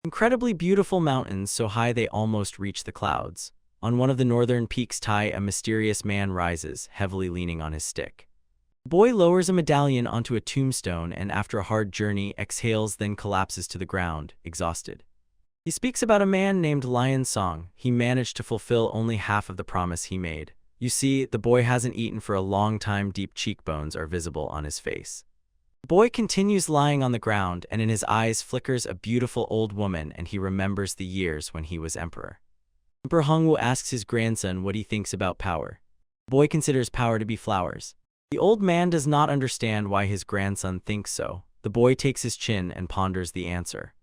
Incredibly beautiful mountains so high they almost reach the clouds. On one of the northern peaks, a mysterious man rises, heavily leaning on his stick. The boy lowers a medallion onto a tombstone and after a hard journey exhales, then collapses to the ground, exhausted. He speaks about a man named Lion Song. He managed to fulfill only half of the promise he made. You see, the boy hasn't eaten for a long time. Deep cheekbones are visible on his face. The boy continues lying on the ground, and in his eyes flickers a beautiful old woman, and he remembers the years when he was emperor. Emperor Hongwu asks his grandson what he thinks about power. The boy considers power to be flowers. The old man does not understand why his grandson thinks so. The boy takes his chin and ponders the answer.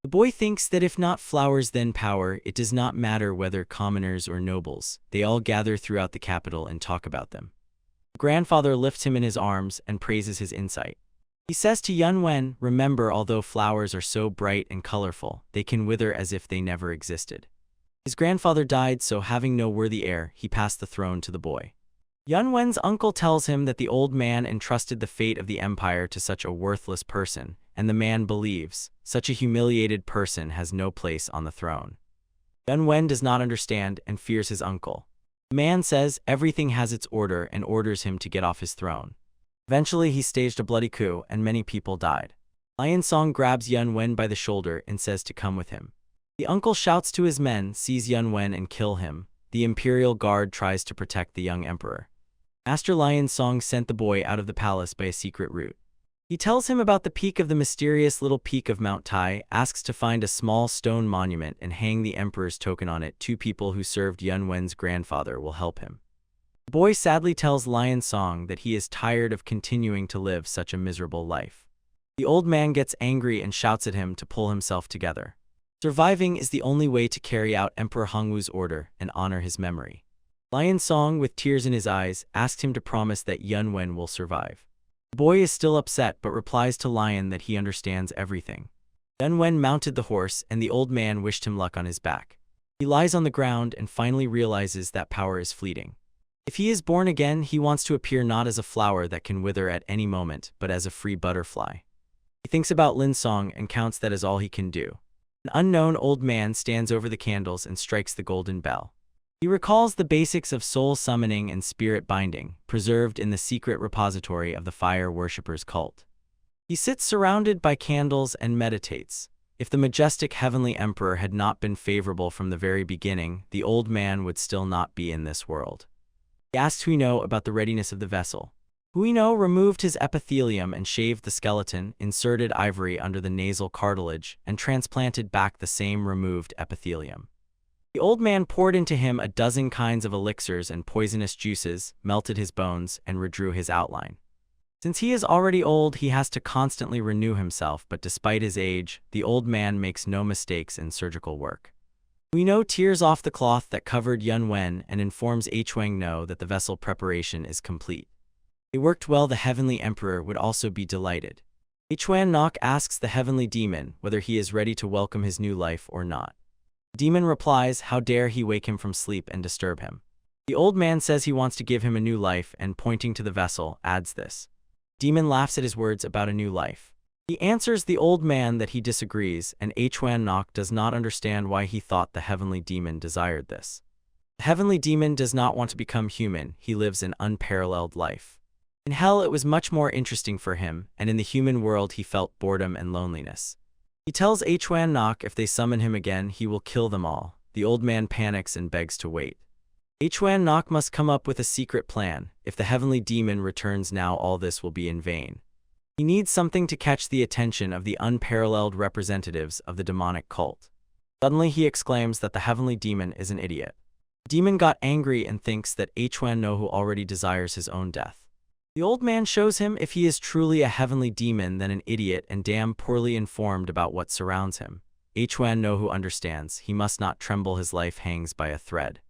The boy thinks that if not flowers then power, it does not matter whether commoners or nobles. They all gather throughout the capital and talk about them. The grandfather lifts him in his arms and praises his insight. He says to Yun Wen, remember, although flowers are so bright and colorful, they can wither as if they never existed. His grandfather died, so having no worthy heir, he passed the throne to the boy. Yun Wen's uncle tells him that the old man entrusted the fate of the empire to such a worthless person, and the man believes such a humiliated person has no place on the throne. Yun Wen does not understand and fears his uncle. The man says everything has its order and orders him to get off his throne. Eventually, he staged a bloody coup, and many people died. Lion Song grabs Yun Wen by the shoulder and says to come with him. The uncle shouts to his men, seize Yun Wen and kill him. The imperial guard tries to protect the young emperor. Master Lion Song sent the boy out of the palace by a secret route. He tells him about the peak of the mysterious little peak of Mount Tai, asks to find a small stone monument and hang the emperor's token on it. 2 people who served Yun Wen's grandfather will help him. The boy sadly tells Lion Song that he is tired of continuing to live such a miserable life. The old man gets angry and shouts at him to pull himself together. Surviving is the only way to carry out Emperor Hongwu's order and honor his memory. Lion Song, with tears in his eyes, asks him to promise that Yun Wen will survive. The boy is still upset but replies to Lion that he understands everything. Yun Wen mounted the horse and the old man wished him luck on his back. He lies on the ground and finally realizes that power is fleeting. If he is born again, he wants to appear not as a flower that can wither at any moment, but as a free butterfly. He thinks about Lin Song and counts that as all he can do. An unknown old man stands over the candles and strikes the golden bell. He recalls the basics of soul summoning and spirit binding, preserved in the secret repository of the fire worshippers' cult. He sits surrounded by candles and meditates. If the majestic heavenly emperor had not been favorable from the very beginning, the old man would still not be in this world. He asked Huino about the readiness of the vessel. Huino removed his epithelium and shaved the skeleton, inserted ivory under the nasal cartilage, and transplanted back the same removed epithelium. The old man poured into him a dozen kinds of elixirs and poisonous juices, melted his bones, and redrew his outline. Since he is already old, he has to constantly renew himself, but despite his age, the old man makes no mistakes in surgical work. Huino tears off the cloth that covered Yun Wen and informs Huang No that the vessel preparation is complete. It worked well. The heavenly emperor would also be delighted. Huan Nok asks the heavenly demon whether he is ready to welcome his new life or not. The demon replies, how dare he wake him from sleep and disturb him. The old man says he wants to give him a new life and, pointing to the vessel, adds this. The demon laughs at his words about a new life. He answers the old man that he disagrees, and Huan Nok does not understand why he thought the heavenly demon desired this. The heavenly demon does not want to become human. He lives an unparalleled life. In hell it was much more interesting for him, and in the human world he felt boredom and loneliness. He tells Huan Nok if they summon him again, he will kill them all. The old man panics and begs to wait. Huan Nok must come up with a secret plan. If the heavenly demon returns now, all this will be in vain. He needs something to catch the attention of the unparalleled representatives of the demonic cult. Suddenly he exclaims that the heavenly demon is an idiot. The demon got angry and thinks that Huan No already desires his own death. The old man shows him if he is truly a heavenly demon then an idiot and damn poorly informed about what surrounds him. Huan No understands he must not tremble, his life hangs by a thread.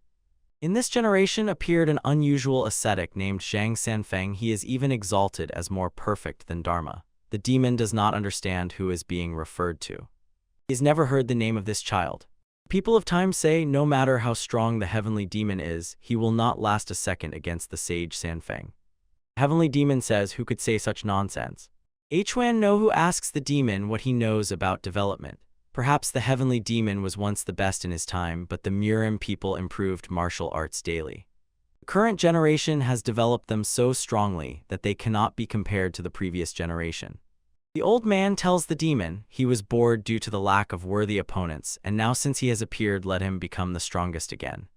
In this generation appeared an unusual ascetic named Zhang Sanfeng. He is even exalted as more perfect than Dharma. The demon does not understand who is being referred to. He has never heard the name of this child. People of time say no matter how strong the heavenly demon is, he will not last a second against the sage Sanfeng. The heavenly demon says, who could say such nonsense? Huan No asks the demon what he knows about development. Perhaps the heavenly demon was once the best in his time, but the Murim people improved martial arts daily. The current generation has developed them so strongly that they cannot be compared to the previous generation. The old man tells the demon he was bored due to the lack of worthy opponents, and now since he has appeared, let him become the strongest again.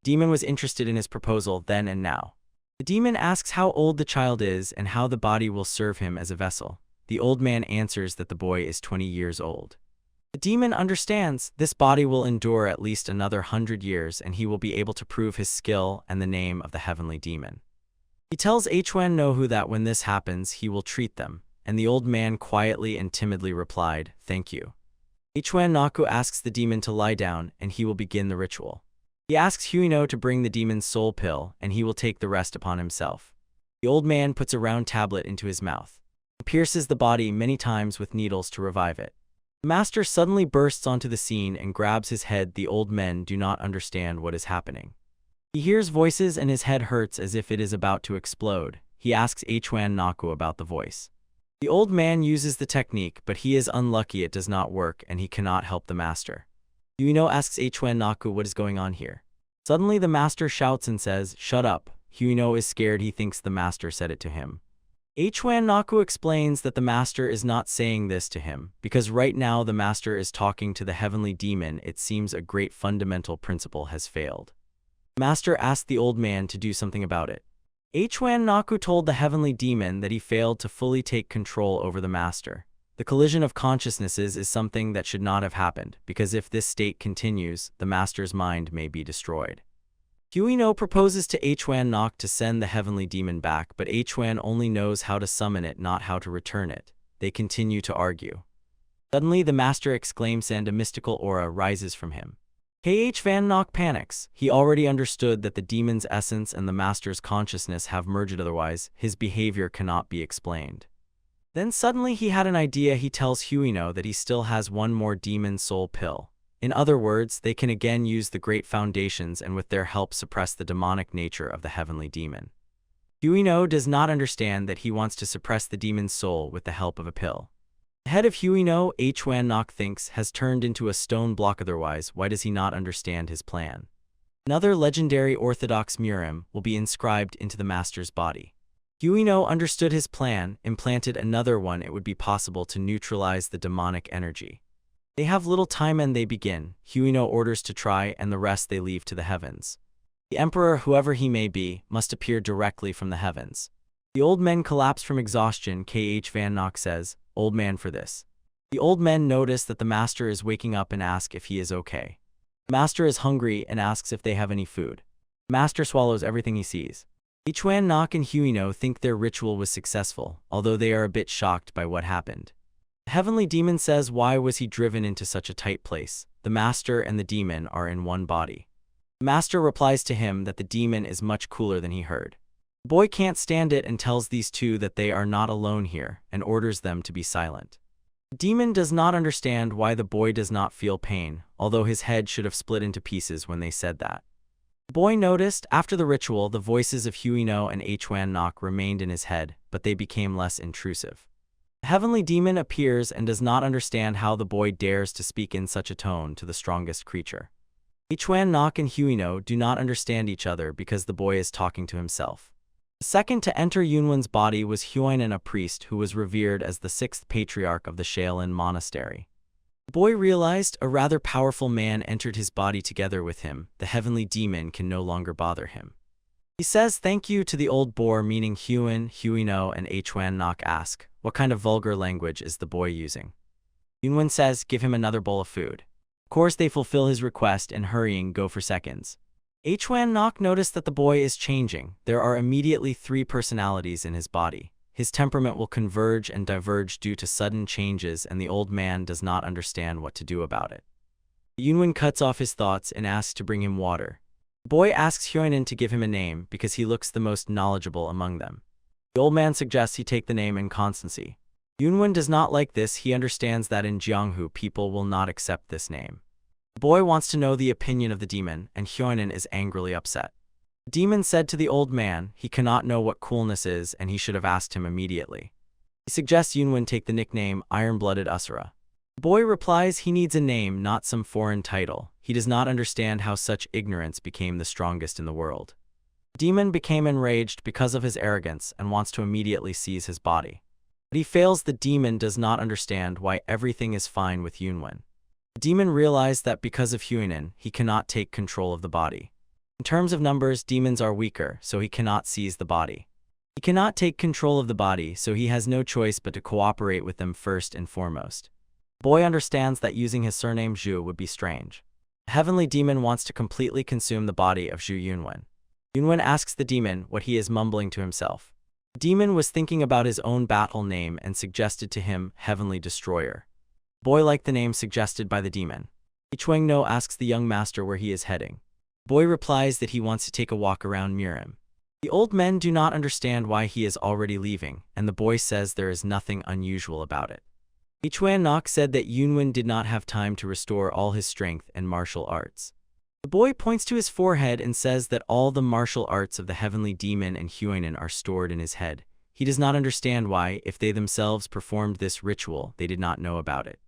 The demon was interested in his proposal then and now. The demon asks how old the child is and how the body will serve him as a vessel. The old man answers that the boy is 20 years old. The demon understands this body will endure at least another 100 years and he will be able to prove his skill and the name of the heavenly demon. He tells Hwan Nohu that when this happens, he will treat them, and the old man quietly and timidly replied, "Thank you." Hwan Naku asks the demon to lie down and he will begin the ritual. He asks Huino to bring the demon's soul pill and he will take the rest upon himself. The old man puts a round tablet into his mouth. He pierces the body many times with needles to revive it. The master suddenly bursts onto the scene and grabs his head. The old men do not understand what is happening. He hears voices and his head hurts as if it is about to explode. He asks Hwan Naku about the voice. The old man uses the technique, but he is unlucky it does not work and he cannot help the master. Huino asks Hwan Naku what is going on here. Suddenly the master shouts and says, "Shut up." Huino is scared. He thinks the master said it to him. Hwan Naku explains that the master is not saying this to him, because right now the master is talking to the heavenly demon. It seems a great fundamental principle has failed. The master asked the old man to do something about it. Hwan Naku told the heavenly demon that he failed to fully take control over the master. The collision of consciousnesses is something that should not have happened, because if this state continues, the master's mind may be destroyed. Huino proposes to Hwan Nok to send the heavenly demon back, but Hwan only knows how to summon it, not how to return it. They continue to argue. Suddenly the master exclaims and a mystical aura rises from him. Hwan Nok panics. He already understood that the demon's essence and the master's consciousness have merged, otherwise his behavior cannot be explained. Then suddenly he had an idea. He tells Huino that he still has one more demon soul pill. In other words, they can again use the great foundations and with their help suppress the demonic nature of the heavenly demon. Huino does not understand that he wants to suppress the demon's soul with the help of a pill. The head of Huino, Hwan Nok thinks, has turned into a stone block, otherwise why does he not understand his plan? Another legendary orthodox Murim will be inscribed into the master's body. Huino understood his plan, implanted another one. It would be possible to neutralize the demonic energy. They have little time and they begin. Huino orders to try and the rest they leave to the heavens. The emperor, whoever he may be, must appear directly from the heavens. The old men collapse from exhaustion. Hwan Nok says, "Old man, for this." The old men notice that the master is waking up and ask if he is okay. The master is hungry and asks if they have any food. The master swallows everything he sees. Hwan Nok and Huino think their ritual was successful, although they are a bit shocked by what happened. The heavenly demon says why was he driven into such a tight place? The master and the demon are in one body. The master replies to him that the demon is much cooler than he heard. The boy can't stand it and tells these two that they are not alone here and orders them to be silent. The demon does not understand why the boy does not feel pain, although his head should have split into pieces when they said that. The boy noticed after the ritual the voices of Huino and Hwan Nok remained in his head, but they became less intrusive. The heavenly demon appears and does not understand how the boy dares to speak in such a tone to the strongest creature. Hwan Nok and Huino do not understand each other because the boy is talking to himself. The second to enter Yunwan's body was Huainan, a priest who was revered as the sixth patriarch of the Shaolin monastery. The boy realized a rather powerful man entered his body together with him. The heavenly demon can no longer bother him. He says thank you to the old boar, meaning Huan, Huino, and Hwan Nok ask, what kind of vulgar language is the boy using? Yunwan says, give him another bowl of food. Of course they fulfill his request and hurrying go for seconds. Hwan Nok noticed that the boy is changing. There are immediately 3 personalities in his body. His temperament will converge and diverge due to sudden changes and the old man does not understand what to do about it. Yunwan cuts off his thoughts and asks to bring him water. The boy asks Huainan to give him a name because he looks the most knowledgeable among them. The old man suggests he take the name Inconstancy. Yunwan does not like this. He understands that in Jianghu people will not accept this name. The boy wants to know the opinion of the demon and Huainan is angrily upset. The demon said to the old man he cannot know what coolness is and he should have asked him immediately. He suggests Yunwan take the nickname Iron-Blooded Usura. The boy replies he needs a name, not some foreign title. He does not understand how such ignorance became the strongest in the world. The demon became enraged because of his arrogance and wants to immediately seize his body. But he fails. The demon does not understand why everything is fine with Yunwen. The demon realized that because of Huinin, he cannot take control of the body. In terms of numbers, demons are weaker, so he cannot seize the body. He cannot take control of the body, so he has no choice but to cooperate with them first and foremost. The boy understands that using his surname Zhu would be strange. The heavenly demon wants to completely consume the body of Zhu Yunwen. Yunwen asks the demon what he is mumbling to himself. The demon was thinking about his own battle name and suggested to him Heavenly Destroyer. The boy liked the name suggested by the demon. Ichueng No asks the young master where he is heading. The boy replies that he wants to take a walk around Mirim. The old men do not understand why he is already leaving, and the boy says there is nothing unusual about it. Ichuan Nok said that Yunwen did not have time to restore all his strength and martial arts. The boy points to his forehead and says that all the martial arts of the heavenly demon and Huinin are stored in his head. He does not understand why, if they themselves performed this ritual, they did not know about it.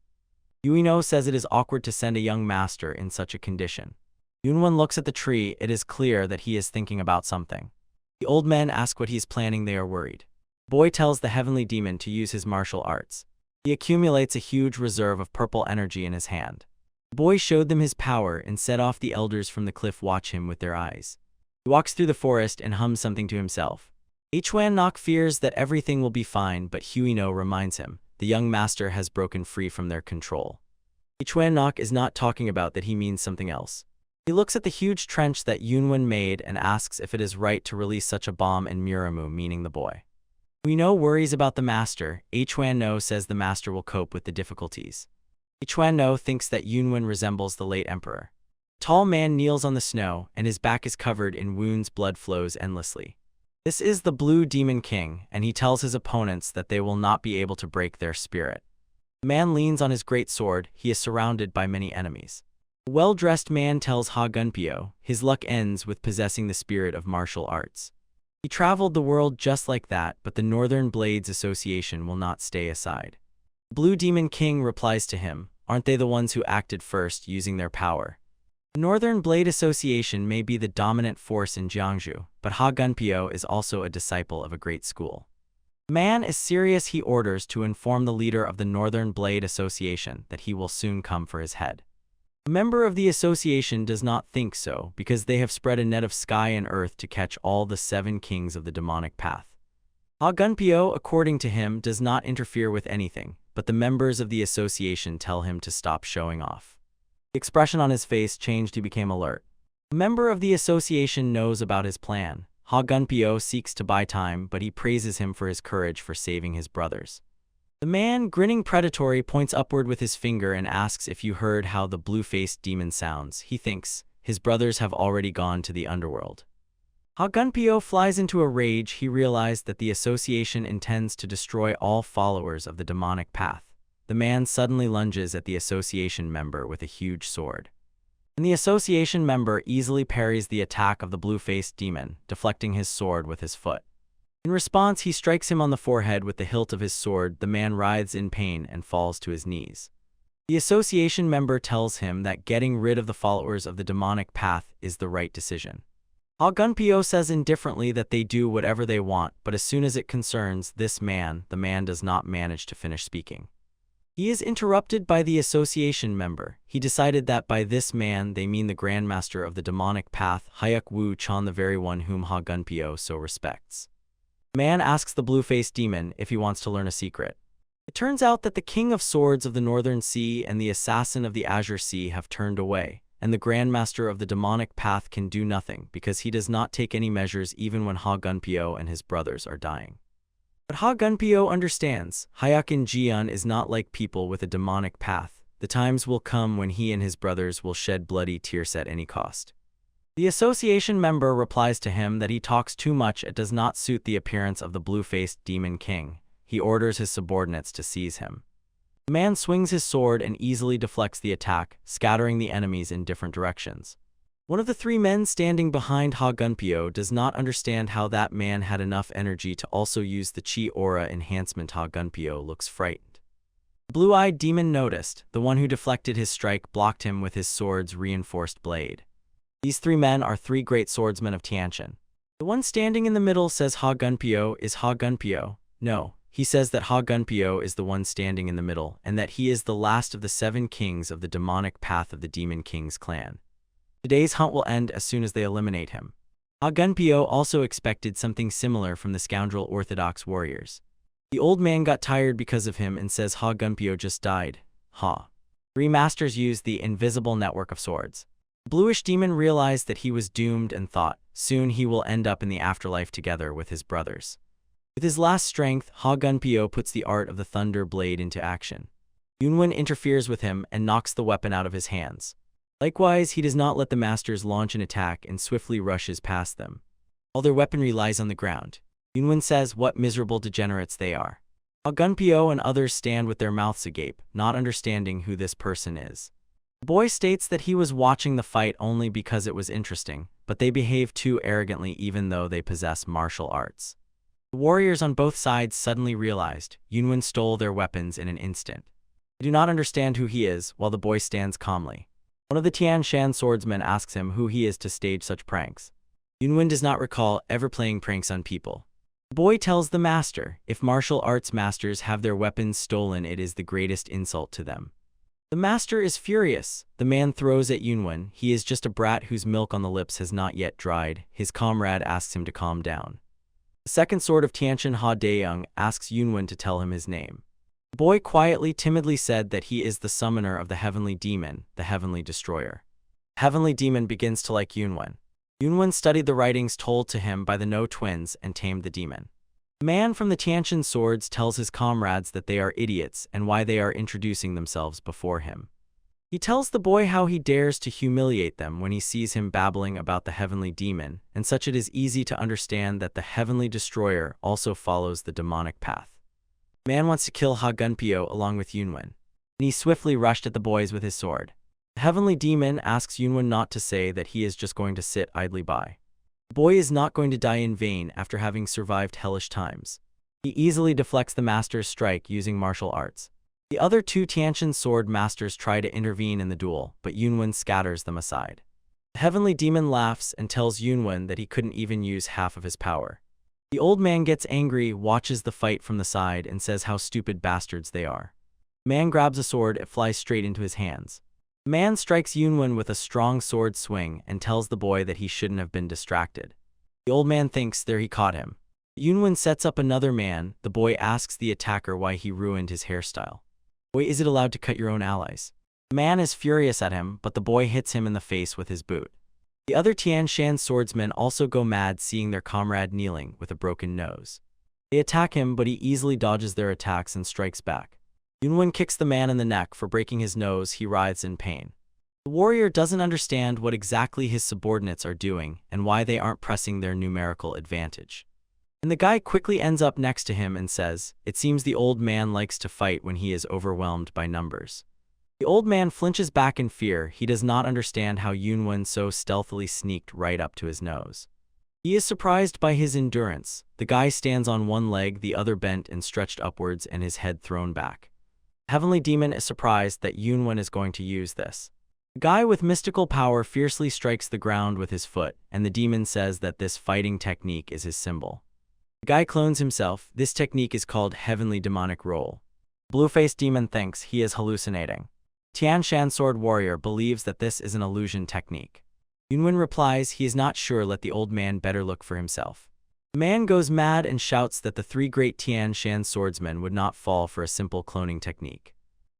Yuino says it is awkward to send a young master in such a condition. Yunwen looks at the tree. It is clear that he is thinking about something. The old men ask what he is planning. They are worried. The boy tells the heavenly demon to use his martial arts. He accumulates a huge reserve of purple energy in his hand. The boy showed them his power and set off. The elders from the cliff watch him with their eyes. He walks through the forest and hums something to himself. Ichuan Nok fears that everything will be fine, but Huino reminds him the young master has broken free from their control. Ichuan Nok is not talking about that. He means something else. He looks at the huge trench that Yunwen made and asks if it is right to release such a bomb in Muramu, meaning the boy. Huino worries about the master. Ichuan No says the master will cope with the difficulties. Ichuan No thinks that Yunwen resembles the late emperor. A tall man kneels on the snow, and his back is covered in wounds. Blood flows endlessly. This is the Blue Demon King, and he tells his opponents that they will not be able to break their spirit. The man leans on his great sword. He is surrounded by many enemies. A well-dressed man tells Ha Gunpyo his luck ends with possessing the spirit of martial arts. He traveled the world just like that, but the Northern Blades Association will not stay aside. The Blue Demon King replies to him, aren't they the ones who acted first, using their power? The Northern Blade Association may be the dominant force in Jiangsu, but Ha Gunpyo is also a disciple of a great school. The man is serious. He orders to inform the leader of the Northern Blade Association that he will soon come for his head. A member of the association does not think so, because they have spread a net of sky and earth to catch all the 7 kings of the demonic path. Ha Gunpyo, according to him, does not interfere with anything, but the members of the association tell him to stop showing off. The expression on his face changed. He became alert. A member of the association knows about his plan. Ha Gunpyo seeks to buy time, but he praises him for his courage for saving his brothers. The man, grinning predatory, points upward with his finger and asks if you heard how the blue-faced demon sounds. He thinks his brothers have already gone to the underworld. Ha Gunpyo flies into a rage. He realized that the association intends to destroy all followers of the demonic path. The man suddenly lunges at the association member with a huge sword. And the association member easily parries the attack of the blue-faced demon, deflecting his sword with his foot. In response, he strikes him on the forehead with the hilt of his sword. The man writhes in pain and falls to his knees. The association member tells him that getting rid of the followers of the demonic path is the right decision. Ha Gunpyo says indifferently that they do whatever they want, but as soon as it concerns this man, the man does not manage to finish speaking. He is interrupted by the association member. He decided that by this man they mean the Grandmaster of the demonic path, Hyuk Woo Chan, the very one whom Ha Gunpyo so respects. The man asks the blue-faced demon if he wants to learn a secret. It turns out that the King of Swords of the Northern Sea and the Assassin of the Azure Sea have turned away, and the Grandmaster of the demonic path can do nothing because he does not take any measures even when Ha Gunpyo and his brothers are dying. But Ha Gunpyo understands, Hyuk in Jian is not like people with a demonic path. The times will come when he and his brothers will shed bloody tears at any cost. The association member replies to him that he talks too much. It does not suit the appearance of the blue-faced demon king. He orders his subordinates to seize him. The man swings his sword and easily deflects the attack, scattering the enemies in different directions. One of the 3 men standing behind Ha Gunpyo does not understand how that man had enough energy to also use the Chi Aura enhancement. Ha Gunpyo looks frightened. The blue-eyed demon noticed. The one who deflected his strike blocked him with his sword's reinforced blade. These three men are three great swordsmen of Tianqian. The one standing in the middle says Ha Gunpyo is Ha Gunpyo. No, he says that Ha Gunpyo is the one standing in the middle, and that he is the last of the 7 kings of the demonic path of the Demon King's clan. Today's hunt will end as soon as they eliminate him. Ha Gunpyo also expected something similar from the scoundrel Orthodox warriors. The old man got tired because of him and says Ha Gunpyo just died. Ha. 3 masters used the invisible network of swords. The bluish demon realized that he was doomed and thought, soon he will end up in the afterlife together with his brothers. With his last strength, Ha Gunpyo puts the art of the thunder blade into action. Yunwen interferes with him and knocks the weapon out of his hands. Likewise, he does not let the masters launch an attack and swiftly rushes past them. All their weaponry lies on the ground. Yunwen says what miserable degenerates they are. Ha Gunpyo and others stand with their mouths agape, not understanding who this person is. The boy states that he was watching the fight only because it was interesting, but they behave too arrogantly even though they possess martial arts. The warriors on both sides suddenly realized Yunwen stole their weapons in an instant. They do not understand who he is, while the boy stands calmly. One of the Tianshan swordsmen asks him who he is to stage such pranks. Yunwen does not recall ever playing pranks on people. The boy tells the master, if martial arts masters have their weapons stolen, it is the greatest insult to them. The master is furious. The man throws at Yunwen. He is just a brat whose milk on the lips has not yet dried. His comrade asks him to calm down. The second sword of Tianqian, Ha Daeyang, asks Yunwen to tell him his name. The boy quietly, timidly said that he is the summoner of the heavenly demon, the heavenly destroyer. The heavenly demon begins to like Yunwen. Yunwen studied the writings told to him by the No twins and tamed the demon. The man from the Tianqian swords tells his comrades that they are idiots and why they are introducing themselves before him. He tells the boy how he dares to humiliate them when he sees him babbling about the heavenly demon, and such it is easy to understand that the heavenly destroyer also follows the demonic path. The man wants to kill Ha Gunpyo along with Yunwen, and he swiftly rushed at the boys with his sword. The heavenly demon asks Yunwen not to say that he is just going to sit idly by. The boy is not going to die in vain after having survived hellish times. He easily deflects the master's strike using martial arts. The other 2 Tianqian sword masters try to intervene in the duel, but Yunwen scatters them aside. The heavenly demon laughs and tells Yunwen that he couldn't even use half of his power. The old man gets angry, watches the fight from the side, and says how stupid bastards they are. The man grabs a sword, it flies straight into his hands. The man strikes Yunwen with a strong sword swing and tells the boy that he shouldn't have been distracted. The old man thinks there he caught him. Yunwen sets up another man. The boy asks the attacker why he ruined his hairstyle. Boy, is it allowed to cut your own allies? The man is furious at him, but the boy hits him in the face with his boot. The other Tianshan swordsmen also go mad seeing their comrade kneeling with a broken nose. They attack him, but he easily dodges their attacks and strikes back. Yunwen kicks the man in the neck for breaking his nose. He writhes in pain. The warrior doesn't understand what exactly his subordinates are doing and why they aren't pressing their numerical advantage. And the guy quickly ends up next to him and says, it seems the old man likes to fight when he is overwhelmed by numbers. The old man flinches back in fear. He does not understand how Yunwen so stealthily sneaked right up to his nose. He is surprised by his endurance. The guy stands on one leg, the other bent and stretched upwards, and his head thrown back. The heavenly demon is surprised that Yunwen is going to use this. The guy with mystical power fiercely strikes the ground with his foot, and the demon says that this fighting technique is his symbol. The guy clones himself. This technique is called heavenly demonic roll. Blue-faced demon thinks he is hallucinating. Tianshan sword warrior believes that this is an illusion technique. Yunwen replies he is not sure. Let the old man better look for himself. The man goes mad and shouts that the 3 great Tianshan swordsmen would not fall for a simple cloning technique.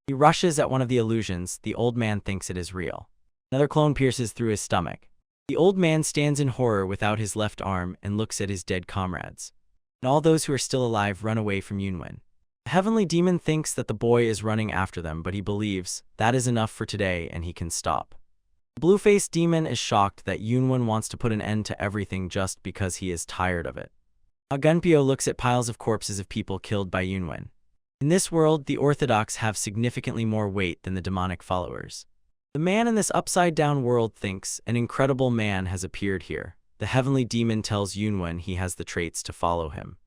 He rushes at one of the illusions. The old man thinks it is real. Another clone pierces through his stomach. The old man stands in horror without his left arm and looks at his dead comrades. And all those who are still alive run away from Yunwen. The heavenly demon thinks that the boy is running after them, but he believes that is enough for today and he can stop. The blue-faced demon is shocked that Yunwen wants to put an end to everything just because he is tired of it. Ha Gunpyo looks at piles of corpses of people killed by Yunwen. In this world, the orthodox have significantly more weight than the demonic followers. The man in this upside-down world thinks an incredible man has appeared here. The heavenly demon tells Yunwen he has the traits to follow him.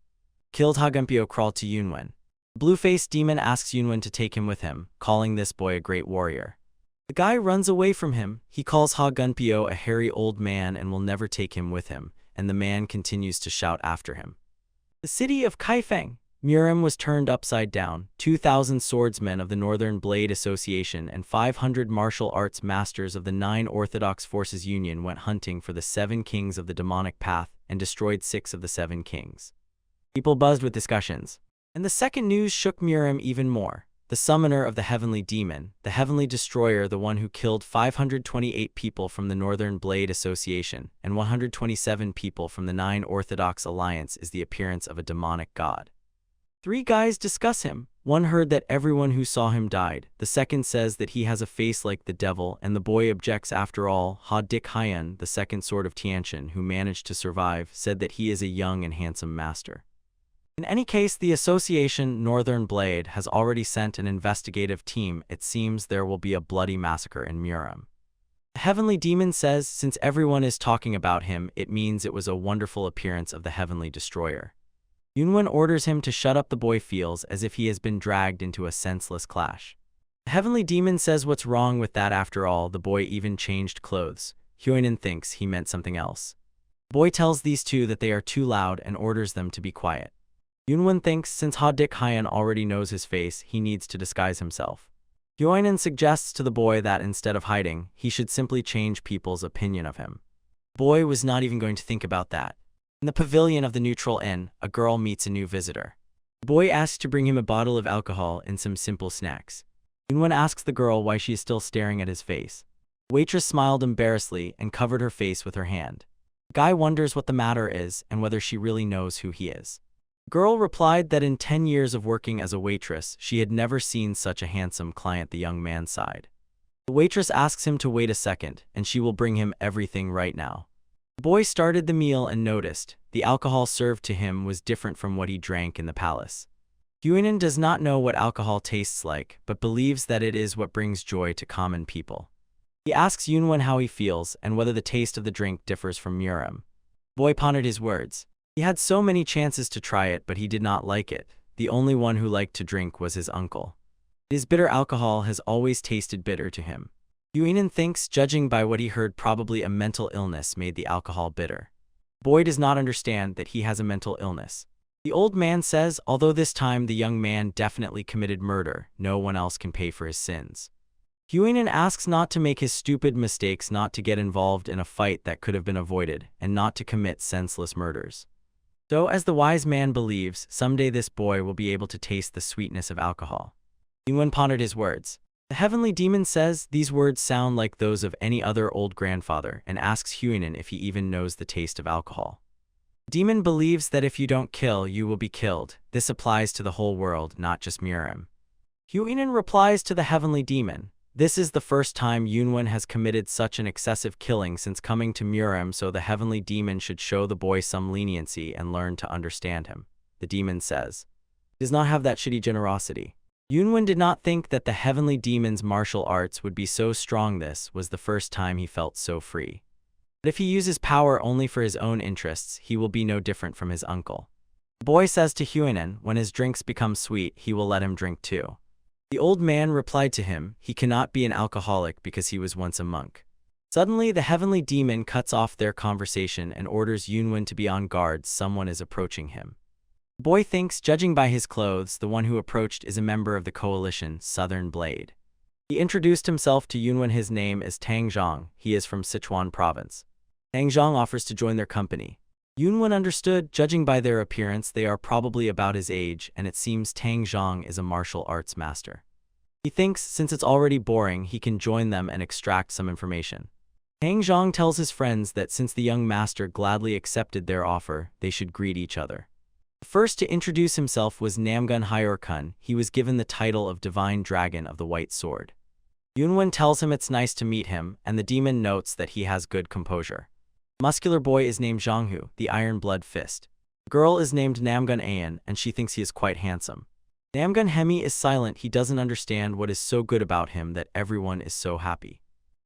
Killed Ha Gunpyo crawled to Yunwen. Blue-faced demon asks Yunwen to take him with him, calling this boy a great warrior. The guy runs away from him. He calls Ha Gunpyo a hairy old man and will never take him with him, and the man continues to shout after him. The city of Kaifeng, Murem, was turned upside down. 2,000 swordsmen of the Northern Blade Association and 500 martial arts masters of the 9 Orthodox Forces Union went hunting for the 7 kings of the demonic path and destroyed 6 of the 7 kings. People buzzed with discussions. And the second news shook Murem even more. The summoner of the heavenly demon, the heavenly destroyer, the one who killed 528 people from the Northern Blade Association and 127 people from the 9 Orthodox Alliance, is the appearance of a demonic god. 3 guys discuss him. One heard that everyone who saw him died. The second says that he has a face like the devil, and the boy objects. After all, Ha Dik Hyen, the second sword of Tiantian, who managed to survive, said that he is a young and handsome master. In any case, the Association Northern Blade has already sent an investigative team. It seems there will be a bloody massacre in Murem. The heavenly demon says since everyone is talking about him, it means it was a wonderful appearance of the heavenly destroyer. Yunwen orders him to shut up. The boy feels as if he has been dragged into a senseless clash. The heavenly demon says what's wrong with that? After all, the boy even changed clothes. Hyoinin thinks he meant something else. The boy tells these 2 that they are too loud and orders them to be quiet. Yunwen thinks since Ha Dik Hyen already knows his face, he needs to disguise himself. Hyoinin suggests to the boy that instead of hiding, he should simply change people's opinion of him. The boy was not even going to think about that. In the pavilion of the Neutral Inn, a girl meets a new visitor. The boy asks to bring him a bottle of alcohol and some simple snacks. Yunwen asks the girl why she is still staring at his face. The waitress smiled embarrassedly and covered her face with her hand. The guy wonders what the matter is and whether she really knows who he is. The girl replied that in 10 years of working as a waitress, she had never seen such a handsome client. The young man sighed. The waitress asks him to wait a second, and she will bring him everything right now. The boy started the meal and noticed the alcohol served to him was different from what he drank in the palace. Hyoinin does not know what alcohol tastes like, but believes that it is what brings joy to common people. He asks Yunwen how he feels and whether the taste of the drink differs from Murem. The boy pondered his words. He had so many chances to try it, but he did not like it. The only one who liked to drink was his uncle. His bitter alcohol has always tasted bitter to him. Hyoinin thinks, judging by what he heard, probably a mental illness made the alcohol bitter. The boy does not understand that he has a mental illness. The old man says, although this time the young man definitely committed murder, no one else can pay for his sins. Hyoinin asks not to make his stupid mistakes, not to get involved in a fight that could have been avoided, and not to commit senseless murders. So, as the wise man believes, someday this boy will be able to taste the sweetness of alcohol. Yunwen pondered his words. The heavenly demon says these words sound like those of any other old grandfather and asks Hyoinin if he even knows the taste of alcohol. The demon believes that if you don't kill, you will be killed. This applies to the whole world, not just Murem. Hyoinin replies to the heavenly demon. This is the first time Yunwen has committed such an excessive killing since coming to Murem, so the heavenly demon should show the boy some leniency and learn to understand him. The demon says, he does not have that shitty generosity. Yunwen did not think that the heavenly demon's martial arts would be so strong. This was the first time he felt so free. But if he uses power only for his own interests, he will be no different from his uncle. The boy says to Hyoinin, when his drinks become sweet, he will let him drink too. The old man replied to him, he cannot be an alcoholic because he was once a monk. Suddenly, the heavenly demon cuts off their conversation and orders Yunwen to be on guard. Someone is approaching him. The boy thinks, judging by his clothes, the one who approached is a member of the coalition, Southern Blade. He introduced himself to Yunwen. His name is Tang Zhang. He is from Sichuan province. Tang Zhang offers to join their company. Yunwen understood, judging by their appearance, they are probably about his age, and it seems Tang Zhang is a martial arts master. He thinks, since it's already boring, he can join them and extract some information. Tang Zhang tells his friends that since the young master gladly accepted their offer, they should greet each other. The first to introduce himself was Namgun Hyorkun. He was given the title of Divine Dragon of the White Sword. Yunwen tells him it's nice to meet him, and the demon notes that he has good composure. The muscular boy is named Zhanghu, the Iron Blood Fist. The girl is named Namgun Ayan, and she thinks he is quite handsome. Namgun Hemi is silent. He doesn't understand what is so good about him that everyone is so happy.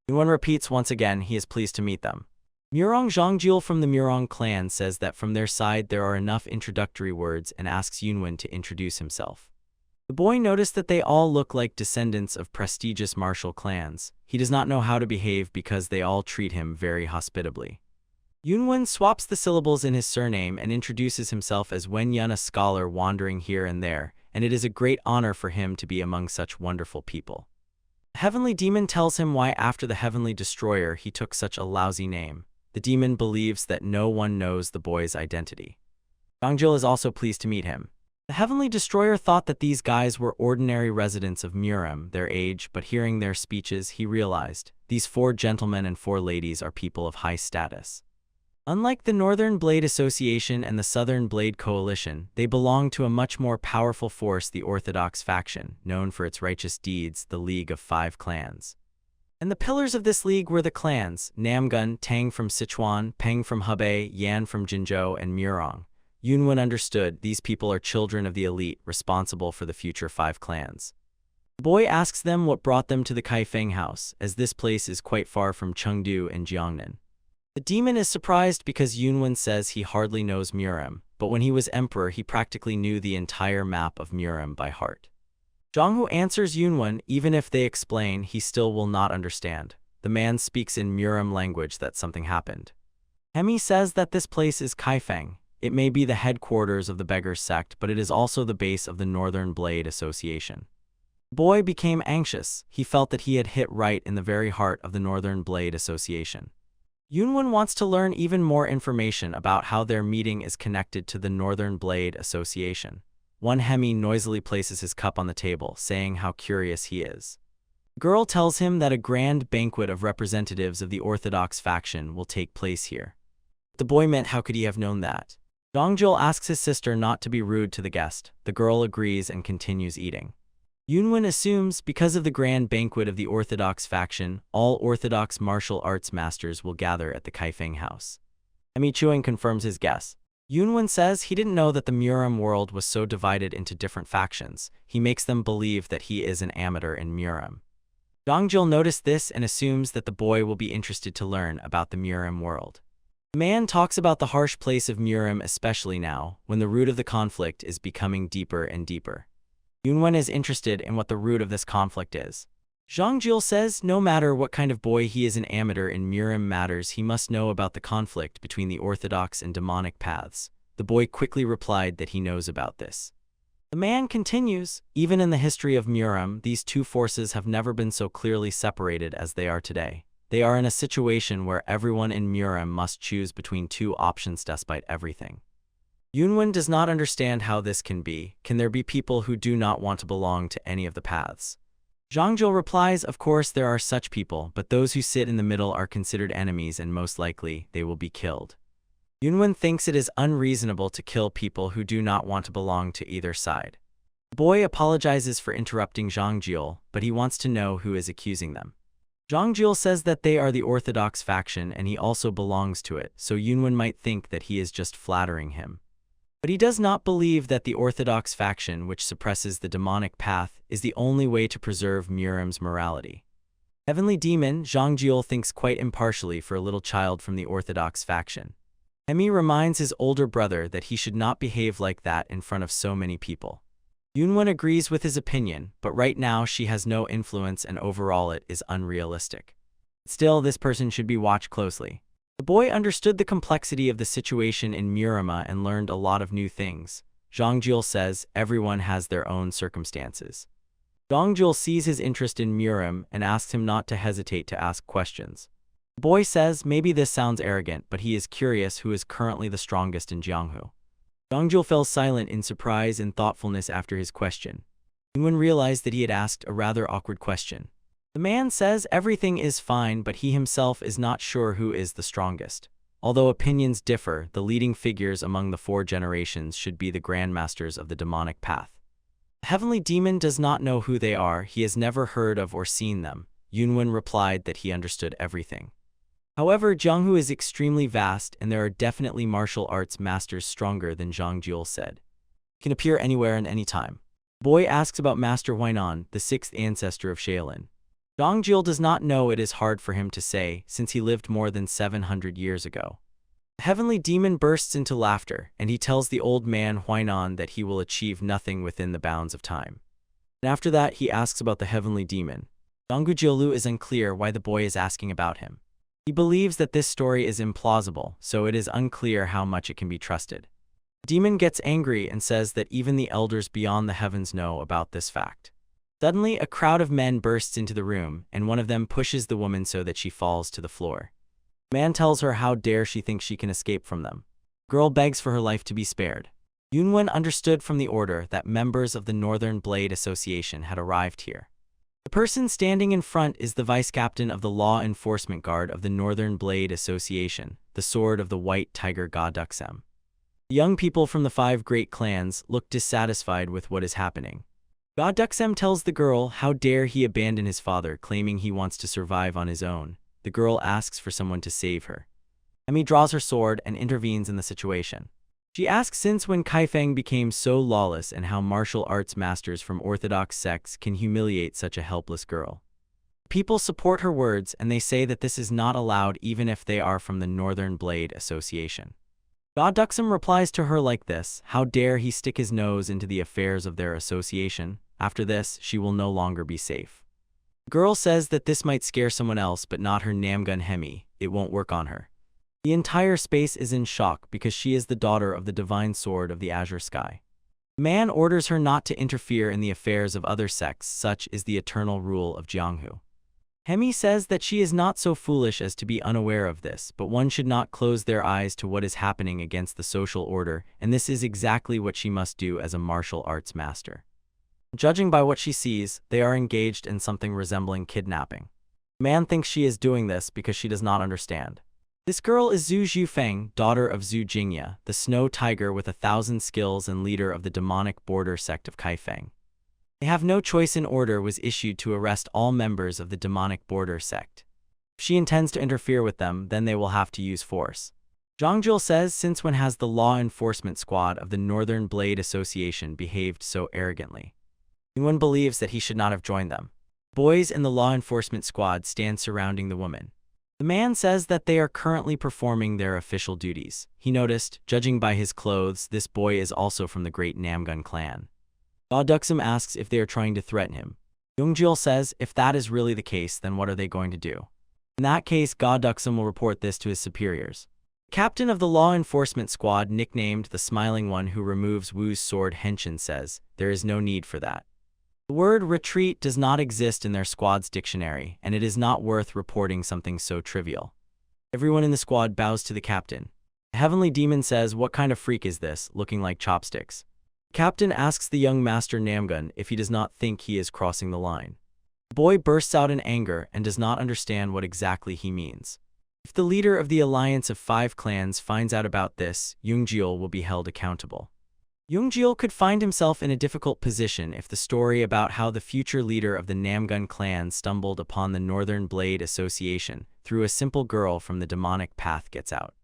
Yunwen repeats once again he is pleased to meet them. Murong Zhongjul from the Murong clan says that from their side there are enough introductory words and asks Yunwen to introduce himself. The boy noticed that they all look like descendants of prestigious martial clans. He does not know how to behave because they all treat him very hospitably. Yunwen swaps the syllables in his surname and introduces himself as Wenyun, a scholar wandering here and there, and it is a great honor for him to be among such wonderful people. The heavenly demon tells him why after the heavenly destroyer he took such a lousy name. The demon believes that no one knows the boy's identity. Zhangjil is also pleased to meet him. The heavenly destroyer thought that these guys were ordinary residents of Murem, their age, but hearing their speeches he realized these 4 gentlemen and 4 ladies are people of high status. Unlike the Northern Blade Association and the Southern Blade Coalition, they belong to a much more powerful force, the Orthodox faction, known for its righteous deeds, the League of 5 Clans. And the pillars of this league were the clans, Namgun, Tang from Sichuan, Peng from Hebei, Yan from Jinzhou, and Murong. Yunwen understood these people are children of the elite responsible for the future 5 clans. The boy asks them what brought them to the Kaifeng house, as this place is quite far from Chengdu and Jiangnan. The demon is surprised because Yunwen says he hardly knows Murem, but when he was emperor he practically knew the entire map of Murem by heart. Zhanghu answers Yunwen, even if they explain, he still will not understand. The man speaks in Murem language that something happened. Hemi says that this place is Kaifeng. It may be the headquarters of the Beggars sect, but it is also the base of the Northern Blade Association. The boy became anxious. He felt that he had hit right in the very heart of the Northern Blade Association. Yunwen wants to learn even more information about how their meeting is connected to the Northern Blade Association. One Hemi noisily places his cup on the table, saying how curious he is. The girl tells him that a grand banquet of representatives of the Orthodox faction will take place here. The boy meant how could he have known that? Zhangjil asks his sister not to be rude to the guest. The girl agrees and continues eating. Yunwen assumes because of the grand banquet of the Orthodox faction, all Orthodox martial arts masters will gather at the Kaifeng house. Hemi Chuang confirms his guess. Yunwen says he didn't know that the Murem world was so divided into different factions. He makes them believe that he is an amateur in Murem. Zhangjil noticed this and assumes that the boy will be interested to learn about the Murem world. The man talks about the harsh place of Murem, especially now, when the root of the conflict is becoming deeper and deeper. Yunwen is interested in what the root of this conflict is. Zhangjil says no matter what kind of boy he is, an amateur in Murem matters, he must know about the conflict between the orthodox and demonic paths. The boy quickly replied that he knows about this. The man continues, even in the history of Murem, these 2 forces have never been so clearly separated as they are today. They are in a situation where everyone in Murem must choose between 2 options despite everything. Yunwen does not understand how this can be. Can there be people who do not want to belong to any of the paths? Zhangjil replies, of course there are such people, but those who sit in the middle are considered enemies and most likely they will be killed. Yunwen thinks it is unreasonable to kill people who do not want to belong to either side. The boy apologizes for interrupting Zhangjil, but he wants to know who is accusing them. Zhangjil says that they are the Orthodox faction and he also belongs to it, so Yunwen might think that he is just flattering him. But he does not believe that the Orthodox faction, which suppresses the demonic path, is the only way to preserve Murem's morality. Heavenly Demon, Zhangjil thinks quite impartially for a little child from the Orthodox faction. Hemi reminds his older brother that he should not behave like that in front of so many people. Yunwen agrees with his opinion, but right now she has no influence and overall it is unrealistic. Still, this person should be watched closely. The boy understood the complexity of the situation in Murema and learned a lot of new things. Zhangjil says everyone has their own circumstances. Zhangjil sees his interest in Murem and asks him not to hesitate to ask questions. The boy says maybe this sounds arrogant, but he is curious who is currently the strongest in Jianghu. Zhangjil fell silent in surprise and thoughtfulness after his question. Yunwen realized that he had asked a rather awkward question. The man says everything is fine, but he himself is not sure who is the strongest. Although opinions differ, the leading figures among the 4 generations should be the grandmasters of the demonic path. The heavenly demon does not know who they are, he has never heard of or seen them. Yunwen replied that he understood everything. However, Jianghu is extremely vast and there are definitely martial arts masters stronger than Zhangjil said. He can appear anywhere and anytime. The boy asks about Master Huainan, the 6th ancestor of Shaolin. Zhangjil does not know. It is hard for him to say, since he lived more than 700 years ago. The heavenly demon bursts into laughter, and he tells the old man Huainan that he will achieve nothing within the bounds of time. And after that, he asks about the heavenly demon. Jiolu is unclear why the boy is asking about him. He believes that this story is implausible, so it is unclear how much it can be trusted. The demon gets angry and says that even the elders beyond the heavens know about this fact. Suddenly, a crowd of men bursts into the room, and one of them pushes the woman so that she falls to the floor. The man tells her how dare she thinks she can escape from them. The girl begs for her life to be spared. Yunwen understood from the order that members of the Northern Blade Association had arrived here. The person standing in front is the vice captain of the Law Enforcement Guard of the Northern Blade Association, the Sword of the White Tiger Ga Duksem. The young people from the 5 great clans look dissatisfied with what is happening. Ga Duksem tells the girl how dare he abandon his father, claiming he wants to survive on his own. The girl asks for someone to save her. Emi draws her sword and intervenes in the situation. She asks since when Kaifeng became so lawless and how martial arts masters from orthodox sects can humiliate such a helpless girl. People support her words and they say that this is not allowed even if they are from the Northern Blade Association. Ga Duksem replies to her like this: how dare he stick his nose into the affairs of their association? After this, she will no longer be safe. The girl says that this might scare someone else but not her Namgun Hemi, it won't work on her. The entire space is in shock because she is the daughter of the divine sword of the azure sky. The man orders her not to interfere in the affairs of other sects, such is the eternal rule of Jianghu. Hemi says that she is not so foolish as to be unaware of this, but one should not close their eyes to what is happening against the social order, and this is exactly what she must do as a martial arts master. Judging by what she sees, they are engaged in something resembling kidnapping. The man thinks she is doing this because she does not understand. This girl is Zhu Zhufeng, daughter of Zhu Jingya, the snow tiger with 1,000 skills and leader of the demonic border sect of Kaifeng. They have no choice. An order was issued to arrest all members of the demonic border sect. If she intends to interfere with them, then they will have to use force. Zhang says since when has the law enforcement squad of the Northern Blade Association behaved so arrogantly? Yunwen believes that he should not have joined them. Boys in the law enforcement squad stand surrounding the woman. The man says that they are currently performing their official duties. He noticed, judging by his clothes, this boy is also from the great Namgun clan. Ga Duksem asks if they are trying to threaten him. Yungjil says if that is really the case, then what are they going to do? In that case, Ga Duksem will report this to his superiors. Captain of the law enforcement squad, nicknamed the Smiling One who removes Wu's sword, Henshin, says there is no need for that. The word retreat does not exist in their squad's dictionary, and it is not worth reporting something so trivial. Everyone in the squad bows to the captain. The heavenly demon says, what kind of freak is this, looking like chopsticks? The captain asks the young master Namgun if he does not think he is crossing the line. The boy bursts out in anger and does not understand what exactly he means. If the leader of the alliance of 5 clans finds out about this, Yungjil will be held accountable. Yungjil could find himself in a difficult position if the story about how the future leader of the Namgun clan stumbled upon the Northern Blade Association through a simple girl from the demonic path gets out.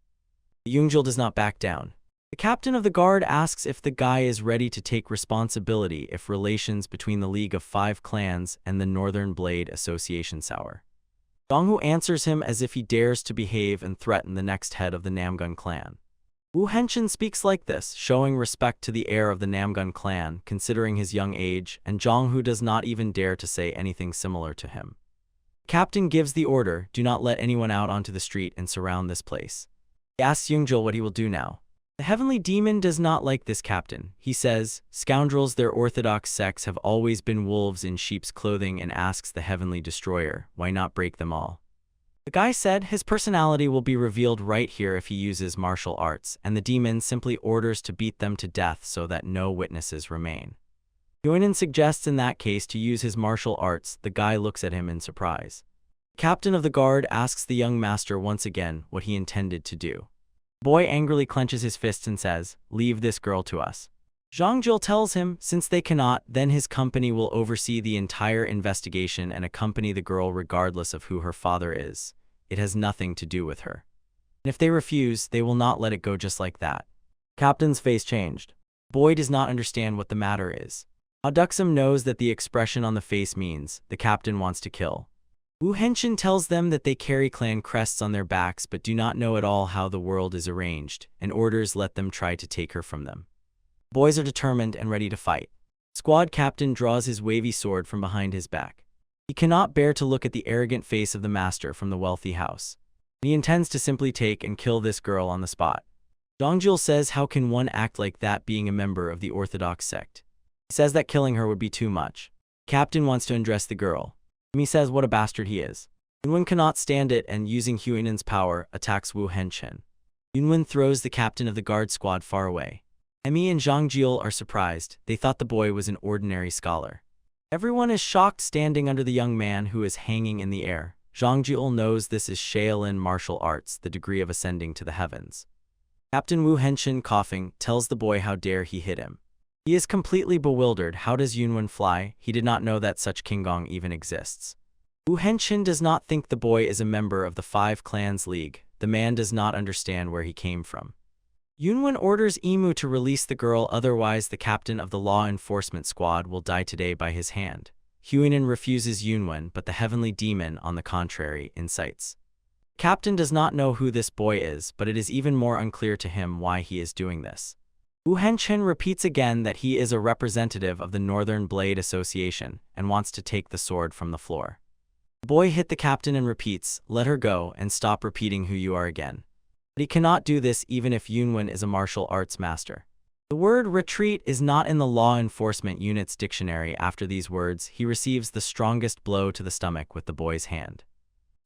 Yungjil does not back down. The captain of the guard asks if the guy is ready to take responsibility if relations between the League of 5 Clans and the Northern Blade Association sour. Donghu answers him as if he dares to behave and threaten the next head of the Namgun clan. Wu Henshin speaks like this, showing respect to the heir of the Namgun clan, considering his young age, and Zhonghu does not even dare to say anything similar to him. The captain gives the order, do not let anyone out onto the street and surround this place. He asks Yungjil what he will do now. The heavenly demon does not like this captain. He says, scoundrels, their orthodox sects have always been wolves in sheep's clothing, and asks the heavenly destroyer, why not break them all? The guy said his personality will be revealed right here if he uses martial arts, and the demon simply orders to beat them to death so that no witnesses remain. Yoinen suggests in that case to use his martial arts. The guy looks at him in surprise. The captain of the guard asks the young master once again what he intended to do. The boy angrily clenches his fists and says, leave this girl to us. Zhangjil tells him, since they cannot, then his company will oversee the entire investigation and accompany the girl regardless of who her father is. It has nothing to do with her. And if they refuse, they will not let it go just like that. Captain's face changed. Boy does not understand what the matter is. Aduxum knows that the expression on the face means, the captain wants to kill. Wu Henshin tells them that they carry clan crests on their backs but do not know at all how the world is arranged, and orders let them try to take her from them. Boys are determined and ready to fight. Squad captain draws his wavy sword from behind his back. He cannot bear to look at the arrogant face of the master from the wealthy house. He intends to simply take and kill this girl on the spot. Dongjul says how can one act like that being a member of the Orthodox sect. He says that killing her would be too much. Captain wants to undress the girl. He says what a bastard he is. Yunwen cannot stand it and, using Huinen's power, attacks Wu Henshin. Yunwen throws the captain of the guard squad far away. Emi and Zhang Jiul are surprised. They thought the boy was an ordinary scholar. Everyone is shocked standing under the young man who is hanging in the air. Zhang Jiul knows this is Shaolin martial arts, the degree of ascending to the heavens. Captain Wu Henshin, coughing, tells the boy how dare he hit him. He is completely bewildered. How does Yunwen fly? He did not know that such Qinggong even exists. Wu Henshin does not think the boy is a member of the Five Clans League. The man does not understand where he came from. Yunwen orders Imu to release the girl, otherwise the captain of the law enforcement squad will die today by his hand. Huinen refuses Yunwen, but the heavenly demon, on the contrary, incites. Captain does not know who this boy is, but it is even more unclear to him why he is doing this. Wu Henshin repeats again that he is a representative of the Northern Blade Association and wants to take the sword from the floor. The boy hit the captain and repeats, "Let her go and stop repeating who you are again." But he cannot do this even if Yunwen is a martial arts master. The word retreat is not in the law enforcement unit's dictionary. After these words, he receives the strongest blow to the stomach with the boy's hand.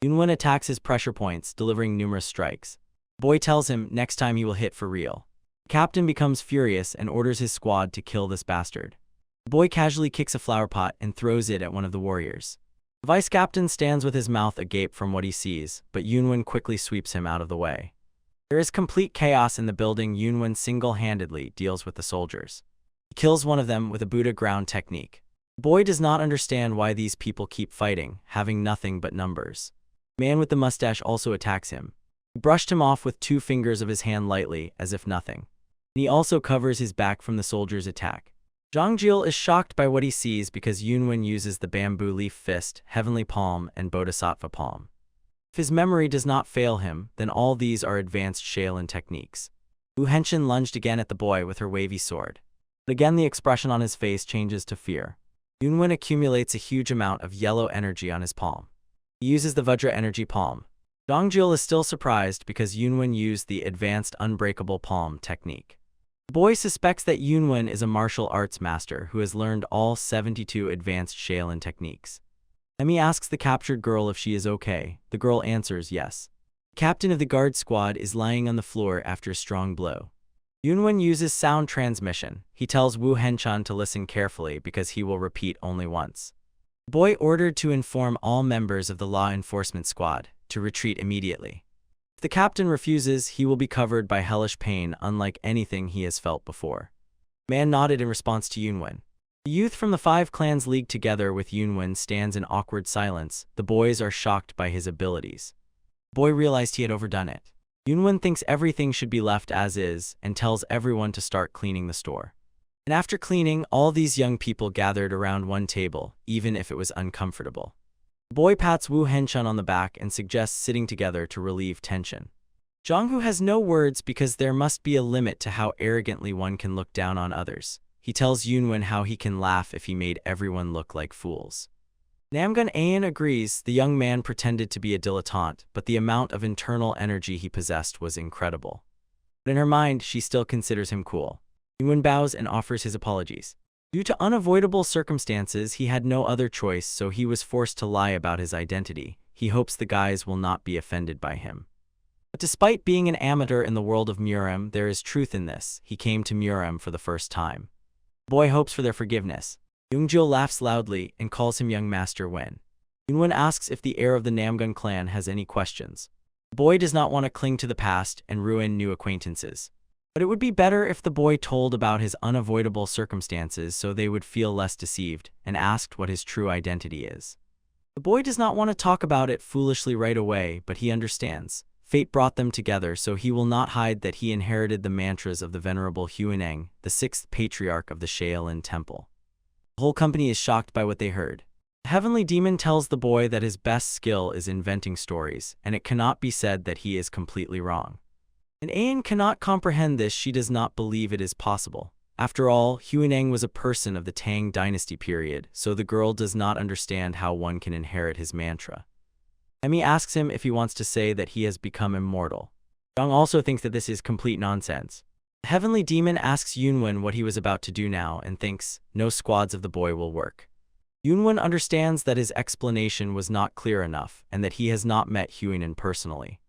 Yunwen attacks his pressure points, delivering numerous strikes. The boy tells him next time he will hit for real. The captain becomes furious and orders his squad to kill this bastard. The boy casually kicks a flower pot and throws it at one of the warriors. The vice captain stands with his mouth agape from what he sees, but Yunwen quickly sweeps him out of the way. There is complete chaos in the building. Yunwen single-handedly deals with the soldiers. He kills one of them with a Buddha ground technique. The boy does not understand why these people keep fighting, having nothing but numbers. The man with the mustache also attacks him. He brushed him off with 2 fingers of his hand lightly, as if nothing. And he also covers his back from the soldier's attack. Zhang Jiul is shocked by what he sees because Yunwen uses the bamboo leaf fist, heavenly palm, and bodhisattva palm. If his memory does not fail him, then all these are advanced Shaolin techniques. Wu Henshin lunged again at the boy with her wavy sword. But again the expression on his face changes to fear. Yunwen accumulates a huge amount of yellow energy on his palm. He uses the Vajra energy palm. Zhang Jiul is still surprised because Yunwen used the advanced unbreakable palm technique. The boy suspects that Yunwen is a martial arts master who has learned all 72 advanced Shaolin techniques. Emi asks the captured girl if she is okay. The girl answers yes. The captain of the guard squad is lying on the floor after a strong blow. Yunwen uses sound transmission. He tells Wu Henshin to listen carefully because he will repeat only once. The boy ordered to inform all members of the law enforcement squad to retreat immediately. If the captain refuses, he will be covered by hellish pain unlike anything he has felt before. The man nodded in response to Yunwen. The youth from the Five Clans League together with Yunwen stands in awkward silence. The boys are shocked by his abilities. The boy realized he had overdone it. Yunwen thinks everything should be left as is and tells everyone to start cleaning the store. And after cleaning, all these young people gathered around one table, even if it was uncomfortable. The boy pats Wu Henshin on the back and suggests sitting together to relieve tension. Zhanghu has no words because there must be a limit to how arrogantly one can look down on others. He tells Yunwen how he can laugh if he made everyone look like fools. Namgun Ayan agrees. The young man pretended to be a dilettante, but the amount of internal energy he possessed was incredible. But in her mind, she still considers him cool. Yunwen bows and offers his apologies. Due to unavoidable circumstances, he had no other choice, so he was forced to lie about his identity. He hopes the guys will not be offended by him. But despite being an amateur in the world of Murem, there is truth in this. He came to Murem for the first time. The boy hopes for their forgiveness. Yungjil laughs loudly and calls him young Master Wen. Yunwen asks if the heir of the Namgun clan has any questions. The boy does not want to cling to the past and ruin new acquaintances. But it would be better if the boy told about his unavoidable circumstances so they would feel less deceived, and asked what his true identity is. The boy does not want to talk about it foolishly right away, but he understands. Fate brought them together, so he will not hide that he inherited the mantras of the Venerable Huineng, the 6th patriarch of the Shaolin Temple. The whole company is shocked by what they heard. The heavenly demon tells the boy that his best skill is inventing stories, and it cannot be said that he is completely wrong. And Ayan cannot comprehend this. She does not believe it is possible. After all, Huineng was a person of the Tang dynasty period, so the girl does not understand how one can inherit his mantra. Emi asks him if he wants to say that he has become immortal. Zhang also thinks that this is complete nonsense. The heavenly demon asks Yunwen what he was about to do now and thinks no squads of the boy will work. Yunwen understands that his explanation was not clear enough and that he has not met Huinen personally.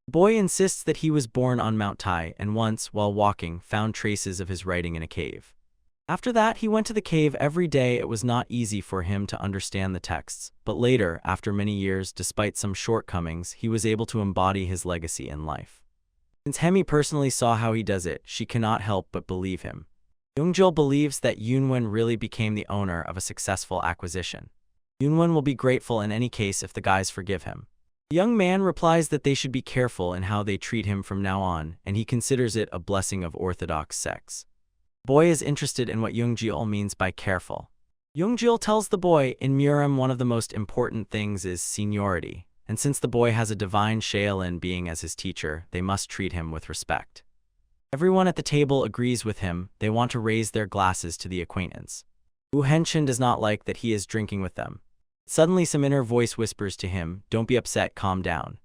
The boy insists that he was born on Mount Tai and once, while walking, found traces of his writing in a cave. After that, he went to the cave every day. It was not easy for him to understand the texts, but later, after many years, despite some shortcomings, he was able to embody his legacy in life. Since Hemi personally saw how he does it, she cannot help but believe him. Yoongjul believes that Yunwen really became the owner of a successful acquisition. Yunwen will be grateful in any case if the guys forgive him. The young man replies that they should be careful in how they treat him from now on, and he considers it a blessing of orthodox sex. The boy is interested in what Yoongjul means by careful. Yoongjul tells the boy in Murim one of the most important things is seniority, and since the boy has a divine Shaolin being as his teacher, they must treat him with respect. Everyone at the table agrees with him. They want to raise their glasses to the acquaintance. Wu Henshin does not like that he is drinking with them. Suddenly some inner voice whispers to him, "Don't be upset, calm down."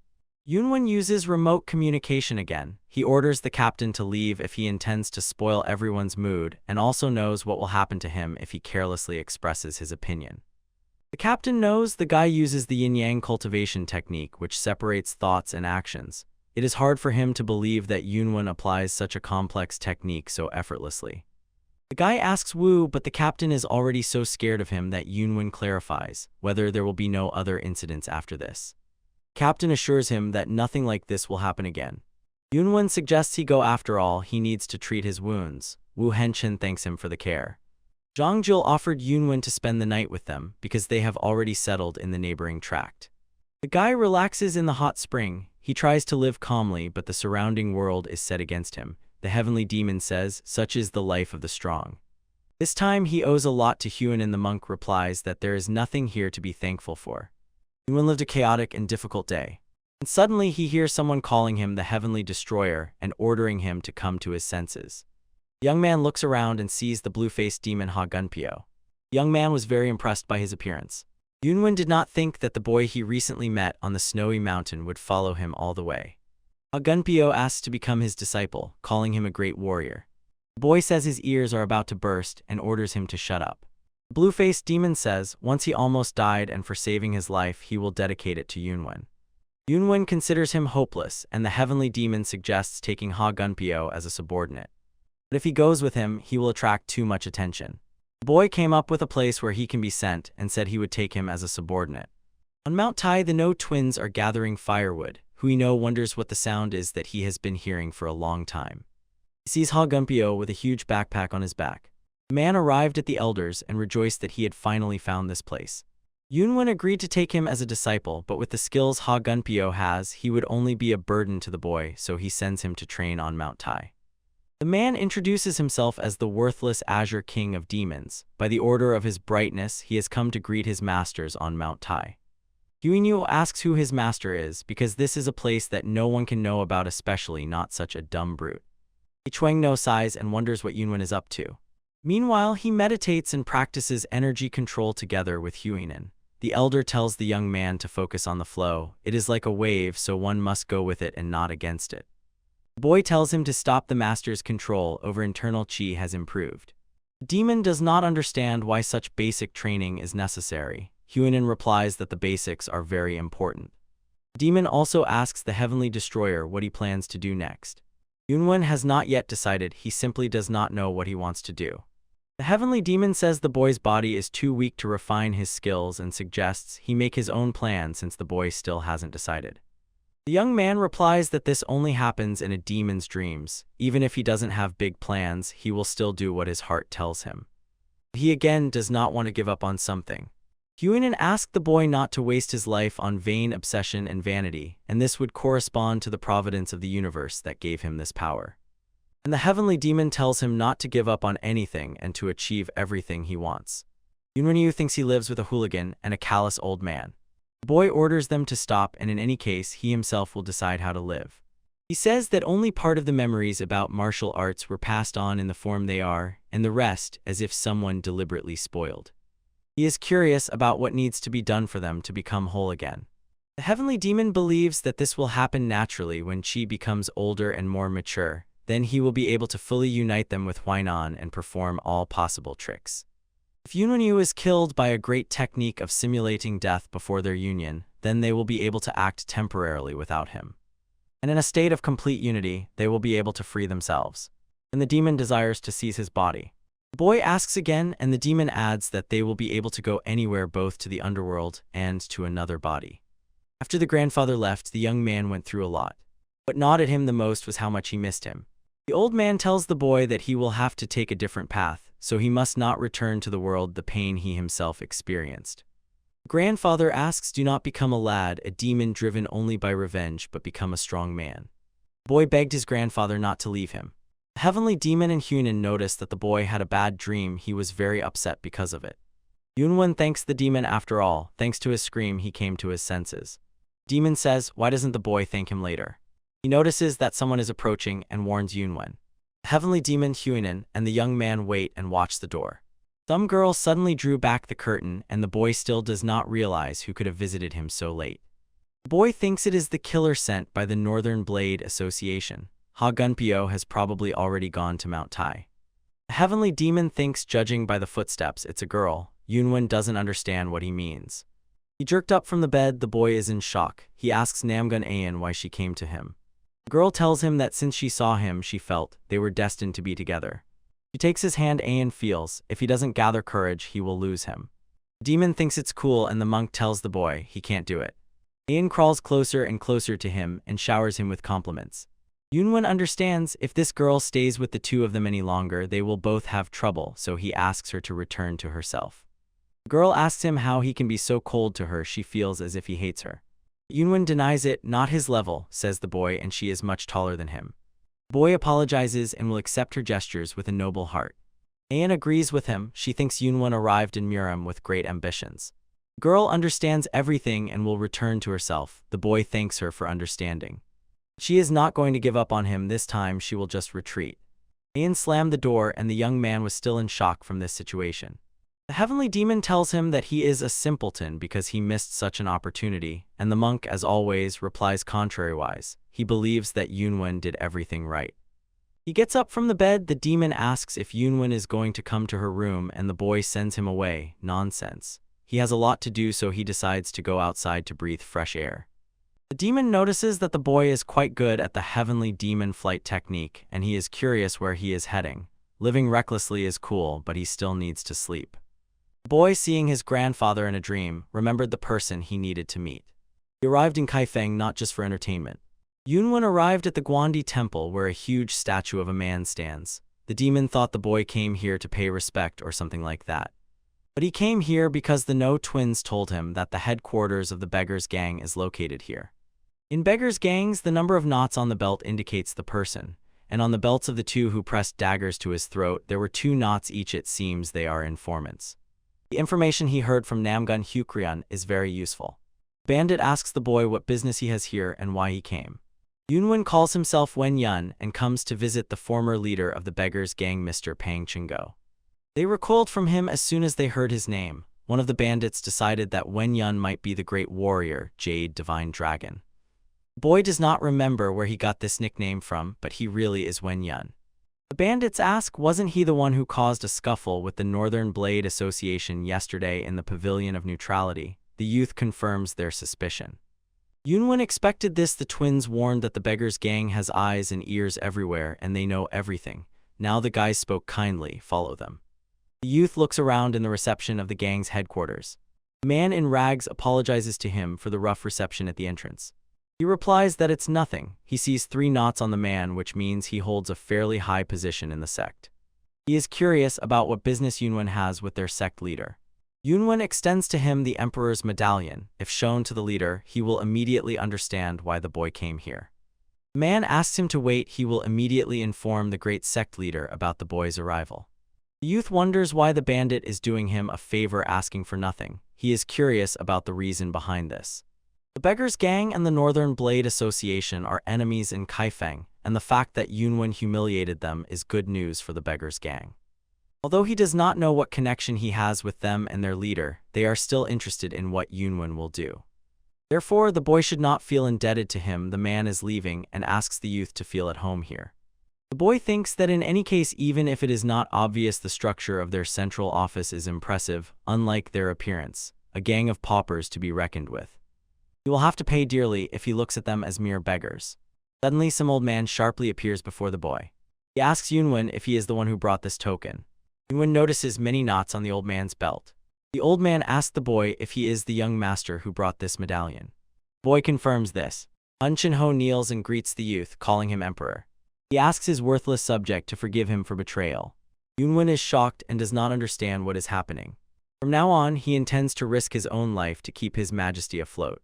Yunwen uses remote communication again. He orders the captain to leave if he intends to spoil everyone's mood and also knows what will happen to him if he carelessly expresses his opinion. The captain knows the guy uses the yin-yang cultivation technique which separates thoughts and actions. It is hard for him to believe that Yunwen applies such a complex technique so effortlessly. The guy asks Wu, but the captain is already so scared of him that Yunwen clarifies whether there will be no other incidents after this. Captain assures him that nothing like this will happen again. Yunwen suggests he go after all, he needs to treat his wounds. Wu Henshin thanks him for the care. Zhang Jul offered Yunwen to spend the night with them because they have already settled in the neighboring tract. The guy relaxes in the hot spring. He tries to live calmly, but the surrounding world is set against him. The heavenly demon says, "Such is the life of the strong." This time he owes a lot to Huan, and the monk replies that there is nothing here to be thankful for. Huan lived a chaotic and difficult day. And suddenly he hears someone calling him the heavenly destroyer and ordering him to come to his senses. The young man looks around and sees the blue-faced demon Ha Gunpyo. The young man was very impressed by his appearance. Yunwen did not think that the boy he recently met on the snowy mountain would follow him all the way. Ha Gunpyo asks to become his disciple, calling him a great warrior. The boy says his ears are about to burst and orders him to shut up. The blue-faced demon says once he almost died and for saving his life he will dedicate it to Yunwen. Yunwen considers him hopeless, and the heavenly demon suggests taking Ha Gunpyo as a subordinate. But if he goes with him, he will attract too much attention. The boy came up with a place where he can be sent and said he would take him as a subordinate. On Mount Tai, the No twins are gathering firewood. Huino wonders what the sound is that he has been hearing for a long time. He sees Ha Gunpyo with a huge backpack on his back. The man arrived at the elders and rejoiced that he had finally found this place. Yunwen agreed to take him as a disciple, but with the skills Ha Gunpyo has, he would only be a burden to the boy, so he sends him to train on Mount Tai. The man introduces himself as the worthless Azure King of Demons. By the order of his brightness, he has come to greet his masters on Mount Tai. Huinyu asks who his master is, because this is a place that no one can know about, especially not such a dumb brute. Chuangno sighs and wonders what Yunwen is up to. Meanwhile, he meditates and practices energy control together with Huinen. The elder tells the young man to focus on the flow. It is like a wave, so one must go with it and not against it. The boy tells him to stop. The master's control over internal chi has improved. The demon does not understand why such basic training is necessary. Huinen replies that the basics are very important. The demon also asks the heavenly destroyer what he plans to do next. Yunwen has not yet decided, he simply does not know what he wants to do. The heavenly demon says the boy's body is too weak to refine his skills and suggests he make his own plan since the boy still hasn't decided. The young man replies that this only happens in a demon's dreams. Even if he doesn't have big plans, he will still do what his heart tells him. He again does not want to give up on something. Huinen asked the boy not to waste his life on vain obsession and vanity, and this would correspond to the providence of the universe that gave him this power. And the heavenly demon tells him not to give up on anything and to achieve everything he wants. Yunwen thinks he lives with a hooligan and a callous old man. The boy orders them to stop, and in any case, he himself will decide how to live. He says that only part of the memories about martial arts were passed on in the form they are, and the rest as if someone deliberately spoiled. He is curious about what needs to be done for them to become whole again. The heavenly demon believes that this will happen naturally when Chi becomes older and more mature. Then he will be able to fully unite them with Huainan and perform all possible tricks. If Yunwen is killed by a great technique of simulating death before their union, then they will be able to act temporarily without him. And in a state of complete unity, they will be able to free themselves. And the demon desires to seize his body. The boy asks again, and the demon adds that they will be able to go anywhere, both to the underworld and to another body. After the grandfather left, the young man went through a lot. What gnawed him the most was how much he missed him. The old man tells the boy that he will have to take a different path, so he must not return to the world the pain he himself experienced. The grandfather asks, do not become a lad, a demon driven only by revenge, but become a strong man. The boy begged his grandfather not to leave him. The heavenly demon and Hunan noticed that the boy had a bad dream. He was very upset because of it. Yunwen thanks the demon after all. Thanks to his scream, he came to his senses. Demon says, why doesn't the boy thank him later? He notices that someone is approaching and warns Yunwen. The heavenly demon Hunan and the young man wait and watch the door. Some girl suddenly drew back the curtain, and the boy still does not realize who could have visited him so late. The boy thinks it is the killer sent by the Northern Blade Association. Ha Gunpyo has probably already gone to Mount Tai. The heavenly demon thinks, judging by the footsteps, it's a girl. Yunwen doesn't understand what he means. He jerked up from the bed. The boy is in shock. He asks Namgun Ayan why she came to him. The girl tells him that since she saw him, she felt they were destined to be together. She takes his hand. Ayan feels if he doesn't gather courage, he will lose him. The demon thinks it's cool, and the monk tells the boy he can't do it. Ayan crawls closer and closer to him and showers him with compliments. Yunwen understands if this girl stays with the two of them any longer, they will both have trouble, so he asks her to return to herself. The girl asks him how he can be so cold to her. She feels as if he hates her. Yunwen denies it. Not his level, says the boy, and she is much taller than him. The boy apologizes and will accept her gestures with a noble heart. Ayan agrees with him. She thinks Yunwen arrived in Muram with great ambitions. The girl understands everything and will return to herself. The boy thanks her for understanding. She is not going to give up on him this time. She will just retreat. Ayan slammed the door, and the young man was still in shock from this situation. The heavenly demon tells him that he is a simpleton because he missed such an opportunity, and the monk, as always, replies contrariwise. He believes that Yunwen did everything right. He gets up from the bed. The demon asks if Yunwen is going to come to her room, and the boy sends him away. Nonsense. He has a lot to do, so he decides to go outside to breathe fresh air. The demon notices that the boy is quite good at the heavenly demon flight technique, and he is curious where he is heading. Living recklessly is cool, but he still needs to sleep. The boy, seeing his grandfather in a dream, remembered the person he needed to meet. He arrived in Kaifeng not just for entertainment. Yunwen arrived at the Guandi temple, where a huge statue of a man stands. The demon thought the boy came here to pay respect or something like that. But he came here because the No twins told him that the headquarters of the Beggars Gang is located here. In Beggars Gangs, the number of knots on the belt indicates the person, and on the belts of the two who pressed daggers to his throat, there were 2 knots each. It seems they are informants. The information he heard from Namgun Hukrian is very useful. Bandit asks the boy what business he has here and why he came. Yunwen calls himself Wen Yun and comes to visit the former leader of the Beggars Gang, Mr. Pang Chingo. They recoiled from him as soon as they heard his name. One of the bandits decided that Wen Yun might be the great warrior, Jade Divine Dragon. The boy does not remember where he got this nickname from, but he really is Wen Yun. The bandits ask, wasn't he the one who caused a scuffle with the Northern Blade Association yesterday in the Pavilion of Neutrality? The youth confirms their suspicion. Yunwen expected this. The twins warned that the Beggars Gang has eyes and ears everywhere, and they know everything. Now the guys spoke kindly. Follow them. The youth looks around in the reception of the gang's headquarters. A man in rags apologizes to him for the rough reception at the entrance. He replies that it's nothing. He sees 3 knots on the man, which means he holds a fairly high position in the sect. He is curious about what business Yunwen has with their sect leader. Yunwen extends to him the Emperor's medallion. If shown to the leader, he will immediately understand why the boy came here. The man asks him to wait. He will immediately inform the great sect leader about the boy's arrival. The youth wonders why the bandit is doing him a favor asking for nothing. He is curious about the reason behind this. The Beggars Gang and the Northern Blade Association are enemies in Kaifeng, and the fact that Yunwen humiliated them is good news for the Beggars Gang. Although he does not know what connection he has with them and their leader, they are still interested in what Yunwen will do. Therefore, the boy should not feel indebted to him. The man is leaving and asks the youth to feel at home here. The boy thinks that in any case, even if it is not obvious, the structure of their central office is impressive, unlike their appearance, a gang of paupers to be reckoned with. He will have to pay dearly if he looks at them as mere beggars. Suddenly, some old man sharply appears before the boy. He asks Yunwen if he is the one who brought this token. Yunwen notices many knots on the old man's belt. The old man asks the boy if he is the young master who brought this medallion. The boy confirms this. Hun Chin-ho kneels and greets the youth, calling him emperor. He asks his worthless subject to forgive him for betrayal. Yunwen is shocked and does not understand what is happening. From now on, he intends to risk his own life to keep his majesty afloat.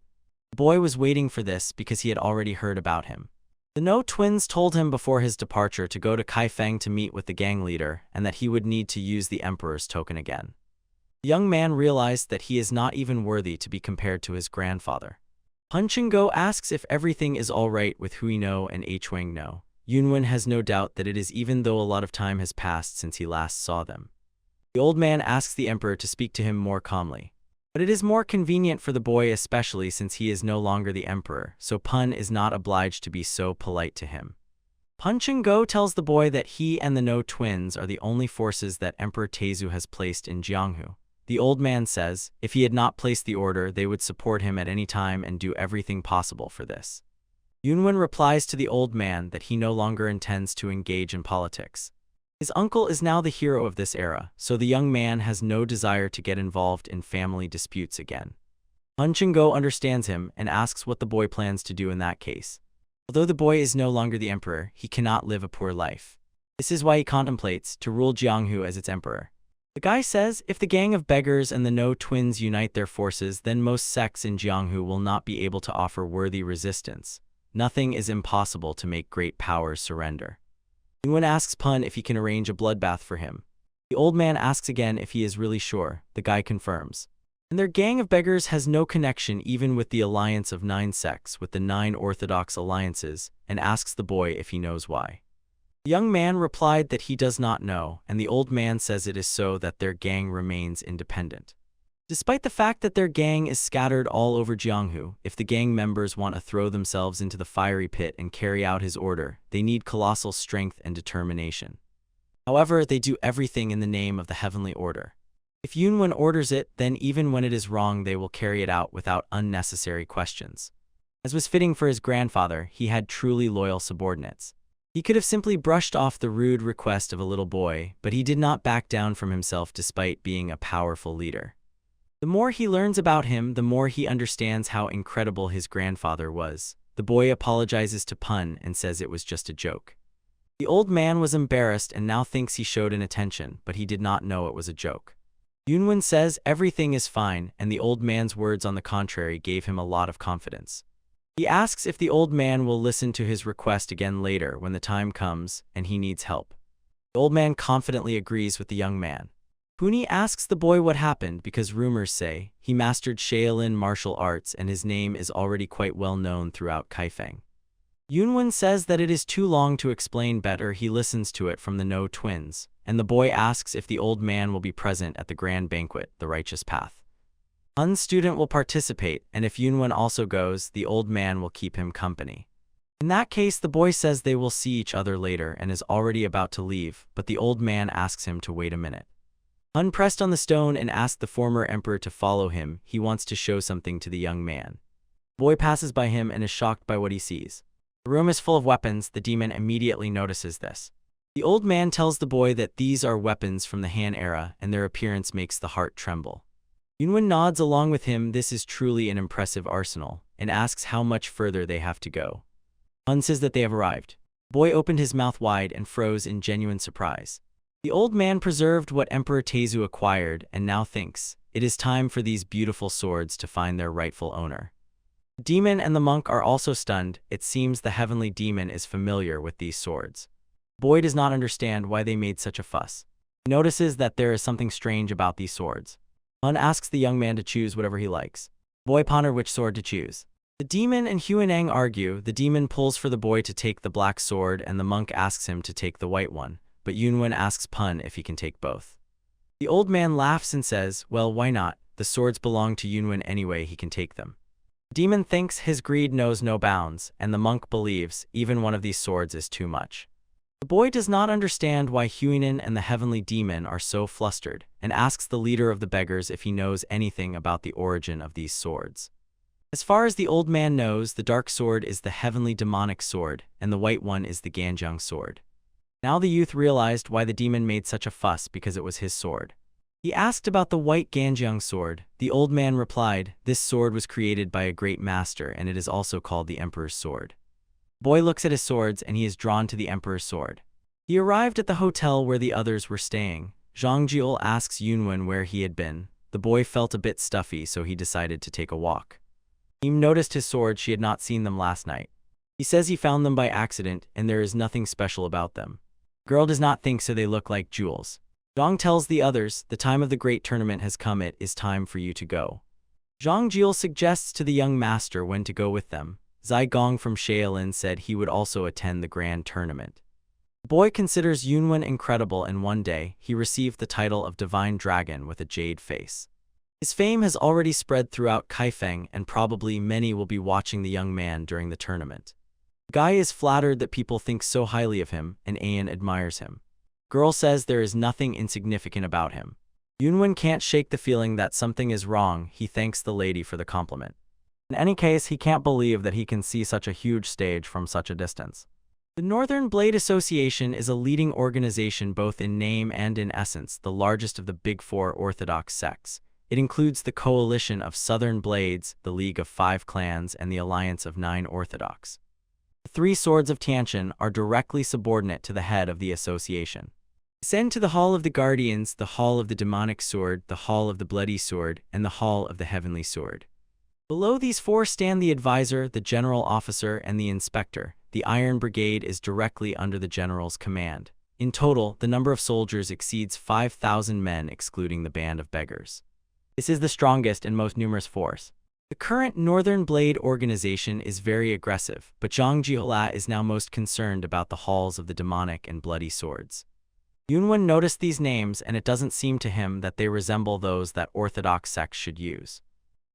The boy was waiting for this because he had already heard about him. The No twins told him before his departure to go to Kaifeng to meet with the gang leader and that he would need to use the emperor's token again. The young man realized that he is not even worthy to be compared to his grandfather. Hun Chin-go asks if everything is all right with Hui No and Huang No. Yunwen has no doubt that it is, even though a lot of time has passed since he last saw them. The old man asks the emperor to speak to him more calmly. But it is more convenient for the boy, especially since he is no longer the emperor, so Pun is not obliged to be so polite to him. Hun Chin-go tells the boy that he and the No twins are the only forces that Emperor Taezu has placed in Jianghu. The old man says, if he had not placed the order, they would support him at any time and do everything possible for this. Yunwen replies to the old man that he no longer intends to engage in politics. His uncle is now the hero of this era, so the young man has no desire to get involved in family disputes again. Hun Chin-go understands him and asks what the boy plans to do in that case. Although the boy is no longer the emperor, he cannot live a poor life. This is why he contemplates to rule Jianghu as its emperor. The guy says if the gang of beggars and the No twins unite their forces, then most sects in Jianghu will not be able to offer worthy resistance. Nothing is impossible to make great powers surrender. Yunwen asks Pun if he can arrange a bloodbath for him. The old man asks again if he is really sure. The guy confirms. And their gang of beggars has no connection even with the alliance of 9 sects with the 9 orthodox alliances, and asks the boy if he knows why. The young man replied that he does not know, and the old man says it is so that their gang remains independent. Despite the fact that their gang is scattered all over Jianghu, if the gang members want to throw themselves into the fiery pit and carry out his order, they need colossal strength and determination. However, they do everything in the name of the heavenly order. If Yunwen orders it, then even when it is wrong, they will carry it out without unnecessary questions. As was fitting for his grandfather, he had truly loyal subordinates. He could have simply brushed off the rude request of a little boy, but he did not back down from himself despite being a powerful leader. The more he learns about him, the more he understands how incredible his grandfather was. The boy apologizes to Pun and says it was just a joke. The old man was embarrassed and now thinks he showed inattention, but he did not know it was a joke. Yunwen says everything is fine, and the old man's words on the contrary gave him a lot of confidence. He asks if the old man will listen to his request again later when the time comes and he needs help. The old man confidently agrees with the young man. Puni asks the boy what happened because rumors say he mastered Shaolin martial arts and his name is already quite well known throughout Kaifeng. Yunwen says that it is too long to explain, better he listens to it from the No twins, and the boy asks if the old man will be present at the grand banquet, the righteous path. Hun's student will participate, and if Yunwen also goes, the old man will keep him company. In that case, the boy says they will see each other later and is already about to leave, but the old man asks him to wait a minute. Hun pressed on the stone and asked the former emperor to follow him. He wants to show something to the young man. The boy passes by him and is shocked by what he sees. The room is full of weapons. The demon immediately notices this. The old man tells the boy that these are weapons from the Han era, and their appearance makes the heart tremble. Yunwen nods along with him. This is truly an impressive arsenal, and asks how much further they have to go. Hun says that they have arrived. The boy opened his mouth wide and froze in genuine surprise. The old man preserved what Emperor Taezu acquired and now thinks it is time for these beautiful swords to find their rightful owner. The demon and the monk are also stunned. It seems the heavenly demon is familiar with these swords. The boy does not understand why they made such a fuss. He notices that there is something strange about these swords. Hun asks the young man to choose whatever he likes. The boy ponders which sword to choose. The demon and Huineng argue. The demon pulls for the boy to take the black sword and the monk asks him to take the white one, but Yunwen asks Pun if he can take both. The old man laughs and says, well, why not? The swords belong to Yunwen anyway, he can take them. The demon thinks his greed knows no bounds, and the monk believes even one of these swords is too much. The boy does not understand why Huinen and the heavenly demon are so flustered, and asks the leader of the beggars if he knows anything about the origin of these swords. As far as the old man knows, the dark sword is the heavenly demonic sword, and the white one is the Ganjiang sword. Now the youth realized why the demon made such a fuss because it was his sword. He asked about the white Ganjiang sword. The old man replied, this sword was created by a great master and it is also called the Emperor's sword. The boy looks at his swords and he is drawn to the Emperor's sword. He arrived at the hotel where the others were staying. Zhang Jiul asks Yunwen where he had been. The boy felt a bit stuffy, so he decided to take a walk. Yim noticed his swords. She had not seen them last night. He says he found them by accident and there is nothing special about them. Girl does not think so, they look like jewels. Zhang tells the others, the time of the great tournament has come, it is time for you to go. Zhang Jiul suggests to the young master when to go with them. Zai Gong from Shaolin said he would also attend the grand tournament. The boy considers Yunwen incredible and one day, he received the title of Divine Dragon with a jade face. His fame has already spread throughout Kaifeng and probably many will be watching the young man during the tournament. Guy is flattered that people think so highly of him, and Ayan admires him. Girl says there is nothing insignificant about him. Yunwen can't shake the feeling that something is wrong. He thanks the lady for the compliment. In any case, he can't believe that he can see such a huge stage from such a distance. The Northern Blade Association is a leading organization both in name and in essence, the largest of the Big Four Orthodox sects. It includes the Coalition of Southern Blades, the League of Five Clans, and the Alliance of Nine Orthodox. The three swords of Tianqian are directly subordinate to the head of the association. Send to the Hall of the Guardians, the Hall of the Demonic Sword, the Hall of the Bloody Sword, and the Hall of the Heavenly Sword. Below these four stand the advisor, the general officer, and the inspector. The Iron Brigade is directly under the general's command. In total, the number of soldiers exceeds 5,000 men excluding the band of beggars. This is the strongest and most numerous force. The current Northern Blade organization is very aggressive, but Zhang Jiula is now most concerned about the halls of the demonic and bloody swords. Yunwen noticed these names and it doesn't seem to him that they resemble those that Orthodox sects should use.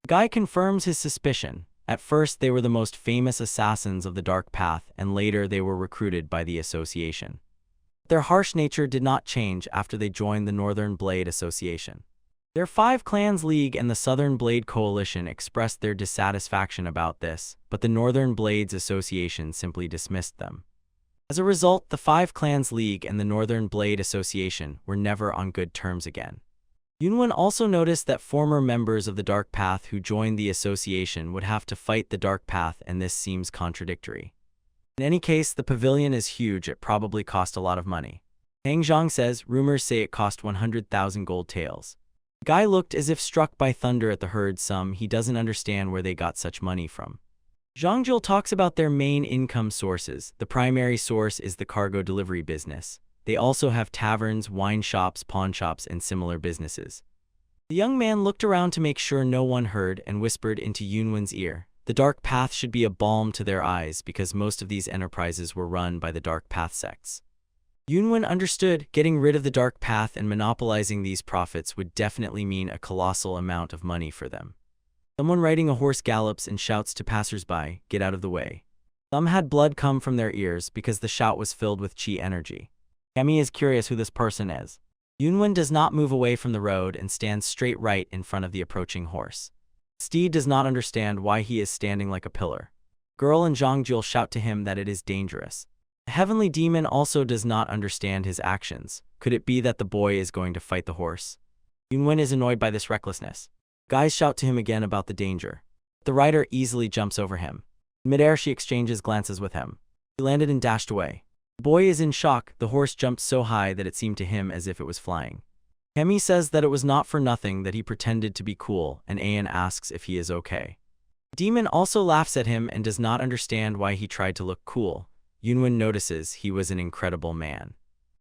Guy confirms his suspicion. At first they were the most famous assassins of the Dark Path and later they were recruited by the association. Their harsh nature did not change after they joined the Northern Blade Association. Their Five Clans League and the Southern Blade Coalition expressed their dissatisfaction about this, but the Northern Blades Association simply dismissed them. As a result, the Five Clans League and the Northern Blade Association were never on good terms again. Yunwen also noticed that former members of the Dark Path who joined the association would have to fight the Dark Path, and this seems contradictory. In any case, the pavilion is huge, it probably cost a lot of money. Hang Zhang says, rumors say it cost 100,000 gold taels. Guy looked as if struck by thunder at the heard sum. He doesn't understand where they got such money from. Zhang Jiul talks about their main income sources. The primary source is the cargo delivery business. They also have taverns, wine shops, pawn shops, and similar businesses. The young man looked around to make sure no one heard and whispered into Yunwen's ear. The Dark Path should be a balm to their eyes because most of these enterprises were run by the Dark Path sects. Yunwen understood getting rid of the Dark Path and monopolizing these profits would definitely mean a colossal amount of money for them. Someone riding a horse gallops and shouts to passers-by, "Get out of the way." Some had blood come from their ears because the shout was filled with chi energy. Kemi is curious who this person is. Yunwen does not move away from the road and stands straight right in front of the approaching horse. Steed does not understand why he is standing like a pillar. Girl and Zhang Jiul shout to him that it is dangerous. The heavenly demon also does not understand his actions. Could it be that the boy is going to fight the horse? Yunwen is annoyed by this recklessness. Guys shout to him again about the danger. The rider easily jumps over him. In midair, she exchanges glances with him. He landed and dashed away. The boy is in shock. The horse jumped so high that it seemed to him as if it was flying. Kemi says that it was not for nothing that he pretended to be cool, and Ayan asks if he is okay. The demon also laughs at him and does not understand why he tried to look cool. Yunwen notices he was an incredible man.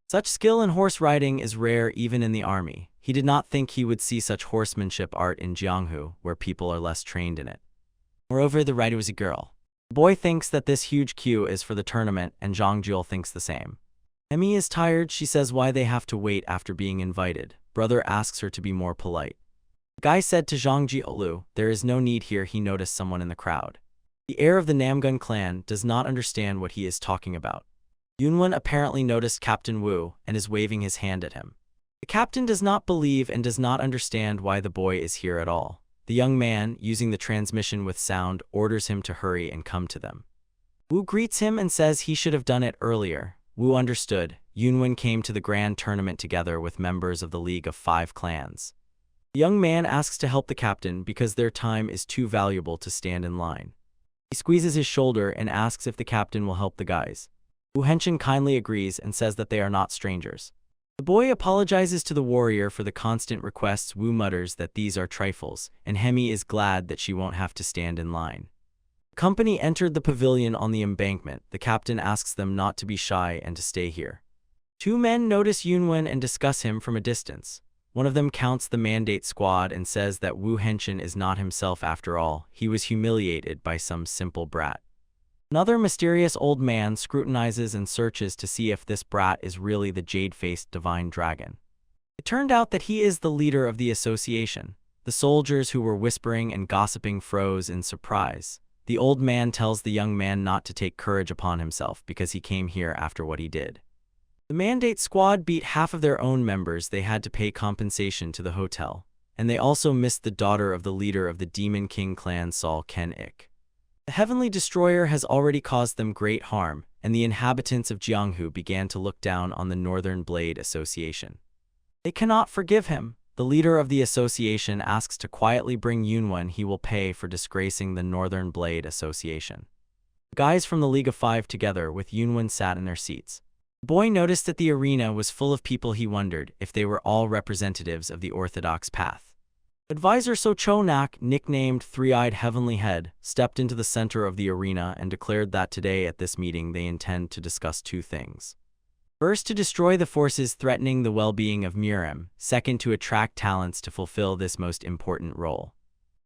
Such skill in horse riding is rare even in the army. He did not think he would see such horsemanship art in Jianghu, where people are less trained in it. Moreover, the writer was a girl. The boy thinks that this huge queue is for the tournament, and Zhang Jiul thinks the same. Emmy is tired. She says why they have to wait after being invited. Brother asks her to be more polite. The guy said to Zhang Jiulu, there is no need here. He noticed someone in the crowd. The heir of the Namgun clan does not understand what he is talking about. Yunwen apparently noticed Captain Wu and is waving his hand at him. The captain does not believe and does not understand why the boy is here at all. The young man, using the transmission with sound, orders him to hurry and come to them. Wu greets him and says he should have done it earlier. Wu understood. Yunwen came to the grand tournament together with members of the League of 5 Clans. The young man asks to help the captain because their time is too valuable to stand in line. He squeezes his shoulder and asks if the captain will help the guys. Wu Henshin kindly agrees and says that they are not strangers. The boy apologizes to the warrior for the constant requests. Wu mutters that these are trifles, and Hemi is glad that she won't have to stand in line. The company entered the pavilion on the embankment. The captain asks them not to be shy and to stay here. 2 men notice Yunwen and discuss him from a distance. One of them counts the mandate squad and says that Wu Henshin is not himself after all. He was humiliated by some simple brat. Another mysterious old man scrutinizes and searches to see if this brat is really the jade-faced divine dragon. It turned out that he is the leader of the association. The soldiers who were whispering and gossiping froze in surprise. The old man tells the young man not to take courage upon himself because he came here after what he did. The mandate squad beat half of their own members. They had to pay compensation to the hotel, and they also missed the daughter of the leader of the Demon King clan, Sol Ken-ik. The heavenly destroyer has already caused them great harm, and the inhabitants of Jianghu began to look down on the Northern Blade Association. They cannot forgive him. The leader of the association asks to quietly bring Yunwen. He will pay for disgracing the Northern Blade Association. The guys from the League of 5 together with Yunwen sat in their seats. The boy noticed that the arena was full of people. He wondered if they were all representatives of the orthodox path. Advisor So Cho-nak, nicknamed Three-Eyed Heavenly Head, stepped into the center of the arena and declared that today at this meeting they intend to discuss 2 things. First, to destroy the forces threatening the well-being of Miriam. Second, to attract talents to fulfill this most important role.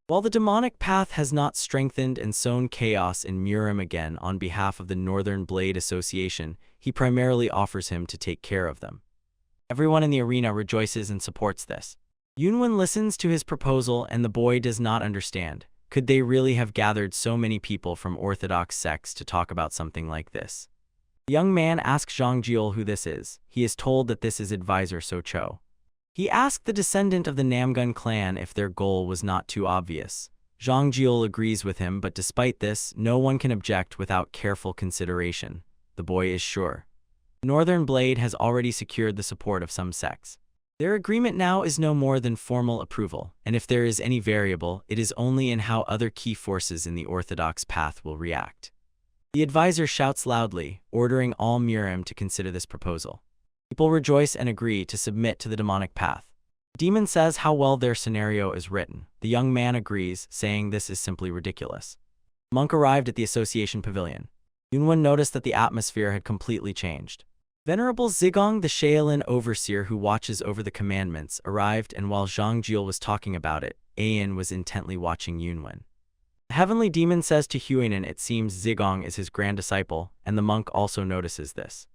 While the demonic path has not strengthened and sown chaos in Miriam again on behalf of the Northern Blade Association, he primarily offers him to take care of them. Everyone in the arena rejoices and supports this. Yunwen listens to his proposal and the boy does not understand. Could they really have gathered so many people from orthodox sects to talk about something like this? The young man asks Zhang Jiul who this is. He is told that this is Advisor So Cho. He asked the descendant of the Namgun clan if their goal was not too obvious. Zhang Jiul agrees with him, but despite this, no one can object without careful consideration. The boy is sure. Northern Blade has already secured the support of some sects. Their agreement now is no more than formal approval, and if there is any variable, it is only in how other key forces in the orthodox path will react. The advisor shouts loudly, ordering all Miriam to consider this proposal. People rejoice and agree to submit to the demonic path. The demon says how well their scenario is written. The young man agrees, saying this is simply ridiculous. The monk arrived at the association pavilion. Yunwen noticed that the atmosphere had completely changed. Venerable Zigong, the Shaolin overseer who watches over the commandments, arrived, and while Zhang Jiul was talking about it, Ayan was intently watching Yunwen. The heavenly demon says to Huinan it seems Zigong is his grand disciple, and the monk also notices this.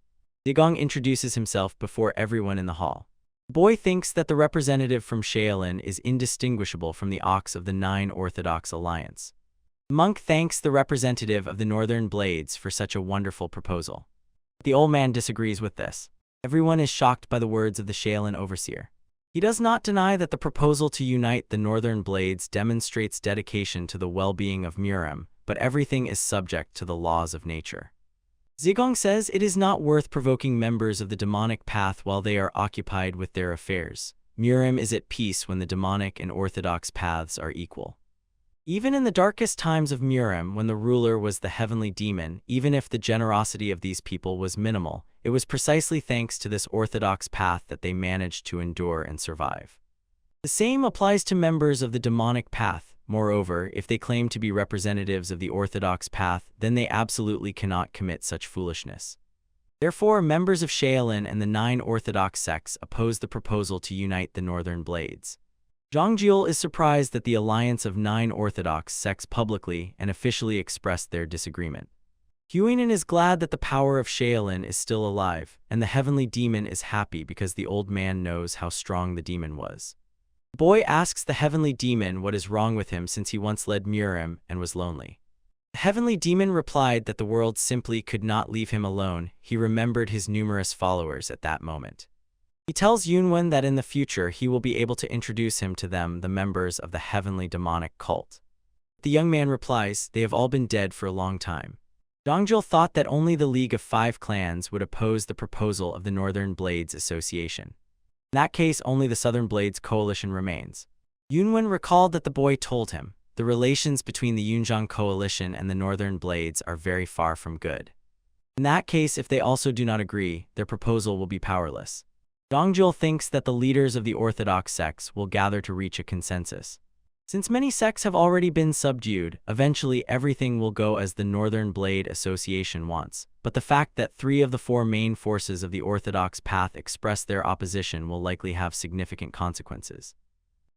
Zigong introduces himself before everyone in the hall. The boy thinks that the representative from Shaolin is indistinguishable from the ox of the 9 Orthodox Alliance. The monk thanks the representative of the Northern Blades for such a wonderful proposal. The old man disagrees with this. Everyone is shocked by the words of the Shaolin overseer. He does not deny that the proposal to unite the Northern Blades demonstrates dedication to the well-being of Miriam, but everything is subject to the laws of nature. Zigong says it is not worth provoking members of the demonic path while they are occupied with their affairs. Miriam is at peace when the demonic and orthodox paths are equal. Even in the darkest times of Miriam, when the ruler was the heavenly demon, even if the generosity of these people was minimal, it was precisely thanks to this orthodox path that they managed to endure and survive. The same applies to members of the demonic path. Moreover, if they claim to be representatives of the orthodox path, then they absolutely cannot commit such foolishness. Therefore, members of Shaolin and the 9 orthodox sects oppose the proposal to unite the Northern Blades. Zhang Jiul is surprised that the alliance of 9 orthodox sects publicly and officially expressed their disagreement. Huinin is glad that the power of Shaolin is still alive, and the heavenly demon is happy because the old man knows how strong the demon was. The boy asks the heavenly demon what is wrong with him since he once led Miriam and was lonely. The heavenly demon replied that the world simply could not leave him alone. He remembered his numerous followers at that moment. He tells Yunwen that in the future he will be able to introduce him to them, the members of the heavenly demonic cult. The young man replies, they have all been dead for a long time. Zhang Jiul thought that only the League of 5 Clans would oppose the proposal of the Northern Blades Association. In that case, only the Southern Blades Coalition remains. Yunwen recalled that the boy told him, the relations between the Yunjiang Coalition and the Northern Blades are very far from good. In that case, if they also do not agree, their proposal will be powerless. Zhang Jiul thinks that the leaders of the orthodox sects will gather to reach a consensus. Since many sects have already been subdued, eventually everything will go as the Northern Blade Association wants, but the fact that 3 of the 4 main forces of the orthodox path express their opposition will likely have significant consequences.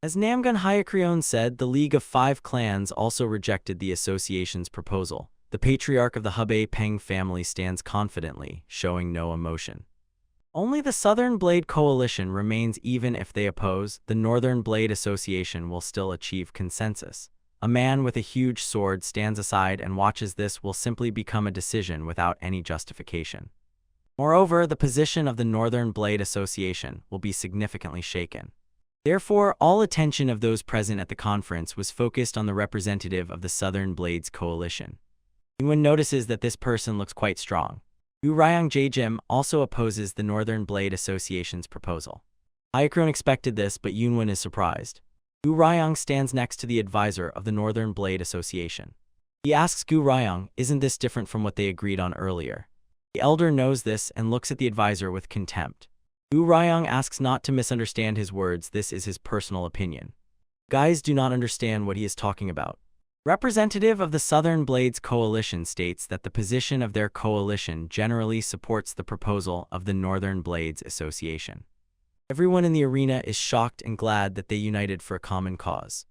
As Namgun Hyakrion said, the League of 5 Clans also rejected the association's proposal. The patriarch of the Hebei Peng family stands confidently, showing no emotion. Only the Southern Blade Coalition remains. Even if they oppose, the Northern Blade Association will still achieve consensus. A man with a huge sword stands aside and watches. This will simply become a decision without any justification. Moreover, the position of the Northern Blade Association will be significantly shaken. Therefore, all attention of those present at the conference was focused on the representative of the Southern Blades Coalition. Yunwen notices that this person looks quite strong. Gu Ryang Jajim also opposes the Northern Blade Association's proposal. Hyakron expected this, but Yunwen is surprised. Gu Ryang stands next to the advisor of the Northern Blade Association. He asks Gu Ryang, isn't this different from what they agreed on earlier? The elder knows this and looks at the advisor with contempt. Gu Ryang asks not to misunderstand his words. This is his personal opinion. Guys do not understand what he is talking about. Representative of the Southern Blades Coalition states that the position of their coalition generally supports the proposal of the Northern Blades Association. Everyone in the arena is shocked and glad that they united for a common cause.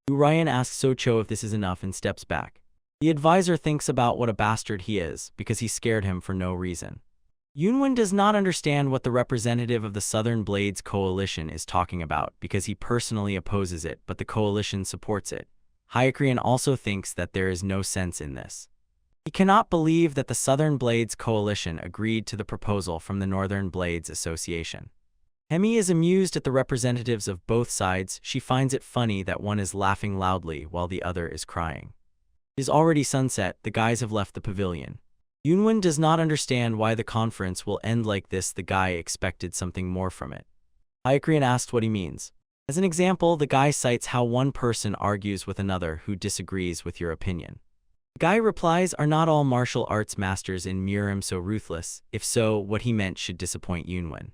Urayan asks Socho if this is enough and steps back. The advisor thinks about what a bastard he is because he scared him for no reason. Yunwen does not understand what the representative of the Southern Blades Coalition is talking about because he personally opposes it, but the coalition supports it. Hyakrion also thinks that there is no sense in this. He cannot believe that the Southern Blades Coalition agreed to the proposal from the Northern Blades Association. Hemi is amused at the representatives of both sides. She finds it funny that one is laughing loudly while the other is crying. It is already sunset. The guys have left the pavilion. Yunwen does not understand why the conference will end like this. The guy expected something more from it. Hyakrion asked what he means. As an example, the guy cites how one person argues with another who disagrees with your opinion. The guy replies, are not all martial arts masters in Miriam so ruthless? If so, what he meant should disappoint Yunwen.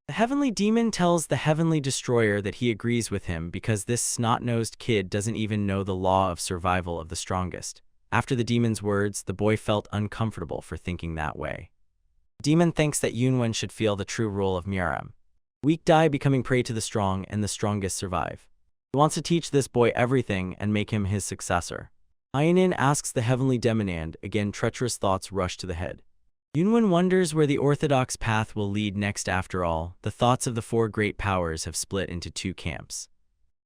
The heavenly demon tells the heavenly destroyer that he agrees with him because this snot-nosed kid doesn't even know the law of survival of the strongest. After the demon's words, the boy felt uncomfortable for thinking that way. The demon thinks that Yunwen should feel the true rule of Miriam. Weak die becoming prey to the strong, and the strongest survive. He wants to teach this boy everything and make him his successor. Ayanin asks the heavenly demonand. Again, treacherous thoughts rush to the head. Yunwen wonders where the orthodox path will lead next. After all, the thoughts of the 4 great powers have split into 2 camps.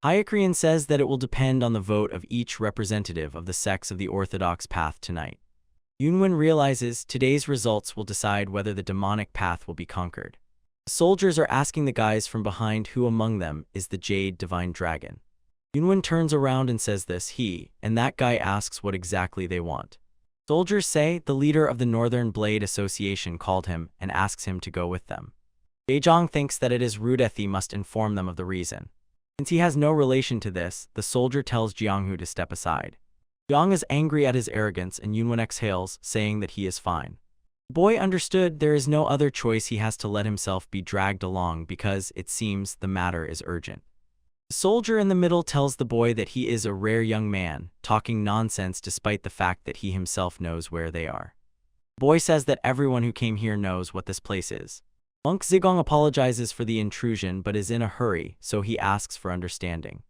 Hyakrion says that it will depend on the vote of each representative of the sects of the orthodox path tonight. Yunwen realizes today's results will decide whether the demonic path will be conquered. The soldiers are asking the guys from behind who among them is the Jade Divine Dragon. Yunwen turns around and says this, he, and that guy asks what exactly they want. Soldiers say the leader of the Northern Blade Association called him and asks him to go with them. Beijong thinks that it is Rudethi must inform them of the reason. Since he has no relation to this, the soldier tells Jianghu to step aside. Jiang is angry at his arrogance and Yunwen exhales, saying that he is fine. The boy understood there is no other choice. He has to let himself be dragged along because, it seems, the matter is urgent. The soldier in the middle tells the boy that he is a rare young man, talking nonsense despite the fact that he himself knows where they are. The boy says that everyone who came here knows what this place is. Monk Zigong apologizes for the intrusion but is in a hurry, so he asks for understanding.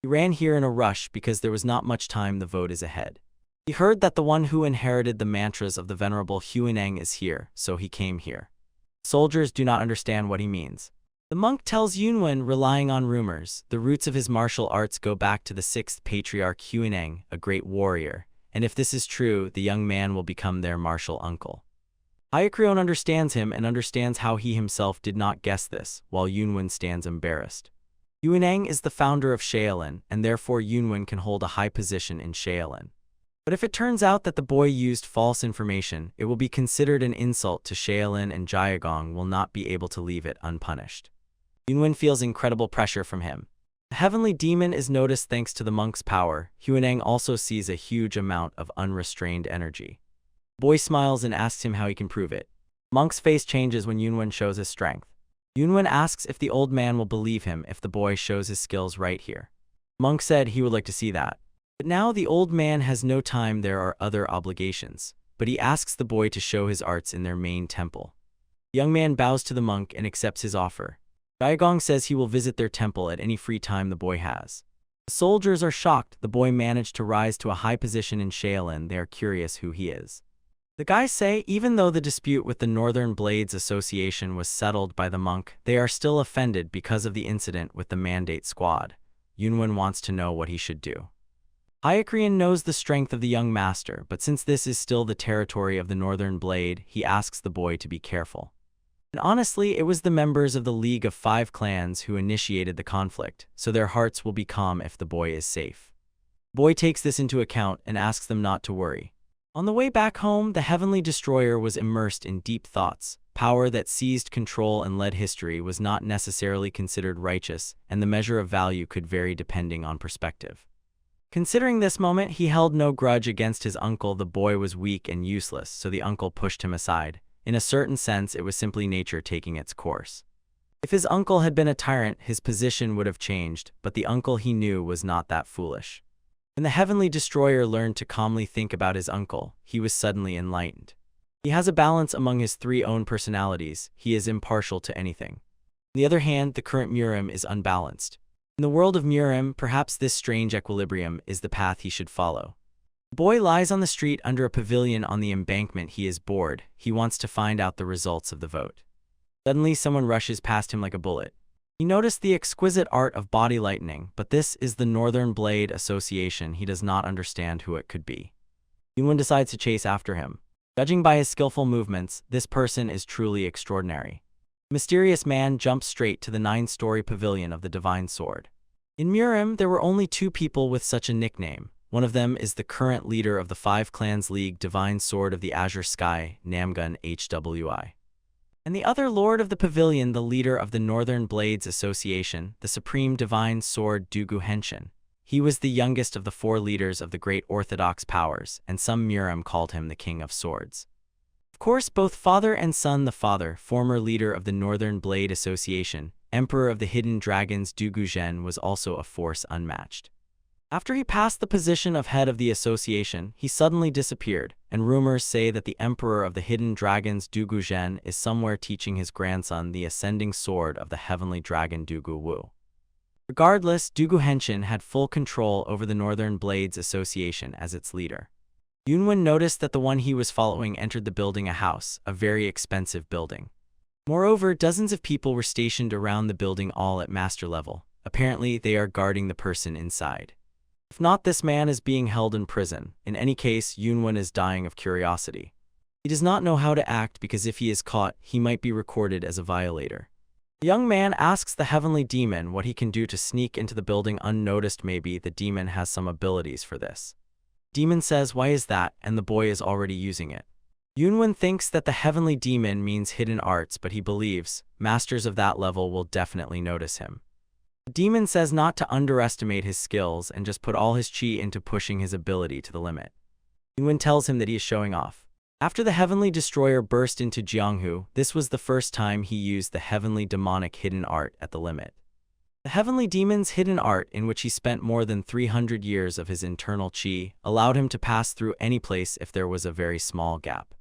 He ran here in a rush because there was not much time, the vote is ahead. He heard that the one who inherited the mantras of the venerable Huineng is here, so he came here. Soldiers do not understand what he means. The monk tells Yunwen, relying on rumors, the roots of his martial arts go back to the 6th patriarch Huineng, a great warrior, and if this is true, the young man will become their martial uncle. Hyakrion understands him and understands how he himself did not guess this, while Yunwen stands embarrassed. Huineng is the founder of Shaolin, and therefore Yunwen can hold a high position in Shaolin. But if it turns out that the boy used false information, it will be considered an insult to Shaolin, and Jiagong will not be able to leave it unpunished. Yunwen feels incredible pressure from him. The heavenly demon is noticed thanks to the monk's power. Huineng also sees a huge amount of unrestrained energy. The boy smiles and asks him how he can prove it. The monk's face changes when Yunwen shows his strength. Yunwen asks if the old man will believe him if the boy shows his skills right here. The monk said he would like to see that. But now the old man has no time, there are other obligations, but he asks the boy to show his arts in their main temple. The young man bows to the monk and accepts his offer. Jiagong says he will visit their temple at any free time the boy has. The soldiers are shocked the boy managed to rise to a high position in Shaolin. They are curious who he is. The guys say even though the dispute with the Northern Blades Association was settled by the monk, they are still offended because of the incident with the Mandate Squad. Yunwen wants to know what he should do. Hyakrion knows the strength of the young master, but since this is still the territory of the Northern Blade, he asks the boy to be careful. And honestly, it was the members of the League of 5 Clans who initiated the conflict, so their hearts will be calm if the boy is safe. The boy takes this into account and asks them not to worry. On the way back home, the Heavenly Destroyer was immersed in deep thoughts. Power that seized control and led history was not necessarily considered righteous, and the measure of value could vary depending on perspective. Considering this moment, he held no grudge against his uncle. The boy was weak and useless, so the uncle pushed him aside. In a certain sense, it was simply nature taking its course. If his uncle had been a tyrant, his position would have changed, but the uncle he knew was not that foolish. When the Heavenly Destroyer learned to calmly think about his uncle, he was suddenly enlightened. He has a balance among his 3 own personalities. He is impartial to anything. On the other hand, the current Murim is unbalanced. In the world of Murim, perhaps this strange equilibrium is the path he should follow. The boy lies on the street under a pavilion on the embankment. He is bored. He wants to find out the results of the vote. Suddenly, someone rushes past him like a bullet. He noticed the exquisite art of body lightning, but this is the Northern Blade Association. He does not understand who it could be. Yunwen decides to chase after him. Judging by his skillful movements, this person is truly extraordinary. The mysterious man jumps straight to the 9-story pavilion of the Divine Sword. In Murim, there were only 2 people with such a nickname. One of them is the current leader of the 5 Clans League, Divine Sword of the Azure Sky, Namgun HWI. And the other lord of the pavilion, the leader of the Northern Blades Association, the Supreme Divine Sword Dugu Henshin. He was the youngest of the 4 leaders of the great orthodox powers, and some Murim called him the King of Swords. Of course, both father and son. The father, former leader of the Northern Blade Association, Emperor of the Hidden Dragons Dugu Zhen, was also a force unmatched. After he passed the position of head of the association, he suddenly disappeared, and rumors say that the Emperor of the Hidden Dragons Dugu Zhen is somewhere teaching his grandson the ascending sword of the Heavenly Dragon Dugu Wu. Regardless, Dugu Henshin had full control over the Northern Blades Association as its leader. Yunwen noticed that the one he was following entered the building, a house, a very expensive building. Moreover, dozens of people were stationed around the building, all at master level. Apparently, they are guarding the person inside. If not, this man is being held in prison. In any case, Yunwen is dying of curiosity. He does not know how to act because if he is caught, he might be recorded as a violator. The young man asks the heavenly demon what he can do to sneak into the building unnoticed. Maybe the demon has some abilities for this. Demon says, "Why is that?" and the boy is already using it. Yunwen thinks that the heavenly demon means hidden arts, but he believes masters of that level will definitely notice him. The demon says not to underestimate his skills and just put all his chi into pushing his ability to the limit. Yunwen tells him that he is showing off. After the Heavenly Destroyer burst into Jianghu, this was the first time he used the heavenly demonic hidden art at the limit. The heavenly demon's hidden art, in which he spent more than 300 years of his internal chi, allowed him to pass through any place if there was a very small gap.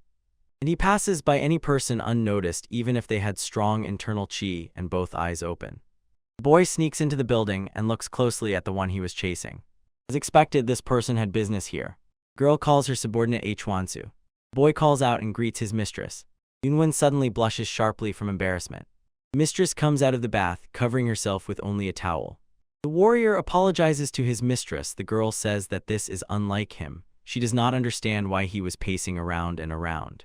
and he passes by any person unnoticed even if they had strong internal chi and both eyes open. The boy sneaks into the building and looks closely at the one he was chasing. As expected, this person had business here. Girl calls her subordinate Hwansu. Boy calls out and greets his mistress. Yunwen suddenly blushes sharply from embarrassment. The mistress comes out of the bath, covering herself with only a towel. The warrior apologizes to his mistress. The girl says that this is unlike him. She does not understand why he was pacing around and around.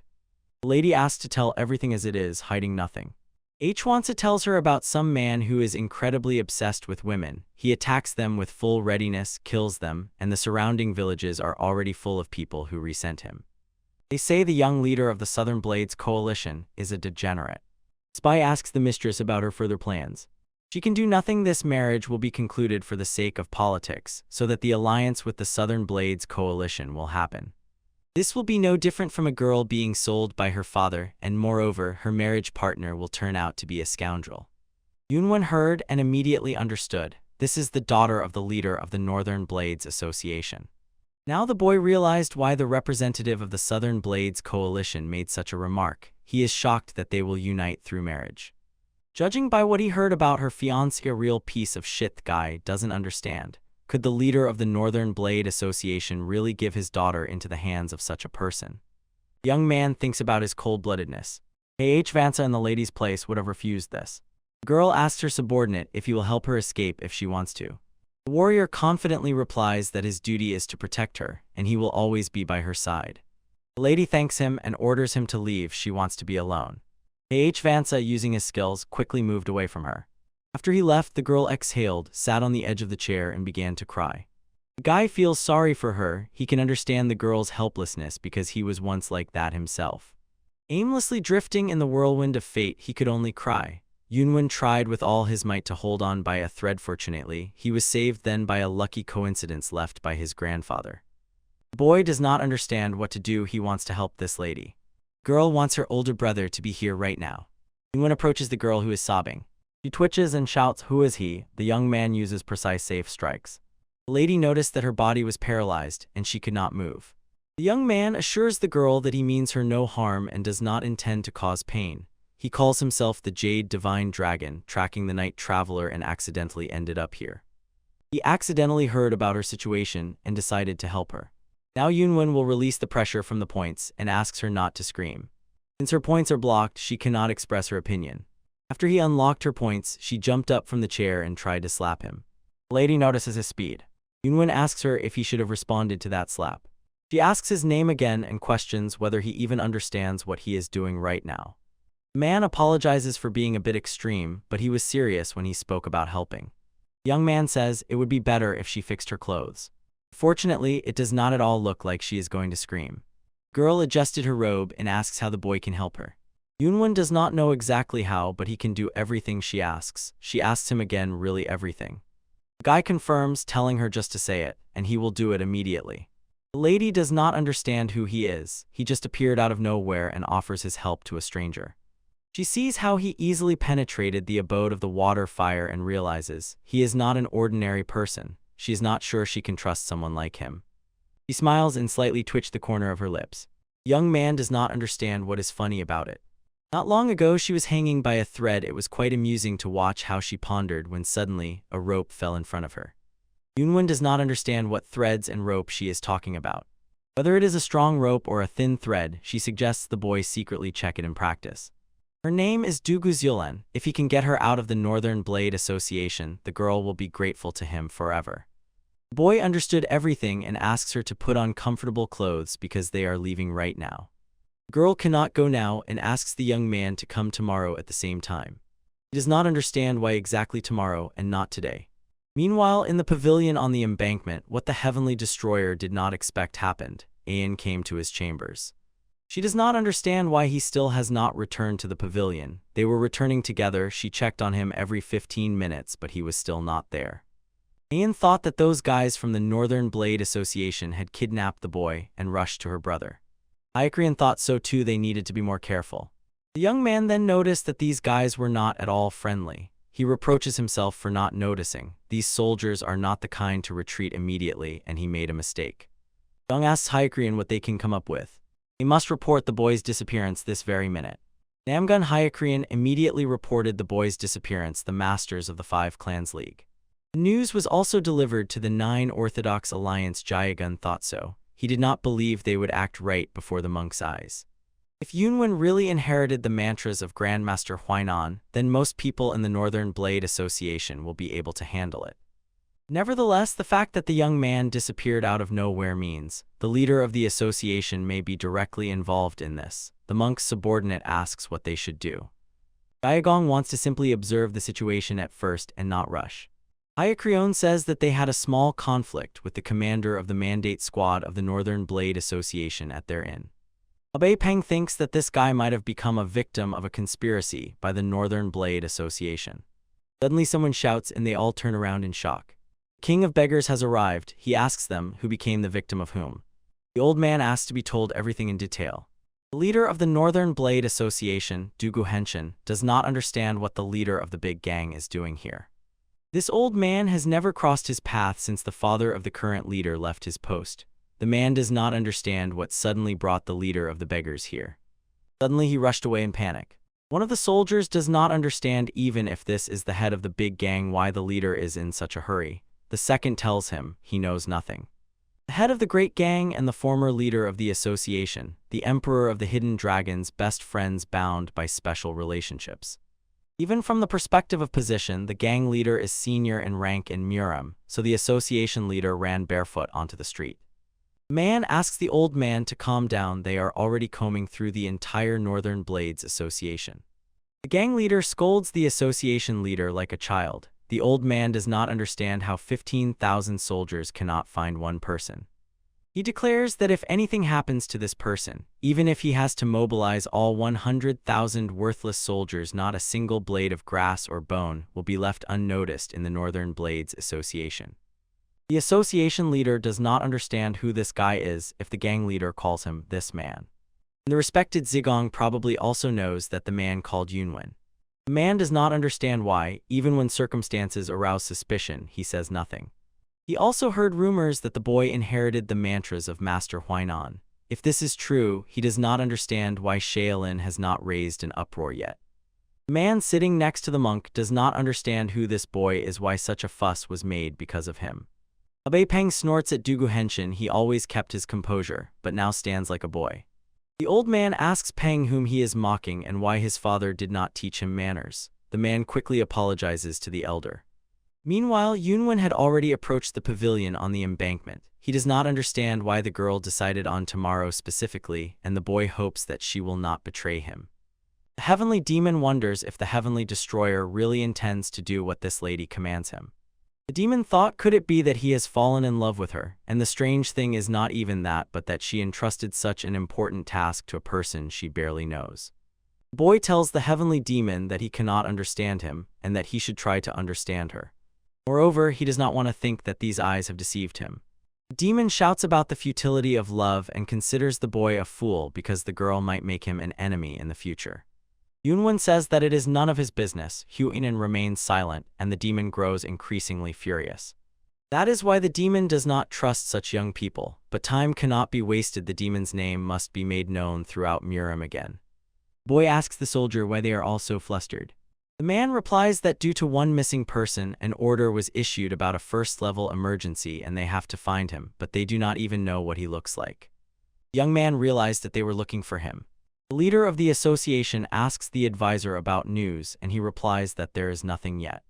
The lady asks to tell everything as it is, hiding nothing. Hwansu tells her about some man who is incredibly obsessed with women. He attacks them with full readiness, kills them, and the surrounding villages are already full of people who resent him. They say the young leader of the Southern Blades Coalition is a degenerate. Spy asks the mistress about her further plans. She can do nothing. This marriage will be concluded for the sake of politics, so that the alliance with the Southern Blades Coalition will happen. This will be no different from a girl being sold by her father, and moreover, her marriage partner will turn out to be a scoundrel. Yunwen heard and immediately understood. This is the daughter of the leader of the Northern Blades Association. Now the boy realized why the representative of the Southern Blades Coalition made such a remark. He is shocked that they will unite through marriage. Judging by what he heard about her fiancé, a real piece of shit. The guy doesn't understand. Could the leader of the Northern Blade Association really give his daughter into the hands of such a person? The young man thinks about his cold-bloodedness. Vansa in the lady's place would have refused this. The girl asks her subordinate if he will help her escape if she wants to. The warrior confidently replies that his duty is to protect her, and he will always be by her side. The lady thanks him and orders him to leave. She wants to be alone. Vansa, using his skills, quickly moved away from her. After he left, the girl exhaled, sat on the edge of the chair, and began to cry. The guy feels sorry for her. He can understand the girl's helplessness because he was once like that himself. Aimlessly drifting in the whirlwind of fate, he could only cry. Yunwen tried with all his might to hold on by a thread. Fortunately, he was saved then by a lucky coincidence left by his grandfather. The boy does not understand what to do. He wants to help this lady. The girl wants her older brother to be here right now. Yunwen approaches the girl who is sobbing. She twitches and shouts, "Who is he?" The young man uses precise safe strikes. The lady noticed that her body was paralyzed and she could not move. The young man assures the girl that he means her no harm and does not intend to cause pain. He calls himself the Jade Divine Dragon, tracking the night traveler, and accidentally ended up here. He accidentally heard about her situation and decided to help her. Now Yunwen will release the pressure from the points and asks her not to scream. Since her points are blocked, she cannot express her opinion. After he unlocked her points, she jumped up from the chair and tried to slap him. The lady notices his speed. Yunwen asks her if he should have responded to that slap. She asks his name again and questions whether he even understands what he is doing right now. The man apologizes for being a bit extreme, but he was serious when he spoke about helping. The young man says it would be better if she fixed her clothes. Fortunately, it does not at all look like she is going to scream. The girl adjusted her robe and asks how the boy can help her. Yunwen does not know exactly how, but he can do everything she asks. She asks him again, really everything. The guy confirms, telling her just to say it, and he will do it immediately. The lady does not understand who he is. He just appeared out of nowhere and offers his help to a stranger. She sees how he easily penetrated the abode of the water fire and realizes he is not an ordinary person. She is not sure she can trust someone like him. She smiles and slightly twitched the corner of her lips. The young man does not understand what is funny about it. Not long ago, she was hanging by a thread. It was quite amusing to watch how she pondered when suddenly a rope fell in front of her. Yunwen does not understand what threads and rope she is talking about. Whether it is a strong rope or a thin thread, she suggests the boy secretly check it in practice. Her name is Dugu Zulan. If he can get her out of the Northern Blade Association, the girl will be grateful to him forever. The boy understood everything and asks her to put on comfortable clothes because they are leaving right now. The girl cannot go now and asks the young man to come tomorrow at the same time. He does not understand why exactly tomorrow and not today. Meanwhile, in the pavilion on the embankment, what the heavenly destroyer did not expect happened. Ayan came to his chambers. She does not understand why he still has not returned to the pavilion. They were returning together. She checked on him every 15 minutes, but he was still not there. Ayan thought that those guys from the Northern Blade Association had kidnapped the boy and rushed to her brother. Hyakrian thought so too. They needed to be more careful. The young man then noticed that these guys were not at all friendly. He reproaches himself for not noticing. These soldiers are not the kind to retreat immediately, and he made a mistake. Young asks Hyakrian what they can come up with. They must report the boy's disappearance this very minute. Namgun Hyakrian immediately reported the boy's disappearance the masters of the Five Clans League. The news was also delivered to the Nine Orthodox Alliance. Jayagun thought so. He did not believe they would act right before the monk's eyes. If Yunwen really inherited the mantras of Grandmaster Huainan, then most people in the Northern Blade Association will be able to handle it. Nevertheless, the fact that the young man disappeared out of nowhere means the leader of the association may be directly involved in this. The monk's subordinate asks what they should do. Diagong wants to simply observe the situation at first and not rush. Hyakrion says that they had a small conflict with the commander of the Mandate Squad of the Northern Blade Association at their inn. Abe Peng thinks that this guy might have become a victim of a conspiracy by the Northern Blade Association. Suddenly someone shouts and they all turn around in shock. King of Beggars has arrived. He asks them who became the victim of whom. The old man asks to be told everything in detail. The leader of the Northern Blade Association, Dugu Henshin, does not understand what the leader of the big gang is doing here. This old man has never crossed his path since the father of the current leader left his post. The man does not understand what suddenly brought the leader of the beggars here. Suddenly he rushed away in panic. One of the soldiers does not understand even if this is the head of the big gang why the leader is in such a hurry. The second tells him he knows nothing. The head of the great gang and the former leader of the association, the emperor of the hidden dragons, best friends bound by special relationships. Even from the perspective of position, the gang leader is senior in rank in Muram, so the association leader ran barefoot onto the street. The man asks the old man to calm down. They are already combing through the entire Northern Blades Association. The gang leader scolds the association leader like a child. The old man does not understand how 15,000 soldiers cannot find one person. He declares that if anything happens to this person, even if he has to mobilize all 100,000 worthless soldiers, not a single blade of grass or bone will be left unnoticed in the Northern Blades Association. The association leader does not understand who this guy is if the gang leader calls him this man. And the respected Zigong probably also knows that the man called Yunwen. The man does not understand why, even when circumstances arouse suspicion, he says nothing. He also heard rumors that the boy inherited the mantras of Master Huainan. If this is true, he does not understand why Shaolin has not raised an uproar yet. The man sitting next to the monk does not understand who this boy is, why such a fuss was made because of him. Abe Peng snorts at Dugu Henshin. He always kept his composure, but now stands like a boy. The old man asks Peng whom he is mocking and why his father did not teach him manners. The man quickly apologizes to the elder. Meanwhile, Yunwen had already approached the pavilion on the embankment. He does not understand why the girl decided on tomorrow specifically, and the boy hopes that she will not betray him. The heavenly demon wonders if the heavenly destroyer really intends to do what this lady commands him. The demon thought, could it be that he has fallen in love with her, and the strange thing is not even that, but that she entrusted such an important task to a person she barely knows. The boy tells the heavenly demon that he cannot understand him, and that he should try to understand her. Moreover, he does not want to think that these eyes have deceived him. The demon shouts about the futility of love and considers the boy a fool because the girl might make him an enemy in the future. Yunwen says that it is none of his business. Huinan remains silent, and the demon grows increasingly furious. That is why the demon does not trust such young people, but time cannot be wasted. The demon's name must be made known throughout Muram again. The boy asks the soldier why they are all so flustered. The man replies that due to one missing person, an order was issued about a first-level emergency and they have to find him, but they do not even know what he looks like. The young man realized that they were looking for him. The leader of the association asks the advisor about news, and he replies that there is nothing yet.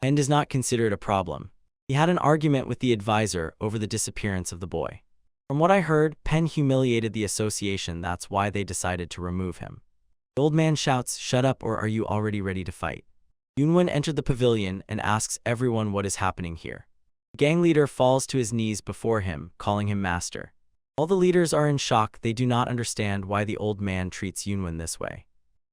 Pen is not considered a problem. He had an argument with the advisor over the disappearance of the boy. From what I heard, Pen humiliated the association. That's why they decided to remove him. The old man shouts, "Shut up, or are you already ready to fight?" Yunwen entered the pavilion and asks everyone what is happening here. The gang leader falls to his knees before him, calling him master. All the leaders are in shock. They do not understand why the old man treats Yunwen this way.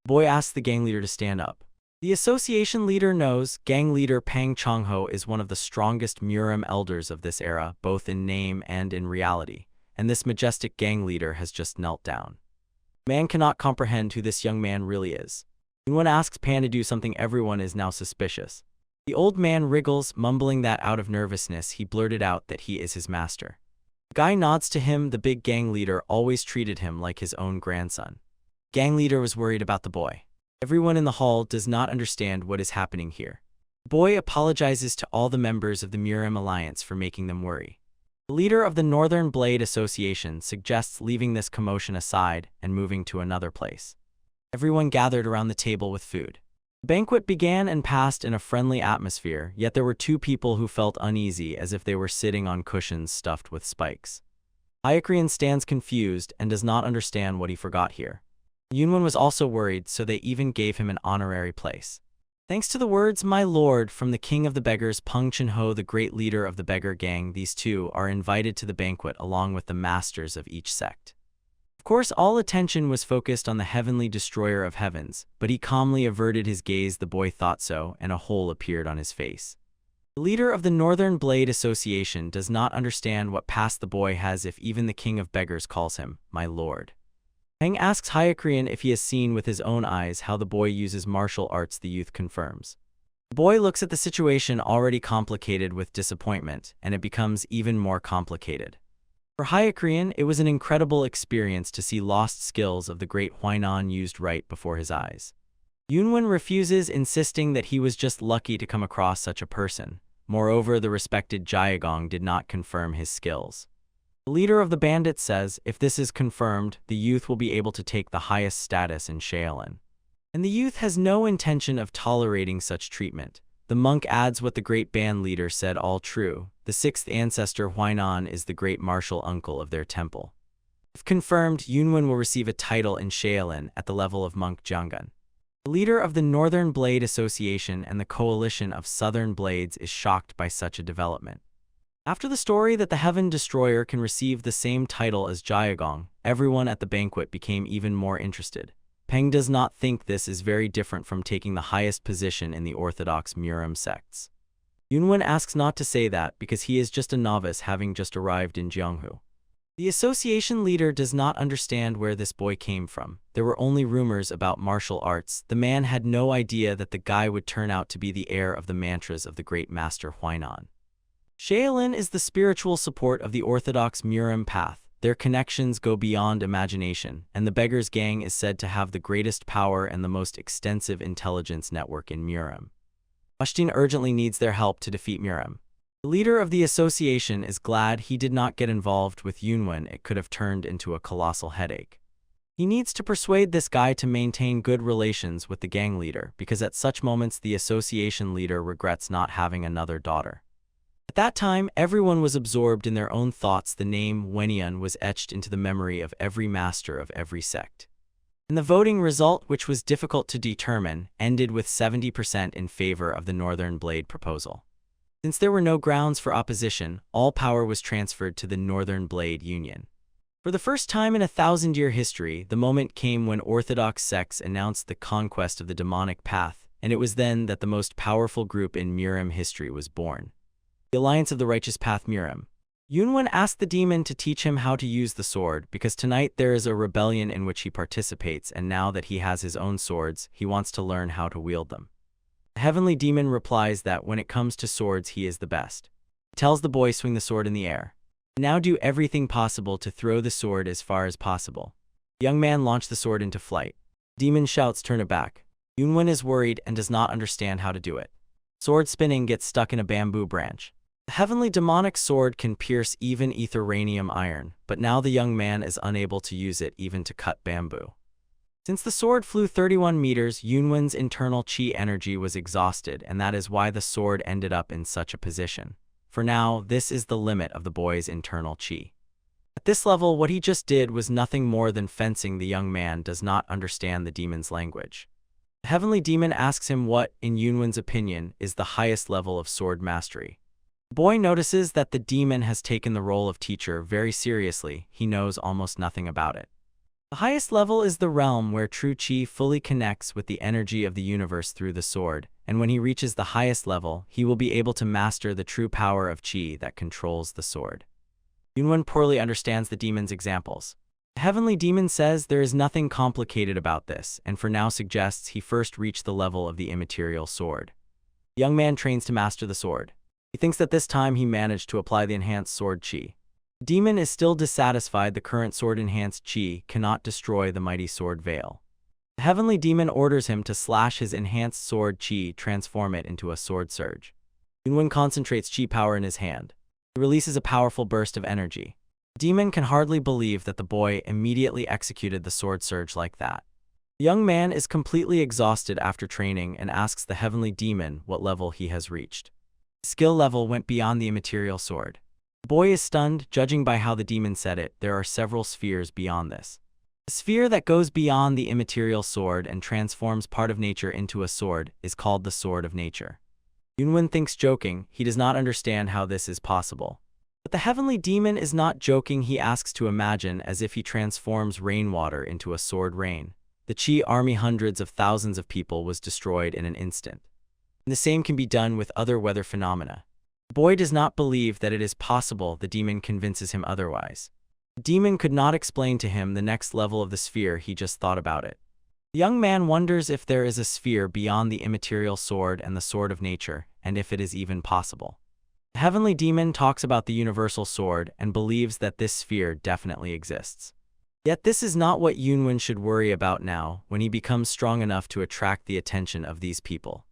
The boy asks the gang leader to stand up. The association leader knows gang leader Pang Chongho is one of the strongest Muram elders of this era, both in name and in reality, and this majestic gang leader has just knelt down. Man cannot comprehend who this young man really is. Yunwen asks Pan to do something. Everyone is now suspicious. The old man wriggles, mumbling that out of nervousness he blurted out that he is his master. Guy nods to him. The big gang leader always treated him like his own grandson. Gang leader was worried about the boy. Everyone in the hall does not understand what is happening here. The boy apologizes to all the members of the Murim Alliance for making them worry. The leader of the Northern Blade Association suggests leaving this commotion aside and moving to another place. Everyone gathered around the table with food. The banquet began and passed in a friendly atmosphere, yet there were two people who felt uneasy as if they were sitting on cushions stuffed with spikes. Hyakrian stands confused and does not understand what he forgot here. Yunwen was also worried, so they even gave him an honorary place. Thanks to the words, "My lord," from the king of the beggars, Peng Chenho, the great leader of the beggar gang, these two are invited to the banquet along with the masters of each sect. Of course, all attention was focused on the heavenly destroyer of heavens, but he calmly averted his gaze. The boy thought so, and a hole appeared on his face. The leader of the Northern Blade Association does not understand what past the boy has if even the king of beggars calls him, "My lord." Peng asks Hyakrian if he has seen with his own eyes how the boy uses martial arts. The youth confirms. The boy looks at the situation already complicated with disappointment, and it becomes even more complicated. For Hyakrian, it was an incredible experience to see lost skills of the great Huainan used right before his eyes. Yunwen refuses, insisting that he was just lucky to come across such a person. Moreover, the respected Jiagong did not confirm his skills. The leader of the bandits says, if this is confirmed, the youth will be able to take the highest status in Shaolin. And the youth has no intention of tolerating such treatment. The monk adds, what the great band leader said, all true. The sixth ancestor Huainan is the great martial uncle of their temple. If confirmed, Yunwen will receive a title in Shaolin at the level of monk Jiangun. The leader of the Northern Blade Association and the coalition of Southern Blades is shocked by such a development. After the story that the Heaven Destroyer can receive the same title as Jiagong, everyone at the banquet became even more interested. Peng does not think this is very different from taking the highest position in the orthodox Murim sects. Yunwen asks not to say that because he is just a novice having just arrived in Jianghu. The association leader does not understand where this boy came from. There were only rumors about martial arts. The man had no idea that the guy would turn out to be the heir of the mantras of the great master Huainan. Shaolin is the spiritual support of the orthodox Murim path. Their connections go beyond imagination, and the Beggars Gang is said to have the greatest power and the most extensive intelligence network in Murim. Ashtin urgently needs their help to defeat Murim. The leader of the association is glad he did not get involved with Yunwen. It could have turned into a colossal headache. He needs to persuade this guy to maintain good relations with the gang leader, because at such moments the association leader regrets not having another daughter. At that time, everyone was absorbed in their own thoughts. The name Wenian was etched into the memory of every master of every sect. And the voting result, which was difficult to determine, ended with 70% in favor of the Northern Blade proposal. Since there were no grounds for opposition, all power was transferred to the Northern Blade Union. For the first time in a 1,000-year history, the moment came when orthodox sects announced the conquest of the demonic path, and it was then that the most powerful group in Murim history was born. The Alliance of the Righteous Path Murim. Yunwen asked the demon to teach him how to use the sword, because tonight there is a rebellion in which he participates, and now that he has his own swords, he wants to learn how to wield them. The heavenly demon replies that when it comes to swords, he is the best. He tells the boy, swing the sword in the air. Now do everything possible to throw the sword as far as possible. The young man launched the sword into flight. Demon shouts, turn it back. Yunwen is worried and does not understand how to do it. Sword spinning gets stuck in a bamboo branch. The heavenly demonic sword can pierce even etheranium iron, but now the young man is unable to use it even to cut bamboo. Since the sword flew 31 meters, Yunwen's internal chi energy was exhausted, and that is why the sword ended up in such a position. For now, this is the limit of the boy's internal chi. At this level, what he just did was nothing more than fencing. The young man does not understand the demon's language. The heavenly demon asks him what, in Yunwen's opinion, is the highest level of sword mastery. The boy notices that the demon has taken the role of teacher very seriously. He knows almost nothing about it. The highest level is the realm where true chi fully connects with the energy of the universe through the sword, and when he reaches the highest level, he will be able to master the true power of chi that controls the sword. Yunwen poorly understands the demon's examples. The heavenly demon says there is nothing complicated about this, and for now suggests he first reach the level of the immaterial sword. The young man trains to master the sword. He thinks that this time he managed to apply the enhanced sword chi. Demon is still dissatisfied the current sword-enhanced chi cannot destroy the mighty sword veil. The heavenly demon orders him to slash his enhanced sword chi, transform it into a sword surge. Yunwen concentrates chi power in his hand. He releases a powerful burst of energy. The demon can hardly believe that the boy immediately executed the sword surge like that. The young man is completely exhausted after training and asks the heavenly demon what level he has reached. His skill level went beyond the immaterial sword. The boy is stunned, judging by how the demon said it. There are several spheres beyond this. The sphere that goes beyond the immaterial sword and transforms part of nature into a sword is called the Sword of Nature. Yunwen thinks joking, he does not understand how this is possible. But the heavenly demon is not joking. He asks to imagine as if he transforms rainwater into a sword rain. The Chi army, hundreds of thousands of people, was destroyed in an instant. And the same can be done with other weather phenomena. The boy does not believe that it is possible. The demon convinces him otherwise. The demon could not explain to him the next level of the sphere, he just thought about it. The young man wonders if there is a sphere beyond the immaterial sword and the sword of nature, and if it is even possible. The heavenly demon talks about the universal sword and believes that this sphere definitely exists. Yet this is not what Yunwen should worry about now, when he becomes strong enough to attract the attention of these people.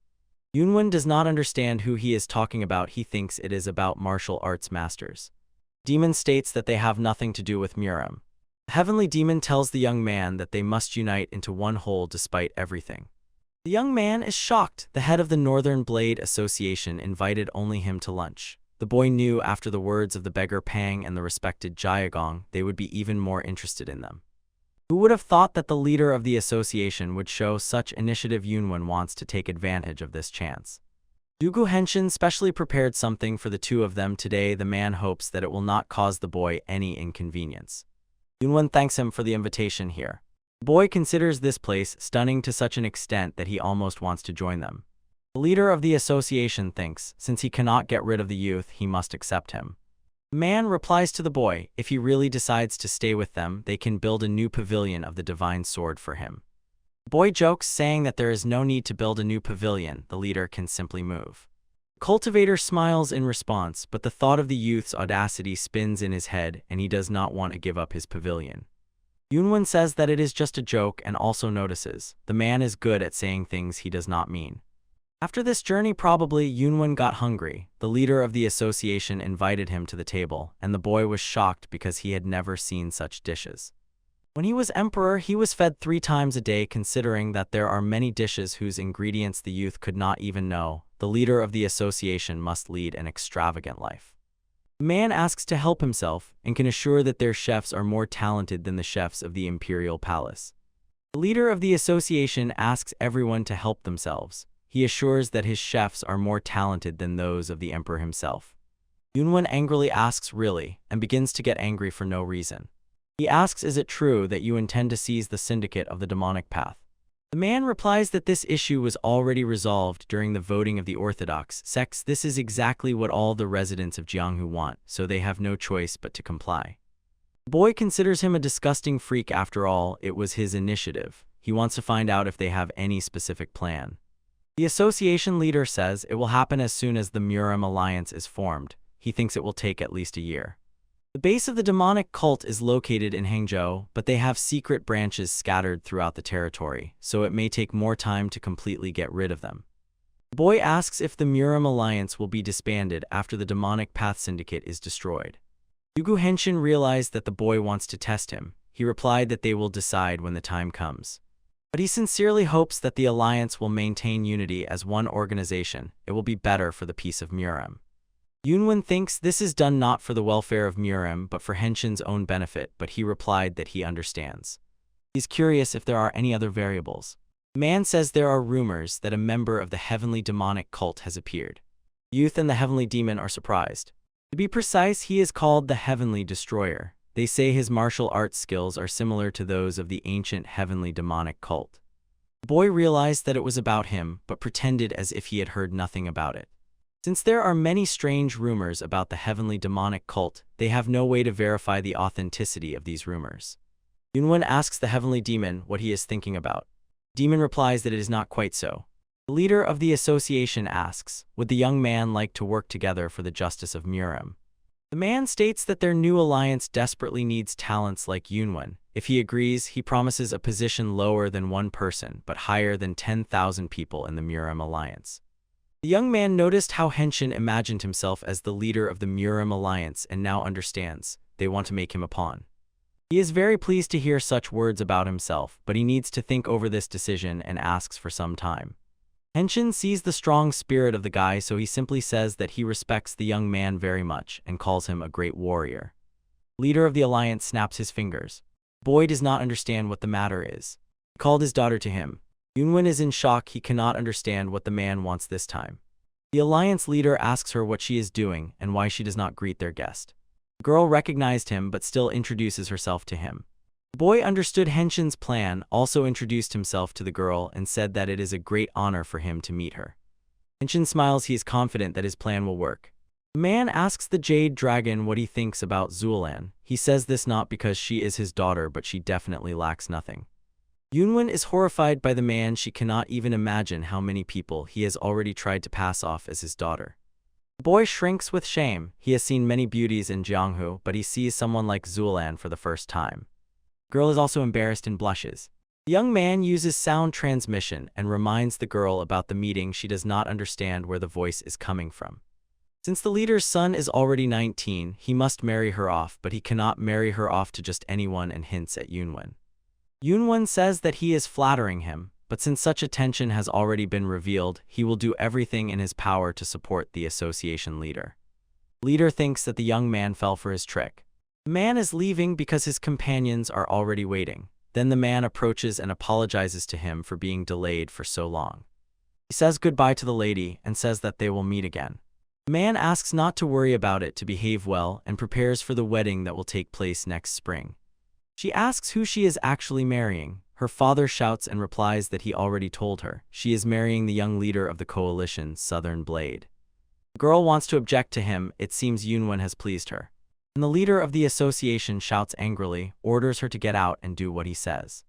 Yunwen does not understand who he is talking about. He thinks it is about martial arts masters. Demon states that they have nothing to do with Muram. The heavenly demon tells the young man that they must unite into one whole despite everything. The young man is shocked. The head of the Northern Blade Association invited only him to lunch. The boy knew after the words of the beggar Pang and the respected Jiagong, they would be even more interested in them. Who would have thought that the leader of the association would show such initiative? Yunwen wants to take advantage of this chance. Dugu Henshin specially prepared something for the two of them today. The man hopes that it will not cause the boy any inconvenience. Yunwen thanks him for the invitation here. The boy considers this place stunning to such an extent that he almost wants to join them. The leader of the association thinks, since he cannot get rid of the youth, he must accept him. The man replies to the boy, if he really decides to stay with them, they can build a new pavilion of the divine sword for him. The boy jokes, saying that there is no need to build a new pavilion, the leader can simply move. The cultivator smiles in response, but the thought of the youth's audacity spins in his head and he does not want to give up his pavilion. Yunwen says that it is just a joke and also notices, the man is good at saying things he does not mean. After this journey, probably Yunwen got hungry. The leader of the association invited him to the table, and the boy was shocked because he had never seen such dishes. When he was emperor, he was fed 3 times a day. Considering that there are many dishes whose ingredients the youth could not even know, the leader of the association must lead an extravagant life. The man asks to help himself and can assure that their chefs are more talented than the chefs of the imperial palace. The leader of the association asks everyone to help themselves. He assures that his chefs are more talented than those of the emperor himself. Yunwen angrily asks, really, and begins to get angry for no reason. He asks, is it true that you intend to seize the syndicate of the demonic path? The man replies that this issue was already resolved during the voting of the Orthodox sects. This is exactly what all the residents of Jianghu want, so they have no choice but to comply. The boy considers him a disgusting freak. After all, it was his initiative. He wants to find out if they have any specific plan. The association leader says it will happen as soon as the Muram alliance is formed. He thinks it will take at least a year. The base of the demonic cult is located in Hangzhou, but they have secret branches scattered throughout the territory, so it may take more time to completely get rid of them. The boy asks if the Muram alliance will be disbanded after the demonic path syndicate is destroyed. Dugu Henshin realized that the boy wants to test him. He replied that they will decide when the time comes. But he sincerely hopes that the alliance will maintain unity as one organization. It will be better for the peace of Muram. Yunwen thinks this is done not for the welfare of Muram but for Henshin's own benefit, but he replied that he understands. He's curious if there are any other variables. The man says there are rumors that a member of the heavenly demonic cult has appeared. Youth and the heavenly demon are surprised. To be precise, he is called the Heavenly Destroyer. They say his martial arts skills are similar to those of the ancient heavenly demonic cult. The boy realized that it was about him, but pretended as if he had heard nothing about it. Since there are many strange rumors about the heavenly demonic cult, they have no way to verify the authenticity of these rumors. Yunwen asks the heavenly demon what he is thinking about. The demon replies that it is not quite so. The leader of the association asks, would the young man like to work together for the justice of Muram? The man states that their new alliance desperately needs talents like Yunwen. If he agrees, he promises a position lower than one person, but higher than 10,000 people in the Murim alliance. The young man noticed how Henshin imagined himself as the leader of the Murim alliance and now understands they want to make him a pawn. He is very pleased to hear such words about himself, but he needs to think over this decision and asks for some time. Henshin sees the strong spirit of the guy, so he simply says that he respects the young man very much and calls him a great warrior. Leader of the alliance snaps his fingers. Boy does not understand what the matter is. He called his daughter to him. Yunwen is in shock. He cannot understand what the man wants this time. The alliance leader asks her what she is doing and why she does not greet their guest. The girl recognized him but still introduces herself to him. The boy understood Henshin's plan, also introduced himself to the girl and said that it is a great honor for him to meet her. Henshin smiles. He is confident that his plan will work. The man asks the Jade Dragon what he thinks about Zuolan. He says this not because she is his daughter, but she definitely lacks nothing. Yunwen is horrified by the man. She cannot even imagine how many people he has already tried to pass off as his daughter. The boy shrinks with shame. He has seen many beauties in Jianghu, but he sees someone like Zuolan for the first time. The girl is also embarrassed and blushes. The young man uses sound transmission and reminds the girl about the meeting. She does not understand where the voice is coming from. Since the leader's son is already 19, he must marry her off, but he cannot marry her off to just anyone and hints at Yunwen. Yunwen says that he is flattering him, but since such attention has already been revealed, he will do everything in his power to support the association leader. Leader thinks that the young man fell for his trick. The man is leaving because his companions are already waiting. Then the man approaches and apologizes to him for being delayed for so long. He says goodbye to the lady and says that they will meet again. The man asks not to worry about it, to behave well, and prepares for the wedding that will take place next spring. She asks who she is actually marrying. Her father shouts and replies that he already told her. She is marrying the young leader of the coalition, Southern Blade. The girl wants to object to him. It seems Yunwen has pleased her. And the leader of the association shouts angrily, orders her to get out and do what he says.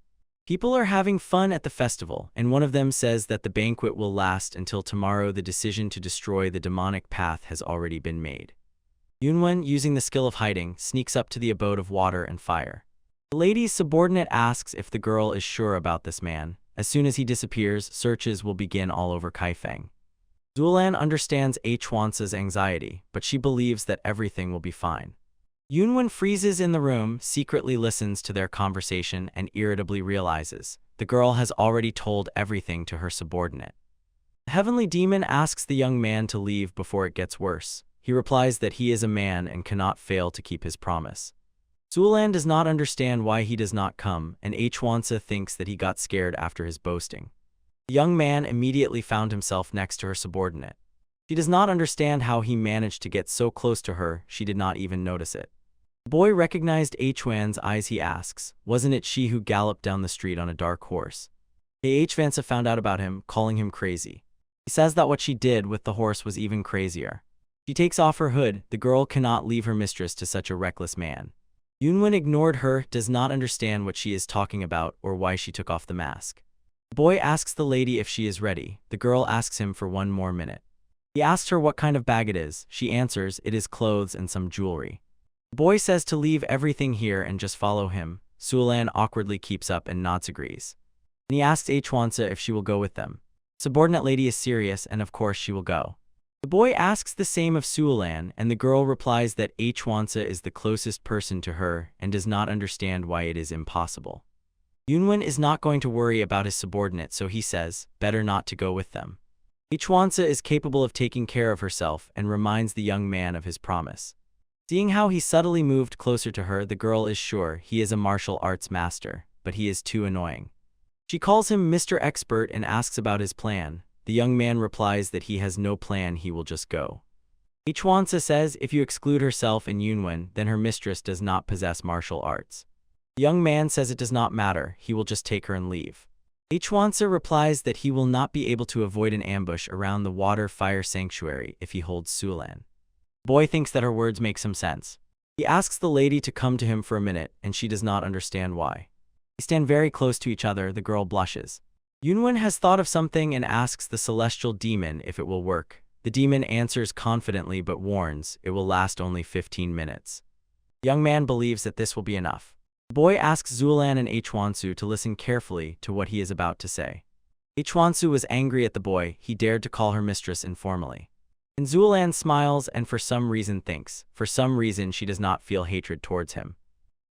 People are having fun at the festival, and one of them says that the banquet will last until tomorrow. The decision to destroy the demonic path has already been made. Yunwen, using the skill of hiding, sneaks up to the abode of water and fire. The lady's subordinate asks if the girl is sure about this man. As soon as he disappears, searches will begin all over Kaifeng. Zuolan understands Chuance's anxiety, but she believes that everything will be fine. Yunwen freezes in the room, secretly listens to their conversation, and irritably realizes the girl has already told everything to her subordinate. The heavenly demon asks the young man to leave before it gets worse. He replies that he is a man and cannot fail to keep his promise. Zuolan does not understand why he does not come, and Chuance thinks that he got scared after his boasting. The young man immediately found himself next to her subordinate. She does not understand how he managed to get so close to her. She did not even notice it. The boy recognized Chuan's eyes. He asks, wasn't it she who galloped down the street on a dark horse? Chuanza found out about him, calling him crazy. He says that what she did with the horse was even crazier. She takes off her hood. The girl cannot leave her mistress to such a reckless man. Yunwen ignored her, does not understand what she is talking about or why she took off the mask. The boy asks the lady if she is ready. The girl asks him for one more minute. He asks her what kind of bag it is. She answers it is clothes and some jewelry. The boy says to leave everything here and just follow him. Zuolan awkwardly keeps up and nods agrees. And he asks Chuanza if she will go with them. The subordinate lady is serious and of course she will go. The boy asks the same of Zuolan, and the girl replies that Chuanza is the closest person to her and does not understand why it is impossible. Yunwen is not going to worry about his subordinate, so he says, better not to go with them. Chuanza is capable of taking care of herself and reminds the young man of his promise. Seeing how he subtly moved closer to her, the girl is sure he is a martial arts master, but he is too annoying. She calls him Mr. Expert and asks about his plan. The young man replies that he has no plan, he will just go. Chuanza says if you exclude herself and Yunwen, then her mistress does not possess martial arts. The young man says it does not matter, he will just take her and leave. Chuanza replies that he will not be able to avoid an ambush around the water fire sanctuary if he holds Zuolan. The boy thinks that her words make some sense. He asks the lady to come to him for a minute, and she does not understand why. They stand very close to each other. The girl blushes. Yunwen has thought of something and asks the celestial demon if it will work. The demon answers confidently but warns it will last only 15 minutes. The young man believes that this will be enough. The boy asks Zulan and Hwansu to listen carefully to what he is about to say. Hwansu was angry at the boy. He dared to call her mistress informally. And Zulan smiles and for some reason thinks, for some reason she does not feel hatred towards him.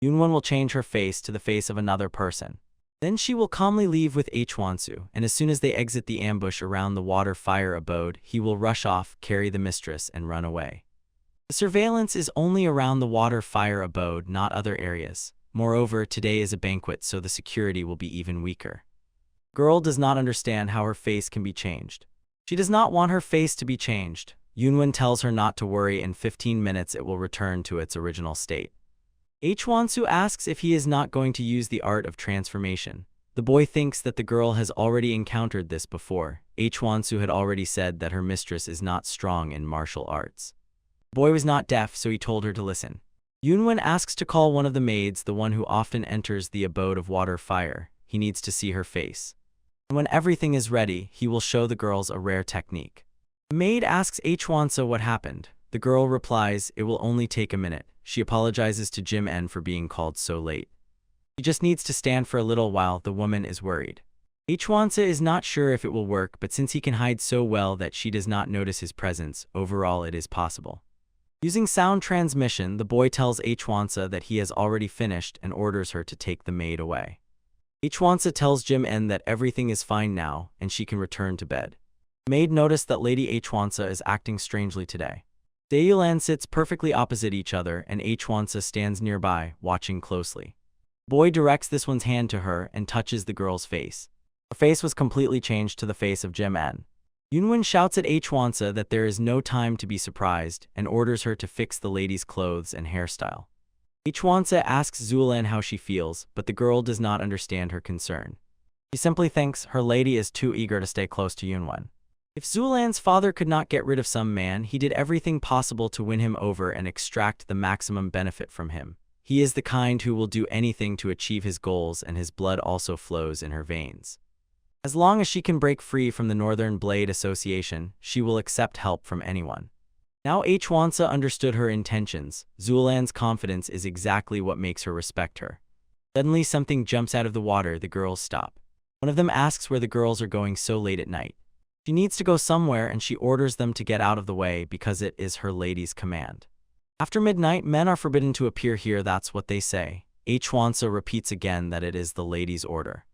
Yunwon will change her face to the face of another person. Then she will calmly leave with Hwansu, and as soon as they exit the ambush around the water-fire abode, he will rush off, carry the mistress, and run away. The surveillance is only around the water-fire abode, not other areas. Moreover, today is a banquet, so the security will be even weaker. Girl does not understand how her face can be changed. She does not want her face to be changed. Yunwon tells her not to worry, in 15 minutes it will return to its original state. Hwansu asks if he is not going to use the art of transformation. The boy thinks that the girl has already encountered this before. Hwansu had already said that her mistress is not strong in martial arts. The boy was not deaf, so he told her to listen. Yunwon asks to call one of the maids, the one who often enters the abode of water-fire. He needs to see her face. And when everything is ready, he will show the girls a rare technique. The maid asks Hwansu what happened. The girl replies, it will only take a minute. She apologizes to Jim N for being called so late. She just needs to stand for a little while. The woman is worried. Hwansu is not sure if it will work, but since he can hide so well that she does not notice his presence, overall it is possible. Using sound transmission, the boy tells Hwansu that he has already finished and orders her to take the maid away. Hwansu tells Jim N that everything is fine now and she can return to bed. The maid noticed that Lady Hwansu is acting strangely today. Daeyulan sits perfectly opposite each other and Hwansu stands nearby, watching closely. The boy directs this one's hand to her and touches the girl's face. Her face was completely changed to the face of Jim N. Yunwon shouts at Hwansu that there is no time to be surprised and orders her to fix the lady's clothes and hairstyle. Hwansu asks Zulan how she feels, but the girl does not understand her concern. She simply thinks her lady is too eager to stay close to Yunwon. If Zulan's father could not get rid of some man, he did everything possible to win him over and extract the maximum benefit from him. He is the kind who will do anything to achieve his goals, and his blood also flows in her veins. As long as she can break free from the Northern Blade Association, she will accept help from anyone. Now Hwansu understood her intentions. Zulan's confidence is exactly what makes her respect her. Suddenly something jumps out of the water. The girls stop. One of them asks where the girls are going so late at night. She needs to go somewhere and she orders them to get out of the way because it is her lady's command. After midnight, men are forbidden to appear here, that's what they say. Hwansu repeats again that it is the lady's order.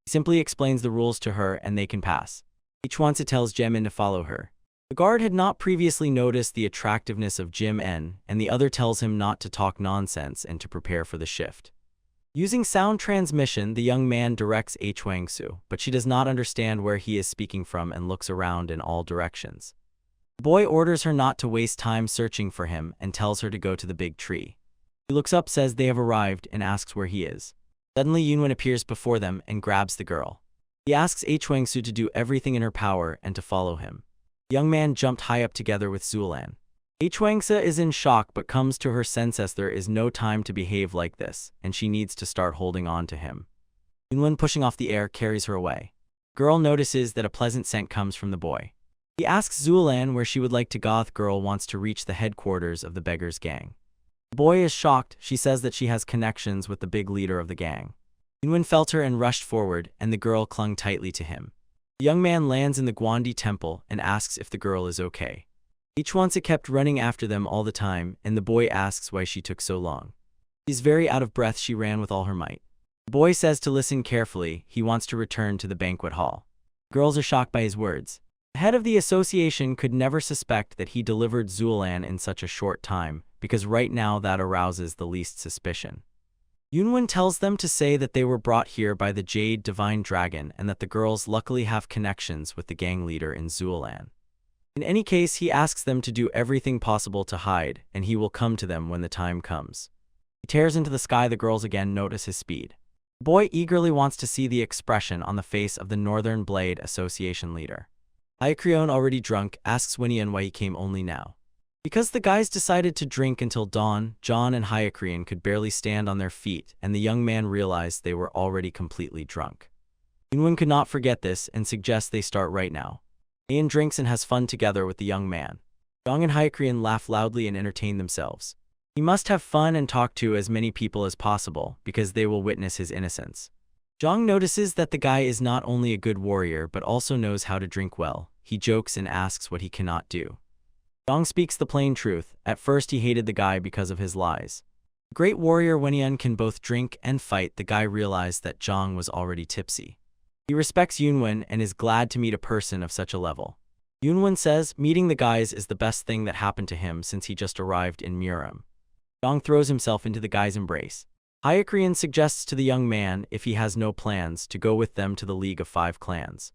He simply explains the rules to her and they can pass. Hwansu tells Jim N to follow her. The guard had not previously noticed the attractiveness of Jim N, and the other tells him not to talk nonsense and to prepare for the shift. Using sound transmission, the young man directs Hwansu, but she does not understand where he is speaking from and looks around in all directions. The boy orders her not to waste time searching for him and tells her to go to the big tree. He looks up, says they have arrived, and asks where he is. Suddenly Yunwon appears before them and grabs the girl. He asks Hwansu to do everything in her power and to follow him. The young man jumped high up together with Zulan. Hwansu is in shock but comes to her senses. There is no time to behave like this, and she needs to start holding on to him. Yunwon, pushing off the air, carries her away. The girl notices that a pleasant scent comes from the boy. He asks Zulan where she would like to go. The girl wants to reach the headquarters of the beggars gang. The boy is shocked. She says that she has connections with the big leader of the gang. Yunwon felt her and rushed forward, and the girl clung tightly to him. The young man lands in the Gwandi temple and asks if the girl is okay. Hwansu kept running after them all the time, and the boy asks why she took so long. She's very out of breath. She ran with all her might. The boy says to listen carefully. He wants to return to the banquet hall. The girls are shocked by his words. The head of the association could never suspect that he delivered Zulan in such a short time, because right now that arouses the least suspicion. Yunwon tells them to say that they were brought here by the Jade Divine Dragon and that the girls luckily have connections with the gang leader in Zulan. In any case, he asks them to do everything possible to hide, and he will come to them when the time comes. He tears into the sky. The girls again notice his speed. The boy eagerly wants to see the expression on the face of the Northern Blade Association leader. Hyakrion, already drunk, asks Winian why he came only now. Because the guys decided to drink until dawn, John and Hyakrion could barely stand on their feet, and the young man realized they were already completely drunk. Yunwon could not forget this and suggests they start right now. Ian drinks and has fun together with the young man. Jong and Hyakrian laugh loudly and entertain themselves. He must have fun and talk to as many people as possible, because they will witness his innocence. Jong notices that the guy is not only a good warrior but also knows how to drink well. He jokes and asks what he cannot do. Jong speaks the plain truth. At first he hated the guy because of his lies. The great warrior Wenian can both drink and fight. The guy realized that Jong was already tipsy. He respects Yunwen and is glad to meet a person of such a level. Yunwen says meeting the guys is the best thing that happened to him since he just arrived in Muram. Jong throws himself into the guy's embrace. Hyakrian suggests to the young man, if he has no plans, to go with them to the League of Five Clans.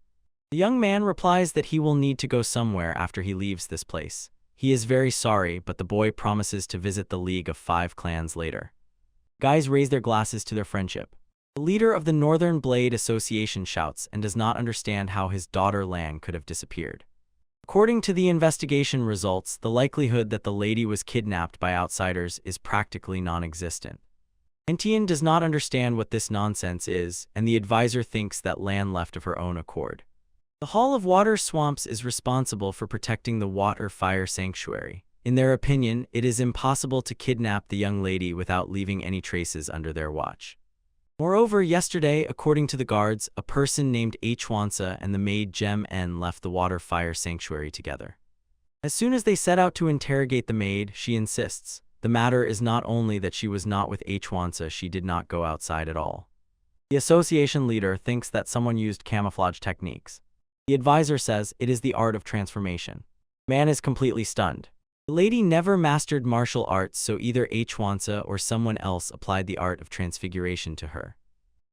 The young man replies that he will need to go somewhere after he leaves this place. He is very sorry, but the boy promises to visit the League of Five Clans later. Guys raise their glasses to their friendship. The leader of the Northern Blade Association shouts and does not understand how his daughter Lang could have disappeared. According to the investigation results, the likelihood that the lady was kidnapped by outsiders is practically non-existent. Entian does not understand what this nonsense is, and the advisor thinks that Lan left of her own accord. The Hall of Water Swamps is responsible for protecting the Water Fire Sanctuary. In their opinion, it is impossible to kidnap the young lady without leaving any traces under their watch. Moreover, yesterday, according to the guards, a person named Hwansa and the maid Gem N left the Water Fire Sanctuary together. As soon as they set out to interrogate the maid, she insists. The matter is not only that she was not with Hwansa, she did not go outside at all. The association leader thinks that someone used camouflage techniques. The advisor says it is the art of transformation. Man is completely stunned. The lady never mastered martial arts, so either Hwansa or someone else applied the art of transfiguration to her.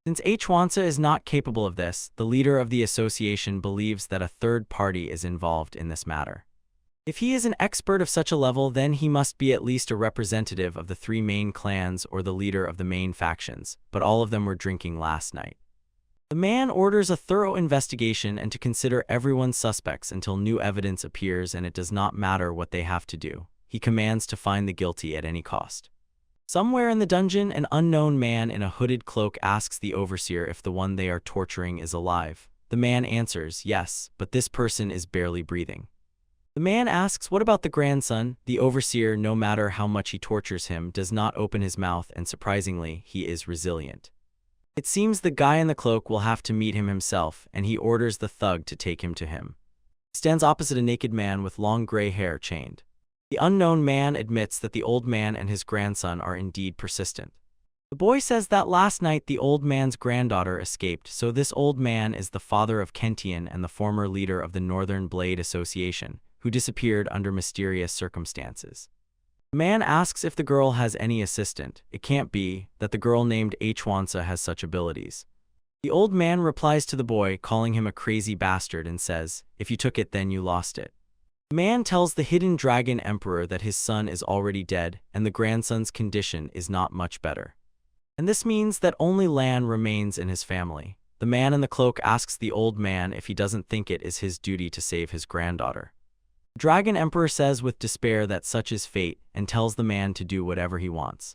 Since Hwansa is not capable of this, the leader of the association believes that a third party is involved in this matter. If he is an expert of such a level, then he must be at least a representative of the three main clans or the leader of the main factions, but all of them were drinking last night. The man orders a thorough investigation and to consider everyone's suspects until new evidence appears, and it does not matter what they have to do. He commands to find the guilty at any cost. Somewhere in the dungeon, an unknown man in a hooded cloak asks the overseer if the one they are torturing is alive. The man answers, yes, but this person is barely breathing. The man asks, what about the grandson? The overseer, no matter how much he tortures him, does not open his mouth, and surprisingly, he is resilient. It seems the guy in the cloak will have to meet him himself, and he orders the thug to take him to him. He stands opposite a naked man with long gray hair chained. The unknown man admits that the old man and his grandson are indeed persistent. The boy says that last night the old man's granddaughter escaped, so this old man is the father of Kentian and the former leader of the Northern Blade Association, who disappeared under mysterious circumstances. The man asks if the girl has any assistant. It can't be that the girl named Hwansa has such abilities. The old man replies to the boy, calling him a crazy bastard, and says, if you took it, then you lost it. The man tells the hidden dragon emperor that his son is already dead, and the grandson's condition is not much better. And this means that only Lan remains in his family. The man in the cloak asks the old man if he doesn't think it is his duty to save his granddaughter. The Dragon Emperor says with despair that such is fate, and tells the man to do whatever he wants.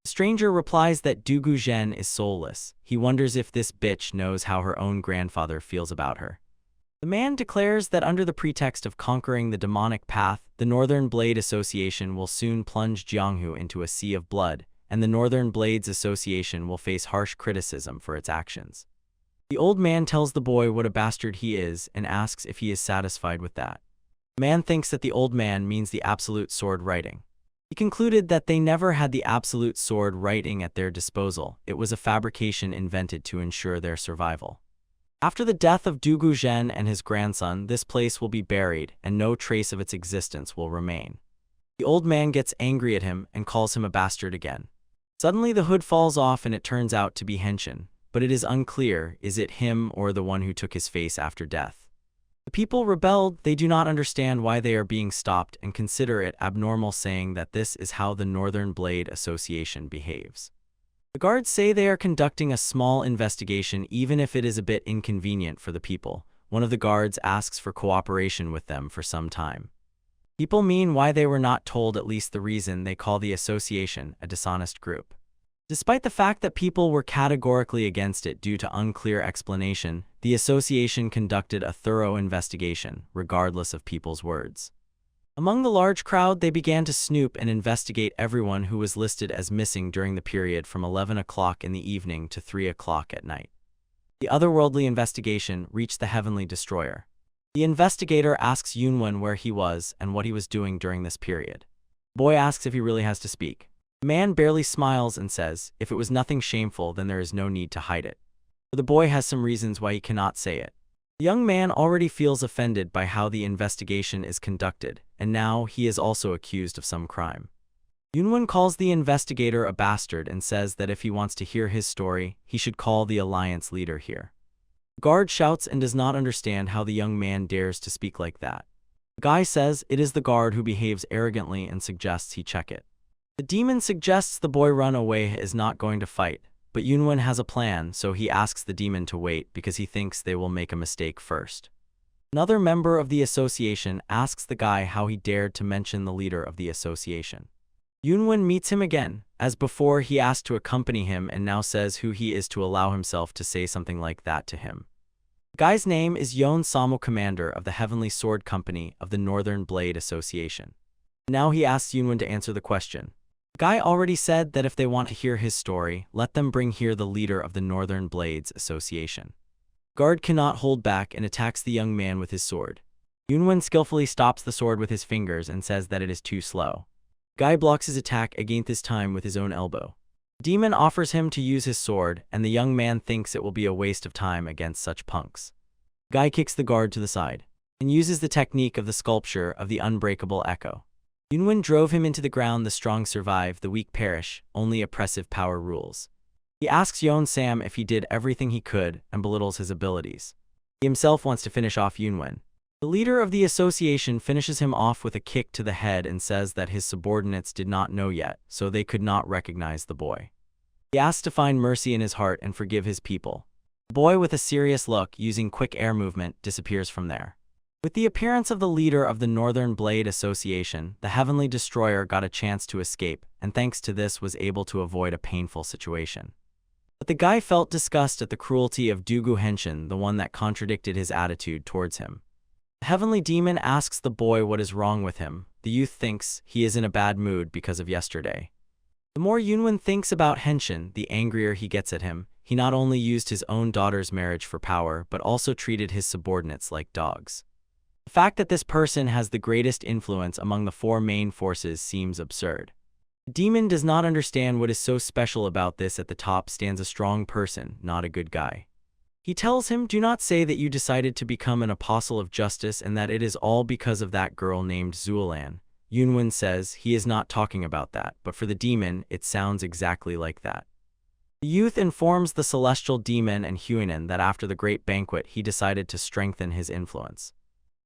The stranger replies that Dugu Zhen is soulless. He wonders if this bitch knows how her own grandfather feels about her. The man declares that under the pretext of conquering the demonic path, the Northern Blade Association will soon plunge Jianghu into a sea of blood, and the Northern Blades Association will face harsh criticism for its actions. The old man tells the boy what a bastard he is and asks if he is satisfied with that. The man thinks that the old man means the absolute sword writing. He concluded that they never had the absolute sword writing at their disposal. It was a fabrication invented to ensure their survival. After the death of Dugu Zhen and his grandson, this place will be buried, and no trace of its existence will remain. The old man gets angry at him and calls him a bastard again. Suddenly the hood falls off and it turns out to be Henshin, but it is unclear, is it him or the one who took his face after death? The people rebelled. They do not understand why they are being stopped and consider it abnormal, saying that this is how the Northern Blade Association behaves. The guards say they are conducting a small investigation, even if it is a bit inconvenient for the people. One of the guards asks for cooperation with them for some time. People mean why they were not told at least the reason they call the association a dishonest group. Despite the fact that people were categorically against it due to unclear explanation, the association conducted a thorough investigation, regardless of people's words. Among the large crowd, they began to snoop and investigate everyone who was listed as missing during the period from 11 o'clock in the evening to 3 o'clock at night. The otherworldly investigation reached the Heavenly Destroyer. The investigator asks Yunwen where he was and what he was doing during this period. The boy asks if he really has to speak. The man barely smiles and says, if it was nothing shameful, then there is no need to hide it. But the boy has some reasons why he cannot say it. The young man already feels offended by how the investigation is conducted, and now he is also accused of some crime. Yunwen calls the investigator a bastard and says that if he wants to hear his story, he should call the alliance leader here. The guard shouts and does not understand how the young man dares to speak like that. The guy says it is the guard who behaves arrogantly and suggests he check it. The demon suggests the boy run away is not going to fight, but Yunwen has a plan, so he asks the demon to wait because he thinks they will make a mistake first. Another member of the association asks the guy how he dared to mention the leader of the association. Yunwen meets him again. As before, he asked to accompany him and now says who he is to allow himself to say something like that to him. The guy's name is Yon Samo, commander of the Heavenly Sword Company of the Northern Blade Association. Now he asks Yunwen to answer the question. The guy already said that if they want to hear his story, let them bring here the leader of the Northern Blades Association. The guard cannot hold back and attacks the young man with his sword. Yunwen skillfully stops the sword with his fingers and says that it is too slow. The guy blocks his attack again, this time with his own elbow. The demon offers him to use his sword, and the young man thinks it will be a waste of time against such punks. The guy kicks the guard to the side and uses the technique of the sculpture of the unbreakable echo. Yunwen drove him into the ground. The strong survive, the weak perish, only oppressive power rules. He asks Yon Sam if he did everything he could and belittles his abilities. He himself wants to finish off Yunwen. The leader of the association finishes him off with a kick to the head and says that his subordinates did not know yet, so they could not recognize the boy. He asks to find mercy in his heart and forgive his people. The boy, with a serious look, using quick air movement, disappears from there. With the appearance of the leader of the Northern Blade Association, the Heavenly Destroyer got a chance to escape, and thanks to this was able to avoid a painful situation. But the guy felt disgust at the cruelty of Dugu Henshin, the one that contradicted his attitude towards him. The Heavenly Demon asks the boy what is wrong with him. The youth thinks he is in a bad mood because of yesterday. The more Yunwen thinks about Henshin, the angrier he gets at him. He not only used his own daughter's marriage for power, but also treated his subordinates like dogs. The fact that this person has the greatest influence among the four main forces seems absurd. The demon does not understand what is so special about this. At the top stands a strong person, not a good guy. He tells him, do not say that you decided to become an apostle of justice and that it is all because of that girl named Zuelan. Yunwen says he is not talking about that, but for the demon, it sounds exactly like that. The youth informs the celestial demon and Huinan that after the great banquet he decided to strengthen his influence.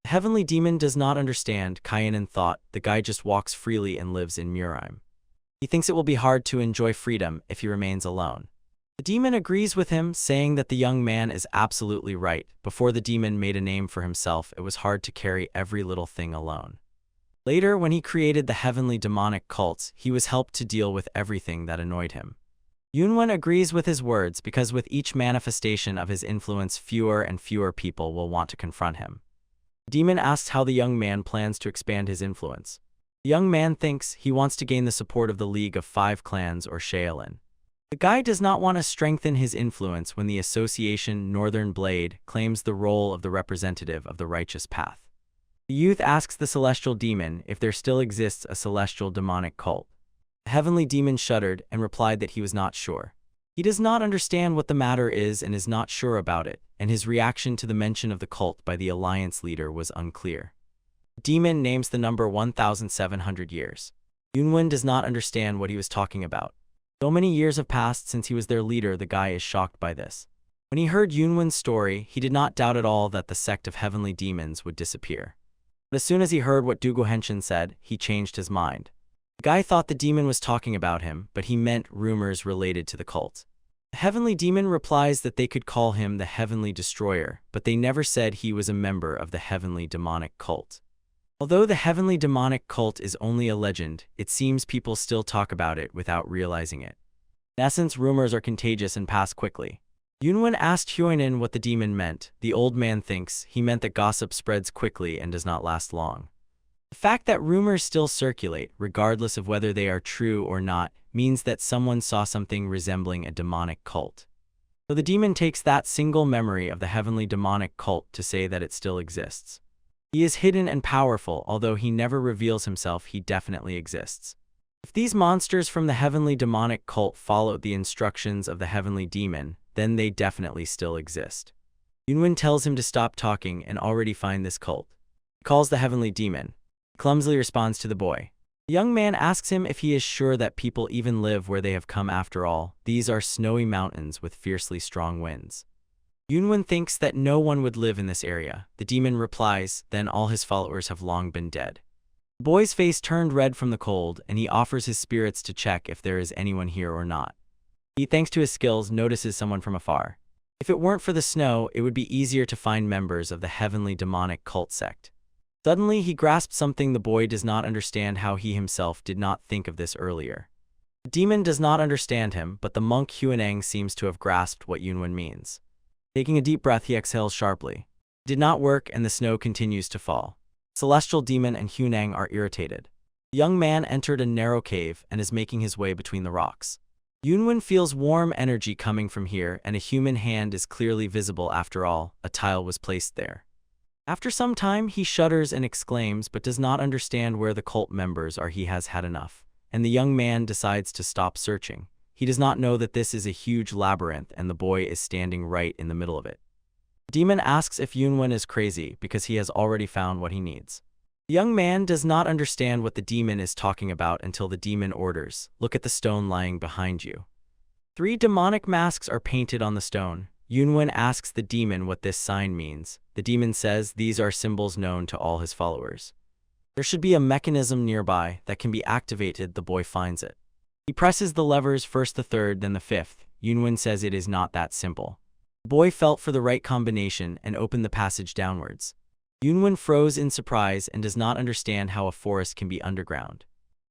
The Heavenly Demon does not understand. Kainan thought the guy just walks freely and lives in Muraim. He thinks it will be hard to enjoy freedom if he remains alone. The demon agrees with him, saying that the young man is absolutely right. Before the demon made a name for himself, it was hard to carry every little thing alone. Later, when he created the heavenly demonic cults, he was helped to deal with everything that annoyed him. Yunwen agrees with his words because with each manifestation of his influence, fewer and fewer people will want to confront him. The demon asks how the young man plans to expand his influence. The young man thinks he wants to gain the support of the League of Five Clans or Shaolin. The guy does not want to strengthen his influence when the association Northern Blade claims the role of the representative of the righteous path. The youth asks the celestial demon if there still exists a celestial demonic cult. The heavenly demon shuddered and replied that he was not sure. He does not understand what the matter is and is not sure about it, and his reaction to the mention of the cult by the alliance leader was unclear. The demon names the number 1,700 years. Yunwen does not understand what he was talking about. So many years have passed since he was their leader. The guy is shocked by this. When he heard Yunwen's story, he did not doubt at all that the sect of heavenly demons would disappear. But as soon as he heard what Dugu Henshin said, he changed his mind. The guy thought the demon was talking about him, but he meant rumors related to the cult. The heavenly demon replies that they could call him the Heavenly Destroyer, but they never said he was a member of the heavenly demonic cult. Although the heavenly demonic cult is only a legend, it seems people still talk about it without realizing it. In essence, rumors are contagious and pass quickly. Yunwen asked Huinin what the demon meant. The old man thinks he meant that gossip spreads quickly and does not last long. The fact that rumors still circulate, regardless of whether they are true or not, means that someone saw something resembling a demonic cult. So the demon takes that single memory of the heavenly demonic cult to say that it still exists. He is hidden and powerful, although he never reveals himself, he definitely exists. If these monsters from the heavenly demonic cult followed the instructions of the heavenly demon, then they definitely still exist. Yunwen tells him to stop talking and already find this cult. He calls the heavenly demon. He clumsily responds to the boy. The young man asks him if he is sure that people even live where they have come after all. These are snowy mountains with fiercely strong winds. Yunwen thinks that no one would live in this area. The demon replies, then all his followers have long been dead. The boy's face turned red from the cold, and he offers his spirits to check if there is anyone here or not. He, thanks to his skills, notices someone from afar. If it weren't for the snow, it would be easier to find members of the heavenly demonic cult sect. Suddenly, he grasps something. The boy does not understand how he himself did not think of this earlier. The demon does not understand him, but the monk Huineng seems to have grasped what Yunwen means. Taking a deep breath, he exhales sharply. It did not work, and the snow continues to fall. Celestial demon and Huineng are irritated. The young man entered a narrow cave and is making his way between the rocks. Yunwen feels warm energy coming from here, and a human hand is clearly visible. After all, a tile was placed there. After some time, he shudders and exclaims, but does not understand where the cult members are. He has had enough, and the young man decides to stop searching. He does not know that this is a huge labyrinth, and the boy is standing right in the middle of it. The demon asks if Yunwen is crazy because he has already found what he needs. The young man does not understand what the demon is talking about until the demon orders, "Look at the stone lying behind you." 3 demonic masks are painted on the stone. Yunwen asks the demon what this sign means. The demon says these are symbols known to all his followers. There should be a mechanism nearby that can be activated. The boy finds it. He presses the levers, first the third, then the 5th. Yunwen says it is not that simple. The boy felt for the right combination and opened the passage downwards. Yunwen froze in surprise and does not understand how a forest can be underground.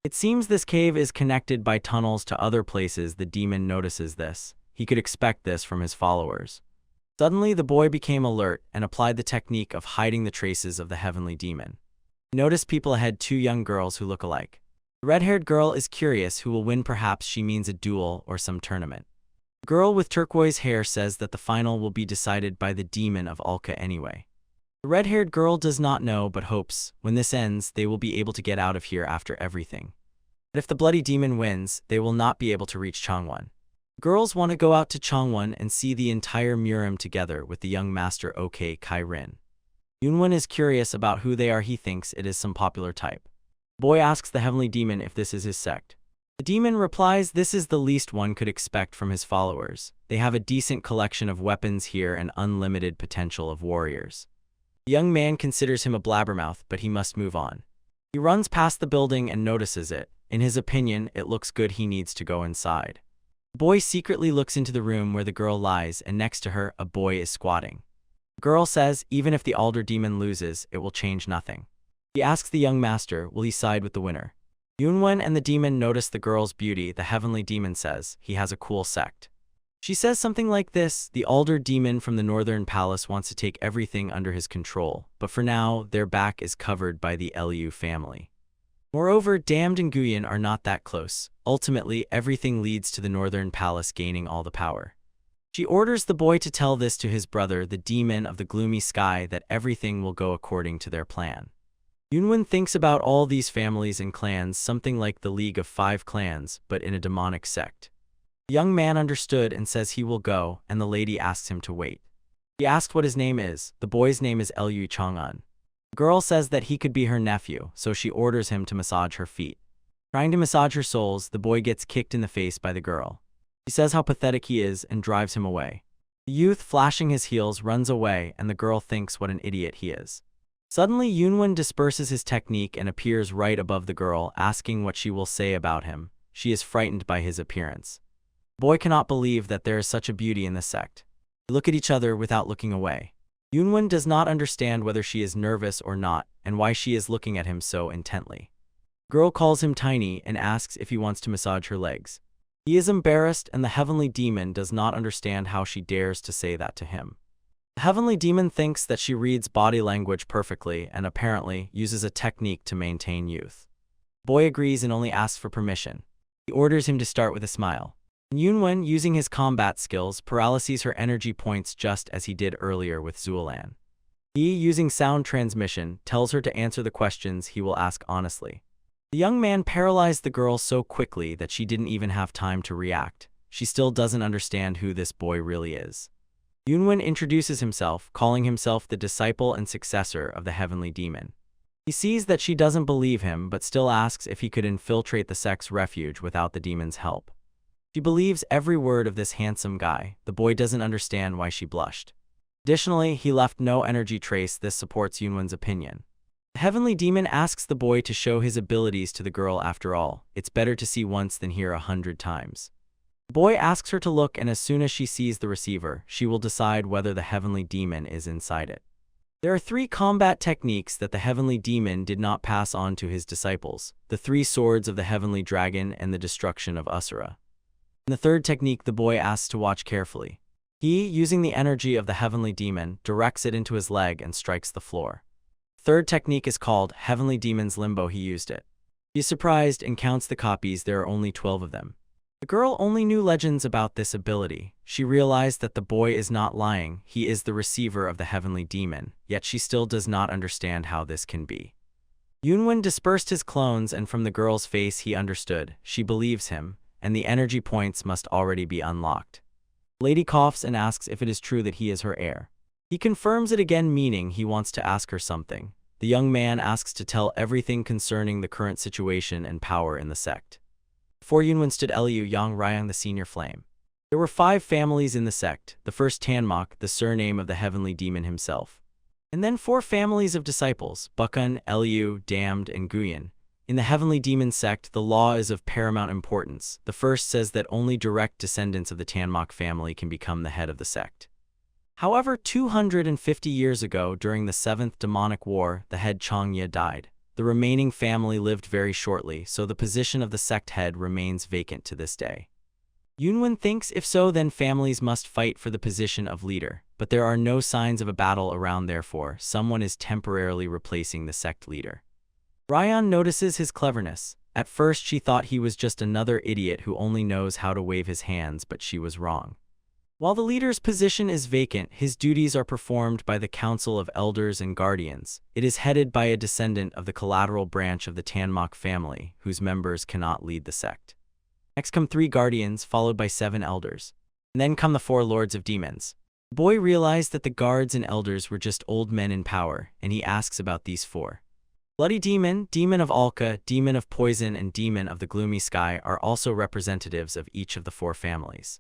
It seems this cave is connected by tunnels to other places. The demon notices this. He could expect this from his followers. Suddenly, the boy became alert and applied the technique of hiding the traces of the heavenly demon. He noticed people ahead, 2 young girls who look alike. The red-haired girl is curious who will win. Perhaps she means a duel or some tournament. The girl with turquoise hair says that the final will be decided by the demon of Alka anyway. The red-haired girl does not know but hopes, when this ends, they will be able to get out of here after everything. But if the bloody demon wins, they will not be able to reach Changwon. Girls want to go out to Changwon and see the entire Murim together with the young master OK Kai Rin. Yunwen is curious about who they are. He thinks it is some popular type. The boy asks the heavenly demon if this is his sect. The demon replies this is the least one could expect from his followers. They have a decent collection of weapons here and unlimited potential of warriors. The young man considers him a blabbermouth, but he must move on. He runs past the building and notices it. In his opinion, it looks good. He needs to go inside. The boy secretly looks into the room where the girl lies, and next to her, a boy is squatting. The girl says even if the alder demon loses, it will change nothing. He asks the young master, will he side with the winner? Yunwen and the demon notice the girl's beauty. The heavenly demon says he has a cool sect. She says something like this, the alder demon from the northern palace wants to take everything under his control, but for now, their back is covered by the Liu family. Moreover, Damned and Guyan are not that close. Ultimately, everything leads to the northern palace gaining all the power. She orders the boy to tell this to his brother, the demon of the gloomy sky, that everything will go according to their plan. Yunwen thinks about all these families and clans, something like the League of 5 Clans, but in a demonic sect. The young man understood and says he will go, and the lady asks him to wait. He asks what his name is. The boy's name is Liu Chang'an. The girl says that he could be her nephew, so she orders him to massage her feet. Trying to massage her soles, the boy gets kicked in the face by the girl. She says how pathetic he is and drives him away. The youth, flashing his heels, runs away, and the girl thinks what an idiot he is. Suddenly, Yunwen disperses his technique and appears right above the girl, asking what she will say about him. She is frightened by his appearance. The boy cannot believe that there is such a beauty in this sect. They look at each other without looking away. Yunwen does not understand whether she is nervous or not, and why she is looking at him so intently. The girl calls him Tiny and asks if he wants to massage her legs. He is embarrassed, and the heavenly demon does not understand how she dares to say that to him. The heavenly demon thinks that she reads body language perfectly and apparently uses a technique to maintain youth. The boy agrees and only asks for permission. He orders him to start with a smile. Yunwen, using his combat skills, paralyses her energy points just as he did earlier with Zuolan. He, using sound transmission, tells her to answer the questions he will ask honestly. The young man paralyzed the girl so quickly that she didn't even have time to react. She still doesn't understand who this boy really is. Yunwen introduces himself, calling himself the disciple and successor of the heavenly demon. He sees that she doesn't believe him but still asks if he could infiltrate the sect's refuge without the demon's help. She believes every word of this handsome guy. The boy doesn't understand why she blushed. Additionally, he left no energy trace. This supports Yunwen's opinion. The heavenly demon asks the boy to show his abilities to the girl. After all, it's better to see once than hear 100 times. The boy asks her to look, and as soon as she sees the receiver, she will decide whether the heavenly demon is inside it. There are 3 combat techniques that the heavenly demon did not pass on to his disciples: the 3 swords of the heavenly dragon and the destruction of Asura. In the 3rd technique, the boy asks to watch carefully. He, using the energy of the heavenly demon, directs it into his leg and strikes the floor. The 3rd technique is called Heavenly Demon's Limbo. He used it. He is surprised and counts the copies. There are only 12 of them. The girl only knew legends about this ability. She realized that the boy is not lying. He is the receiver of the heavenly demon, yet she still does not understand how this can be. Yunwen dispersed his clones, and from the girl's face he understood. She believes him, and the energy points must already be unlocked. The lady coughs and asks if it is true that he is her heir. He confirms it again, meaning he wants to ask her something. The young man asks to tell everything concerning the current situation and power in the sect. Before Yunwen stood Liu Yang Ryang, the senior flame. There were 5 families in the sect. The first Tanmok, the surname of the heavenly demon himself. And then 4 families of disciples: Bukun, Liu, Damned, and Guyan. In the heavenly demon sect, the law is of paramount importance. The first says that only direct descendants of the Tanmok family can become the head of the sect. However, 250 years ago, during the 7th demonic war, the head Changya died. The remaining family lived very shortly, so the position of the sect head remains vacant to this day. Yunwen thinks if so, then families must fight for the position of leader, but there are no signs of a battle around. Therefore, someone is temporarily replacing the sect leader. Ryan notices his cleverness. At first she thought he was just another idiot who only knows how to wave his hands, but she was wrong. While the leader's position is vacant, his duties are performed by the Council of Elders and Guardians. It is headed by a descendant of the collateral branch of the Tanmok family, whose members cannot lead the sect. Next come 3 guardians, followed by 7 elders. And then come the 4 lords of demons. The boy realized that the guards and elders were just old men in power, and he asks about these 4. Bloody Demon, Demon of Alka, Demon of Poison, and Demon of the Gloomy Sky are also representatives of each of the 4 families.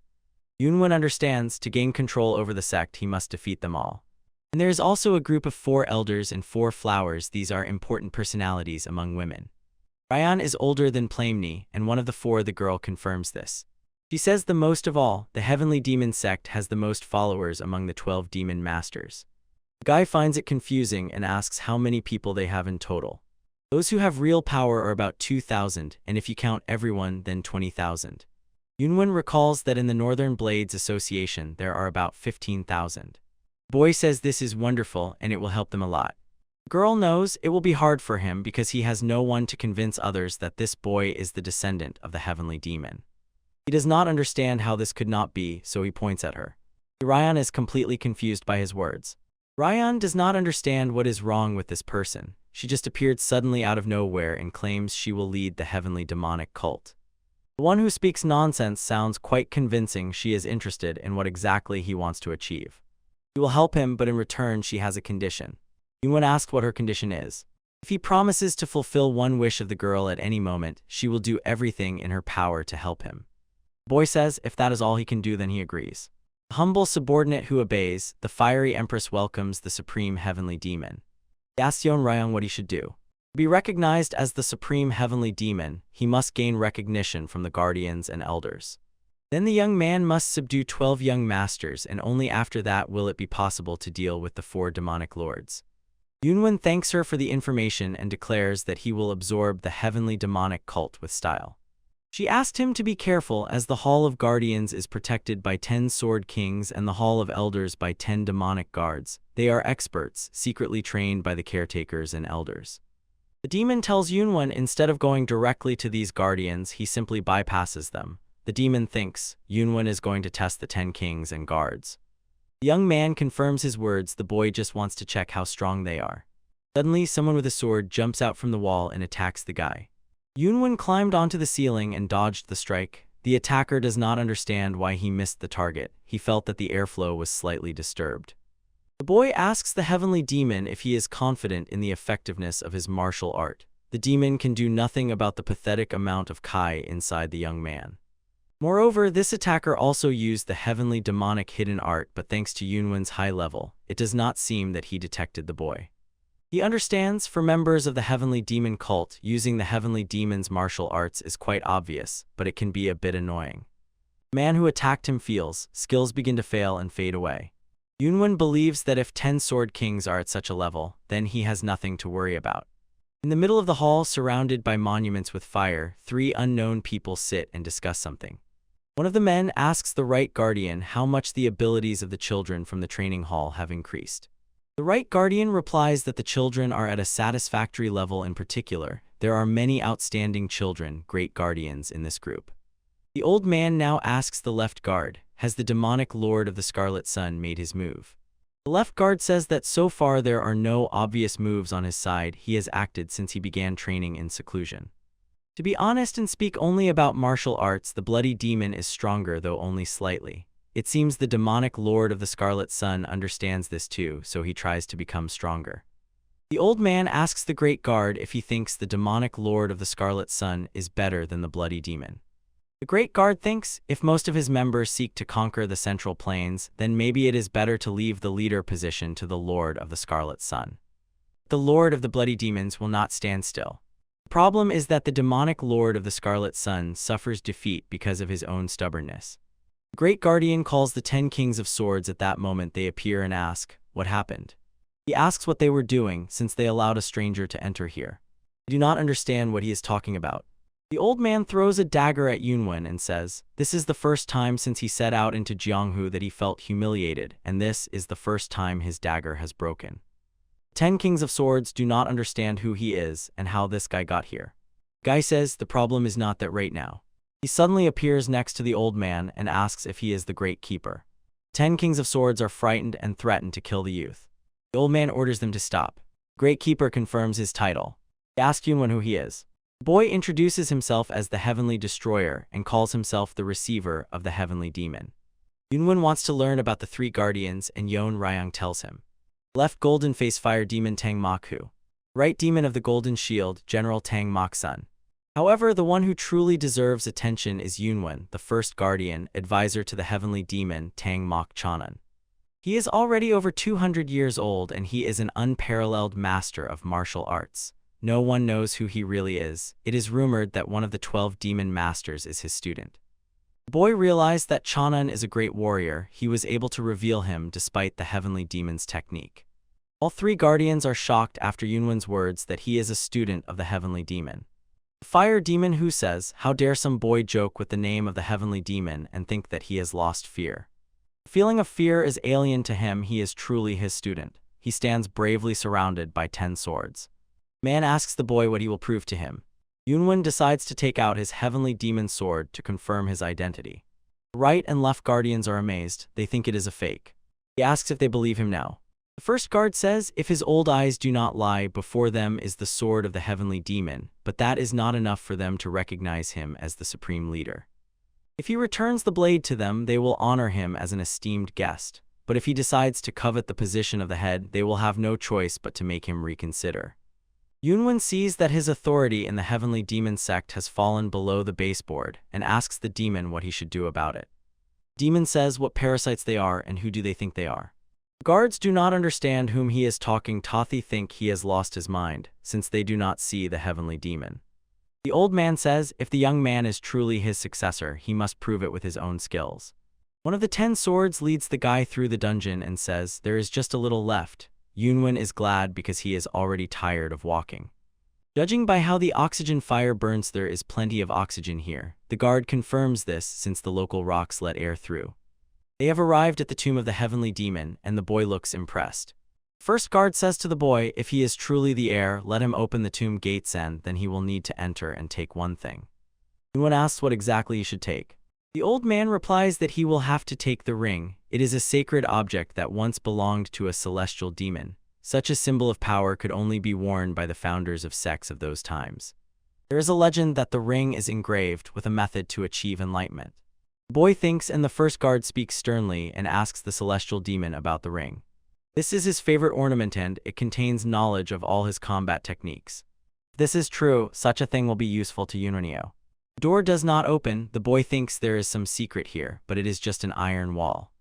Yunwen understands, to gain control over the sect, he must defeat them all. And there is also a group of 4 elders and 4 flowers. These are important personalities among women. Ryan is older than Plamni, and one of the 4. The girl confirms this. She says the most of all, the heavenly demon sect has the most followers among the 12 demon masters. The guy finds it confusing and asks how many people they have in total. Those who have real power are about 2,000, and if you count everyone, then 20,000. Yunwen recalls that in the Northern Blades Association there are about 15,000. The boy says this is wonderful and it will help them a lot. The girl knows it will be hard for him because he has no one to convince others that this boy is the descendant of the heavenly demon. He does not understand how this could not be, so he points at her. Ryan is completely confused by his words. Ryan does not understand what is wrong with this person. She just appeared suddenly out of nowhere and claims she will lead the heavenly demonic cult. The one who speaks nonsense sounds quite convincing. She is interested in what exactly he wants to achieve. He will help him, but in return she has a condition. Yunwen asks what her condition is. If he promises to fulfill one wish of the girl at any moment, she will do everything in her power to help him. The boy says if that is all he can do, then he agrees. The humble subordinate who obeys, the fiery empress welcomes the supreme heavenly demon. He asks Yon Ryong what he should do. To be recognized as the supreme heavenly demon, he must gain recognition from the guardians and elders. Then the young man must subdue 12 young masters, and only after that will it be possible to deal with the 4 demonic lords. Yunwen thanks her for the information and declares that he will absorb the heavenly demonic cult with style. She asked him to be careful as the Hall of Guardians is protected by 10 Sword Kings and the Hall of Elders by 10 demonic guards. They are experts, secretly trained by the caretakers and elders. The demon tells Yunwen instead of going directly to these guardians, he simply bypasses them. The demon thinks Yunwen is going to test the 10 kings and guards. The young man confirms his words. The boy just wants to check how strong they are. Suddenly, someone with a sword jumps out from the wall and attacks the guy. Yunwen climbed onto the ceiling and dodged the strike. The attacker does not understand why he missed the target. He felt that the airflow was slightly disturbed. The boy asks the heavenly demon if he is confident in the effectiveness of his martial art. The demon can do nothing about the pathetic amount of Kai inside the young man. Moreover, this attacker also used the heavenly demonic hidden art, but thanks to Yunwen's high level, it does not seem that he detected the boy. He understands, for members of the heavenly demon cult, using the heavenly demon's martial arts is quite obvious, but it can be a bit annoying. The man who attacked him feels skills begin to fail and fade away. Yunwen believes that if 10 Sword Kings are at such a level, then he has nothing to worry about. In the middle of the hall, surrounded by monuments with fire, 3 unknown people sit and discuss something. One of the men asks the right guardian how much the abilities of the children from the training hall have increased. The right guardian replies that the children are at a satisfactory level. In particular, there are many outstanding children, great guardians, in this group. The old man now asks the left guard, has the demonic lord of the Scarlet Sun made his move? The left guard says that so far there are no obvious moves on his side. He has acted since he began training in seclusion. To be honest and speak only about martial arts, the bloody demon is stronger, though only slightly. It seems the demonic lord of the Scarlet Sun understands this too, so he tries to become stronger. The old man asks the great guard if he thinks the demonic lord of the Scarlet Sun is better than the bloody demon. The great guard thinks if most of his members seek to conquer the Central Plains, then maybe it is better to leave the leader position to the Lord of the Scarlet Sun. The Lord of the Bloody Demons will not stand still. The problem is that the demonic Lord of the Scarlet Sun suffers defeat because of his own stubbornness. The Great Guardian calls the 10 Kings of Swords. At that moment they appear and ask, what happened? He asks what they were doing since they allowed a stranger to enter here. I do not understand what he is talking about. The old man throws a dagger at Yunwen and says, this is the first time since he set out into Jianghu that he felt humiliated, and this is the first time his dagger has broken. 10 Kings of Swords do not understand who he is and how this guy got here. Guy says the problem is not that right now. He suddenly appears next to the old man and asks if he is the Great Keeper. 10 Kings of Swords are frightened and threaten to kill the youth. The old man orders them to stop. Great Keeper confirms his title. He asks Yunwen who he is. The boy introduces himself as the Heavenly Destroyer and calls himself the receiver of the Heavenly Demon. Yunwen wants to learn about the 3 guardians and Yon Ryang tells him. Left Golden Face Fire Demon Tang Mokhu. Right Demon of the Golden Shield, General Tang Moksun. However, the one who truly deserves attention is Yunwen, the first guardian, advisor to the Heavenly Demon Tang Mok Chanan. He is already over 200 years old and he is an unparalleled master of martial arts. No one knows who he really is. It is rumored that one of the 12 demon masters is his student. The boy realized that Chanan is a great warrior. He was able to reveal him despite the heavenly demon's technique. All 3 guardians are shocked after Yunwen's words that he is a student of the heavenly demon. The fire demon Hu says, how dare some boy joke with the name of the heavenly demon and think that he has lost fear. The feeling of fear is alien to him. He is truly his student. He stands bravely surrounded by 10 swords. Man asks the boy what he will prove to him. Yunwen decides to take out his heavenly demon sword to confirm his identity. The right and left guardians are amazed. They think it is a fake. He asks if they believe him now. The first guard says if his old eyes do not lie, before them is the sword of the heavenly demon, but that is not enough for them to recognize him as the supreme leader. If he returns the blade to them, they will honor him as an esteemed guest. But if he decides to covet the position of the head, they will have no choice but to make him reconsider. Yunwen sees that his authority in the heavenly demon sect has fallen below the baseboard and asks the demon what he should do about it. Demon says what parasites they are and who do they think they are. Guards do not understand whom he is talking. Tothi think he has lost his mind, since they do not see the heavenly demon. The old man says if the young man is truly his successor, he must prove it with his own skills. One of the 10 swords leads the guy through the dungeon and says there is just a little left. Yunwen is glad because he is already tired of walking. Judging by how the oxygen fire burns, there is plenty of oxygen here. The guard confirms this since the local rocks let air through. They have arrived at the tomb of the heavenly demon, and the boy looks impressed. First guard says to the boy, if he is truly the heir, let him open the tomb gates and then he will need to enter and take one thing. Yunwen asks what exactly he should take. The old man replies that he will have to take the ring. It is a sacred object that once belonged to a celestial demon. Such a symbol of power could only be worn by the founders of sects of those times. There is a legend that the ring is engraved with a method to achieve enlightenment. The boy thinks, and the first guard speaks sternly and asks the celestial demon about the ring. This is his favorite ornament and it contains knowledge of all his combat techniques. If this is true, such a thing will be useful to Yunwen. The door does not open. The boy thinks there is some secret here, but it is just an iron wall.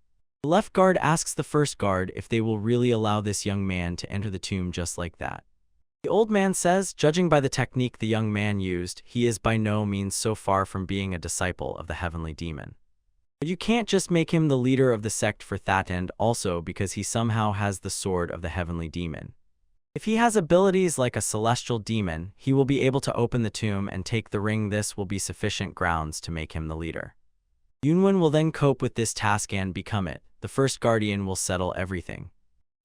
The left guard asks the first guard if they will really allow this young man to enter the tomb just like that. The old man says, judging by the technique the young man used, he is by no means so far from being a disciple of the heavenly demon. But you can't just make him the leader of the sect for that, and also because he somehow has the sword of the heavenly demon. If he has abilities like a celestial demon, he will be able to open the tomb and take the ring. This will be sufficient grounds to make him the leader. Yunwen will then cope with this task and become it. The first guardian will settle everything.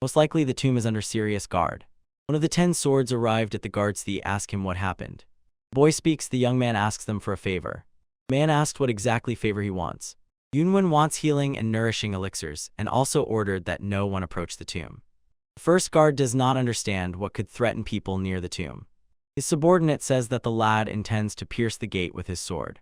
Most likely the tomb is under serious guard. One of the 10 swords arrived at the guards. They ask him what happened. The boy speaks. The young man asks them for a favor. The man asked what exactly favor he wants. Yunwen wants healing and nourishing elixirs, and also ordered that no one approach the tomb. The first guard does not understand what could threaten people near the tomb. His subordinate says that the lad intends to pierce the gate with his sword.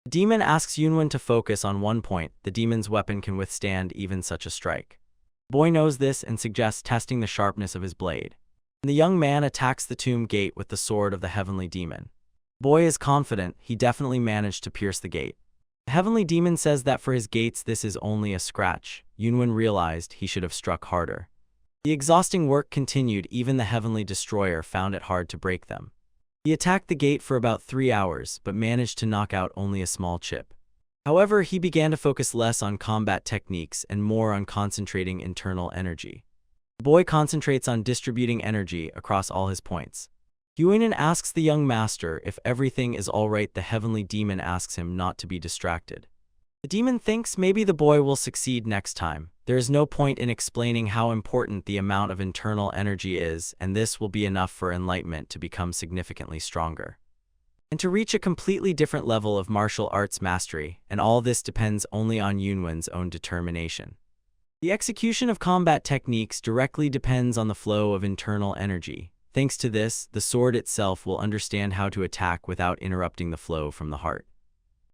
The demon asks Yunwen to focus on one point. The demon's weapon can withstand even such a strike. The boy knows this and suggests testing the sharpness of his blade. And the young man attacks the tomb gate with the sword of the heavenly demon. The boy is confident he definitely managed to pierce the gate. The heavenly demon says that for his gates this is only a scratch. Yunwen realized he should have struck harder. The exhausting work continued. Even the heavenly destroyer found it hard to break them. He attacked the gate for about 3 hours, but managed to knock out only a small chip. However, he began to focus less on combat techniques and more on concentrating internal energy. The boy concentrates on distributing energy across all his points. Yunwen asks the young master if everything is alright. The heavenly demon asks him not to be distracted. The demon thinks maybe the boy will succeed next time. There is no point in explaining how important the amount of internal energy is, and this will be enough for enlightenment to become significantly stronger. And to reach a completely different level of martial arts mastery, and all this depends only on Yunwen's own determination. The execution of combat techniques directly depends on the flow of internal energy. Thanks to this, the sword itself will understand how to attack without interrupting the flow from the heart.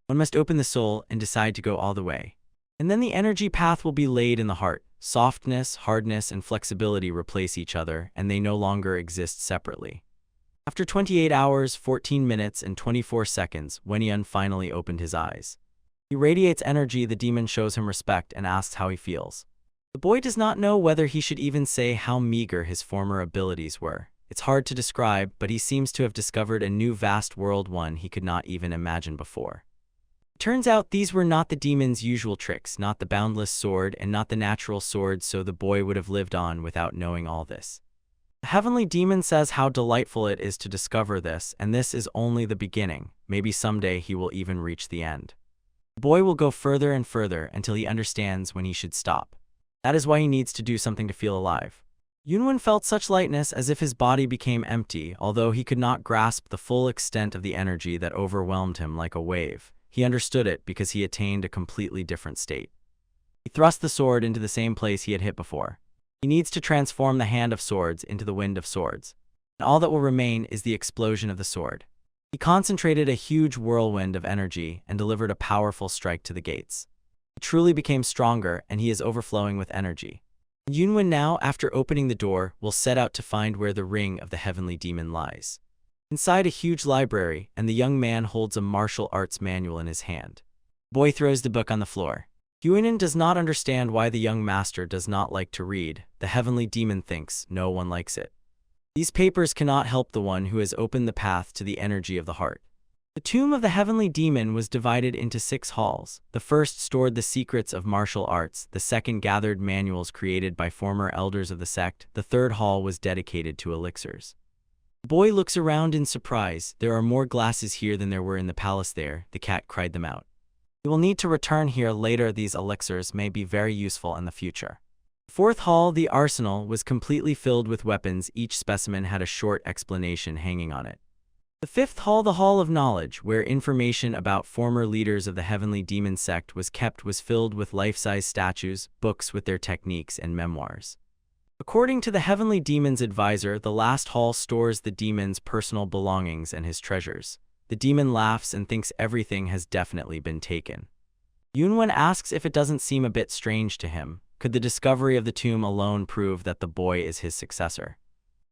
One must open the soul and decide to go all the way. And then the energy path will be laid in the heart. Softness, hardness, and flexibility replace each other, and they no longer exist separately. After 28 hours, 14 minutes, and 24 seconds, Wenyan finally opened his eyes. He radiates energy. The demon shows him respect and asks how he feels. The boy does not know whether he should even say how meager his former abilities were. It's hard to describe, but he seems to have discovered a new vast world, one he could not even imagine before. It turns out these were not the demon's usual tricks, not the boundless sword and not the natural sword, so the boy would have lived on without knowing all this. The heavenly demon says how delightful it is to discover this, and this is only the beginning. Maybe someday he will even reach the end. The boy will go further and further until he understands when he should stop. That is why he needs to do something to feel alive. Yunwen felt such lightness as if his body became empty. Although he could not grasp the full extent of the energy that overwhelmed him like a wave, he understood it because he attained a completely different state. He thrust the sword into the same place he had hit before. He needs to transform the hand of swords into the wind of swords, and all that will remain is the explosion of the sword. He concentrated a huge whirlwind of energy and delivered a powerful strike to the gates. He truly became stronger, and he is overflowing with energy. Yunwen now, after opening the door, will set out to find where the ring of the heavenly demon lies. Inside a huge library, and the young man holds a martial arts manual in his hand. The boy throws the book on the floor. Yunwen does not understand why the young master does not like to read. The heavenly demon thinks no one likes it. These papers cannot help the one who has opened the path to the energy of the heart. The tomb of the heavenly demon was divided into 6 halls. The first stored the secrets of martial arts, the second gathered manuals created by former elders of the sect, the third hall was dedicated to elixirs. The boy looks around in surprise. There are more glasses here than there were in the palace there. The cat cried them out. You will need to return here later. These elixirs may be very useful in the future. Fourth hall, the arsenal, was completely filled with weapons. Each specimen had a short explanation hanging on it. The fifth hall, the Hall of Knowledge, where information about former leaders of the Heavenly Demon sect was kept, was filled with life-size statues, books with their techniques, and memoirs. According to the Heavenly Demon's advisor, the last hall stores the demon's personal belongings and his treasures. The demon laughs and thinks everything has definitely been taken. Yunwen asks if it doesn't seem a bit strange to him. Could the discovery of the tomb alone prove that the boy is his successor?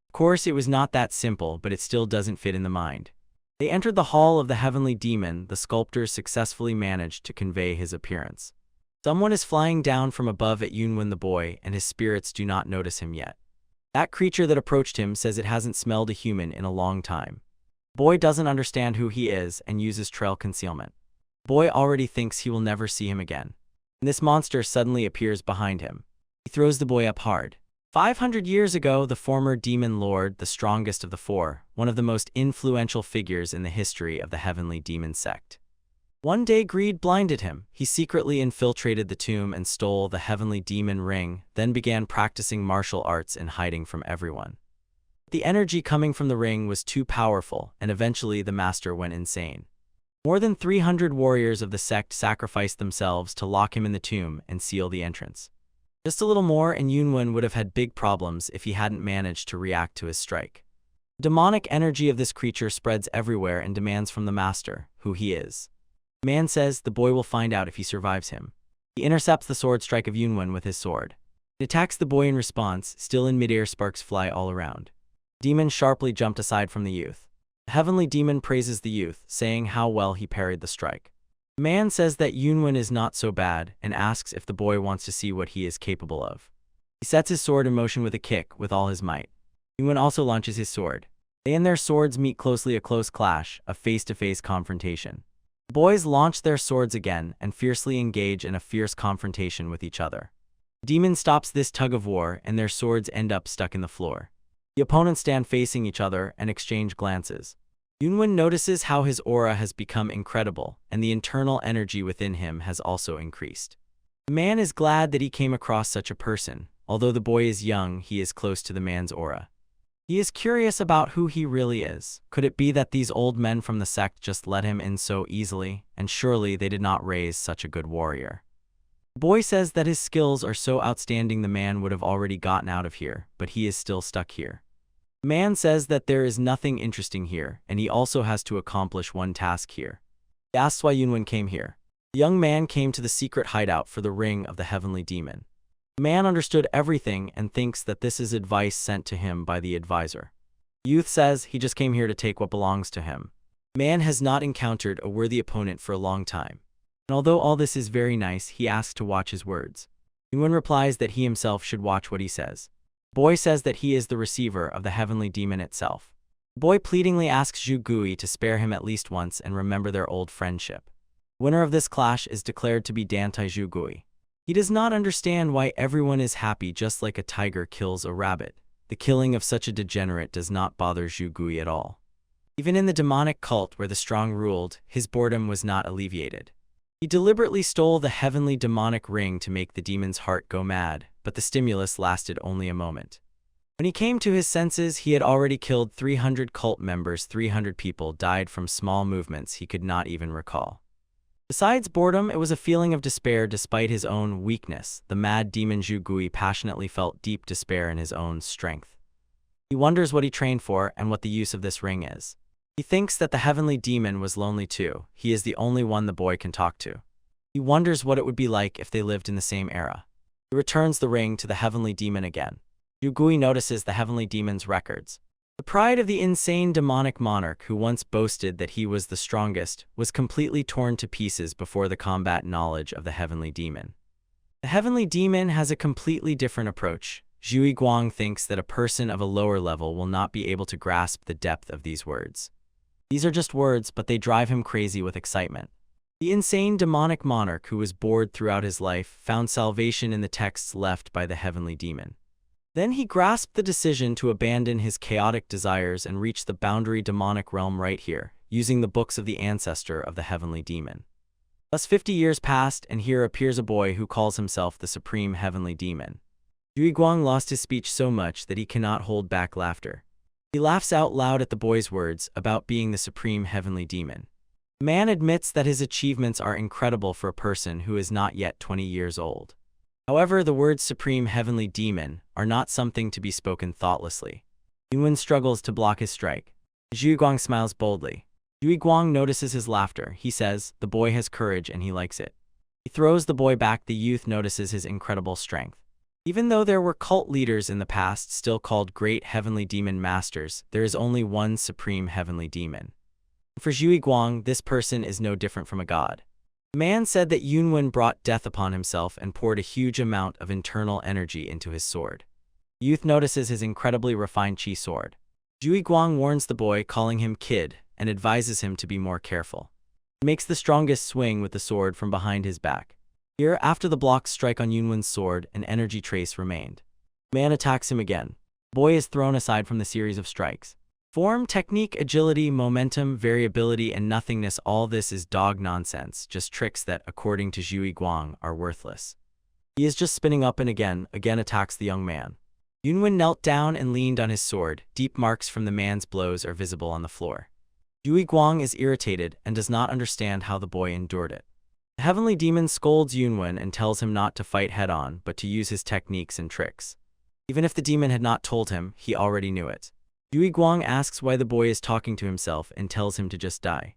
Of course, it was not that simple, but it still doesn't fit in the mind. They entered the Hall of the Heavenly Demon. The sculptors successfully managed to convey his appearance. Someone is flying down from above at Yunwen the boy, and his spirits do not notice him yet. That creature that approached him says it hasn't smelled a human in a long time. Boy doesn't understand who he is and uses trail concealment. Boy already thinks he will never see him again. And this monster suddenly appears behind him. He throws the boy up hard. 500 years ago, the former demon lord, the strongest of the four, one of the most influential figures in the history of the Heavenly Demon sect. One day greed blinded him. He secretly infiltrated the tomb and stole the Heavenly Demon ring, then began practicing martial arts and hiding from everyone. The energy coming from the ring was too powerful, and eventually the master went insane. More than 300 warriors of the sect sacrificed themselves to lock him in the tomb and seal the entrance. Just a little more and Yunwen would have had big problems if he hadn't managed to react to his strike. The demonic energy of this creature spreads everywhere and demands from the master who he is. The man says the boy will find out if he survives him. He intercepts the sword strike of Yunwen with his sword. It attacks the boy in response. Still in midair, sparks fly all around. The demon sharply jumped aside from the youth. The Heavenly Demon praises the youth, saying how well he parried the strike. The man says that Yunwen is not so bad and asks if the boy wants to see what he is capable of. He sets his sword in motion with a kick with all his might. Yunwen also launches his sword. They and their swords meet closely, a close clash, a face-to-face confrontation. The boys launch their swords again and fiercely engage in a fierce confrontation with each other. The demon stops this tug of war and their swords end up stuck in the floor. The opponents stand facing each other and exchange glances. Yunwen notices how his aura has become incredible, and the internal energy within him has also increased. The man is glad that he came across such a person. Although the boy is young, he is close to the man's aura. He is curious about who he really is. Could it be that these old men from the sect just let him in so easily, and surely they did not raise such a good warrior? The boy says that his skills are so outstanding the man would have already gotten out of here, but he is still stuck here. The man says that there is nothing interesting here, and he also has to accomplish one task here. He asks why Yunwen came here. The young man came to the secret hideout for the ring of the Heavenly Demon. The man understood everything and thinks that this is advice sent to him by the advisor. The youth says he just came here to take what belongs to him. The man has not encountered a worthy opponent for a long time. And although all this is very nice, he asks to watch his words. Yunwen replies that he himself should watch what he says. Boy says that he is the receiver of the Heavenly Demon itself. Boy pleadingly asks Zhu Gui to spare him at least once and remember their old friendship. Winner of this clash is declared to be Dantai Zhu Gui. He does not understand why everyone is happy just like a tiger kills a rabbit. The killing of such a degenerate does not bother Zhu Gui at all. Even in the demonic cult where the strong ruled, his boredom was not alleviated. He deliberately stole the heavenly demonic ring to make the demon's heart go mad, but the stimulus lasted only a moment. When he came to his senses, he had already killed 300 cult members. 300 people died from small movements he could not even recall. Besides boredom, it was a feeling of despair despite his own weakness. The mad demon Zhu Gui passionately felt deep despair in his own strength. He wonders what he trained for and what the use of this ring is. He thinks that the heavenly demon was lonely too. He is the only one the boy can talk to. He wonders what it would be like if they lived in the same era. He returns the ring to the heavenly demon again. Zhu Gui notices the heavenly demon's records. The pride of the insane demonic monarch who once boasted that he was the strongest was completely torn to pieces before the combat knowledge of the heavenly demon. The heavenly demon has a completely different approach. Zhui Guang thinks that a person of a lower level will not be able to grasp the depth of these words. These are just words, but they drive him crazy with excitement. The insane demonic monarch who was bored throughout his life found salvation in the texts left by the heavenly demon. Then he grasped the decision to abandon his chaotic desires and reach the boundary demonic realm right here, using the books of the ancestor of the heavenly demon. Thus 50 years passed, and here appears a boy who calls himself the supreme heavenly demon. Zhu Guang lost his speech so much that he cannot hold back laughter. He laughs out loud at the boy's words about being the supreme heavenly demon. The man admits that his achievements are incredible for a person who is not yet 20 years old. However, the words supreme heavenly demon are not something to be spoken thoughtlessly. Yunwen struggles to block his strike. Zhu Guang smiles boldly. Zhu Guang notices his laughter. He says, the boy has courage and he likes it. He throws the boy back. The youth notices his incredible strength. Even though there were cult leaders in the past still called great heavenly demon masters, there is only one supreme heavenly demon. For Zhu Guang, this person is no different from a god. The man said that Yunwen brought death upon himself and poured a huge amount of internal energy into his sword. The youth notices his incredibly refined chi sword. Zhu Guang warns the boy, calling him kid, and advises him to be more careful. He makes the strongest swing with the sword from behind his back. Here, after the blocks strike on Yunwen's sword, an energy trace remained. The man attacks him again. The boy is thrown aside from the series of strikes. Form, technique, agility, momentum, variability, and nothingness, all this is dog nonsense, just tricks that, according to Zhu Guang, are worthless. He is just spinning up and again attacks the young man. Yunwen knelt down and leaned on his sword. Deep marks from the man's blows are visible on the floor. Zhu Guang is irritated and does not understand how the boy endured it. The heavenly demon scolds Yunwen and tells him not to fight head-on, but to use his techniques and tricks. Even if the demon had not told him, he already knew it. Zhu Guang asks why the boy is talking to himself and tells him to just die.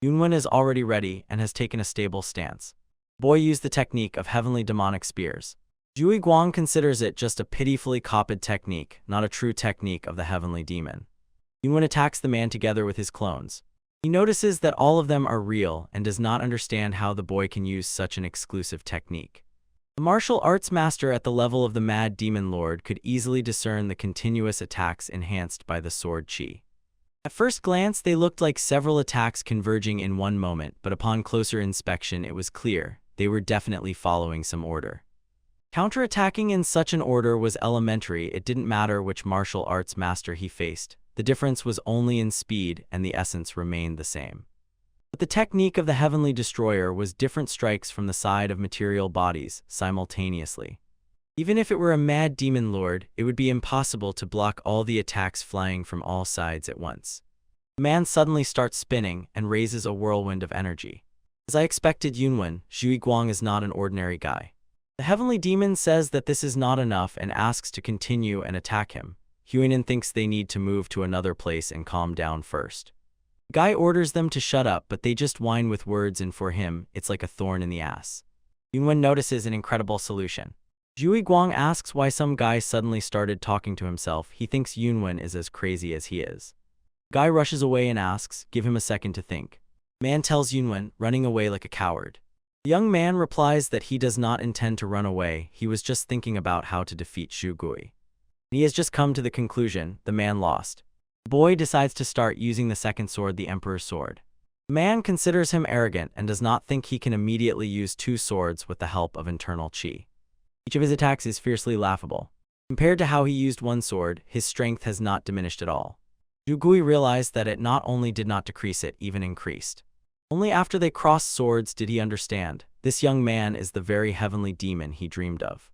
Yunwen is already ready and has taken a stable stance. The boy used the technique of heavenly demonic spears. Zhu Guang considers it just a pitifully copied technique, not a true technique of the heavenly demon. Yunwen attacks the man together with his clones. He notices that all of them are real and does not understand how the boy can use such an exclusive technique. The martial arts master at the level of the Mad Demon Lord could easily discern the continuous attacks enhanced by the sword chi. At first glance, they looked like several attacks converging in one moment, but upon closer inspection it was clear they were definitely following some order. Counterattacking in such an order was elementary. It didn't matter which martial arts master he faced. The difference was only in speed, and the essence remained the same. But the technique of the Heavenly Destroyer was different strikes from the side of material bodies simultaneously. Even if it were a Mad Demon Lord, it would be impossible to block all the attacks flying from all sides at once. The man suddenly starts spinning and raises a whirlwind of energy. As I expected, Yunwen, Zhu Guang is not an ordinary guy. The Heavenly Demon says that this is not enough and asks to continue and attack him. Huinan thinks they need to move to another place and calm down first. The guy orders them to shut up, but they just whine with words, and for him, it's like a thorn in the ass. Yunwen notices an incredible solution. Zhu Guang asks why some guy suddenly started talking to himself. He thinks Yunwen is as crazy as he is. The guy rushes away and asks, give him a second to think. The man tells Yunwen, running away like a coward. The young man replies that he does not intend to run away, he was just thinking about how to defeat Zhu Gui. He has just come to the conclusion, the man lost. The boy decides to start using the second sword, the Emperor's Sword. The man considers him arrogant and does not think he can immediately use two swords with the help of internal chi. Each of his attacks is fiercely laughable. Compared to how he used one sword, his strength has not diminished at all. Zhu Gui realized that it not only did not decrease, it even increased. Only after they crossed swords did he understand, this young man is the very heavenly demon he dreamed of.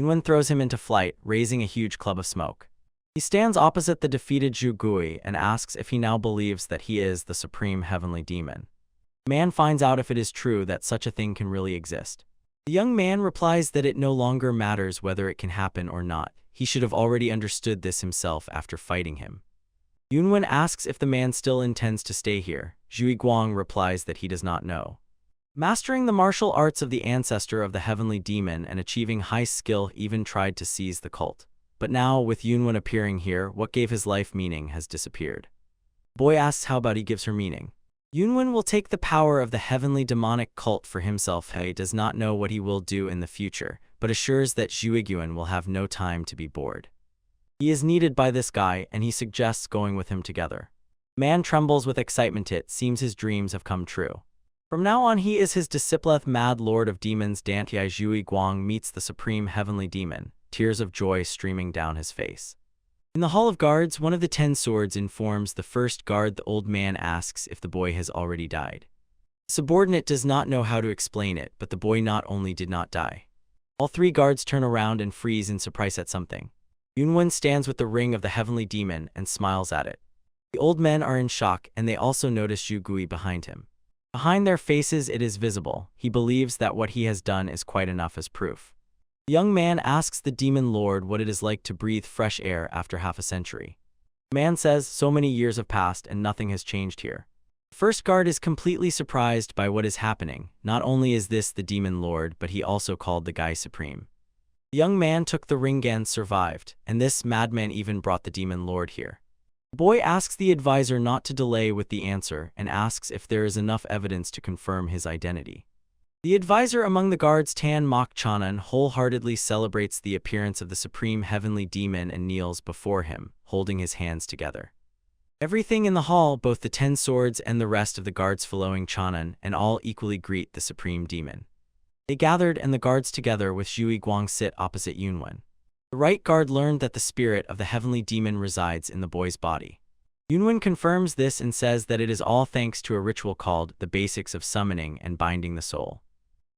Yunwen throws him into flight, raising a huge club of smoke. He stands opposite the defeated Zhu Gui and asks if he now believes that he is the supreme heavenly demon. The man finds out if it is true that such a thing can really exist. The young man replies that it no longer matters whether it can happen or not. He should have already understood this himself after fighting him. Yunwen asks if the man still intends to stay here. Zhu Guang replies that he does not know. Mastering the martial arts of the ancestor of the heavenly demon and achieving high skill, even tried to seize the cult. But now, with Yunwen appearing here, what gave his life meaning has disappeared. The boy asks how about he gives her meaning. Yunwen will take the power of the heavenly demonic cult for himself. He does not know what he will do in the future, but assures that Zhu Guan will have no time to be bored. He is needed by this guy, and he suggests going with him together. Man trembles with excitement. It seems his dreams have come true. From now on, he is his disciple, Mad Lord of Demons. Dantiai Zhu Guang meets the supreme heavenly demon. tears of joy streaming down his face. In the Hall of Guards, one of the 10 swords informs the first guard the old man asks if the boy has already died. The subordinate does not know how to explain it, but the boy not only did not die. All 3 guards turn around and freeze in surprise at something. Yunwen stands with the ring of the heavenly demon and smiles at it. The old men are in shock, and they also notice Zhu Gui behind him. Behind their faces it is visible. He believes that what he has done is quite enough as proof. The young man asks the demon lord what it is like to breathe fresh air after half a century. The man says, so many years have passed and nothing has changed here. The first guard is completely surprised by what is happening. Not only is this the demon lord, but he also called the guy supreme. The young man took the ring and survived, and this madman even brought the demon lord here. The boy asks the advisor not to delay with the answer and asks if there is enough evidence to confirm his identity. The advisor among the guards, Tan Mok Chanan, wholeheartedly celebrates the appearance of the supreme heavenly demon and kneels before him, holding his hands together. Everything in the hall, both the 10 swords and the rest of the guards following Chanan, and all equally greet the supreme demon. They gathered, and the guards together with Zhu Guang sit opposite Yunwen. The right guard learned that the spirit of the heavenly demon resides in the boy's body. Yunwen confirms this and says that it is all thanks to a ritual called the basics of summoning and binding the soul.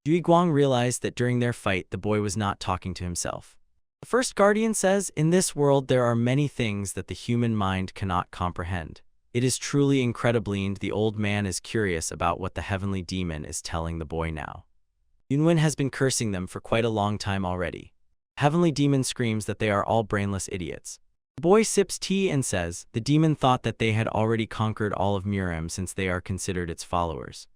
Zhu Guang realized that during their fight the boy was not talking to himself. The first guardian says, in this world there are many things that the human mind cannot comprehend. It is truly incredible, and the old man is curious about what the heavenly demon is telling the boy now. Yunwen has been cursing them for quite a long time already. The heavenly demon screams that they are all brainless idiots. The boy sips tea and says, the demon thought that they had already conquered all of Murim since they are considered its followers.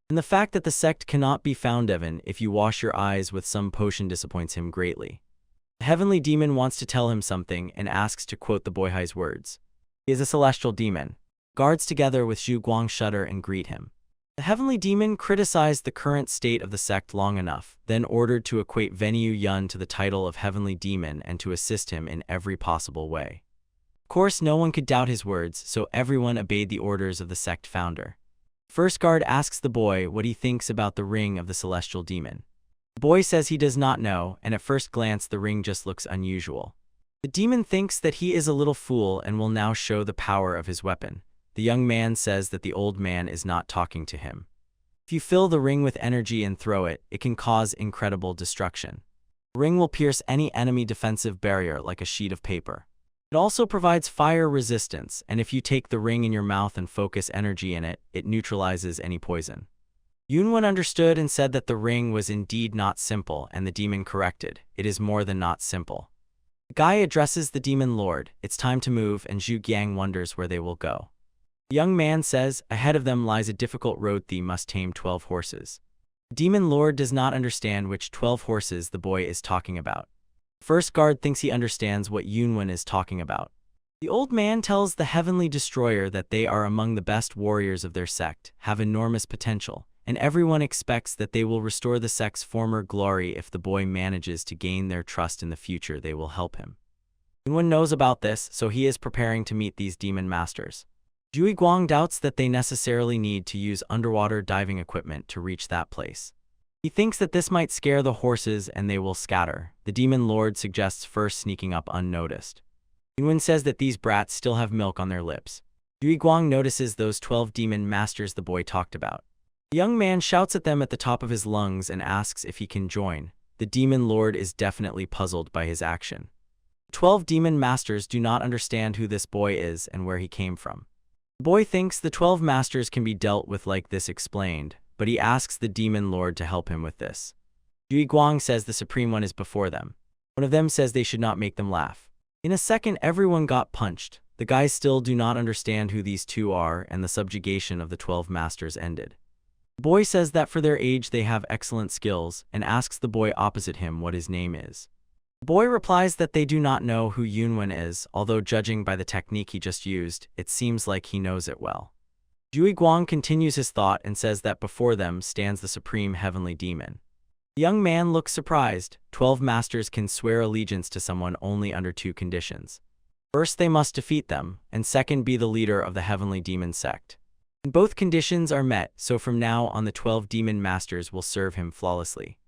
And the fact that the sect cannot be found even if you wash your eyes with some potion disappoints him greatly. The heavenly demon wants to tell him something and asks to quote the boy's words. He is a celestial demon. Guards together with Zhu Guang shudder and greet him. The heavenly demon criticized the current state of the sect long enough, then ordered to equate Venyu Yun to the title of heavenly demon and to assist him in every possible way. Of course, no one could doubt his words, so everyone obeyed the orders of the sect founder. First guard asks the boy what he thinks about the ring of the celestial demon. The boy says he does not know, and at first glance the ring just looks unusual. The demon thinks that he is a little fool and will now show the power of his weapon. The young man says that the old man is not talking to him. If you fill the ring with energy and throw it, it can cause incredible destruction. The ring will pierce any enemy defensive barrier like a sheet of paper. It also provides fire resistance, and if you take the ring in your mouth and focus energy in it, it neutralizes any poison. Yunwen understood and said that the ring was indeed not simple, and the demon corrected, it is more than not simple. The guy addresses the demon lord, it's time to move, and Zhu Guang wonders where they will go. The young man says, ahead of them lies a difficult road, they must tame 12 horses. The demon lord does not understand which 12 horses the boy is talking about. First guard thinks he understands what Yunwen is talking about. The old man tells the heavenly destroyer that they are among the best warriors of their sect, have enormous potential, and everyone expects that they will restore the sect's former glory if the boy manages to gain their trust in the future. They will help him. Yunwen knows about this, so he is preparing to meet these demon masters. Zhu Guang doubts that they necessarily need to use underwater diving equipment to reach that place. He thinks that this might scare the horses and they will scatter. The demon lord suggests first sneaking up unnoticed. Yunwen says that these brats still have milk on their lips. Zhu Guang notices those 12 demon masters the boy talked about. The young man shouts at them at the top of his lungs and asks if he can join. The demon lord is definitely puzzled by his action. 12 demon masters do not understand who this boy is and where he came from. The boy thinks the 12 masters can be dealt with like this explained, but he asks the demon lord to help him with this. Zhu Guang says the supreme one is before them. One of them says they should not make them laugh. In a second everyone got punched. The guys still do not understand who these two are, and the subjugation of the 12 masters ended. The boy says that for their age they have excellent skills, and asks the boy opposite him what his name is. The boy replies that they do not know who Yunwen is, although judging by the technique he just used, it seems like he knows it well. Zhu Guang continues his thought and says that before them stands the supreme heavenly demon. The young man looks surprised. 12 masters can swear allegiance to someone only under 2 conditions. First, they must defeat them, and second, be the leader of the heavenly demon sect. And both conditions are met, so from now on the 12 demon masters will serve him flawlessly.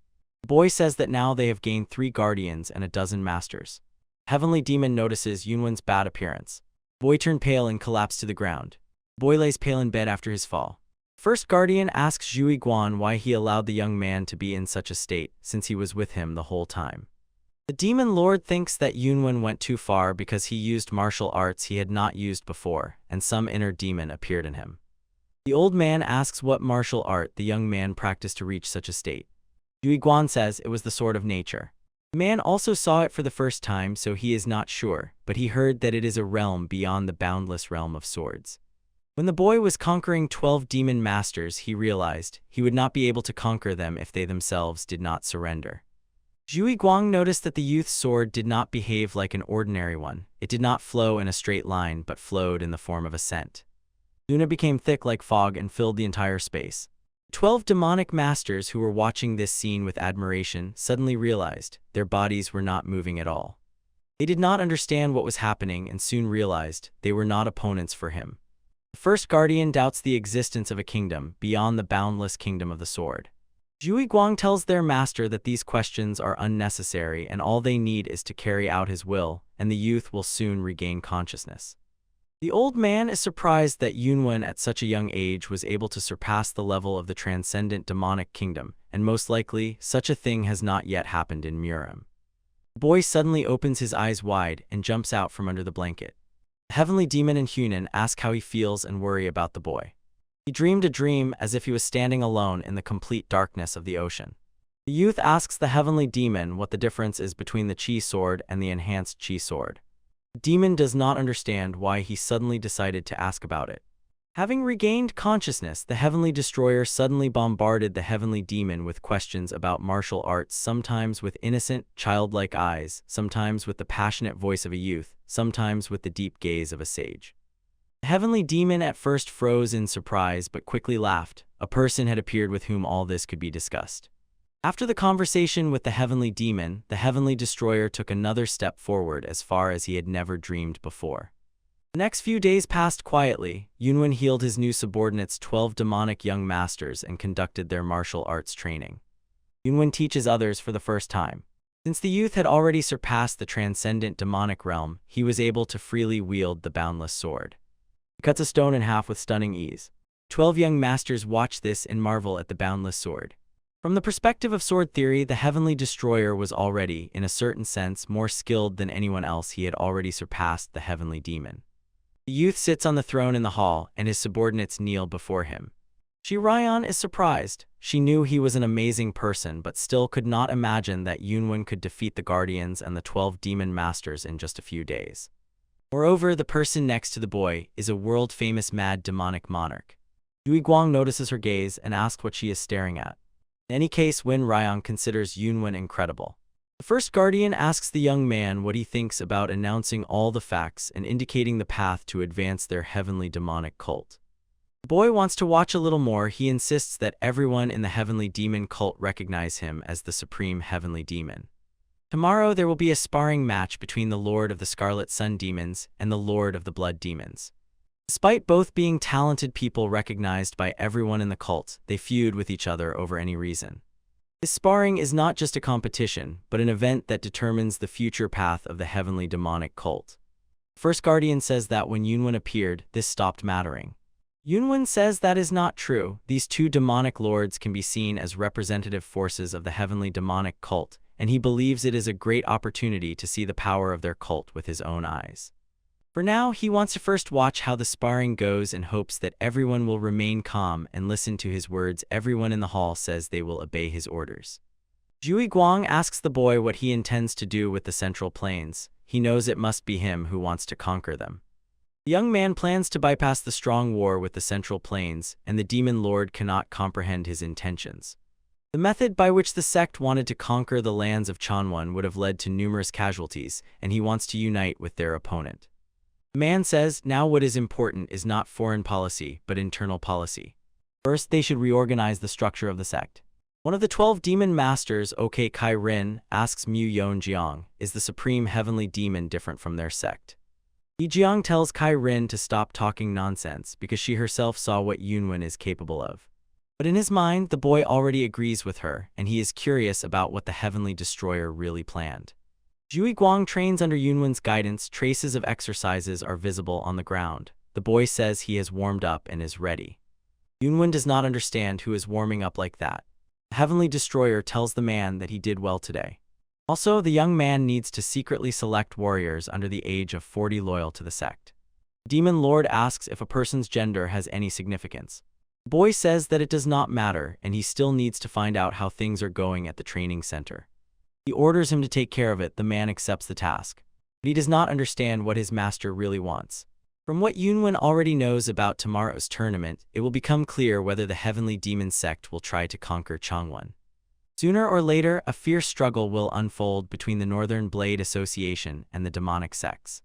The boy says that now they have gained 3 guardians and a dozen masters. Heavenly Demon notices Yunwen's bad appearance. The boy turned pale and collapsed to the ground. The boy lays pale in bed after his fall. First Guardian asks Zhui Guan why he allowed the young man to be in such a state, since he was with him the whole time. The Demon Lord thinks that Yunwen went too far because he used martial arts he had not used before, and some inner demon appeared in him. The old man asks what martial art the young man practiced to reach such a state. Zhui Guan says it was the sword of nature. The man also saw it for the first time, so he is not sure, but he heard that it is a realm beyond the boundless realm of swords. When the boy was conquering 12 demon masters, he realized he would not be able to conquer them if they themselves did not surrender. Zhui Guang noticed that the youth's sword did not behave like an ordinary one. It did not flow in a straight line, but flowed in the form of a scent. Luna became thick like fog and filled the entire space. 12 demonic masters who were watching this scene with admiration suddenly realized their bodies were not moving at all. They did not understand what was happening and soon realized they were not opponents for him. The first guardian doubts the existence of a kingdom beyond the boundless kingdom of the sword. Zhui Guang tells their master that these questions are unnecessary and all they need is to carry out his will, and the youth will soon regain consciousness. The old man is surprised that Yunwen at such a young age was able to surpass the level of the transcendent demonic kingdom, and most likely, such a thing has not yet happened in Murim. The boy suddenly opens his eyes wide and jumps out from under the blanket. The heavenly demon and Hunan ask how he feels and worry about the boy. He dreamed a dream as if he was standing alone in the complete darkness of the ocean. The youth asks the heavenly demon what the difference is between the Qi sword and the enhanced Qi sword. The demon does not understand why he suddenly decided to ask about it. Having regained consciousness, the heavenly destroyer suddenly bombarded the heavenly demon with questions about martial arts, sometimes with innocent, childlike eyes, sometimes with the passionate voice of a youth, sometimes with the deep gaze of a sage. The heavenly demon at first froze in surprise but quickly laughed. A person had appeared with whom all this could be discussed. After the conversation with the heavenly demon, the heavenly destroyer took another step forward as far as he had never dreamed before. The next few days passed quietly. Yunwen healed his new subordinates 12 demonic young masters and conducted their martial arts training. Yunwen teaches others for the first time. Since the youth had already surpassed the transcendent demonic realm, he was able to freely wield the boundless sword. He cuts a stone in half with stunning ease. 12 young masters watch this and marvel at the boundless sword. From the perspective of sword theory, the heavenly destroyer was already, in a certain sense, more skilled than anyone else. He had already surpassed the heavenly demon. The youth sits on the throne in the hall, and his subordinates kneel before him. Shi Ryan is surprised. She knew he was an amazing person, but still could not imagine that Yunwen could defeat the guardians and the 12 demon masters in just a few days. Moreover, the person next to the boy is a world-famous mad demonic monarch. Zhui Guang notices her gaze and asks what she is staring at. In any case, Wen Ryan considers Yunwen incredible. The first guardian asks the young man what he thinks about announcing all the facts and indicating the path to advance their heavenly demonic cult. The boy wants to watch a little more. He insists that everyone in the heavenly demon cult recognize him as the supreme heavenly demon. Tomorrow there will be a sparring match between the Lord of the Scarlet Sun Demons and the Lord of the Blood Demons. Despite both being talented people recognized by everyone in the cult, they feud with each other over any reason. This sparring is not just a competition, but an event that determines the future path of the heavenly demonic cult. First Guardian says that when Yunwen appeared, this stopped mattering. Yunwen says that is not true. These two demonic lords can be seen as representative forces of the heavenly demonic cult, and he believes it is a great opportunity to see the power of their cult with his own eyes. For now, he wants to first watch how the sparring goes and hopes that everyone will remain calm and listen to his words. Everyone in the hall says they will obey his orders. Zhui Guang asks the boy what he intends to do with the Central Plains. He knows it must be him who wants to conquer them. The young man plans to bypass the strong war with the Central Plains, and the demon lord cannot comprehend his intentions. The method by which the sect wanted to conquer the lands of Chanwon would have led to numerous casualties, and he wants to unite with their opponent. The man says, now what is important is not foreign policy, but internal policy. First, they should reorganize the structure of the sect. One of the 12 demon masters, OK Kai Rin, asks Mu Yon Jiang, is the supreme heavenly demon different from their sect? Yi Jiang tells Kai Rin to stop talking nonsense because she herself saw what Yunwen is capable of. But in his mind, the boy already agrees with her, and he is curious about what the Heavenly Destroyer really planned. Zhui Guang trains under Yunwen's guidance. Traces of exercises are visible on the ground. The boy says he has warmed up and is ready. Yunwen does not understand who is warming up like that. The Heavenly Destroyer tells the man that he did well today. Also, the young man needs to secretly select warriors under the age of 40 loyal to the sect. The Demon Lord asks if a person's gender has any significance. The boy says that it does not matter, and he still needs to find out how things are going at the training center. He orders him to take care of it. The man accepts the task, but he does not understand what his master really wants. From what Yunwen already knows about tomorrow's tournament, it will become clear whether the Heavenly Demon Sect will try to conquer Changwon. Sooner or later, a fierce struggle will unfold between the Northern Blade Association and the demonic sects.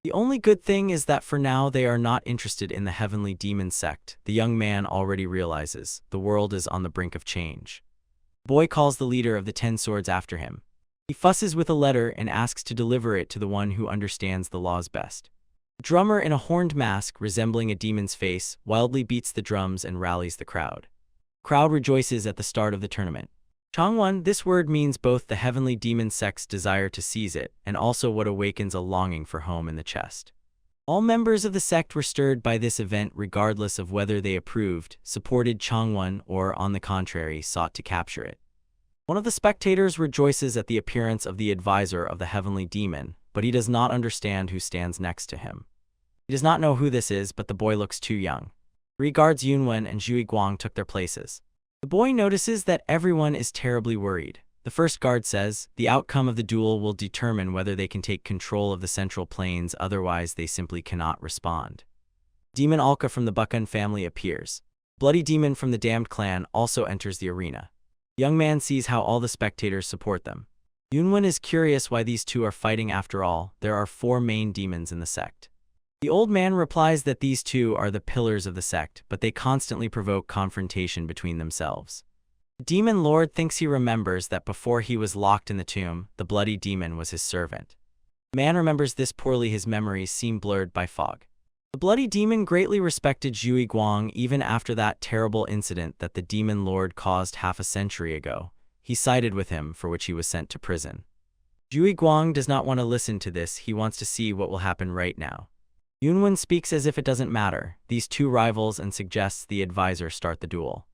The only good thing is that for now they are not interested in the Heavenly Demon Sect. The young man already realizes the world is on the brink of change. The boy calls the leader of the 10 Swords after him. He fusses with a letter and asks to deliver it to the one who understands the laws best. The drummer in a horned mask resembling a demon's face wildly beats the drums and rallies the crowd. The crowd rejoices at the start of the tournament. Changwon, this word means both the Heavenly Demon Sect's desire to seize it and also what awakens a longing for home in the chest. All members of the sect were stirred by this event regardless of whether they approved, supported Changwon, or, on the contrary, sought to capture it. One of the spectators rejoices at the appearance of the advisor of the Heavenly Demon, but he does not understand who stands next to him. He does not know who this is, but the boy looks too young. 3 guards Yunwen and Zhui Guang took their places. The boy notices that everyone is terribly worried. The first guard says, the outcome of the duel will determine whether they can take control of the central plains, otherwise they simply cannot respond. Demon Alka from the Buchan family appears. Bloody Demon from the Damned clan also enters the arena. The young man sees how all the spectators support them. Yunwen is curious why these two are fighting. After all, there are 4 main demons in the sect. The old man replies that these two are the pillars of the sect, but they constantly provoke confrontation between themselves. The Demon Lord thinks he remembers that before he was locked in the tomb, the bloody demon was his servant. The man remembers this poorly. His memories seem blurred by fog. The bloody demon greatly respected Zhui Guang even after that terrible incident that the Demon Lord caused half a century ago. He sided with him, for which he was sent to prison. Zhui Guang does not want to listen to this. He wants to see what will happen right now. Yunwen speaks as if it doesn't matter, these two rivals, and suggests the advisor start the duel.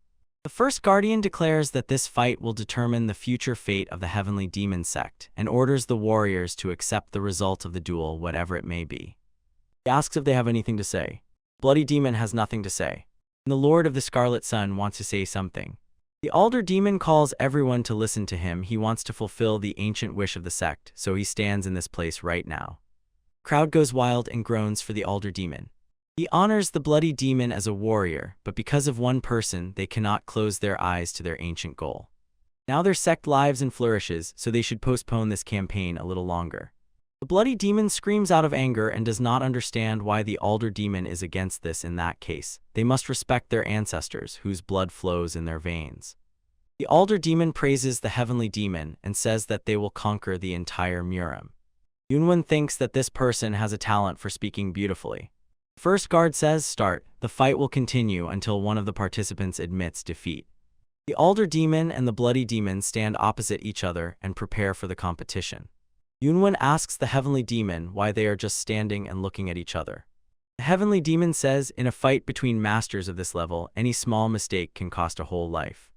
The first guardian declares that this fight will determine the future fate of the Heavenly Demon Sect, and orders the warriors to accept the result of the duel, whatever it may be. He asks if they have anything to say. Bloody Demon has nothing to say. And the Lord of the Scarlet Sun wants to say something. The Alder Demon calls everyone to listen to him. He wants to fulfill the ancient wish of the sect, so he stands in this place right now. The crowd goes wild and groans for the Alder Demon. He honors the Bloody Demon as a warrior, but because of one person, they cannot close their eyes to their ancient goal. Now their sect lives and flourishes, so they should postpone this campaign a little longer. The Bloody Demon screams out of anger and does not understand why the Alder Demon is against this. In that case, they must respect their ancestors, whose blood flows in their veins. The Alder Demon praises the Heavenly Demon and says that they will conquer the entire Murim. Yunwen thinks that this person has a talent for speaking beautifully. The first guard says, "Start." The fight will continue until one of the participants admits defeat. The Alder Demon and the Bloody Demon stand opposite each other and prepare for the competition. Yunwen asks the Heavenly Demon why they are just standing and looking at each other. The Heavenly Demon says, in a fight between masters of this level, any small mistake can cost a whole life.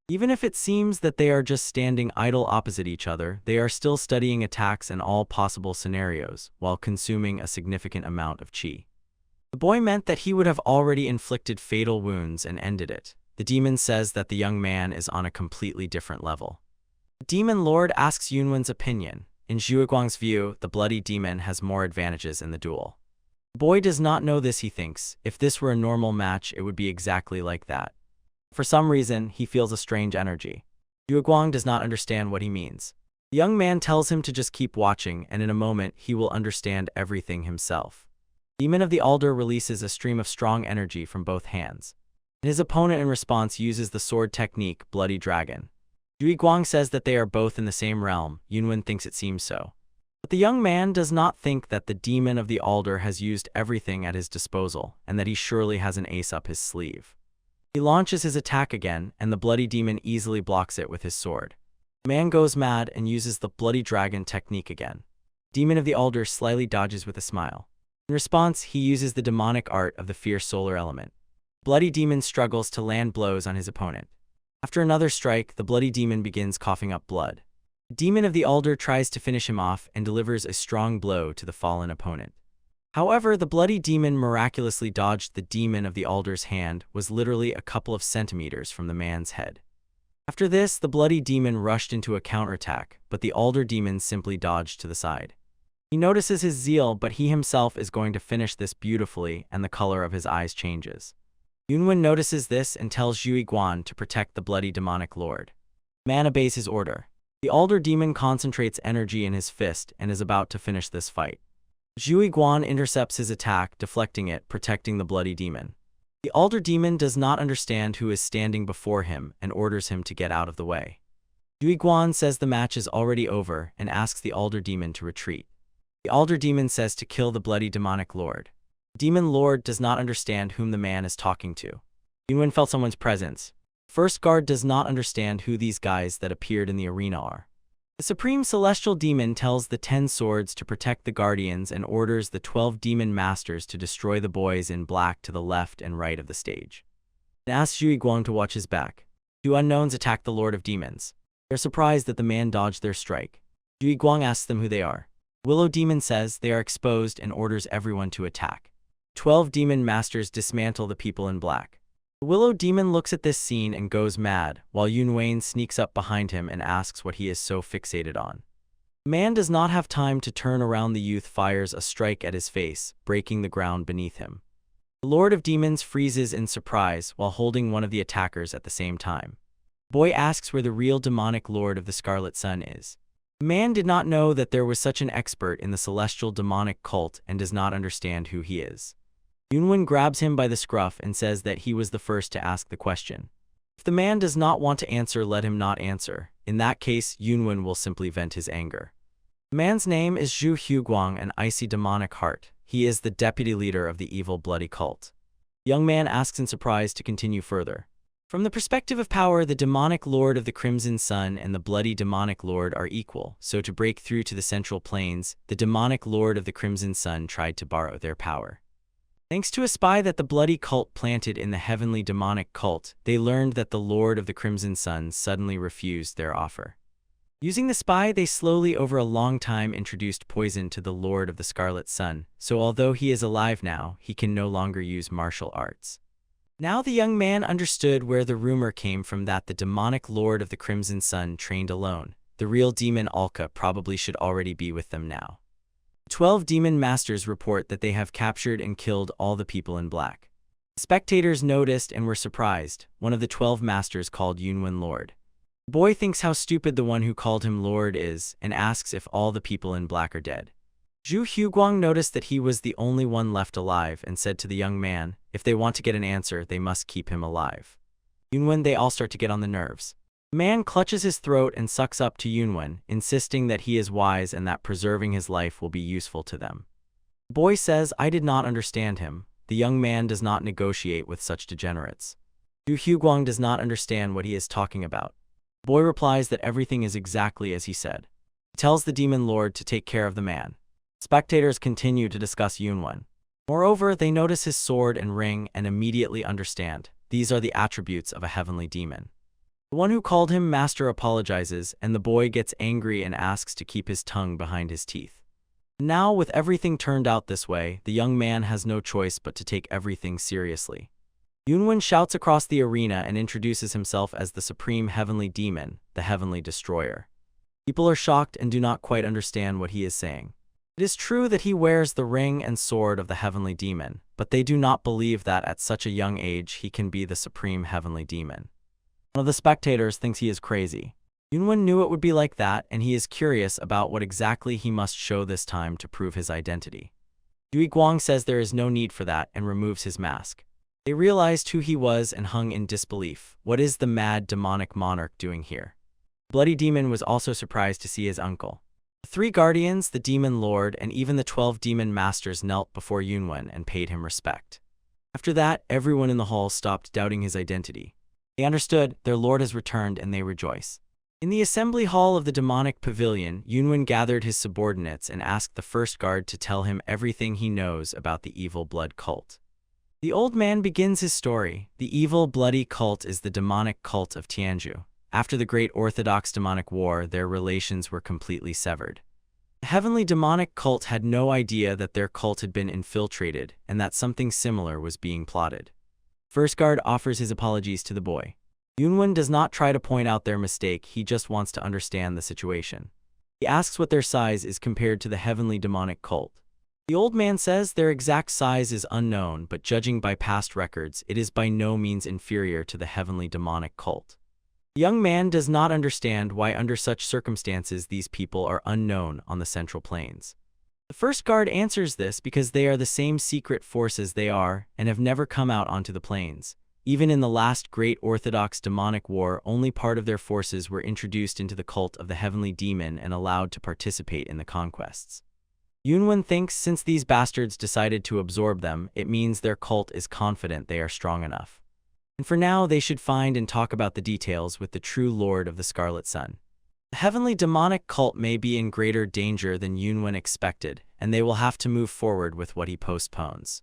Even if it seems that they are just standing idle opposite each other, they are still studying attacks and all possible scenarios, while consuming a significant amount of chi. The boy meant that he would have already inflicted fatal wounds and ended it. The demon says that the young man is on a completely different level. The Demon Lord asks Yunwen's opinion. In Zhui Guang's view, the Bloody Demon has more advantages in the duel. The boy does not know this. He thinks, if this were a normal match, it would be exactly like that. For some reason, he feels a strange energy. Zhui Guang does not understand what he means. The young man tells him to just keep watching, and in a moment, he will understand everything himself. The Demon of the Alder releases a stream of strong energy from both hands. His opponent in response uses the sword technique, Bloody Dragon. Zhui Guang says that they are both in the same realm. Yunwen thinks it seems so. But the young man does not think that the Demon of the Alder has used everything at his disposal, and that he surely has an ace up his sleeve. He launches his attack again, and the bloody demon easily blocks it with his sword. The man goes mad and uses the bloody dragon technique again. Demon of the Alder slyly dodges with a smile. In response, he uses the demonic art of the fierce solar element. Bloody demon struggles to land blows on his opponent. After another strike, the bloody demon begins coughing up blood. The demon of the Alder tries to finish him off and delivers a strong blow to the fallen opponent. However, the bloody demon miraculously dodged the demon of the Alder's hand was literally a couple of centimeters from the man's head. After this, the bloody demon rushed into a counterattack, but the Alder demon simply dodged to the side. He notices his zeal, but he himself is going to finish this beautifully, and the color of his eyes changes. Yunwen notices this and tells Zhui Guan to protect the bloody demonic lord. Man obeys his order. The Alder demon concentrates energy in his fist and is about to finish this fight. Zhui Guan intercepts his attack, deflecting it, protecting the bloody demon. The Alder demon does not understand who is standing before him and orders him to get out of the way. Zhui Guan says the match is already over and asks the Alder demon to retreat. The Alder demon says to kill the bloody demonic lord. The demon lord does not understand whom the man is talking to. Yunwen felt someone's presence. First guard does not understand who these guys that appeared in the arena are. The Supreme Celestial Demon tells the 10 swords to protect the Guardians and orders the 12 Demon Masters to destroy the boys in black to the left and right of the stage. And asks Zhui Guang to watch his back. 2 unknowns attack the Lord of Demons. They're surprised that the man dodged their strike. Zhui Guang asks them who they are. Willow Demon says they are exposed and orders everyone to attack. 12 Demon Masters dismantle the people in black. The Willow Demon looks at this scene and goes mad, while Yunwen sneaks up behind him and asks what he is so fixated on. The man does not have time to turn around. The youth fires a strike at his face, breaking the ground beneath him. The Lord of Demons freezes in surprise while holding one of the attackers at the same time. The boy asks where the real demonic Lord of the Scarlet Sun is. The man did not know that there was such an expert in the celestial demonic cult and does not understand who he is. Yunwen grabs him by the scruff and says that he was the first to ask the question. If the man does not want to answer, let him not answer. In that case, Yunwen will simply vent his anger. The man's name is Zhu Huguang, an icy demonic heart. He is the deputy leader of the evil bloody cult. The young man asks in surprise to continue further. From the perspective of power, the demonic lord of the Crimson Sun and the bloody demonic lord are equal, so to break through to the central plains, the demonic lord of the Crimson Sun tried to borrow their power. Thanks to a spy that the bloody cult planted in the heavenly demonic cult, they learned that the Lord of the Crimson Sun suddenly refused their offer. Using the spy, they slowly over a long time introduced poison to the Lord of the Scarlet Sun, so although he is alive now, he can no longer use martial arts. Now the young man understood where the rumor came from that the demonic Lord of the Crimson Sun trained alone. The real demon Alka probably should already be with them now. 12 demon masters report that they have captured and killed all the people in black. The spectators noticed and were surprised. One of the 12 masters called Yunwen Lord. The boy thinks how stupid the one who called him Lord is and asks if all the people in black are dead. Zhu Huguang noticed that he was the only one left alive and said to the young man, if they want to get an answer, they must keep him alive. Yunwen, they all start to get on the nerves. The man clutches his throat and sucks up to Yunwen, insisting that he is wise and that preserving his life will be useful to them. The boy says, I did not understand him. The young man does not negotiate with such degenerates. Zhu Huguang does not understand what he is talking about. The boy replies that everything is exactly as he said. He tells the demon lord to take care of the man. Spectators continue to discuss Yunwen. Moreover, they notice his sword and ring and immediately understand. These are the attributes of a heavenly demon. The one who called him master apologizes, and the boy gets angry and asks to keep his tongue behind his teeth. Now, with everything turned out this way, the young man has no choice but to take everything seriously. Yunwen shouts across the arena and introduces himself as the supreme heavenly demon, the heavenly destroyer. People are shocked and do not quite understand what he is saying. It is true that he wears the ring and sword of the heavenly demon, but they do not believe that at such a young age he can be the supreme heavenly demon. One of the spectators thinks he is crazy. Yunwen knew it would be like that, and he is curious about what exactly he must show this time to prove his identity. Zhui Guang says there is no need for that and removes his mask. They realized who he was and hung in disbelief. What is the mad demonic monarch doing here? Bloody Demon was also surprised to see his uncle. The 3 guardians, the demon lord, and even the 12 demon masters knelt before Yunwen and paid him respect. After that, everyone in the hall stopped doubting his identity. They understood their lord has returned and they rejoice. In the assembly hall of the demonic pavilion, Yunwen gathered his subordinates and asked the first guard to tell him everything he knows about the evil blood cult. The old man begins his story. The evil bloody cult is the demonic cult of Tianzhu. After the Great Orthodox Demonic War, their relations were completely severed. The heavenly demonic cult had no idea that their cult had been infiltrated and that something similar was being plotted. First guard offers his apologies to the boy. Yunwen does not try to point out their mistake, he just wants to understand the situation. He asks what their size is compared to the heavenly demonic cult. The old man says their exact size is unknown, but judging by past records, it is by no means inferior to the heavenly demonic cult. The young man does not understand why under such circumstances these people are unknown on the Central Plains. The first guard answers this because they are the same secret force as they are and have never come out onto the plains. Even in the last Great Orthodox Demonic War, only part of their forces were introduced into the cult of the heavenly demon and allowed to participate in the conquests. Yunwen thinks since these bastards decided to absorb them, it means their cult is confident they are strong enough. And for now, they should find and talk about the details with the true Lord of the Scarlet Sun. The heavenly demonic cult may be in greater danger than Yunwen expected, and they will have to move forward with what he postpones.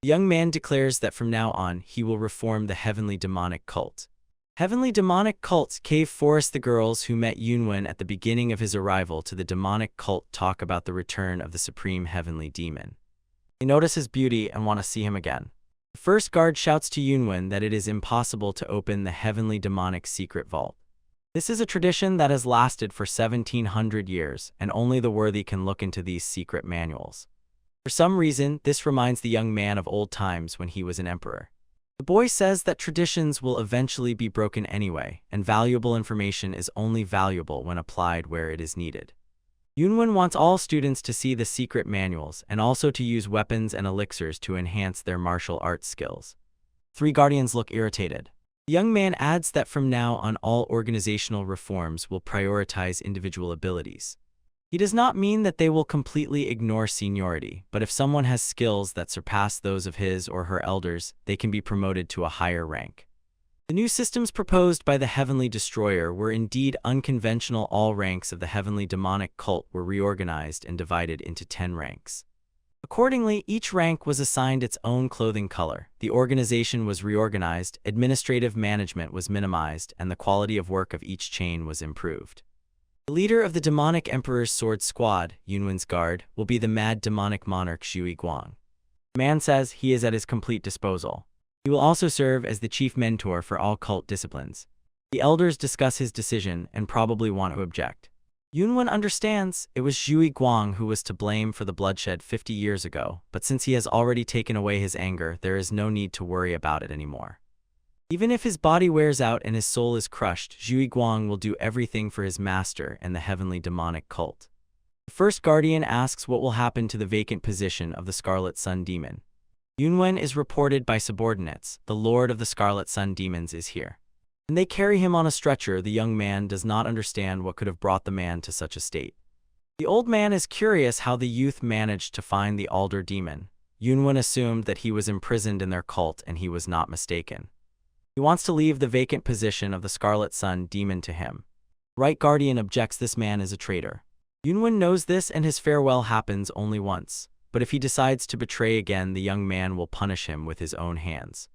The young man declares that from now on, he will reform the heavenly demonic cult. Heavenly demonic cult cave forest. The girls who met Yunwen at the beginning of his arrival to the demonic cult talk about the return of the supreme heavenly demon. They notice his beauty and want to see him again. The first guard shouts to Yunwen that it is impossible to open the heavenly demonic secret vault. This is a tradition that has lasted for 1700 years, and only the worthy can look into these secret manuals. For some reason, this reminds the young man of old times when he was an emperor. The boy says that traditions will eventually be broken anyway, and valuable information is only valuable when applied where it is needed. Yunwen wants all students to see the secret manuals and also to use weapons and elixirs to enhance their martial arts skills. Three guardians look irritated. The young man adds that from now on all organizational reforms will prioritize individual abilities. He does not mean that they will completely ignore seniority, but if someone has skills that surpass those of his or her elders, they can be promoted to a higher rank. The new systems proposed by the Heavenly Destroyer were indeed unconventional. All ranks of the Heavenly Demonic Cult were reorganized and divided into 10 ranks. Accordingly, each rank was assigned its own clothing color. The organization was reorganized, administrative management was minimized, and the quality of work of each chain was improved. The leader of the Demonic Emperor's Sword Squad, Yunwen's guard, will be the mad demonic monarch Zhui Guang. The man says he is at his complete disposal. He will also serve as the chief mentor for all cult disciplines. The elders discuss his decision and probably want to object. Yunwen understands it was Zhui Guang who was to blame for the bloodshed 50 years ago, but since he has already taken away his anger, there is no need to worry about it anymore. Even if his body wears out and his soul is crushed, Zhui Guang will do everything for his master and the heavenly demonic cult. The first guardian asks what will happen to the vacant position of the Scarlet Sun Demon. Yunwen is reported by subordinates. The Lord of the Scarlet Sun Demons is here. And they carry him on a stretcher. The young man does not understand what could have brought the man to such a state. The old man is curious how the youth managed to find the Alder Demon. Yunwen assumed that he was imprisoned in their cult and he was not mistaken. He wants to leave the vacant position of the Scarlet Sun Demon to him. Right Guardian objects this man is a traitor. Yunwen knows this and his farewell happens only once, but if he decides to betray again, the young man will punish him with his own hands.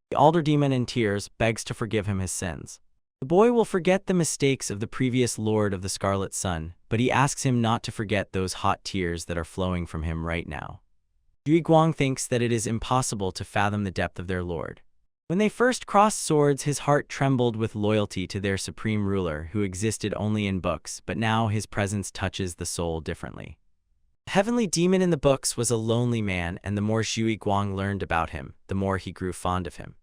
The Alder Demon in tears begs to forgive him his sins. The boy will forget the mistakes of the previous Lord of the Scarlet Sun, but he asks him not to forget those hot tears that are flowing from him right now. Zhui Guang thinks that it is impossible to fathom the depth of their lord. When they first crossed swords, his heart trembled with loyalty to their supreme ruler who existed only in books, but now his presence touches the soul differently. The heavenly demon in the books was a lonely man, and the more Zhui Guang learned about him, the more he grew fond of him.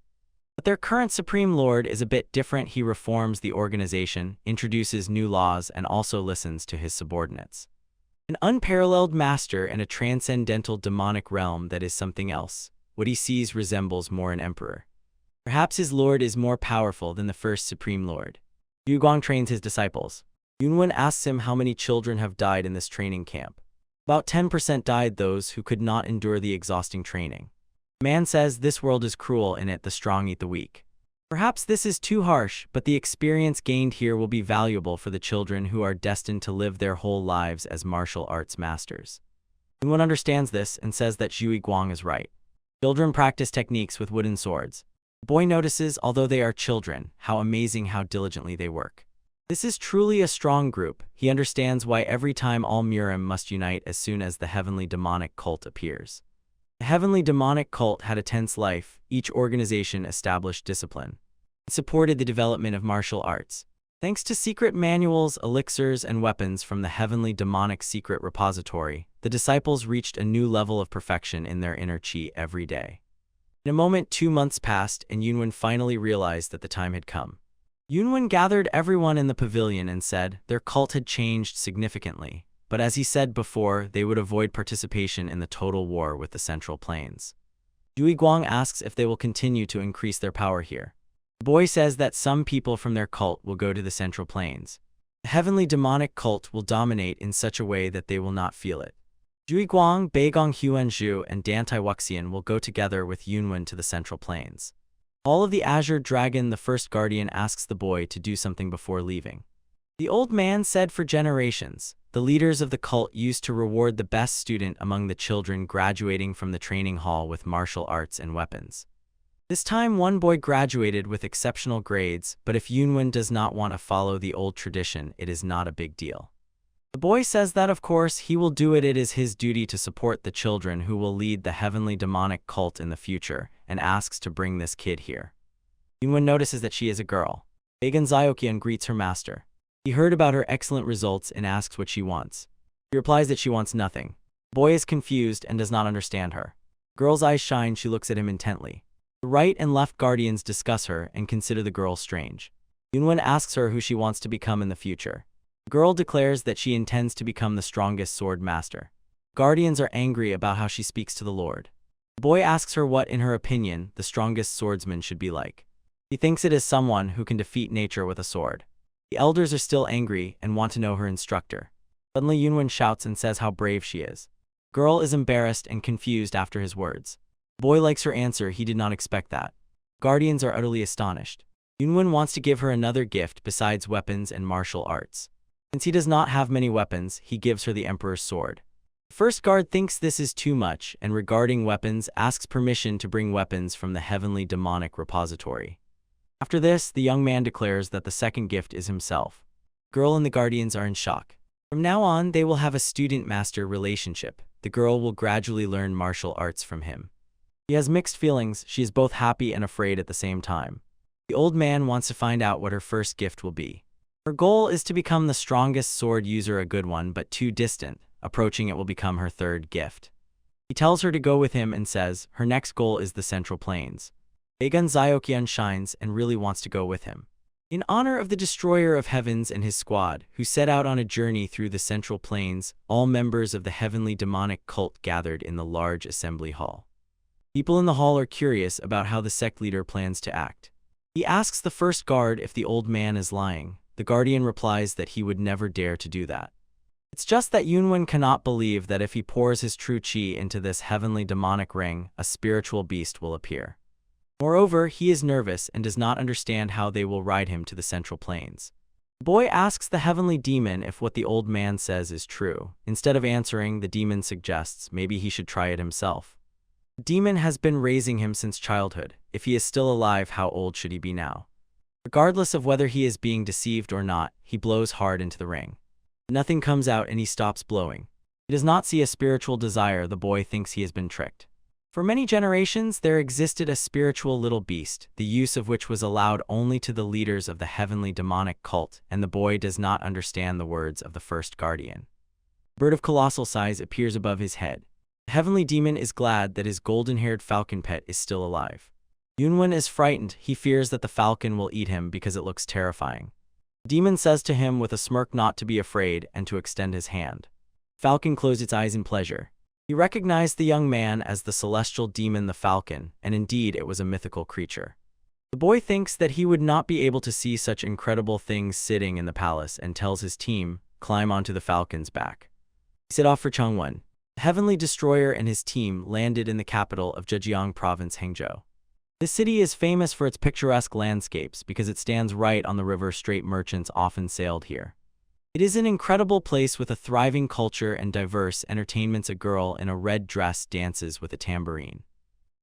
But their current supreme lord is a bit different. He reforms the organization, introduces new laws, and also listens to his subordinates. An unparalleled master and a transcendental demonic realm that is something else. What he sees resembles more an emperor. Perhaps his lord is more powerful than the first supreme lord. Zhui Guang trains his disciples. Yunwen asks him how many children have died in this training camp. About 10% died, those who could not endure the exhausting training. The Man says this world is cruel, in it the strong eat the weak. Perhaps this is too harsh, but the experience gained here will be valuable for the children who are destined to live their whole lives as martial arts masters. Yunwen understands this and says that Zhu Guang is right. Children practice techniques with wooden swords. The boy notices, although they are children, how amazing how diligently they work. This is truly a strong group. He understands why every time all Murim must unite as soon as the heavenly demonic cult appears. The heavenly demonic cult had a tense life. Each organization established discipline. It supported the development of martial arts. Thanks to secret manuals, elixirs, and weapons from the heavenly demonic secret repository, the disciples reached a new level of perfection in their inner chi every day. In a moment, 2 months passed, and Yunwen finally realized that the time had come. Yunwen gathered everyone in the pavilion and said their cult had changed significantly, but as he said before, they would avoid participation in the total war with the Central Plains. Zhu Guang asks if they will continue to increase their power here. The boy says that some people from their cult will go to the Central Plains. The heavenly demonic cult will dominate in such a way that they will not feel it. Zhu Guang, Beigong Huanzhu, and Dantai Wuxian will go together with Yunwen to the Central Plains. All of the Azure Dragon, the first guardian, asks the boy to do something before leaving. The old man said for generations, the leaders of the cult used to reward the best student among the children graduating from the training hall with martial arts and weapons. This time one boy graduated with exceptional grades, but if Yunwen does not want to follow the old tradition, it is not a big deal. The boy says that of course he will do it. It is his duty to support the children who will lead the heavenly demonic cult in the future, and asks to bring this kid here. Yunwen notices that she is a girl. Beigong Zioqian greets her master. He heard about her excellent results and asks what she wants. She replies that she wants nothing. The boy is confused and does not understand her. The girl's eyes shine. She looks at him intently. The right and left guardians discuss her and consider the girl strange. Yunwen asks her who she wants to become in the future. The girl declares that she intends to become the strongest sword master. Guardians are angry about how she speaks to the Lord. The boy asks her what, in her opinion, the strongest swordsman should be like. He thinks it is someone who can defeat nature with a sword. The elders are still angry and want to know her instructor. Suddenly Yunwen shouts and says how brave she is. The girl is embarrassed and confused after his words. The boy likes her answer. He did not expect that. Guardians are utterly astonished. Yunwen wants to give her another gift besides weapons and martial arts. Since he does not have many weapons, he gives her the Emperor's sword. The first guard thinks this is too much, and regarding weapons, asks permission to bring weapons from the heavenly demonic repository. After this, the young man declares that the second gift is himself. The girl and the guardians are in shock. From now on, they will have a student-master relationship. The girl will gradually learn martial arts from him. She has mixed feelings. She is both happy and afraid at the same time. The old man wants to find out what her first gift will be. Her goal is to become the strongest sword user, a good one, but too distant. Approaching it will become her third gift. He tells her to go with him and says her next goal is the Central Plains. Beigong Zioqian shines and really wants to go with him. In honor of the Destroyer of Heavens and his squad, who set out on a journey through the Central Plains, all members of the heavenly demonic cult gathered in the large assembly hall. People in the hall are curious about how the sect leader plans to act. He asks the first guard if the old man is lying. The guardian replies that he would never dare to do that. It's just that Yunwen cannot believe that if he pours his true chi into this heavenly demonic ring, a spiritual beast will appear. Moreover, he is nervous and does not understand how they will ride him to the Central Plains. The boy asks the heavenly demon if what the old man says is true. Instead of answering, the demon suggests maybe he should try it himself. The demon has been raising him since childhood. If he is still alive, how old should he be now? Regardless of whether he is being deceived or not, he blows hard into the ring. Nothing comes out and he stops blowing. He does not see a spiritual desire. The boy thinks he has been tricked. For many generations, there existed a spiritual little beast, the use of which was allowed only to the leaders of the heavenly demonic cult, and the boy does not understand the words of the first guardian. A bird of colossal size appears above his head. The heavenly demon is glad that his golden-haired falcon pet is still alive. Yunwen is frightened. He fears that the falcon will eat him because it looks terrifying. The demon says to him with a smirk not to be afraid and to extend his hand. Falcon closed its eyes in pleasure. He recognized the young man as the celestial demon the falcon, and indeed it was a mythical creature. The boy thinks that he would not be able to see such incredible things sitting in the palace and tells his team, climb onto the falcon's back. He set off for Changwon. The Heavenly Destroyer and his team landed in the capital of Zhejiang Province, Hangzhou. This city is famous for its picturesque landscapes because it stands right on the river Strait. Merchants often sailed here. It is an incredible place with a thriving culture and diverse entertainments. A girl in a red dress dances with a tambourine.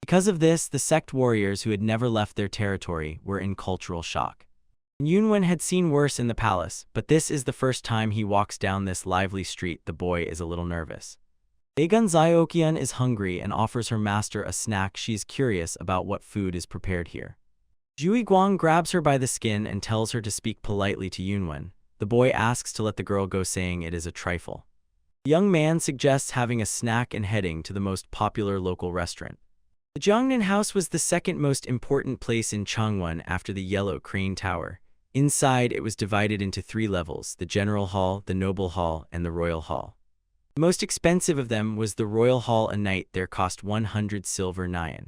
Because of this, the sect warriors who had never left their territory were in cultural shock. Yunwen had seen worse in the palace, but this is the first time he walks down this lively street. The boy is a little nervous. Daegun Ziokian is hungry and offers her master a snack. She is curious about what food is prepared here. Jui Guang grabs her by the skin and tells her to speak politely to Yunwen. The boy asks to let the girl go, saying it is a trifle. The young man suggests having a snack and heading to the most popular local restaurant. The Jiangnan House was the second most important place in Changwon after the Yellow Crane Tower. Inside, it was divided into 3 levels: the General Hall, the Noble Hall, and the Royal Hall. The most expensive of them was the Royal Hall. A night there cost 100 silver nyan.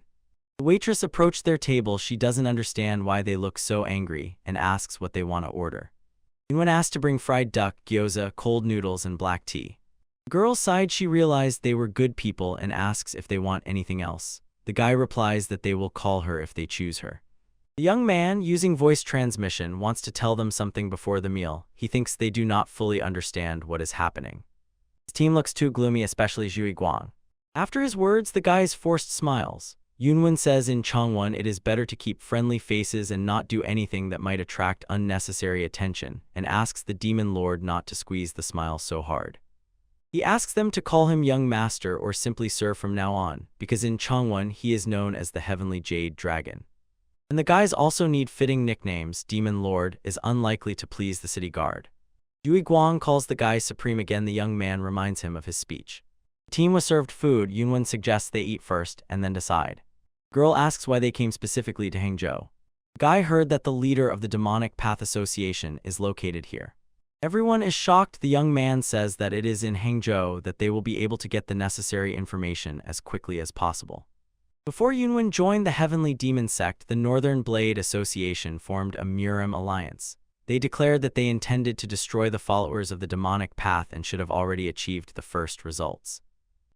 The waitress approached their table. She doesn't understand why they look so angry and asks what they want to order. When asked to bring fried duck, gyoza, cold noodles, and black tea. The girl sighed. She realized they were good people and asks if they want anything else. The guy replies that they will call her if they choose her. The young man, using voice transmission, wants to tell them something before the meal. He thinks they do not fully understand what is happening. His team looks too gloomy, especially Jui Guang. After his words, the guy's forced smiles. Yunwen says in Changwon it is better to keep friendly faces and not do anything that might attract unnecessary attention, and asks the demon lord not to squeeze the smile so hard. He asks them to call him young master or simply sir from now on, because in Changwon he is known as the Heavenly Jade Dragon. And the guys also need fitting nicknames. Demon Lord is unlikely to please the city guard. Yui Guang calls the guy supreme again. The young man reminds him of his speech. The team was served food. Yunwen suggests they eat first and then decide. The girl asks why they came specifically to Hangzhou. The guy heard that the leader of the Demonic Path Association is located here. Everyone is shocked. The young man says that it is in Hangzhou that they will be able to get the necessary information as quickly as possible. Before Yunwen joined the Heavenly Demon Sect, the Northern Blade Association formed a Murim alliance. They declared that they intended to destroy the followers of the demonic path and should have already achieved the first results.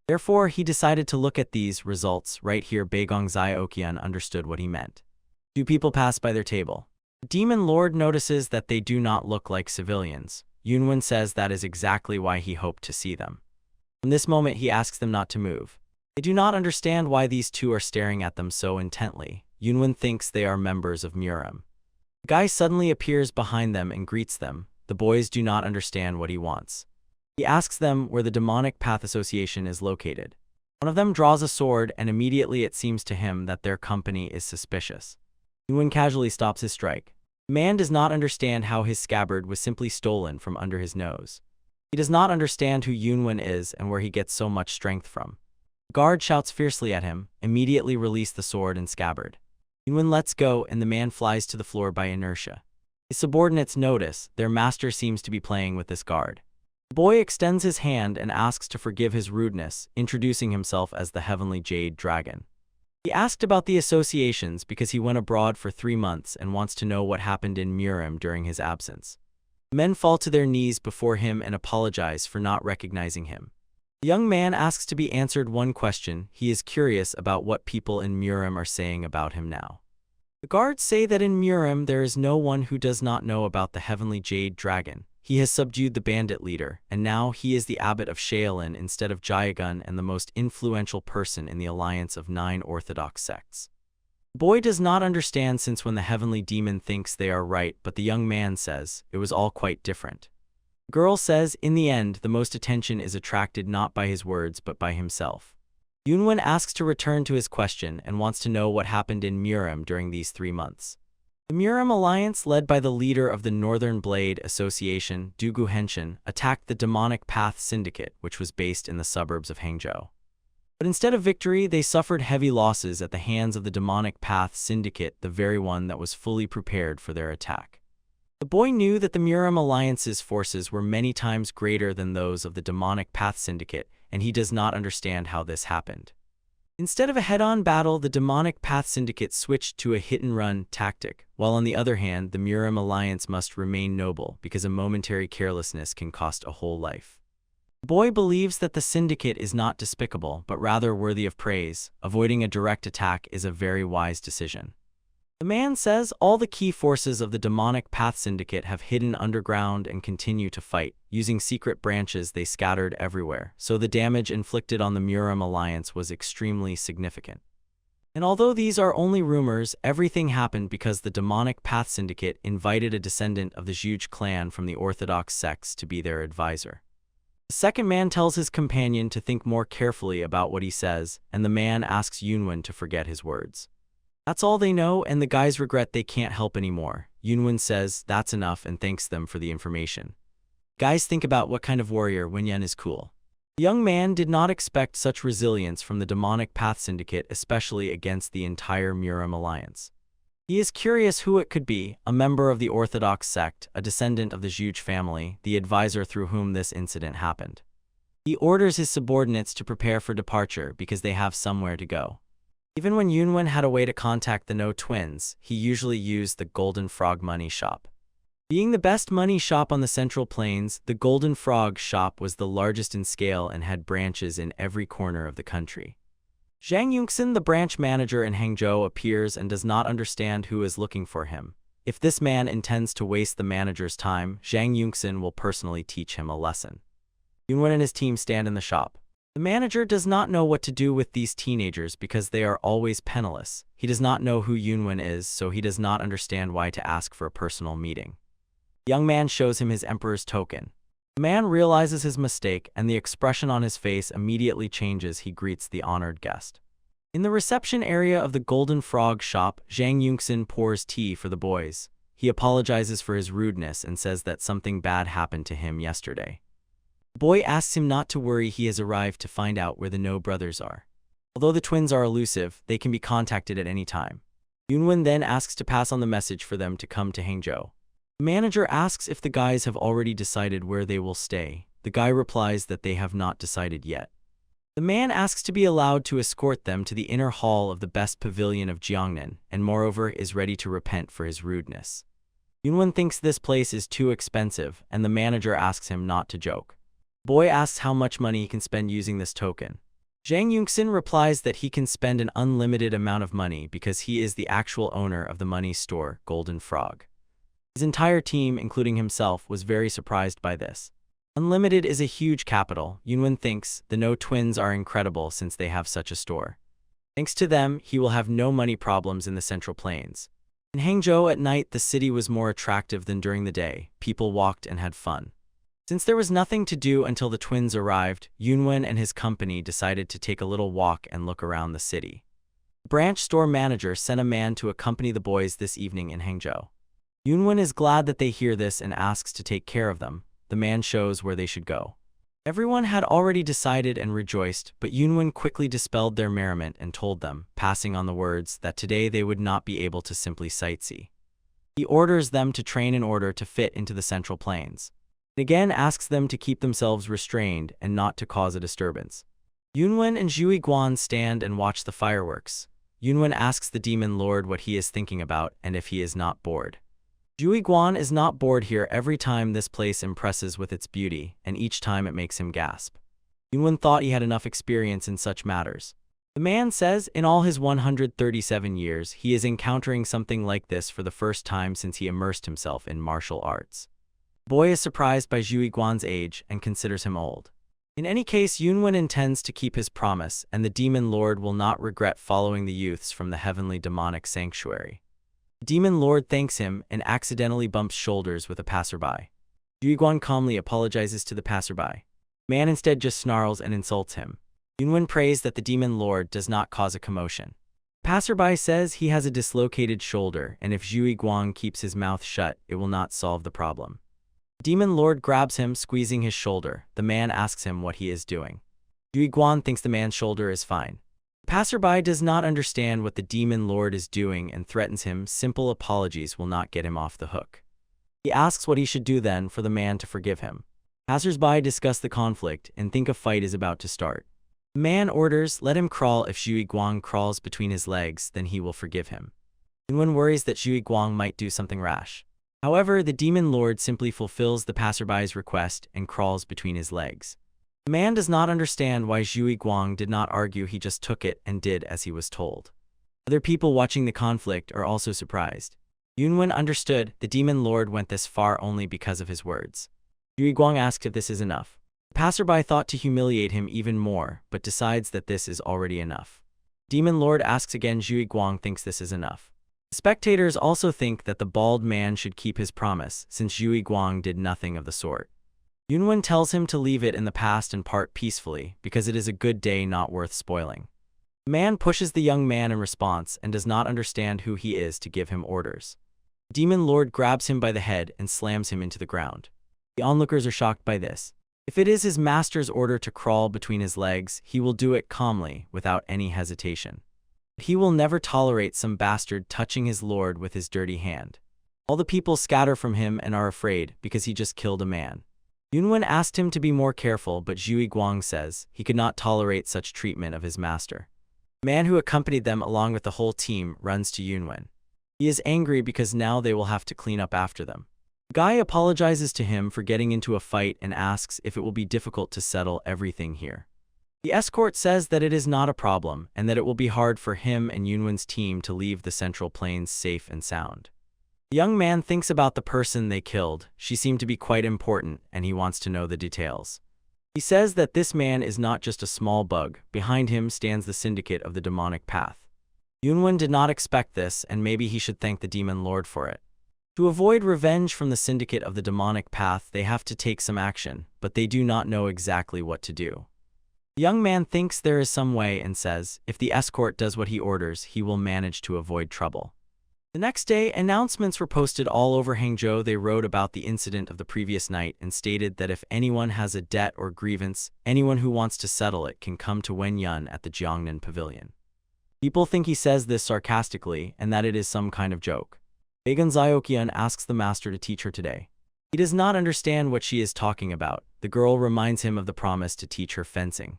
Therefore, he decided to look at these results right here. Baegong Ziokian understood what he meant. 2 people pass by their table. The demon lord notices that they do not look like civilians. Yunwen says that is exactly why he hoped to see them. From this moment, he asks them not to move. They do not understand why these 2 are staring at them so intently. Yunwen thinks they are members of Murim. The guy suddenly appears behind them and greets them. The boys do not understand what he wants. He asks them where the Demonic Path Association is located. One of them draws a sword, and immediately it seems to him that their company is suspicious. Yunwen casually stops his strike. The man does not understand how his scabbard was simply stolen from under his nose. He does not understand who Yunwen is and where he gets so much strength from. The guard shouts fiercely at him, immediately release the sword and scabbard. Yunwen lets go and the man flies to the floor by inertia. His subordinates notice their master seems to be playing with this guard. The boy extends his hand and asks to forgive his rudeness, introducing himself as the Heavenly Jade Dragon. He asked about the associations because he went abroad for 3 months and wants to know what happened in Murim during his absence. The men fall to their knees before him and apologize for not recognizing him. The young man asks to be answered one question. He is curious about what people in Murim are saying about him now. The guards say that in Murim there is no one who does not know about the Heavenly Jade Dragon. He has subdued the bandit leader, and now he is the abbot of Shaolin instead of Jiagun and the most influential person in the alliance of 9 orthodox sects. The boy does not understand since when the heavenly demon thinks they are right, but the young man says it was all quite different. The girl says in the end the most attention is attracted not by his words but by himself. Yunwen asks to return to his question and wants to know what happened in Murim during these 3 months. The Murim alliance, led by the leader of the Northern Blade Association, Dugu Henshin, attacked the Demonic Path Syndicate, which was based in the suburbs of Hangzhou. But instead of victory, they suffered heavy losses at the hands of the Demonic Path Syndicate, the very one that was fully prepared for their attack. The boy knew that the Murim alliance's forces were many times greater than those of the Demonic Path Syndicate, and he does not understand how this happened. Instead of a head-on battle, the Demonic Path Syndicate switched to a hit-and-run tactic, while on the other hand, the Murim alliance must remain noble because a momentary carelessness can cost a whole life. The Boy believes that the syndicate is not despicable, but rather worthy of praise. Avoiding a direct attack is a very wise decision. The man says all the key forces of the demonic Path Syndicate have hidden underground and continue to fight. Using secret branches they scattered everywhere, so the damage inflicted on the Muram Alliance was extremely significant. And although these are only rumors, everything happened because the demonic Path Syndicate invited a descendant of the Zhuge clan from the Orthodox sects to be their advisor. The second man tells his companion to think more carefully about what he says, and the man asks Yunwen to forget his words. That's all they know, and the guys regret they can't help anymore. Yunwen says that's enough and thanks them for the information. Guys think about what kind of warrior Wenyan is cool. The young man did not expect such resilience from the demonic Path Syndicate, especially against the entire Muram Alliance. He is curious who it could be, a member of the Orthodox sect, a descendant of the Zhuge family, the advisor through whom this incident happened. He orders his subordinates to prepare for departure because they have somewhere to go. Even when Yunwen had a way to contact the No twins, he usually used the Golden Frog Money Shop. Being the best money shop on the Central Plains, the Golden Frog Shop was the largest in scale and had branches in every corner of the country. Zhang Yunxin, the branch manager in Hangzhou, appears and does not understand who is looking for him. If this man intends to waste the manager's time, Zhang Yunxin will personally teach him a lesson. Yunwen and his team stand in the shop. The manager does not know what to do with these teenagers because they are always penniless. He does not know who Yunwen is, so he does not understand why to ask for a personal meeting. The young man shows him his emperor's token. The man realizes his mistake, and the expression on his face immediately changes. He greets the honored guest. In the reception area of the Golden Frog Shop, Zhang Yunxin pours tea for the boys. He apologizes for his rudeness and says that something bad happened to him yesterday. The boy asks him not to worry. He has arrived to find out where the No brothers are. Although the twins are elusive, they can be contacted at any time. Yunwen then asks to pass on the message for them to come to Hangzhou. The manager asks if the guys have already decided where they will stay. The guy replies that they have not decided yet. The man asks to be allowed to escort them to the inner hall of the best pavilion of Jiangnan, and moreover is ready to repent for his rudeness. Yunwen thinks this place is too expensive, and the manager asks him not to joke. The boy asks how much money he can spend using this token. Zhang Yunxin replies that he can spend an unlimited amount of money because he is the actual owner of the money store, Golden Frog. His entire team, including himself, was very surprised by this. Unlimited is a huge capital. Yunwen thinks the No twins are incredible since they have such a store. Thanks to them, he will have no money problems in the Central Plains. In Hangzhou at night, the city was more attractive than during the day. People walked and had fun. Since there was nothing to do until the twins arrived, Yunwen and his company decided to take a little walk and look around the city. The branch store manager sent a man to accompany the boys this evening in Hangzhou. Yunwen is glad that they hear this and asks to take care of them. The man shows where they should go. Everyone had already decided and rejoiced, but Yunwen quickly dispelled their merriment and told them, passing on the words, that today they would not be able to simply sightsee. He orders them to train in order to fit into the Central Plains. He again asks them to keep themselves restrained and not to cause a disturbance. Yunwen and Zhui Guan stand and watch the fireworks. Yunwen asks the Demon Lord what he is thinking about and if he is not bored. Zhui Guan is not bored here. Every time this place impresses with its beauty, and each time it makes him gasp. Yunwen thought he had enough experience in such matters. The man says in all his 137 years, he is encountering something like this for the first time since he immersed himself in martial arts. The boy is surprised by Zhui Guan's age and considers him old. In any case, Yunwen intends to keep his promise, and the Demon Lord will not regret following the youths from the heavenly demonic sanctuary. The Demon Lord thanks him and accidentally bumps shoulders with a passerby. Zhui Guan calmly apologizes to the passerby. The man instead just snarls and insults him. Yunwen prays that the Demon Lord does not cause a commotion. The passerby says he has a dislocated shoulder, and if Zhui Guan keeps his mouth shut, it will not solve the problem. The Demon Lord grabs him, squeezing his shoulder. The man asks him what he is doing. Zhui Guan thinks the man's shoulder is fine. The passerby does not understand what the Demon Lord is doing and threatens him. Simple apologies will not get him off the hook. He asks what he should do then for the man to forgive him. Passers-by discuss the conflict and think a fight is about to start. The man orders, let him crawl. If Zhui Guang crawls between his legs, then he will forgive him. Yunwen worries that Zhui Guang might do something rash. However, the Demon Lord simply fulfills the passerby's request and crawls between his legs. The man does not understand why Zhui Guang did not argue, he just took it and did as he was told. Other people watching the conflict are also surprised. Yunwen understood the demon lord went this far only because of his words. Zhui Guang asked if this is enough. The passerby thought to humiliate him even more, but decides that this is already enough. Demon lord asks again. Zhui Guang thinks this is enough. The spectators also think that the bald man should keep his promise, since Zhui Guang did nothing of the sort. Yunwen tells him to leave it in the past and part peacefully, because it is a good day not worth spoiling. The man pushes the young man in response and does not understand who he is to give him orders. The demon lord grabs him by the head and slams him into the ground. The onlookers are shocked by this. If it is his master's order to crawl between his legs, he will do it calmly, without any hesitation. He will never tolerate some bastard touching his lord with his dirty hand. All the people scatter from him and are afraid, because he just killed a man. Yunwen asked him to be more careful, but Zhui Guang says he could not tolerate such treatment of his master. The man who accompanied them along with the whole team runs to Yunwen. He is angry because now they will have to clean up after them. The guy apologizes to him for getting into a fight and asks if it will be difficult to settle everything here. The escort says that it is not a problem and that it will be hard for him and Yunwen's team to leave the Central Plains safe and sound. The young man thinks about the person they killed. She seemed to be quite important and he wants to know the details. He says that this man is not just a small bug. Behind him stands the syndicate of the demonic path. Yunwen did not expect this, and maybe he should thank the demon lord for it. To avoid revenge from the syndicate of the demonic path, they have to take some action, but they do not know exactly what to do. The young man thinks there is some way and says, if the escort does what he orders, he will manage to avoid trouble. The next day, announcements were posted all over Hangzhou. They wrote about the incident of the previous night and stated that if anyone has a debt or grievance, anyone who wants to settle it can come to Wen Yun at the Jiangnan Pavilion. People think he says this sarcastically and that it is some kind of joke. Bagan Zioqian asks the master to teach her today. He does not understand what she is talking about. The girl reminds him of the promise to teach her fencing.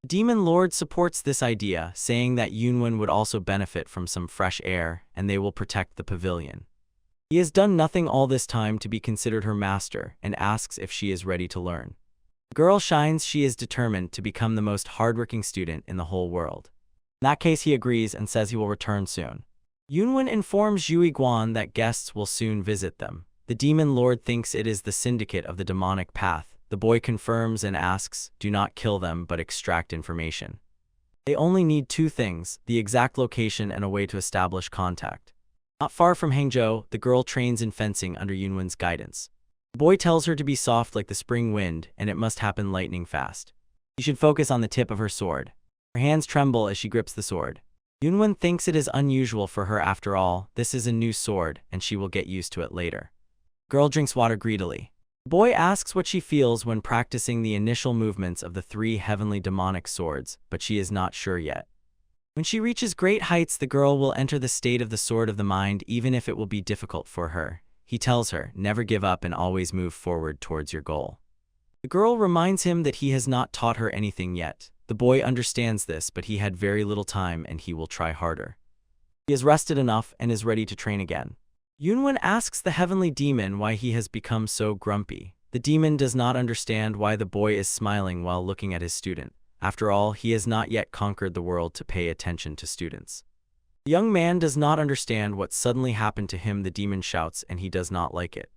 The demon lord supports this idea, saying that Yunwen would also benefit from some fresh air and they will protect the pavilion. He has done nothing all this time to be considered her master and asks if she is ready to learn. The girl shines. She is determined to become the most hardworking student in the whole world. In that case, he agrees and says he will return soon. Yunwen informs Zhui Guang that guests will soon visit them. The demon lord thinks it is the syndicate of the demonic path. The boy confirms and asks, do not kill them but extract information. They only need two things, the exact location and a way to establish contact. Not far from Hangzhou, the girl trains in fencing under Yunwen's guidance. The boy tells her to be soft like the spring wind and it must happen lightning fast. She should focus on the tip of her sword. Her hands tremble as she grips the sword. Yunwen thinks it is unusual for her. After all, this is a new sword and she will get used to it later. The girl drinks water greedily. The boy asks what she feels when practicing the initial movements of the three heavenly demonic swords, but she is not sure yet. When she reaches great heights, the girl will enter the state of the sword of the mind, even if it will be difficult for her. He tells her, never give up and always move forward towards your goal. The girl reminds him that he has not taught her anything yet. The boy understands this, but he had very little time and he will try harder. He has rested enough and is ready to train again. Yunwen asks the heavenly demon why he has become so grumpy. The demon does not understand why the boy is smiling while looking at his student. After all, he has not yet conquered the world to pay attention to students. The young man does not understand what suddenly happened to him. The demon shouts and he does not like it.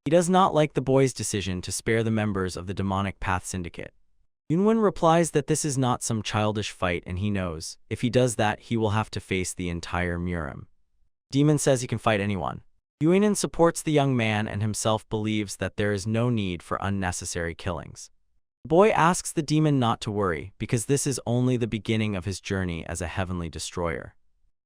He does not like the boy's decision to spare the members of the demonic path syndicate. Yunwen replies that this is not some childish fight and he knows, if he does that, he will have to face the entire Murim. Demon says he can fight anyone. Yuanan supports the young man and himself believes that there is no need for unnecessary killings. The boy asks the demon not to worry, because this is only the beginning of his journey as a heavenly destroyer.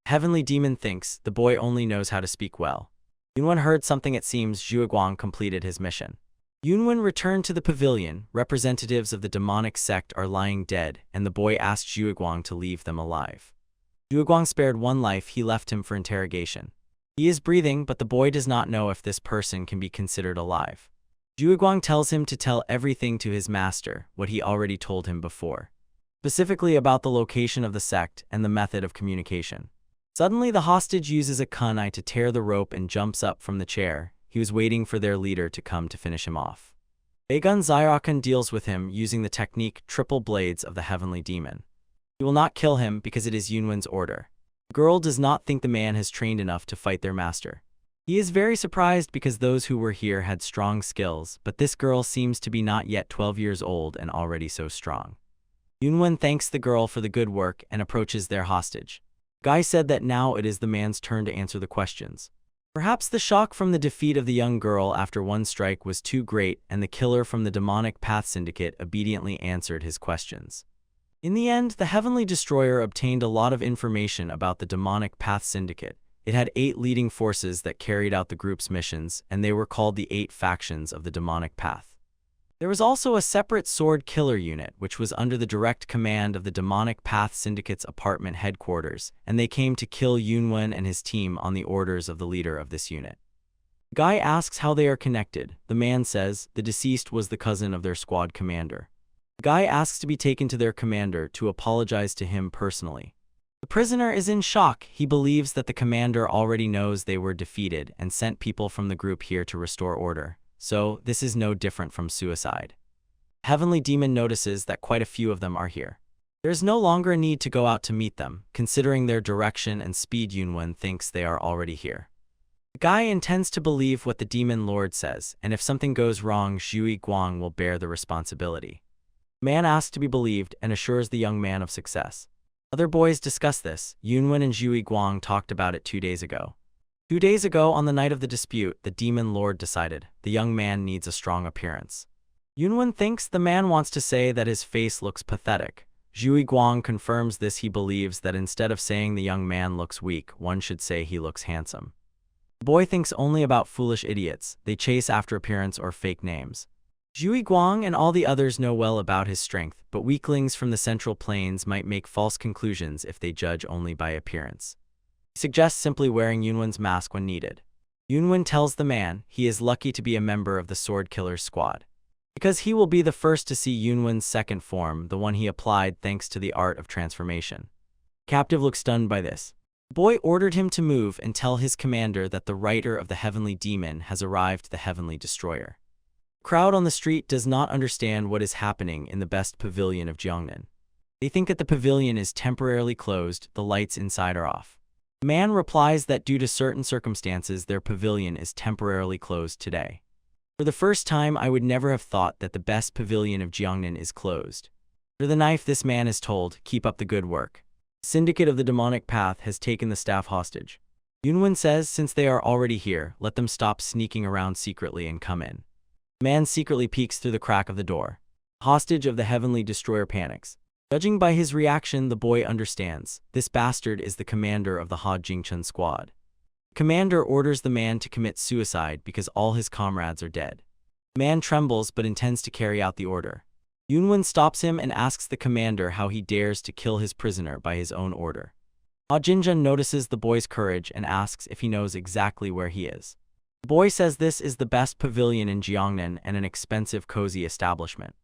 The heavenly demon thinks the boy only knows how to speak well. Yunwen heard something. It seems Zhui Guang completed his mission. Yunwen returned to the pavilion. Representatives of the demonic sect are lying dead, and the boy asked Zhui Guang to leave them alive. Zhui Guang spared one life. He left him for interrogation. He is breathing, but the boy does not know if this person can be considered alive. Zhui Guang tells him to tell everything to his master, what he already told him before, specifically about the location of the sect and the method of communication. Suddenly, the hostage uses a kunai to tear the rope and jumps up from the chair. He was waiting for their leader to come to finish him off. Aegon Zyrokan deals with him using the technique Triple Blades of the Heavenly Demon. He will not kill him because it is Yunwen's order. The girl does not think the man has trained enough to fight their master. He is very surprised because those who were here had strong skills, but this girl seems to be not yet 12 years old and already so strong. Yunwen thanks the girl for the good work and approaches their hostage. Guy said that now it is the man's turn to answer the questions. Perhaps the shock from the defeat of the young girl after one strike was too great, and the killer from the Demonic Path Syndicate obediently answered his questions. In the end, the Heavenly Destroyer obtained a lot of information about the Demonic Path Syndicate. It had 8 leading forces that carried out the group's missions, and they were called the 8 factions of the Demonic Path. There was also a separate sword killer unit, which was under the direct command of the Demonic Path Syndicate's apartment headquarters, and they came to kill Yunwen and his team on the orders of the leader of this unit. Guy asks how they are connected. The man says the deceased was the cousin of their squad commander. Guy asks to be taken to their commander to apologize to him personally. The prisoner is in shock. He believes that the commander already knows they were defeated and sent people from the group here to restore order. So, this is no different from suicide. Heavenly Demon notices that quite a few of them are here. There is no longer a need to go out to meet them, considering their direction and speed. Yunwen thinks they are already here. The guy intends to believe what the Demon Lord says, and if something goes wrong, Zhui Guang will bear the responsibility. The man asks to be believed and assures the young man of success. Other boys discuss this. Yunwen and Zhui Guang talked about it 2 days ago. 2 days ago, on the night of the dispute, the Demon Lord decided the young man needs a strong appearance. Yunwen thinks the man wants to say that his face looks pathetic. Zhui Guang confirms this. He believes that instead of saying the young man looks weak, one should say he looks handsome. The boy thinks only about foolish idiots. They chase after appearance or fake names. Zhui Guang and all the others know well about his strength, but weaklings from the Central Plains might make false conclusions if they judge only by appearance. He suggests simply wearing Yunwen's mask when needed. Yunwen tells the man he is lucky to be a member of the Sword Killer's squad, because he will be the first to see Yunwen's second form, the one he applied thanks to the art of transformation. The captive looks stunned by this. The boy ordered him to move and tell his commander that the writer of the Heavenly Demon has arrived, the Heavenly Destroyer. The crowd on the street does not understand what is happening in the best pavilion of Jiangnan. They think that the pavilion is temporarily closed, the lights inside are off. The man replies that due to certain circumstances, their pavilion is temporarily closed today. For the first time, I would never have thought that the best pavilion of Jiangnan is closed. For the knife, this man is told, keep up the good work. The Syndicate of the Demonic Path has taken the staff hostage. Yunwen says since they are already here, let them stop sneaking around secretly and come in. The man secretly peeks through the crack of the door. The hostage of the Heavenly Destroyer panics. Judging by his reaction, the boy understands. This bastard is the commander of the Ha Jingchen squad. The commander orders the man to commit suicide because all his comrades are dead. The man trembles but intends to carry out the order. Yunwen stops him and asks the commander how he dares to kill his prisoner by his own order. Ha Jingchen notices the boy's courage and asks if he knows exactly where he is. The boy says this is the best pavilion in Jiangnan and an expensive, cozy establishment.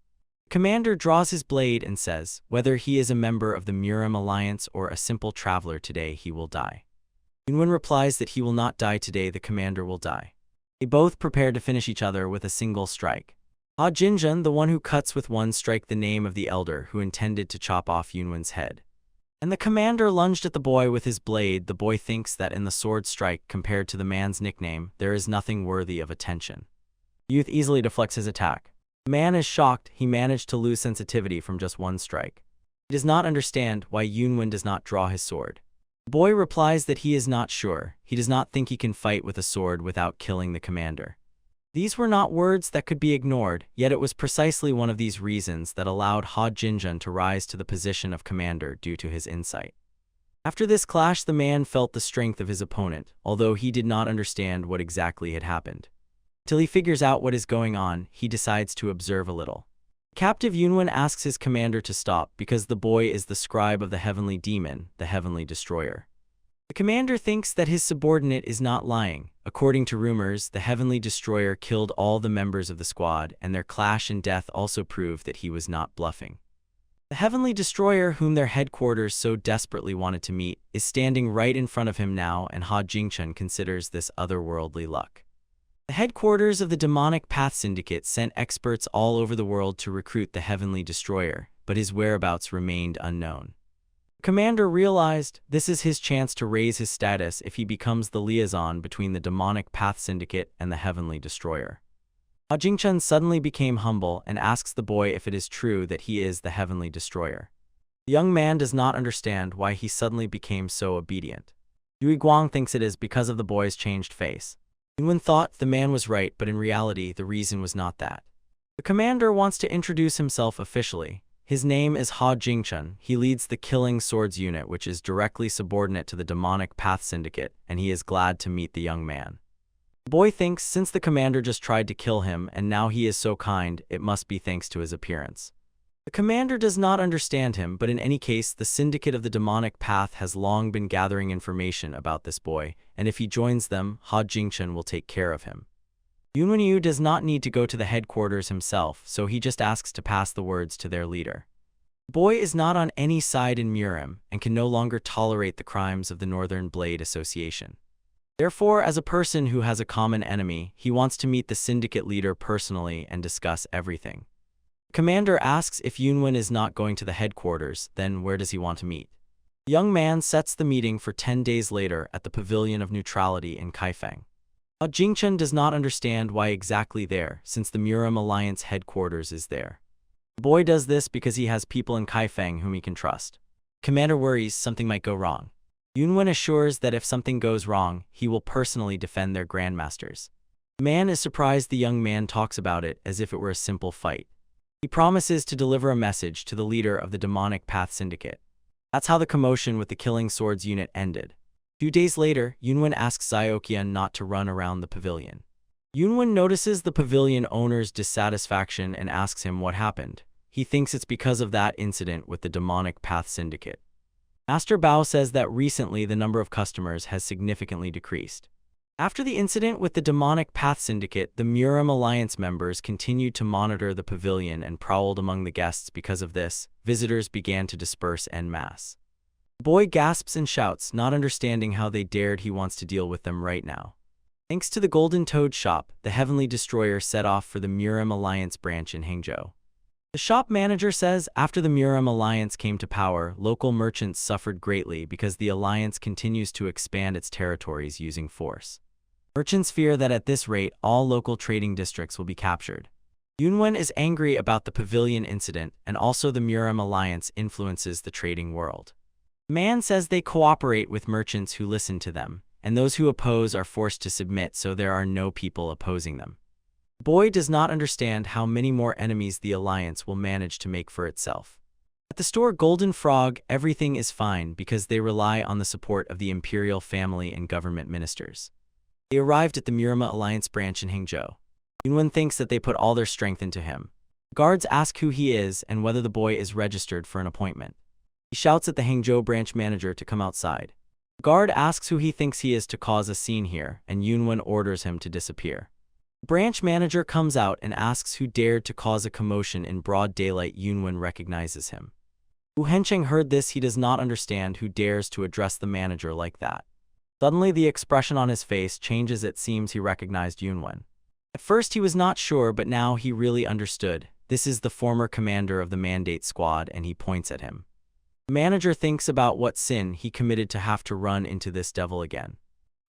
The commander draws his blade and says, whether he is a member of the Murim Alliance or a simple traveler, today he will die. Yunwen replies that he will not die today, the commander will die. They both prepare to finish each other with a single strike. Ha Jingchen, the one who cuts with one strike, the name of the elder who intended to chop off Yunwen's head. And the commander lunged at the boy with his blade. The boy thinks that in the sword strike, compared to the man's nickname, there is nothing worthy of attention. The youth easily deflects his attack. The man is shocked. He managed to lose sensitivity from just one strike. He does not understand why Yunwen does not draw his sword. The boy replies that he is not sure. He does not think he can fight with a sword without killing the commander. These were not words that could be ignored, yet it was precisely one of these reasons that allowed Ha Jingchen to rise to the position of commander due to his insight. After this clash, the man felt the strength of his opponent, although he did not understand what exactly had happened. Till he figures out what is going on, he decides to observe a little. Captive Yunwen asks his commander to stop because the boy is the scribe of the Heavenly Demon, the Heavenly Destroyer. The commander thinks that his subordinate is not lying. According to rumors, the Heavenly Destroyer killed all the members of the squad, and their clash and death also proved that he was not bluffing. The Heavenly Destroyer, whom their headquarters so desperately wanted to meet, is standing right in front of him now, and Ha Jingchen considers this otherworldly luck. The headquarters of the Demonic Path Syndicate sent experts all over the world to recruit the Heavenly Destroyer, but his whereabouts remained unknown. The commander realized this is his chance to raise his status if he becomes the liaison between the Demonic Path Syndicate and the Heavenly Destroyer. Jingchun suddenly became humble and asks the boy if it is true that he is the Heavenly Destroyer. The young man does not understand why he suddenly became so obedient. Yui Guang thinks it is because of the boy's changed face. Yunwen thought the man was right, but in reality, the reason was not that. The commander wants to introduce himself officially. His name is Ha Jingchun. He leads the Killing Swords unit, which is directly subordinate to the Demonic Path Syndicate, and he is glad to meet the young man. The boy thinks since the commander just tried to kill him and now he is so kind, it must be thanks to his appearance. The commander does not understand him, but in any case, the Syndicate of the Demonic Path has long been gathering information about this boy, and if he joins them, Ha Jingchun will take care of him. Yunwen does not need to go to the headquarters himself, so he just asks to pass the words to their leader. The boy is not on any side in Murim and can no longer tolerate the crimes of the Northern Blade Association. Therefore, as a person who has a common enemy, he wants to meet the Syndicate leader personally and discuss everything. Commander asks if Yunwen is not going to the headquarters, then where does he want to meet? The young man sets the meeting for 10 days later at the Pavilion of Neutrality in Kaifeng. Jingchun does not understand why exactly there, since the Murim Alliance headquarters is there. The boy does this because he has people in Kaifeng whom he can trust. Commander worries something might go wrong. Yunwen assures that if something goes wrong, he will personally defend their grandmasters. The man is surprised the young man talks about it as if it were a simple fight. He promises to deliver a message to the leader of the Demonic Path Syndicate. That's how the commotion with the Killing Swords unit ended. 2 days later, Yunwen asks Zioqian not to run around the pavilion. Yunwen notices the pavilion owner's dissatisfaction and asks him what happened. He thinks it's because of that incident with the Demonic Path Syndicate. Master Bao says that recently the number of customers has significantly decreased. After the incident with the Demonic Path Syndicate, the Murim Alliance members continued to monitor the pavilion and prowled among the guests. Because of this, visitors began to disperse en masse. The boy gasps and shouts, not understanding how they dared. He wants to deal with them right now. Thanks to the Golden Toad shop, the Heavenly Destroyer set off for the Murim Alliance branch in Hangzhou. The shop manager says after the Murim Alliance came to power, local merchants suffered greatly because the alliance continues to expand its territories using force. Merchants fear that at this rate, all local trading districts will be captured. Yunwen is angry about the pavilion incident, and also the Murim Alliance influences the trading world. The man says they cooperate with merchants who listen to them, and those who oppose are forced to submit, so there are no people opposing them. The boy does not understand how many more enemies the alliance will manage to make for itself. At the store Golden Frog, everything is fine because they rely on the support of the imperial family and government ministers. They arrived at the Murim Alliance branch in Hangzhou. Yunwen thinks that they put all their strength into him. Guards ask who he is and whether the boy is registered for an appointment. He shouts at the Hangzhou branch manager to come outside. The guard asks who he thinks he is to cause a scene here, and Yunwen orders him to disappear. The branch manager comes out and asks who dared to cause a commotion in broad daylight. Yunwen recognizes him. Wu Hencheng heard this. He does not understand who dares to address the manager like that. Suddenly the expression on his face changes. It seems he recognized Yunwen. At first he was not sure, but now he really understood. This is the former commander of the Mandate Squad, and he points at him. The manager thinks about what sin he committed to have to run into this devil again.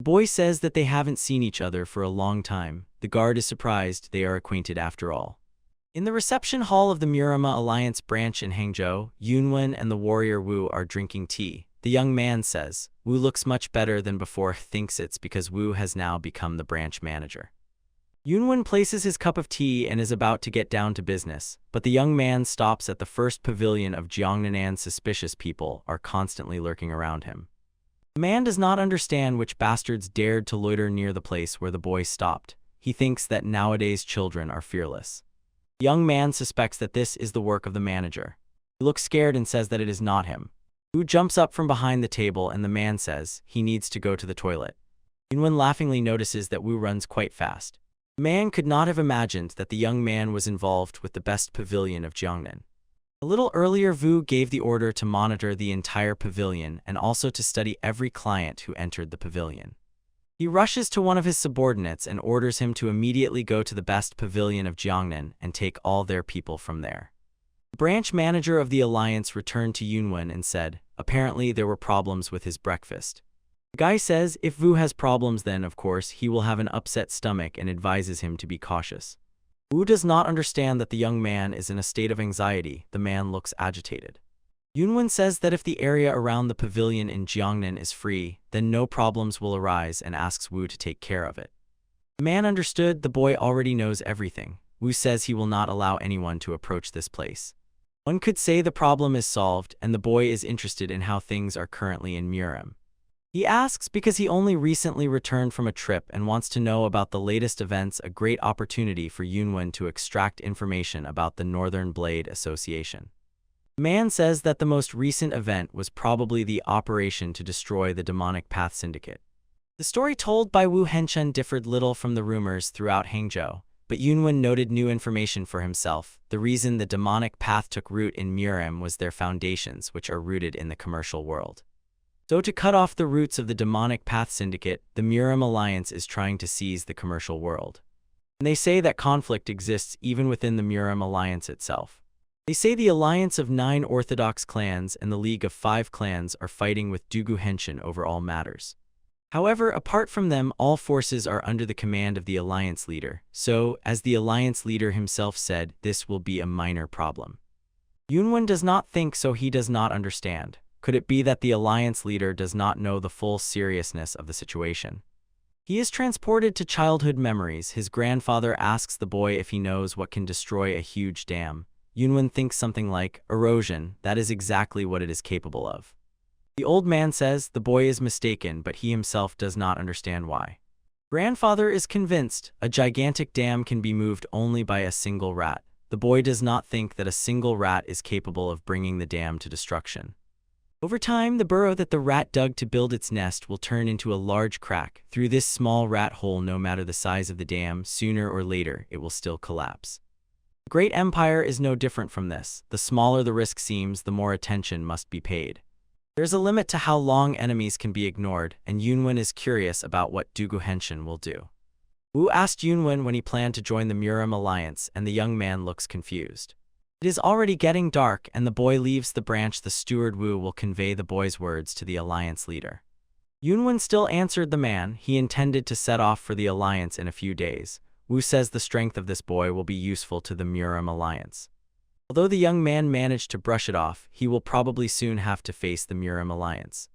The boy says that they haven't seen each other for a long time. The guard is surprised they are acquainted after all. In the reception hall of the Murim Alliance branch in Hangzhou, Yunwen and the warrior Wu are drinking tea. The young man says, Wu looks much better than before. Thinks it's because Wu has now become the branch manager. Yunwen places his cup of tea and is about to get down to business, but the young man stops at the first pavilion of Jiangnanan. Suspicious people are constantly lurking around him. The man does not understand which bastards dared to loiter near the place where the boy stopped. He thinks that nowadays children are fearless. The young man suspects that this is the work of the manager. He looks scared and says that it is not him. Wu jumps up from behind the table and the man says he needs to go to the toilet. Yunwen laughingly notices that Wu runs quite fast. The man could not have imagined that the young man was involved with the best pavilion of Jiangnan. A little earlier, Wu gave the order to monitor the entire pavilion and also to study every client who entered the pavilion. He rushes to one of his subordinates and orders him to immediately go to the best pavilion of Jiangnan and take all their people from there. The branch manager of the alliance returned to Yunwen and said, apparently there were problems with his breakfast. The guy says if Wu has problems then, of course, he will have an upset stomach and advises him to be cautious. Wu does not understand that the young man is in a state of anxiety. The man looks agitated. Yunwen says that if the area around the pavilion in Jiangnan is free, then no problems will arise and asks Wu to take care of it. The man understood the boy already knows everything. Wu says he will not allow anyone to approach this place. One could say the problem is solved and the boy is interested in how things are currently in Murem. He asks because he only recently returned from a trip and wants to know about the latest events, a great opportunity for Yunwen to extract information about the Northern Blade Association. The man says that the most recent event was probably the operation to destroy the Demonic Path Syndicate. The story told by Wu Henchun differed little from the rumors throughout Hangzhou, but Yunwen noted new information for himself. The reason the Demonic Path took root in Murem was their foundations, which are rooted in the commercial world. So to cut off the roots of the Demonic Path Syndicate, the Murem Alliance is trying to seize the commercial world. And they say that conflict exists even within the Murem Alliance itself. They say the Alliance of 9 Orthodox clans and the League of 5 clans are fighting with Dugu Henshin over all matters. However, apart from them, all forces are under the command of the Alliance leader, so, as the Alliance leader himself said, this will be a minor problem. Yunwen does not think so. He does not understand. Could it be that the Alliance leader does not know the full seriousness of the situation? He is transported to childhood memories. His grandfather asks the boy if he knows what can destroy a huge dam. Yunwen thinks something like erosion. That is exactly what it is capable of. The old man says the boy is mistaken, but he himself does not understand why. Grandfather is convinced a gigantic dam can be moved only by a single rat. The boy does not think that a single rat is capable of bringing the dam to destruction. Over time, the burrow that the rat dug to build its nest will turn into a large crack. Through this small rat hole, no matter the size of the dam, sooner or later, it will still collapse. The great empire is no different from this. The smaller the risk seems, the more attention must be paid. There's a limit to how long enemies can be ignored, and Yunwen is curious about what Dugu Henshin will do. Wu asked Yunwen when he planned to join the Murem Alliance, and the young man looks confused. It is already getting dark, and the boy leaves the branch. The steward Wu will convey the boy's words to the Alliance leader. Yunwen still answered the man. He intended to set off for the Alliance in a few days. Wu says the strength of this boy will be useful to the Murem Alliance. Although the young man managed to brush it off, he will probably soon have to face the Murem Alliance.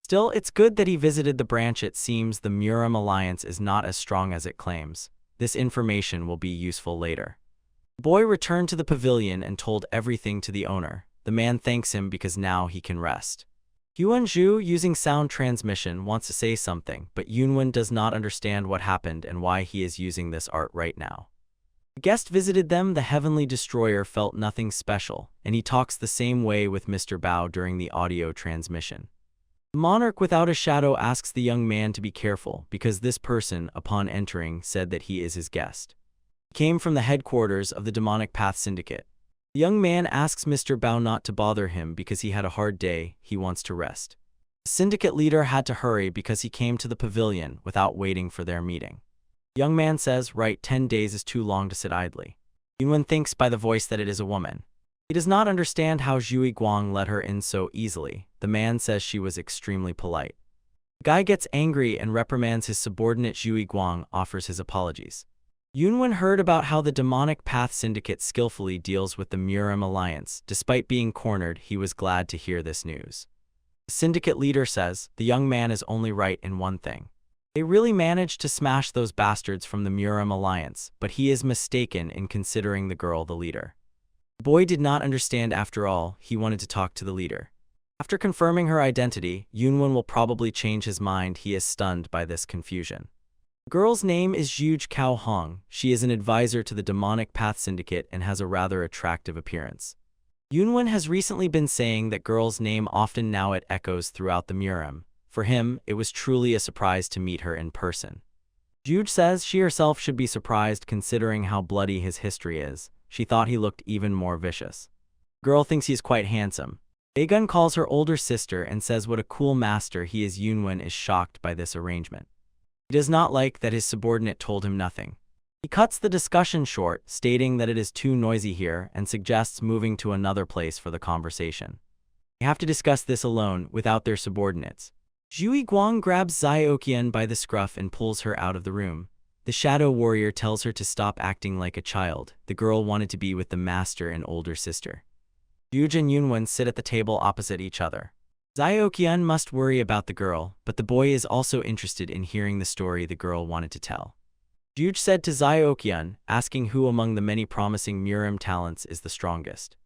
Still, it's good that he visited the branch. It seems the Murem Alliance is not as strong as it claims. This information will be useful later. The boy returned to the pavilion and told everything to the owner. The man thanks him because now he can rest. Yuanzhu, using sound transmission, wants to say something, but Yunwen does not understand what happened and why he is using this art right now. The guest visited them. The Heavenly Destroyer felt nothing special, and he talks the same way with Mr. Bao during the audio transmission. The monarch without a shadow asks the young man to be careful because this person, upon entering, said that he is his guest. He came from the headquarters of the Demonic Path Syndicate. The young man asks Mr. Bao not to bother him because he had a hard day. He wants to rest. The syndicate leader had to hurry because he came to the pavilion without waiting for their meeting. The young man says, right, 10 days is too long to sit idly. Yunwen thinks by the voice that it is a woman. He does not understand how Zhui Guang let her in so easily. The man says she was extremely polite. The guy gets angry and reprimands his subordinate. Zhui Guang offers his apologies. Yunwen heard about how the Demonic Path Syndicate skillfully deals with the Murem Alliance. Despite being cornered, he was glad to hear this news. The syndicate leader says, the young man is only right in one thing. They really managed to smash those bastards from the Murem Alliance, but he is mistaken in considering the girl the leader. The boy did not understand after all. He wanted to talk to the leader. After confirming her identity, Yunwen will probably change his mind. He is stunned by this confusion. The girl's name is Zhuge Cao Hong. She is an advisor to the Demonic Path Syndicate and has a rather attractive appearance. Yunwen has recently been saying that girl's name often now it echoes throughout the Murem. For him, it was truly a surprise to meet her in person. Zhuge says she herself should be surprised considering how bloody his history is. She thought he looked even more vicious. The girl thinks he's quite handsome. Aegun calls her older sister and says what a cool master he is. Yunwen is shocked by this arrangement. He does not like that his subordinate told him nothing. He cuts the discussion short, stating that it is too noisy here and suggests moving to another place for the conversation. They have to discuss this alone, without their subordinates. Zhui Guang grabs Zai by the scruff and pulls her out of the room. The shadow warrior tells her to stop acting like a child. The girl wanted to be with the master and older sister. Juge and Yunwen sit at the table opposite each other. Zai must worry about the girl, but the boy is also interested in hearing the story the girl wanted to tell. Juge said to Zai asking who among the many promising Murim talents is the strongest.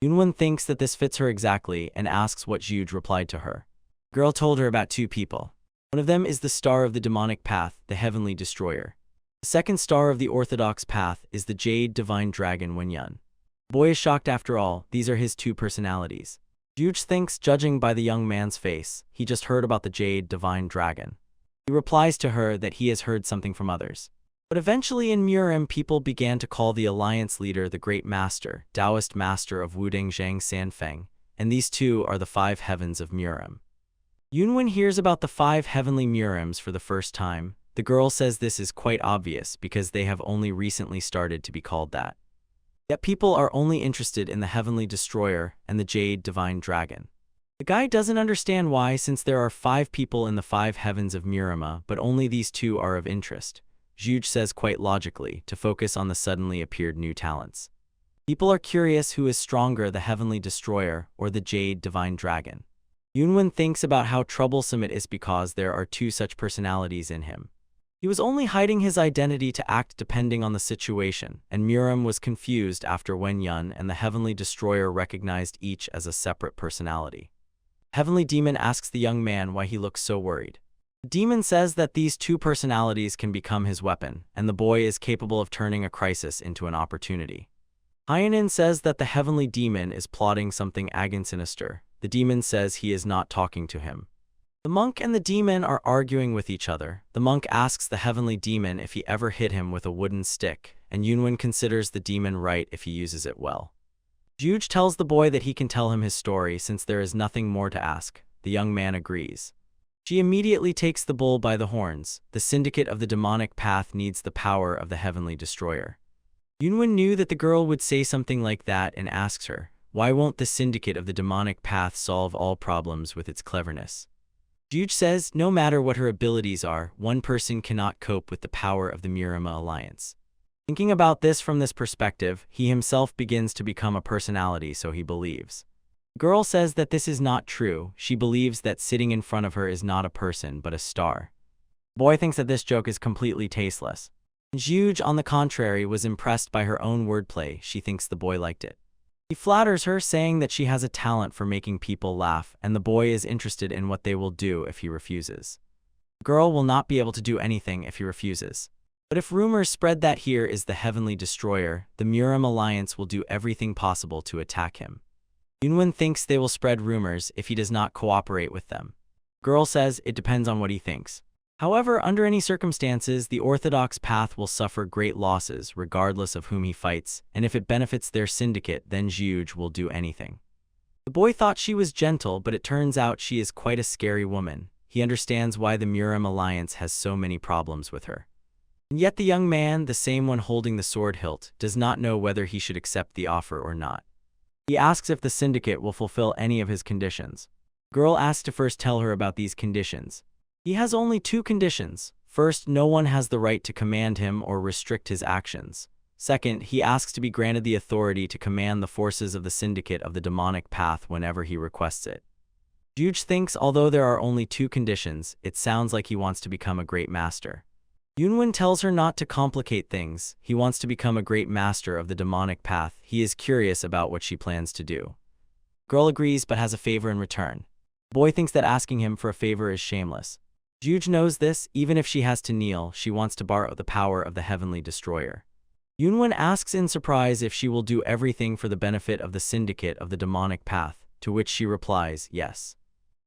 Yunwen thinks that this fits her exactly and asks what Juge replied to her. The girl told her about two people. One of them is the star of the demonic path, the heavenly destroyer. The second star of the orthodox path is the jade divine dragon Wenyun. The boy is shocked after all, these are his two personalities. Juge thinks, judging by the young man's face, he just heard about the jade divine dragon. He replies to her that he has heard something from others. But eventually in Murim, people began to call the alliance leader the Great Master, Taoist Master of Wuding Zhang Sanfeng, and these two are the five heavens of Murim. Yunwen hears about the five heavenly Murims for the first time. The girl says this is quite obvious because they have only recently started to be called that. Yet people are only interested in the heavenly destroyer and the jade divine dragon. The guy doesn't understand why, since there are 5 people in the 5 heavens of Murima, but only these 2 are of interest. Juge says quite logically, to focus on the suddenly appeared new talents. People are curious who is stronger, the heavenly destroyer or the jade divine dragon. Yunwen thinks about how troublesome it is because there are 2 such personalities in him. He was only hiding his identity to act depending on the situation, and Murim was confused after Wenyun and the heavenly destroyer recognized each as a separate personality. Heavenly Demon asks the young man why he looks so worried. The demon says that these 2 personalities can become his weapon, and the boy is capable of turning a crisis into an opportunity. Hyanin says that the heavenly demon is plotting something sinister. The demon says he is not talking to him. The monk and the demon are arguing with each other. The monk asks the heavenly demon if he ever hit him with a wooden stick, and Yunwen considers the demon right if he uses it well. Juge tells the boy that he can tell him his story since there is nothing more to ask. The young man agrees. She immediately takes the bull by the horns. The syndicate of the demonic path needs the power of the heavenly destroyer. Yunwen knew that the girl would say something like that and asks her, why won't the syndicate of the demonic path solve all problems with its cleverness? Juge says no matter what her abilities are, one person cannot cope with the power of the Murima alliance. Thinking about this from this perspective, he himself begins to become a personality, so he believes. The girl says that this is not true. She believes that sitting in front of her is not a person but a star. The boy thinks that this joke is completely tasteless. Juge, on the contrary, was impressed by her own wordplay. She thinks the boy liked it. He flatters her, saying that she has a talent for making people laugh, and the boy is interested in what they will do if he refuses. The girl will not be able to do anything if he refuses. But if rumors spread that here is the heavenly destroyer, the Murim alliance will do everything possible to attack him. Yunwen thinks they will spread rumors if he does not cooperate with them. The girl says it depends on what he thinks. However, under any circumstances, the orthodox path will suffer great losses regardless of whom he fights, and if it benefits their syndicate, then Juge will do anything. The boy thought she was gentle, but it turns out she is quite a scary woman. He understands why the Murim alliance has so many problems with her. And yet the young man, the same one holding the sword hilt, does not know whether he should accept the offer or not. He asks if the syndicate will fulfill any of his conditions. The girl asks to first tell her about these conditions. He has only 2 conditions. First, no one has the right to command him or restrict his actions. Second, he asks to be granted the authority to command the forces of the syndicate of the demonic path whenever he requests it. Juge thinks although there are only 2 conditions, it sounds like he wants to become a great master. Yunwen tells her not to complicate things. He wants to become a great master of the demonic path. He is curious about what she plans to do. The girl agrees but has a favor in return. The boy thinks that asking him for a favor is shameless. Juge knows this. Even if she has to kneel, she wants to borrow the power of the heavenly destroyer. Yunwen asks in surprise if she will do everything for the benefit of the syndicate of the demonic path, to which she replies, yes.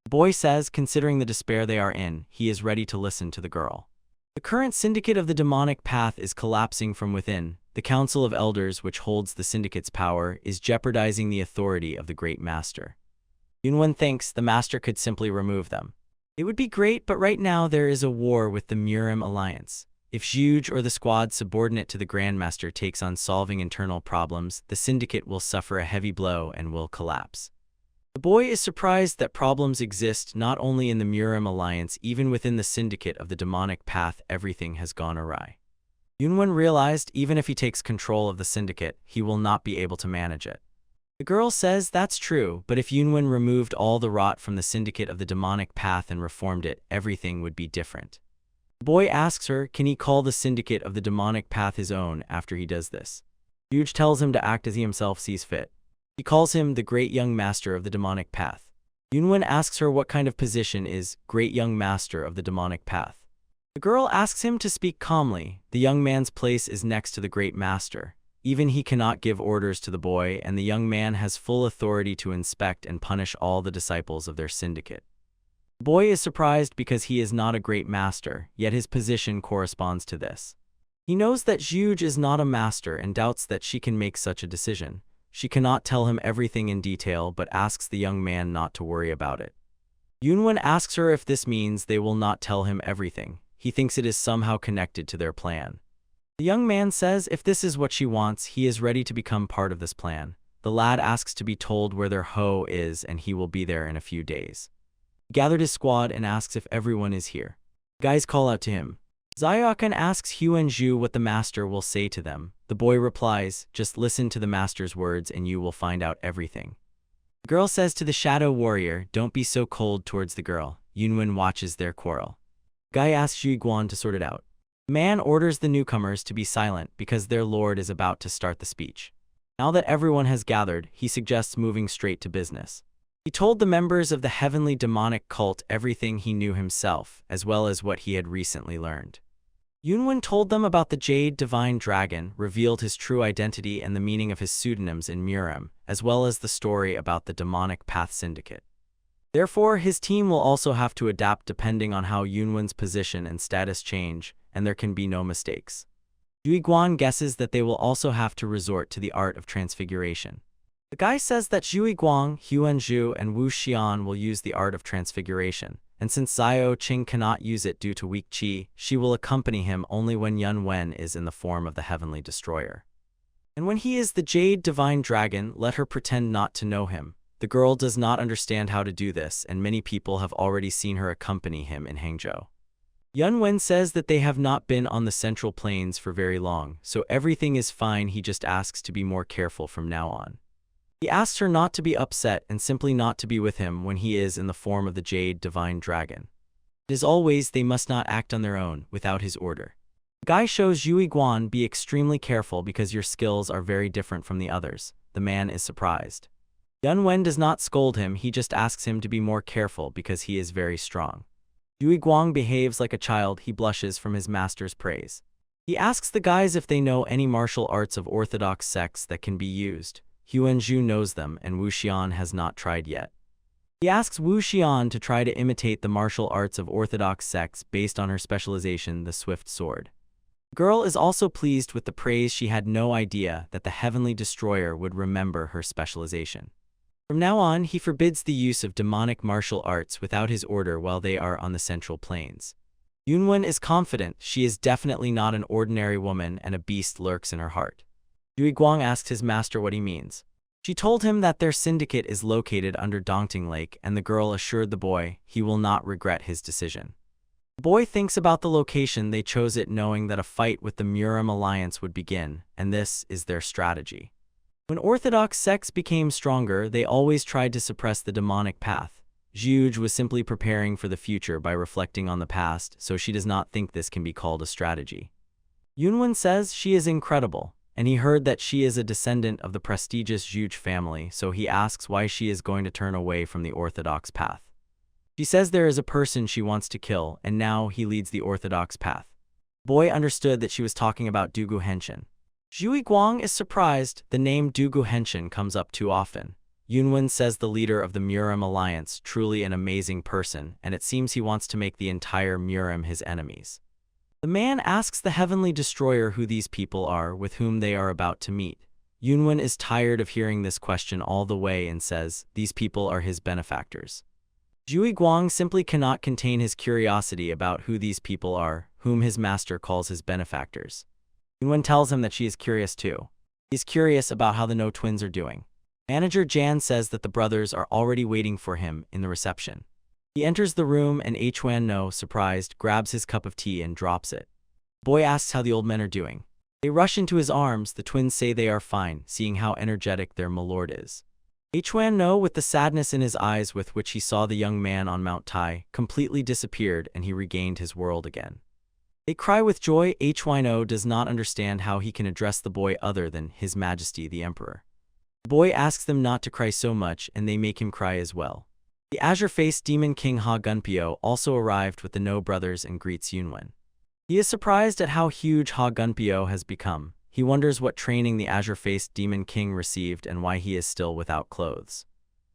The boy says, considering the despair they are in, he is ready to listen to the girl. The current syndicate of the demonic path is collapsing from within. The Council of Elders, which holds the syndicate's power, is jeopardizing the authority of the Great Master. Yunwen thinks the master could simply remove them. It would be great, but right now there is a war with the Murim Alliance. If Zhuge or the squad subordinate to the Grandmaster takes on solving internal problems, the syndicate will suffer a heavy blow and will collapse. The boy is surprised that problems exist not only in the Murim Alliance, even within the syndicate of the demonic path everything has gone awry. Yunwen realized even if he takes control of the syndicate, he will not be able to manage it. The girl says that's true, but if Yunwen removed all the rot from the syndicate of the demonic path and reformed it, everything would be different. The boy asks her, can he call the syndicate of the demonic path his own after he does this? Zhuge tells him to act as he himself sees fit. He calls him the Great Young Master of the demonic path. Yunwen asks her what kind of position is Great Young Master of the demonic path. The girl asks him to speak calmly. The young man's place is next to the Great Master. Even he cannot give orders to the boy, and the young man has full authority to inspect and punish all the disciples of their syndicate. The boy is surprised because he is not a great master, yet his position corresponds to this. He knows that Zhuge is not a master and doubts that she can make such a decision. She cannot tell him everything in detail but asks the young man not to worry about it. Yunwen asks her if this means they will not tell him everything. He thinks it is somehow connected to their plan. The young man says if this is what she wants, he is ready to become part of this plan. The lad asks to be told where their hoe is and he will be there in a few days. He gathered his squad and asks if everyone is here. Guys call out to him. Xiaokan asks Huanzhu what the master will say to them. The boy replies, just listen to the master's words and you will find out everything. The girl says to the shadow warrior, don't be so cold towards the girl. Yunwen watches their quarrel. Guy asks Zhu Guan to sort it out. The man orders the newcomers to be silent because their lord is about to start the speech. Now that everyone has gathered, he suggests moving straight to business. He told the members of the heavenly demonic cult everything he knew himself, as well as what he had recently learned. Yunwen told them about the Jade Divine Dragon, revealed his true identity and the meaning of his pseudonyms in Murim, as well as the story about the Demonic Path Syndicate. Therefore, his team will also have to adapt depending on how Yunwen's position and status change, and there can be no mistakes. Zhu Guan guesses that they will also have to resort to the art of transfiguration. The guy says that Zhu Guang, Huanzhu, and Wu Xian will use the art of transfiguration, and since Xiao Qing cannot use it due to weak qi, she will accompany him only when Yun Wen is in the form of the Heavenly Destroyer. And when he is the Jade Divine Dragon, let her pretend not to know him. The girl does not understand how to do this, and many people have already seen her accompany him in Hangzhou. Yun Wen says that they have not been on the Central Plains for very long, so everything is fine. He just asks to be more careful from now on. He asks her not to be upset and simply not to be with him when he is in the form of the Jade Divine Dragon. As always, they must not act on their own, without his order. The guy shows Zhu Guan, be extremely careful because your skills are very different from the others. The man is surprised. Yun Wen does not scold him, he just asks him to be more careful because he is very strong. Zhu Guang behaves like a child, he blushes from his master's praise. He asks the guys if they know any martial arts of orthodox sects that can be used. Huanzhu knows them, and Wu Xian has not tried yet. He asks Wu Xian to try to imitate the martial arts of orthodox sects based on her specialization, the swift sword. The girl is also pleased with the praise. She had no idea that the Heavenly Destroyer would remember her specialization. From now on, he forbids the use of demonic martial arts without his order while they are on the Central Plains. Yunwen is confident she is definitely not an ordinary woman and a beast lurks in her heart. Zhu Guang asks his master what he means. She told him that their syndicate is located under Dongting Lake, and the girl assured the boy he will not regret his decision. The boy thinks about the location. They chose it knowing that a fight with the Murim Alliance would begin, and this is their strategy. When orthodox sects became stronger, they always tried to suppress the demonic path. Zhuge was simply preparing for the future by reflecting on the past, so she does not think this can be called a strategy. Yunwen says she is incredible, and he heard that she is a descendant of the prestigious Zhuge family, so he asks why she is going to turn away from the orthodox path. She says there is a person she wants to kill, and now he leads the orthodox path. The boy understood that she was talking about Dugu Henshin. Zhu Guang is surprised. The name Dugu Henshin comes up too often. Yunwen says the leader of the Murim Alliance, truly an amazing person, and it seems he wants to make the entire Murim his enemies. The man asks the Heavenly Destroyer who these people are with whom they are about to meet. Yunwen is tired of hearing this question all the way and says these people are his benefactors. Zhui Guang simply cannot contain his curiosity about who these people are, whom his master calls his benefactors. Yunwen tells him that she is curious too. He is curious about how the No twins are doing. Manager Jan says that the brothers are already waiting for him in the reception. He enters the room and Huan No, surprised, grabs his cup of tea and drops it. The boy asks how the old men are doing. They rush into his arms. The twins say they are fine, seeing how energetic their milord is. Huan No, with the sadness in his eyes with which he saw the young man on Mount Tai, completely disappeared and he regained his world again. They cry with joy. Huan No does not understand how he can address the boy other than His Majesty the Emperor. The boy asks them not to cry so much and they make him cry as well. The azure-faced demon king Ha Gunpyo also arrived with the No brothers and greets Yunwen. He is surprised at how huge Ha Gunpyo has become. He wonders what training the azure-faced demon king received and why he is still without clothes.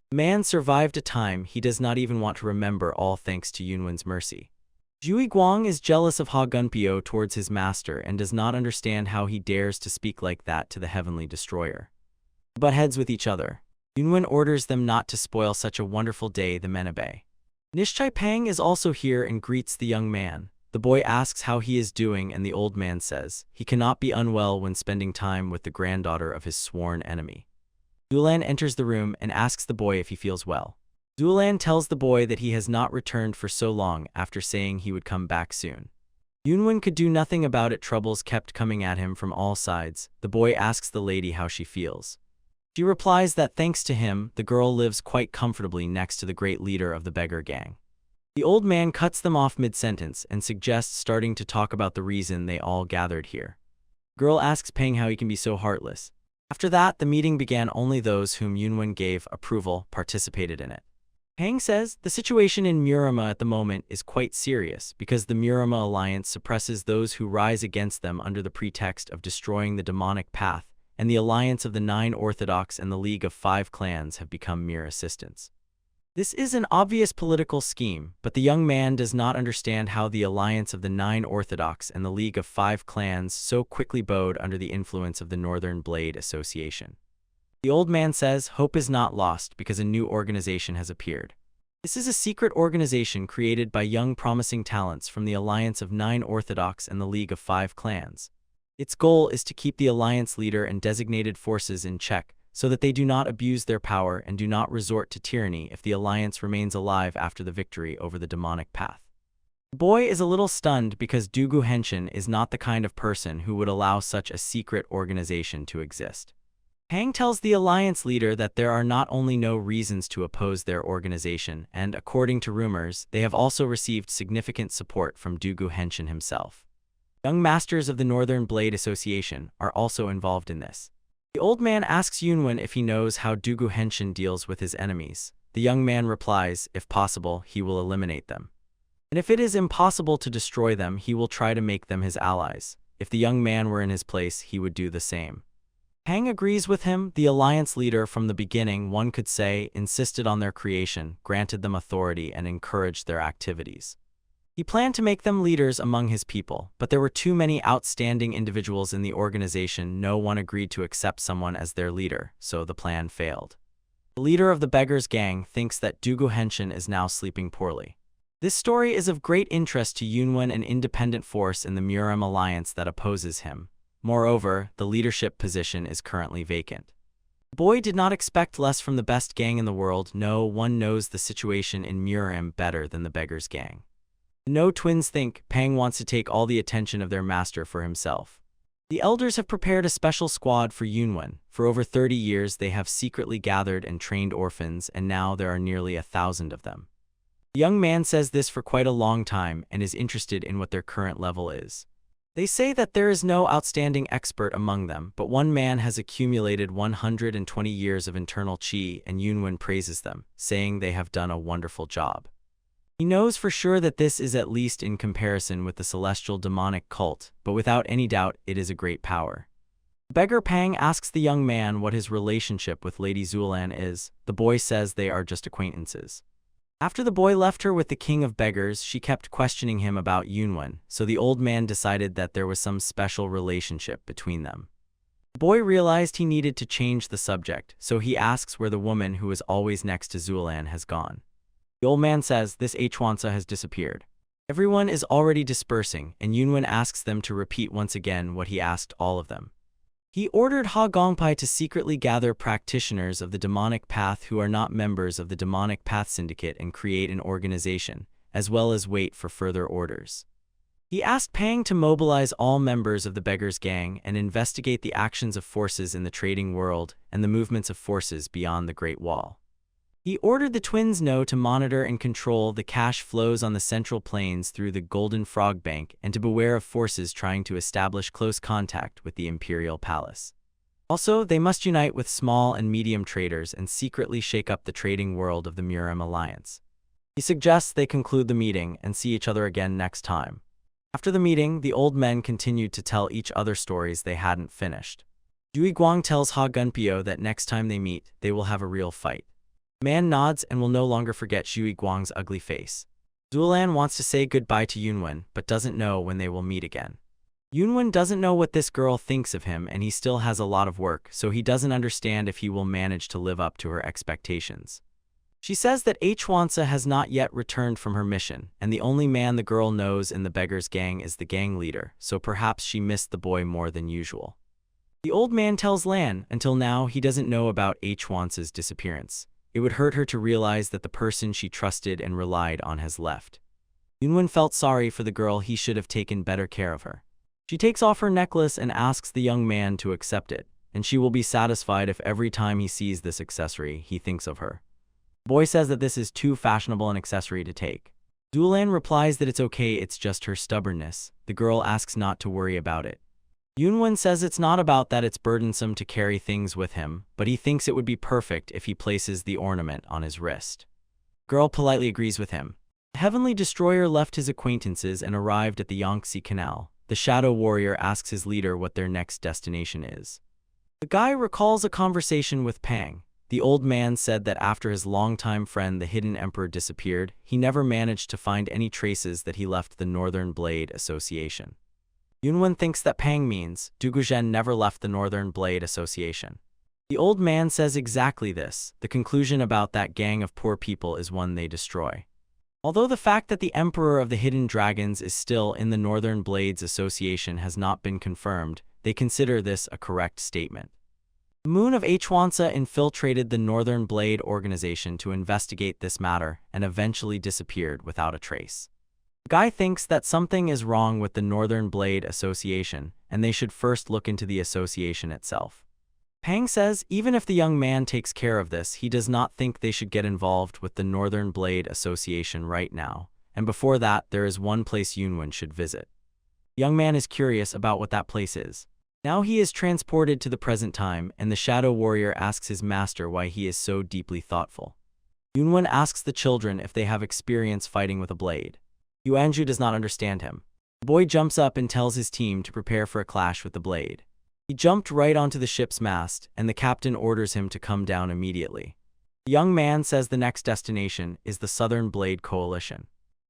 The man survived a time he does not even want to remember, all thanks to Yunwen's mercy. Zhui Guang is jealous of Ha Gunpyo towards his master and does not understand how he dares to speak like that to the heavenly destroyer. They butt heads with each other. Yunwen orders them not to spoil such a wonderful day. The men obey. Nishchai Pang is also here and greets the young man. The boy asks how he is doing and the old man says he cannot be unwell when spending time with the granddaughter of his sworn enemy. Zulan enters the room and asks the boy if he feels well. Zulan tells the boy that he has not returned for so long after saying he would come back soon. Yunwen could do nothing about it. Troubles kept coming at him from all sides. The boy asks the lady how she feels. She replies that thanks to him, the girl lives quite comfortably next to the great leader of the beggar gang. The old man cuts them off mid-sentence and suggests starting to talk about the reason they all gathered here. The girl asks Pang how he can be so heartless. After that, the meeting began. Only those whom Yunwen gave approval participated in it. Pang says the situation in Murama at the moment is quite serious because the Murama alliance suppresses those who rise against them under the pretext of destroying the demonic path, and the alliance of the 9 Orthodox and the League of 5 Clans have become mere assistants. This is an obvious political scheme, but the young man does not understand how the alliance of the 9 Orthodox and the League of 5 Clans so quickly bowed under the influence of the Northern Blade Association. The old man says hope is not lost because a new organization has appeared. This is a secret organization created by young promising talents from the alliance of 9 Orthodox and the League of 5 Clans. Its goal is to keep the alliance leader and designated forces in check, so that they do not abuse their power and do not resort to tyranny if the alliance remains alive after the victory over the demonic path. The boy is a little stunned because Dugu Henshin is not the kind of person who would allow such a secret organization to exist. Pang tells the alliance leader that there are not only no reasons to oppose their organization, and according to rumors, they have also received significant support from Dugu Henshin himself. Young masters of the Northern Blade Association are also involved in this. The old man asks Yunwen if he knows how Dugu Henshin deals with his enemies. The young man replies, if possible, he will eliminate them. And if it is impossible to destroy them, he will try to make them his allies. If the young man were in his place, he would do the same. Pang agrees with him. The alliance leader from the beginning, one could say, insisted on their creation, granted them authority, and encouraged their activities. He planned to make them leaders among his people, but there were too many outstanding individuals in the organization. No one agreed to accept someone as their leader, so the plan failed. The leader of the beggars gang thinks that Dugu Henshin is now sleeping poorly. This story is of great interest to Yunwen, an independent force in the Muram alliance that opposes him. Moreover, the leadership position is currently vacant. The boy did not expect less from the best gang in the world. No one knows the situation in Muram better than the beggars gang. The No twins think Pang wants to take all the attention of their master for himself. The elders have prepared a special squad for Yunwen. For over 30 years they have secretly gathered and trained orphans, and now there are nearly 1,000 of them. The young man says this for quite a long time and is interested in what their current level is. They say that there is no outstanding expert among them, but one man has accumulated 120 years of internal chi, and Yunwen praises them, saying they have done a wonderful job. He knows for sure that this is at least in comparison with the celestial demonic cult, but without any doubt it is a great power. Beggar Pang asks the young man what his relationship with Lady Zulan is. The boy says they are just acquaintances. After the boy left her with the king of beggars, she kept questioning him about Yunwen, so the old man decided that there was some special relationship between them. The boy realized he needed to change the subject, so he asks where the woman who is always next to Zulan has gone. The old man says this Hwansa has disappeared. Everyone is already dispersing, and Yunwen asks them to repeat once again what he asked all of them. He ordered Ha Gongpai to secretly gather practitioners of the demonic path who are not members of the demonic path syndicate and create an organization, as well as wait for further orders. He asked Pang to mobilize all members of the Beggar's Gang and investigate the actions of forces in the trading world and the movements of forces beyond the Great Wall. He ordered the twins No to monitor and control the cash flows on the Central Plains through the Golden Frog Bank and to beware of forces trying to establish close contact with the Imperial Palace. Also, they must unite with small and medium traders and secretly shake up the trading world of the Murim Alliance. He suggests they conclude the meeting and see each other again next time. After the meeting, the old men continued to tell each other stories they hadn't finished. Yui Guang tells Ha Gunpyo that next time they meet, they will have a real fight. Man nods and will no longer forget Yui Guang's ugly face. Zuolan wants to say goodbye to Yunwen, but doesn't know when they will meet again. Yunwen doesn't know what this girl thinks of him, and he still has a lot of work, so he doesn't understand if he will manage to live up to her expectations. She says that Hwansa has not yet returned from her mission, and the only man the girl knows in the Beggar's Gang is the gang leader, so perhaps she missed the boy more than usual. The old man tells Lan, until now he doesn't know about Hwansa's disappearance. It would hurt her to realize that the person she trusted and relied on has left. Yunwen felt sorry for the girl. He should have taken better care of her. She takes off her necklace and asks the young man to accept it, and she will be satisfied if every time he sees this accessory, he thinks of her. The boy says that this is too fashionable an accessory to take. Zuolan replies that it's okay, it's just her stubbornness. The girl asks not to worry about it. Yunwen says it's not about that, it's burdensome to carry things with him, but he thinks it would be perfect if he places the ornament on his wrist. The girl politely agrees with him. The Heavenly Destroyer left his acquaintances and arrived at the Yangtze Canal. The Shadow Warrior asks his leader what their next destination is. The guy recalls a conversation with Pang. The old man said that after his longtime friend the Hidden Emperor disappeared, he never managed to find any traces that he left the Northern Blade Association. Yunwen thinks that Pang means Dugujen never left the Northern Blade Association. The old man says exactly this. The conclusion about that gang of poor people is one they destroy. Although the fact that the Emperor of the Hidden Dragons is still in the Northern Blades Association has not been confirmed, they consider this a correct statement. The Moon of Hwansa infiltrated the Northern Blade Organization to investigate this matter and eventually disappeared without a trace. Guy thinks that something is wrong with the Northern Blade Association, and they should first look into the association itself. Pang says even if the young man takes care of this, he does not think they should get involved with the Northern Blade Association right now, and before that there is one place Yunwen should visit. The young man is curious about what that place is. Now he is transported to the present time, and the Shadow Warrior asks his master why he is so deeply thoughtful. Yunwen asks the children if they have experience fighting with a blade. Yuanju does not understand him. The boy jumps up and tells his team to prepare for a clash with the blade. He jumped right onto the ship's mast, and the captain orders him to come down immediately. The young man says the next destination is the Southern Blade Coalition.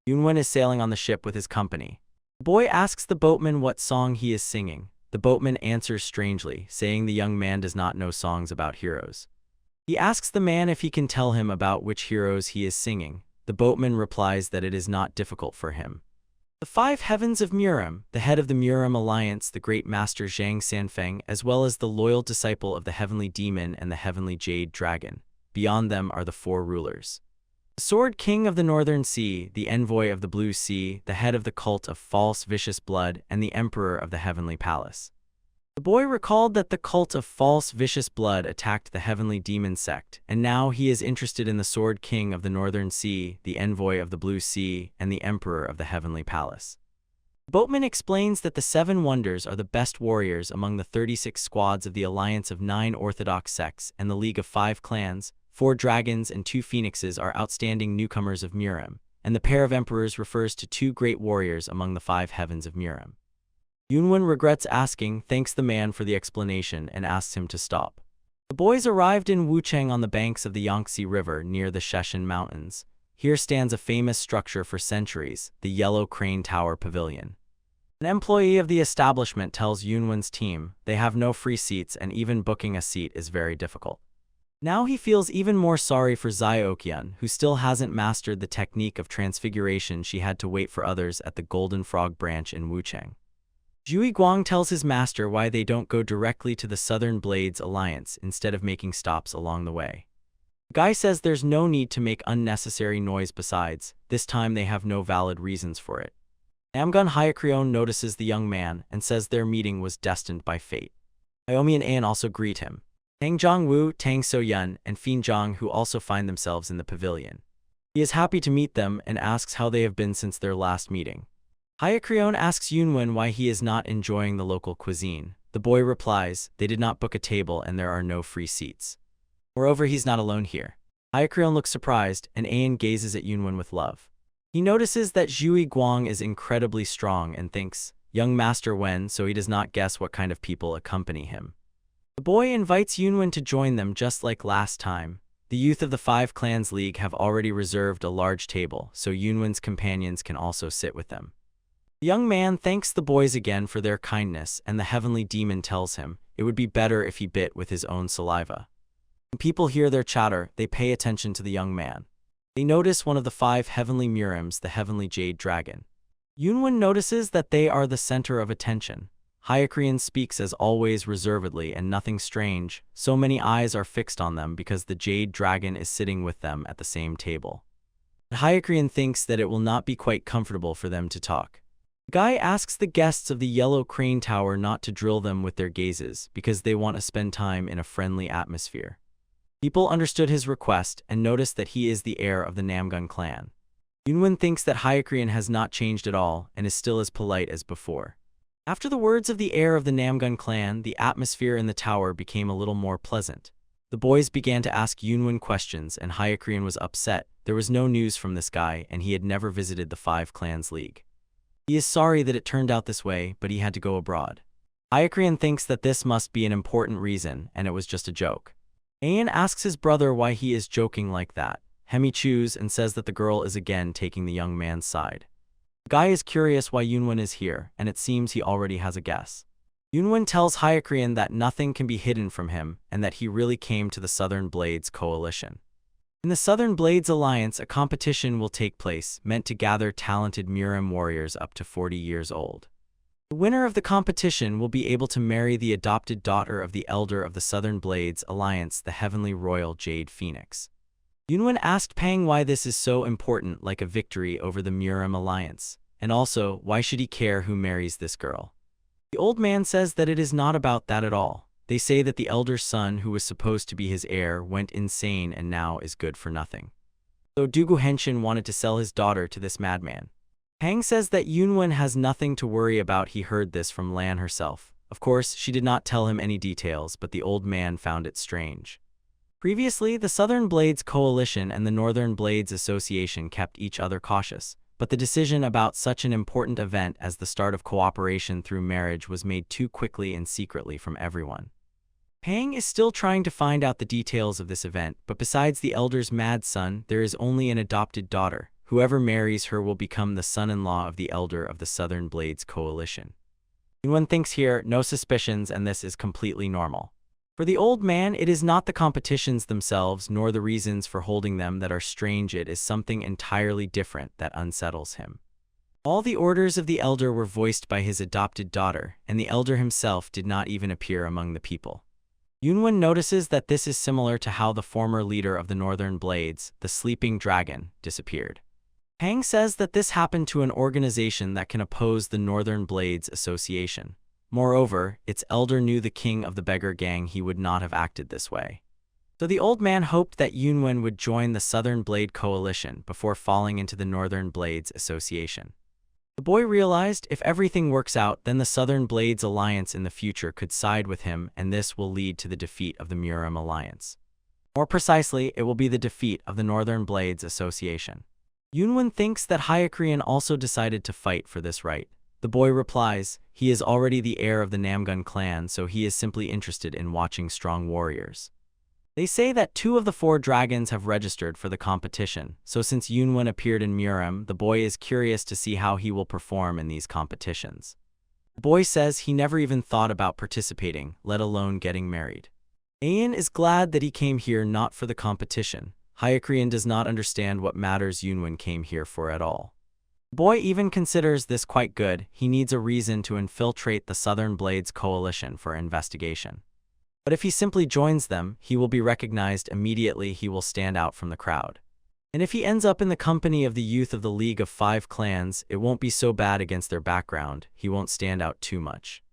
Yunwen is sailing on the ship with his company. The boy asks the boatman what song he is singing. The boatman answers strangely, saying the young man does not know songs about heroes. He asks the man if he can tell him about which heroes he is singing. The boatman replies that it is not difficult for him. The five heavens of Murim, the head of the Murim Alliance, the great master Zhang Sanfeng, as well as the loyal disciple of the heavenly demon and the heavenly jade dragon. Beyond them are the four rulers. The Sword King of the Northern Sea, the envoy of the Blue Sea, the head of the cult of false vicious blood, and the emperor of the heavenly palace. The boy recalled that the cult of false vicious blood attacked the heavenly demon sect, and now he is interested in the Sword King of the Northern Sea, the envoy of the Blue Sea, and the emperor of the heavenly palace. The boatman explains that the 7 wonders are the best warriors among the 36 squads of the alliance of 9 orthodox sects, and the League of 5 clans, 4 dragons and 2 phoenixes are outstanding newcomers of Murim, and the pair of emperors refers to 2 great warriors among the 5 heavens of Murim. Yunwen regrets asking, thanks the man for the explanation, and asks him to stop. The boys arrived in Wucheng on the banks of the Yangtze River near the Sheshan Mountains. Here stands a famous structure for centuries, the Yellow Crane Tower Pavilion. An employee of the establishment tells Yunwen's team they have no free seats and even booking a seat is very difficult. Now he feels even more sorry for Zyeokyun, who still hasn't mastered the technique of transfiguration she had to wait for others at the Golden Frog branch in Wucheng. Zhui Guang tells his master why they don't go directly to the Southern Blades Alliance instead of making stops along the way. Guy says there's no need to make unnecessary noise besides, this time they have no valid reasons for it. Namgun Hyakreon notices the young man and says their meeting was destined by fate. Iomi and An also greet him. Tang Zhongwu, Tang So-yun, and Fin Zhang who also find themselves in the pavilion. He is happy to meet them and asks how they have been since their last meeting. Hyakreon asks Yunwen why he is not enjoying the local cuisine. The boy replies, they did not book a table and there are no free seats. Moreover, he's not alone here. Hyakreon looks surprised, and An gazes at Yunwen with love. He notices that Zhui Guang is incredibly strong and thinks, young Master Wen, so he does not guess what kind of people accompany him. The boy invites Yunwen to join them just like last time. The youth of the Five Clans League have already reserved a large table, so Yunwen's companions can also sit with them. The young man thanks the boys again for their kindness, and the heavenly demon tells him it would be better if he bit with his own saliva. When people hear their chatter, they pay attention to the young man. They notice one of the 5 heavenly Murims, the heavenly jade dragon. Yunwen notices that they are the center of attention. Hyakreon speaks as always reservedly and nothing strange, so many eyes are fixed on them because the jade dragon is sitting with them at the same table. Hyakreon thinks that it will not be quite comfortable for them to talk. Guy asks the guests of the Yellow Crane Tower not to drill them with their gazes because they want to spend time in a friendly atmosphere. People understood his request and noticed that he is the heir of the Namgun clan. Yunwen thinks that Hyakreon has not changed at all and is still as polite as before. After the words of the heir of the Namgun clan, the atmosphere in the tower became a little more pleasant. The boys began to ask Yunwen questions and Hyakreon was upset. There was no news from this guy and he had never visited the Five Clans League. He is sorry that it turned out this way, but he had to go abroad. Hyakreon thinks that this must be an important reason and it was just a joke. An asks his brother why he is joking like that. Hemi chews and says that the girl is again taking the young man's side. Guy is curious why Yunwen is here, and it seems he already has a guess. Yunwen tells Hyakreon that nothing can be hidden from him and that he really came to the Southern Blades Coalition. In the Southern Blades Alliance, a competition will take place meant to gather talented Murim warriors up to 40 years old. The winner of the competition will be able to marry the adopted daughter of the elder of the Southern Blades Alliance, the Heavenly Royal Jade Phoenix. Yunwen asked Pang why this is so important, like a victory over the Murim Alliance, and also, why should he care who marries this girl? The old man says that it is not about that at all. They say that the elder's son, who was supposed to be his heir, went insane and now is good for nothing. So Dugu Henshin wanted to sell his daughter to this madman. Pang says that Yunwen has nothing to worry about. He heard this from Lan herself. Of course, she did not tell him any details, but the old man found it strange. Previously, the Southern Blades Coalition and the Northern Blades Association kept each other cautious, but the decision about such an important event as the start of cooperation through marriage was made too quickly and secretly from everyone. Pang is still trying to find out the details of this event, but besides the elder's mad son, there is only an adopted daughter. Whoever marries her will become the son-in-law of the elder of the Southern Blades Coalition. Yunwen thinks here, no suspicions, and this is completely normal. For the old man, it is not the competitions themselves nor the reasons for holding them that are strange. It is something entirely different that unsettles him. All the orders of the elder were voiced by his adopted daughter, and the elder himself did not even appear among the people. Yunwen notices that this is similar to how the former leader of the Northern Blades, the Sleeping Dragon, disappeared. Pang says that this happened to an organization that can oppose the Northern Blades Association. Moreover, its elder knew the king of the beggar gang. He would not have acted this way. So the old man hoped that Yunwen would join the Southern Blade Coalition before falling into the Northern Blades Association. The boy realized if everything works out, then the Southern Blades Alliance in the future could side with him, and this will lead to the defeat of the Murim Alliance. More precisely, it will be the defeat of the Northern Blades Association. Yunwen thinks that Hyakreon also decided to fight for this right. The boy replies, he is already the heir of the Namgun clan, so he is simply interested in watching strong warriors. They say that 2 of the 4 dragons have registered for the competition, so since Yunwen appeared in Murim, the boy is curious to see how he will perform in these competitions. The boy says he never even thought about participating, let alone getting married. Ayan is glad that he came here not for the competition. Hyakrian does not understand what matters Yunwen came here for at all. The boy even considers this quite good. He needs a reason to infiltrate the Southern Blades coalition for investigation. But if he simply joins them, he will be recognized immediately. He will stand out from the crowd. And if he ends up in the company of the youth of the League of Five Clans, it won't be so bad against their background. He won't stand out too much.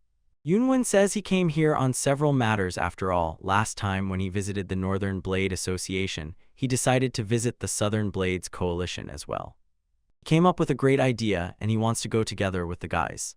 Yunwen says he came here on several matters after all. Last time when he visited the Northern Blade Association, he decided to visit the Southern Blades Coalition as well. He came up with a great idea and he wants to go together with the guys.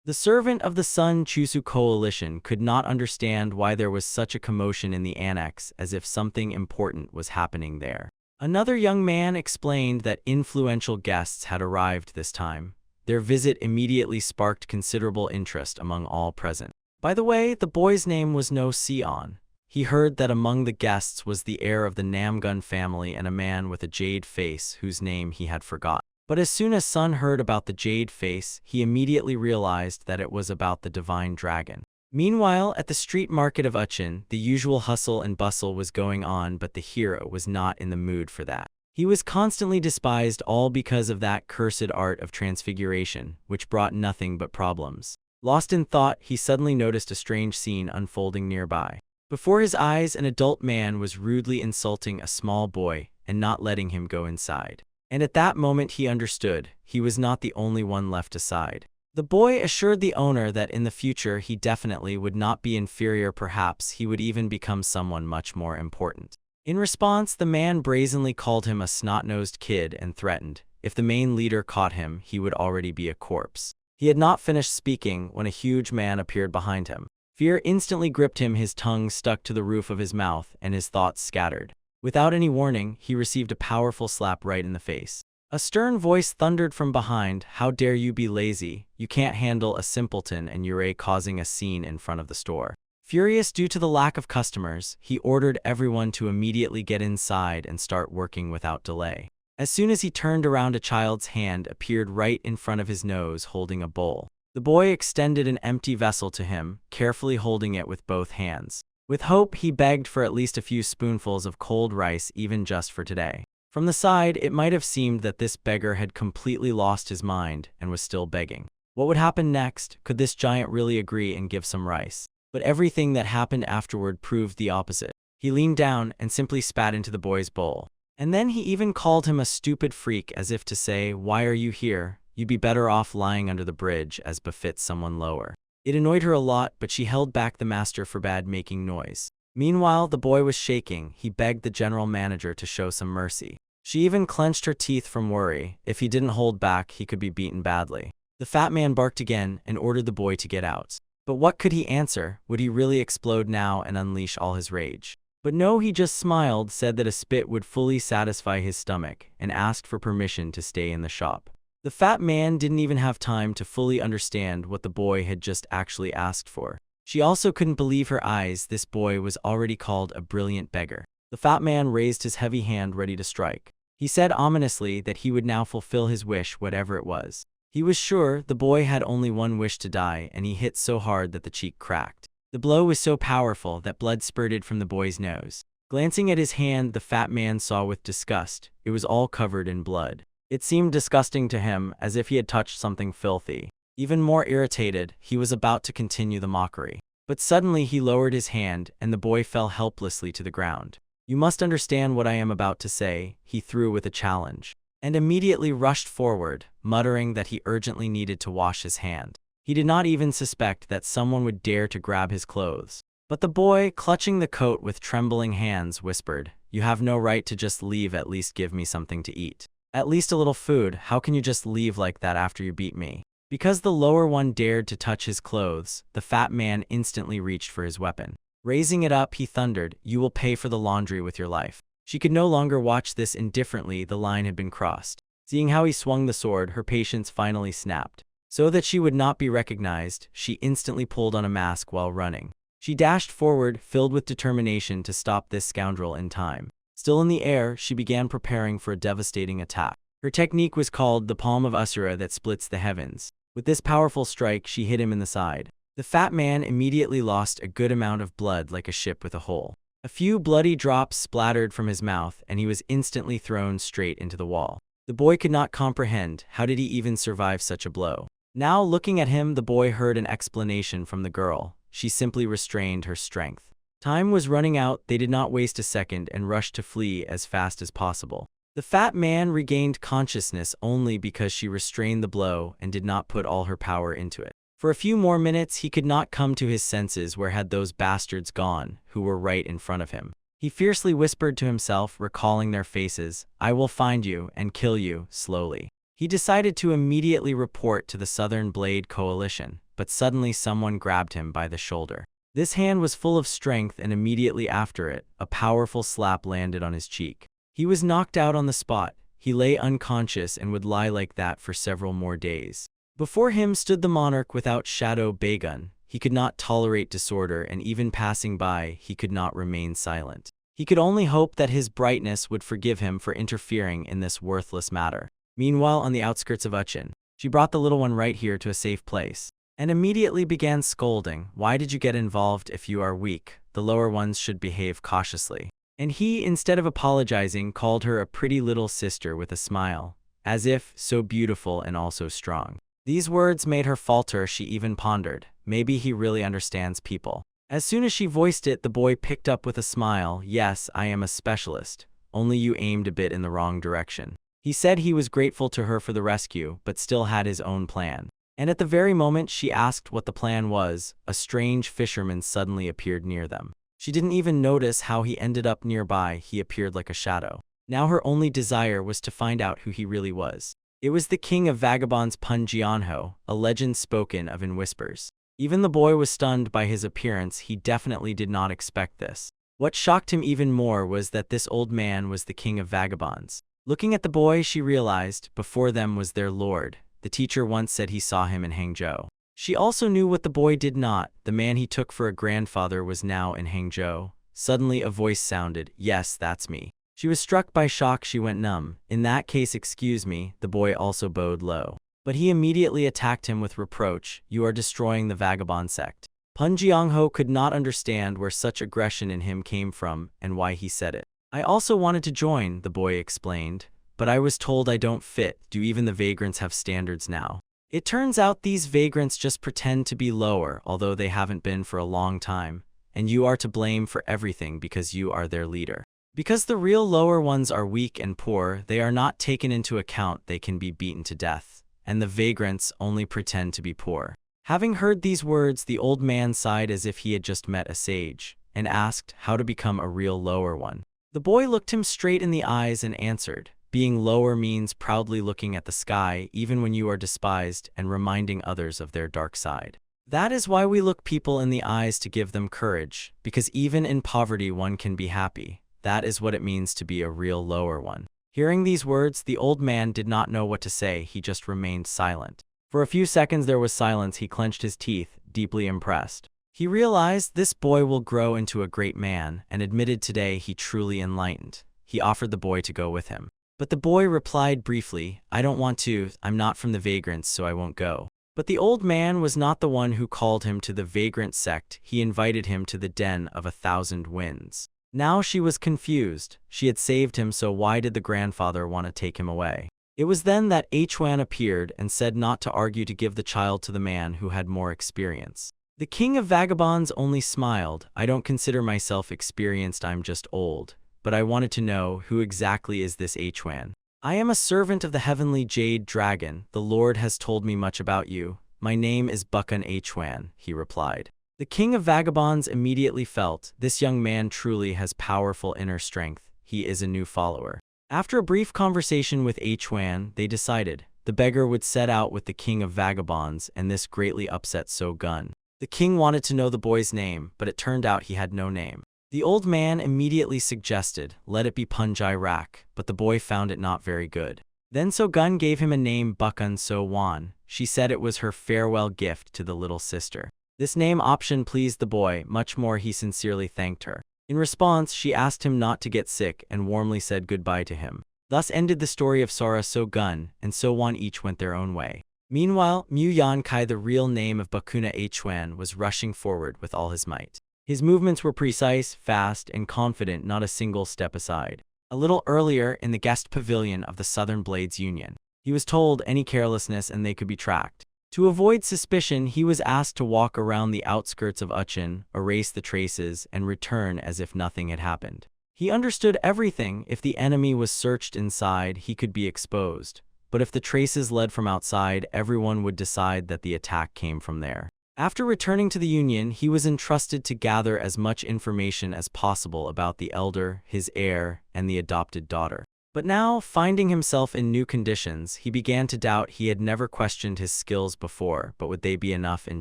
The servant of the Sun Chusu Coalition could not understand why there was such a commotion in the annex, as if something important was happening there. Another young man explained that influential guests had arrived this time. Their visit immediately sparked considerable interest among all present. By the way, the boy's name was No Sion. He heard that among the guests was the heir of the Namgun family and a man with a jade face whose name he had forgotten. But as soon as Sun heard about the jade face, he immediately realized that it was about the divine dragon. Meanwhile, at the street market of Uchin, the usual hustle and bustle was going on, but the hero was not in the mood for that. He was constantly despised, all because of that cursed art of transfiguration, which brought nothing but problems. Lost in thought, he suddenly noticed a strange scene unfolding nearby. Before his eyes, an adult man was rudely insulting a small boy and not letting him go inside. And at that moment he understood, he was not the only one left aside. The boy assured the owner that in the future he definitely would not be inferior, perhaps he would even become someone much more important. In response, the man brazenly called him a snot-nosed kid and threatened, if the main leader caught him, he would already be a corpse. He had not finished speaking when a huge man appeared behind him. Fear instantly gripped him, his tongue stuck to the roof of his mouth, and his thoughts scattered. Without any warning, he received a powerful slap right in the face. A stern voice thundered from behind, "How dare you be lazy? You can't handle a simpleton," and Yurei causing a scene in front of the store. Furious due to the lack of customers, he ordered everyone to immediately get inside and start working without delay. As soon as he turned around, a child's hand appeared right in front of his nose holding a bowl. The boy extended an empty vessel to him, carefully holding it with both hands. With hope, he begged for at least a few spoonfuls of cold rice, even just for today. From the side, it might have seemed that this beggar had completely lost his mind and was still begging. What would happen next? Could this giant really agree and give some rice? But everything that happened afterward proved the opposite. He leaned down and simply spat into the boy's bowl. And then he even called him a stupid freak, as if to say, "Why are you here? You'd be better off lying under the bridge, as befits someone lower." It annoyed her a lot, but she held back. The master forbade making noise. Meanwhile, the boy was shaking. He begged the general manager to show some mercy. She even clenched her teeth from worry. If he didn't hold back, he could be beaten badly. The fat man barked again and ordered the boy to get out. But what could he answer? Would he really explode now and unleash all his rage? But no, he just smiled, said that a spit would fully satisfy his stomach, and asked for permission to stay in the shop. The fat man didn't even have time to fully understand what the boy had just actually asked for. She also couldn't believe her eyes. This boy was already called a brilliant beggar. The fat man raised his heavy hand ready to strike. He said ominously that he would now fulfill his wish, whatever it was. He was sure the boy had only one wish, to die, and he hit so hard that the cheek cracked. The blow was so powerful that blood spurted from the boy's nose. Glancing at his hand, the fat man saw with disgust, it was all covered in blood. It seemed disgusting to him, as if he had touched something filthy. Even more irritated, he was about to continue the mockery. But suddenly he lowered his hand, and the boy fell helplessly to the ground. "You must understand what I am about to say," he threw with a challenge, and immediately rushed forward, muttering that he urgently needed to wash his hand. He did not even suspect that someone would dare to grab his clothes. But the boy, clutching the coat with trembling hands, whispered, "You have no right to just leave. At least give me something to eat. At least a little food. How can you just leave like that after you beat me?" Because the lower one dared to touch his clothes, the fat man instantly reached for his weapon. Raising it up, he thundered, "You will pay for the laundry with your life." She could no longer watch this indifferently. The line had been crossed. Seeing how he swung the sword, her patience finally snapped. So that she would not be recognized, she instantly pulled on a mask while running. She dashed forward, filled with determination to stop this scoundrel in time. Still in the air, she began preparing for a devastating attack. Her technique was called the Palm of Asura that splits the heavens. With this powerful strike, she hit him in the side. The fat man immediately lost a good amount of blood like a ship with a hole. A few bloody drops splattered from his mouth, and he was instantly thrown straight into the wall. The boy could not comprehend how did he even survive such a blow. Now, looking at him, the boy heard an explanation from the girl. She simply restrained her strength. Time was running out. They did not waste a second and rushed to flee as fast as possible. The fat man regained consciousness only because she restrained the blow and did not put all her power into it. For a few more minutes, he could not come to his senses. Where had those bastards gone, who were right in front of him? He fiercely whispered to himself, recalling their faces. I will find you and kill you, slowly. He decided to immediately report to the Southern Blade Coalition, but suddenly someone grabbed him by the shoulder. This hand was full of strength, and immediately after it, a powerful slap landed on his cheek. He was knocked out on the spot. He lay unconscious and would lie like that for several more days. Before him stood the monarch without shadow Baegun. He could not tolerate disorder, and even passing by, he could not remain silent. He could only hope that his brightness would forgive him for interfering in this worthless matter. Meanwhile, on the outskirts of Uchin, she brought the little one right here to a safe place, and immediately began scolding. Why did you get involved if you are weak? The lower ones should behave cautiously. And he, instead of apologizing, called her a pretty little sister with a smile, as if so beautiful and also strong. These words made her falter. She even pondered, maybe he really understands people. As soon as she voiced it, the boy picked up with a smile. Yes, I am a specialist, only you aimed a bit in the wrong direction. He said he was grateful to her for the rescue, but still had his own plan. And at the very moment she asked what the plan was, a strange fisherman suddenly appeared near them. She didn't even notice how he ended up nearby. He appeared like a shadow. Now her only desire was to find out who he really was. It was the king of vagabonds, Pun Jianho, a legend spoken of in whispers. Even the boy was stunned by his appearance. He definitely did not expect this. What shocked him even more was that this old man was the king of vagabonds. Looking at the boy, she realized before them was their lord. The teacher once said he saw him in Hangzhou. She also knew what the boy did not. The man he took for a grandfather was now in Hangzhou. Suddenly a voice sounded. Yes, that's me. She was struck by shock. She went numb. In that case, excuse me. The boy also bowed low. But he immediately attacked him with reproach. You are destroying the vagabond sect. Pun Jiangho could not understand where such aggression in him came from and why he said it. I also wanted to join, the boy explained, but I was told I don't fit. Do even the vagrants have standards now? It turns out these vagrants just pretend to be lower, although they haven't been for a long time, and you are to blame for everything because you are their leader. Because the real lower ones are weak and poor, they are not taken into account. They can be beaten to death, and the vagrants only pretend to be poor. Having heard these words, the old man sighed as if he had just met a sage, and asked how to become a real lower one. The boy looked him straight in the eyes and answered, being lower means proudly looking at the sky even when you are despised and reminding others of their dark side. That is why we look people in the eyes to give them courage, because even in poverty one can be happy. That is what it means to be a real lower one. Hearing these words, the old man did not know what to say. He just remained silent. For a few seconds there was silence. He clenched his teeth, deeply impressed. He realized this boy will grow into a great man, and admitted today he truly enlightened. He offered the boy to go with him. But the boy replied briefly, I don't want to. I'm not from the vagrants, so I won't go. But the old man was not the one who called him to the vagrant sect. He invited him to the den of 1,000 winds. Now she was confused. She had saved him, so why did the grandfather want to take him away? It was then that Huan appeared and said not to argue, to give the child to the man who had more experience. The king of vagabonds only smiled. I don't consider myself experienced, I'm just old. But I wanted to know, who exactly is this Huan? I am a servant of the heavenly jade dragon. The Lord has told me much about you. My name is Bukan Huan, he replied. The king of vagabonds immediately felt, this young man truly has powerful inner strength. He is a new follower. After a brief conversation with Huan, they decided the beggar would set out with the king of vagabonds, and this greatly upset So-gun. The king wanted to know the boy's name, but it turned out he had no name. The old man immediately suggested, let it be Punjai Rak, but the boy found it not very good. Then So-gun gave him a name, Bukan So-wan. She said it was her farewell gift to the little sister. This name option pleased the boy much more. He sincerely thanked her. In response, she asked him not to get sick and warmly said goodbye to him. Thus ended the story of Sora So-gun and So-wan. Each went their own way. Meanwhile, Mu Yankai, the real name of Bakuna Chuan, was rushing forward with all his might. His movements were precise, fast, and confident, not a single step aside. A little earlier, in the guest pavilion of the Southern Blades Union, he was told any carelessness and they could be tracked. To avoid suspicion, he was asked to walk around the outskirts of Uchin, erase the traces, and return as if nothing had happened. He understood everything. If the enemy was searched inside, he could be exposed. But if the traces led from outside, everyone would decide that the attack came from there. After returning to the Union, he was entrusted to gather as much information as possible about the elder, his heir, and the adopted daughter. But now, finding himself in new conditions, he began to doubt. He had never questioned his skills before, but would they be enough in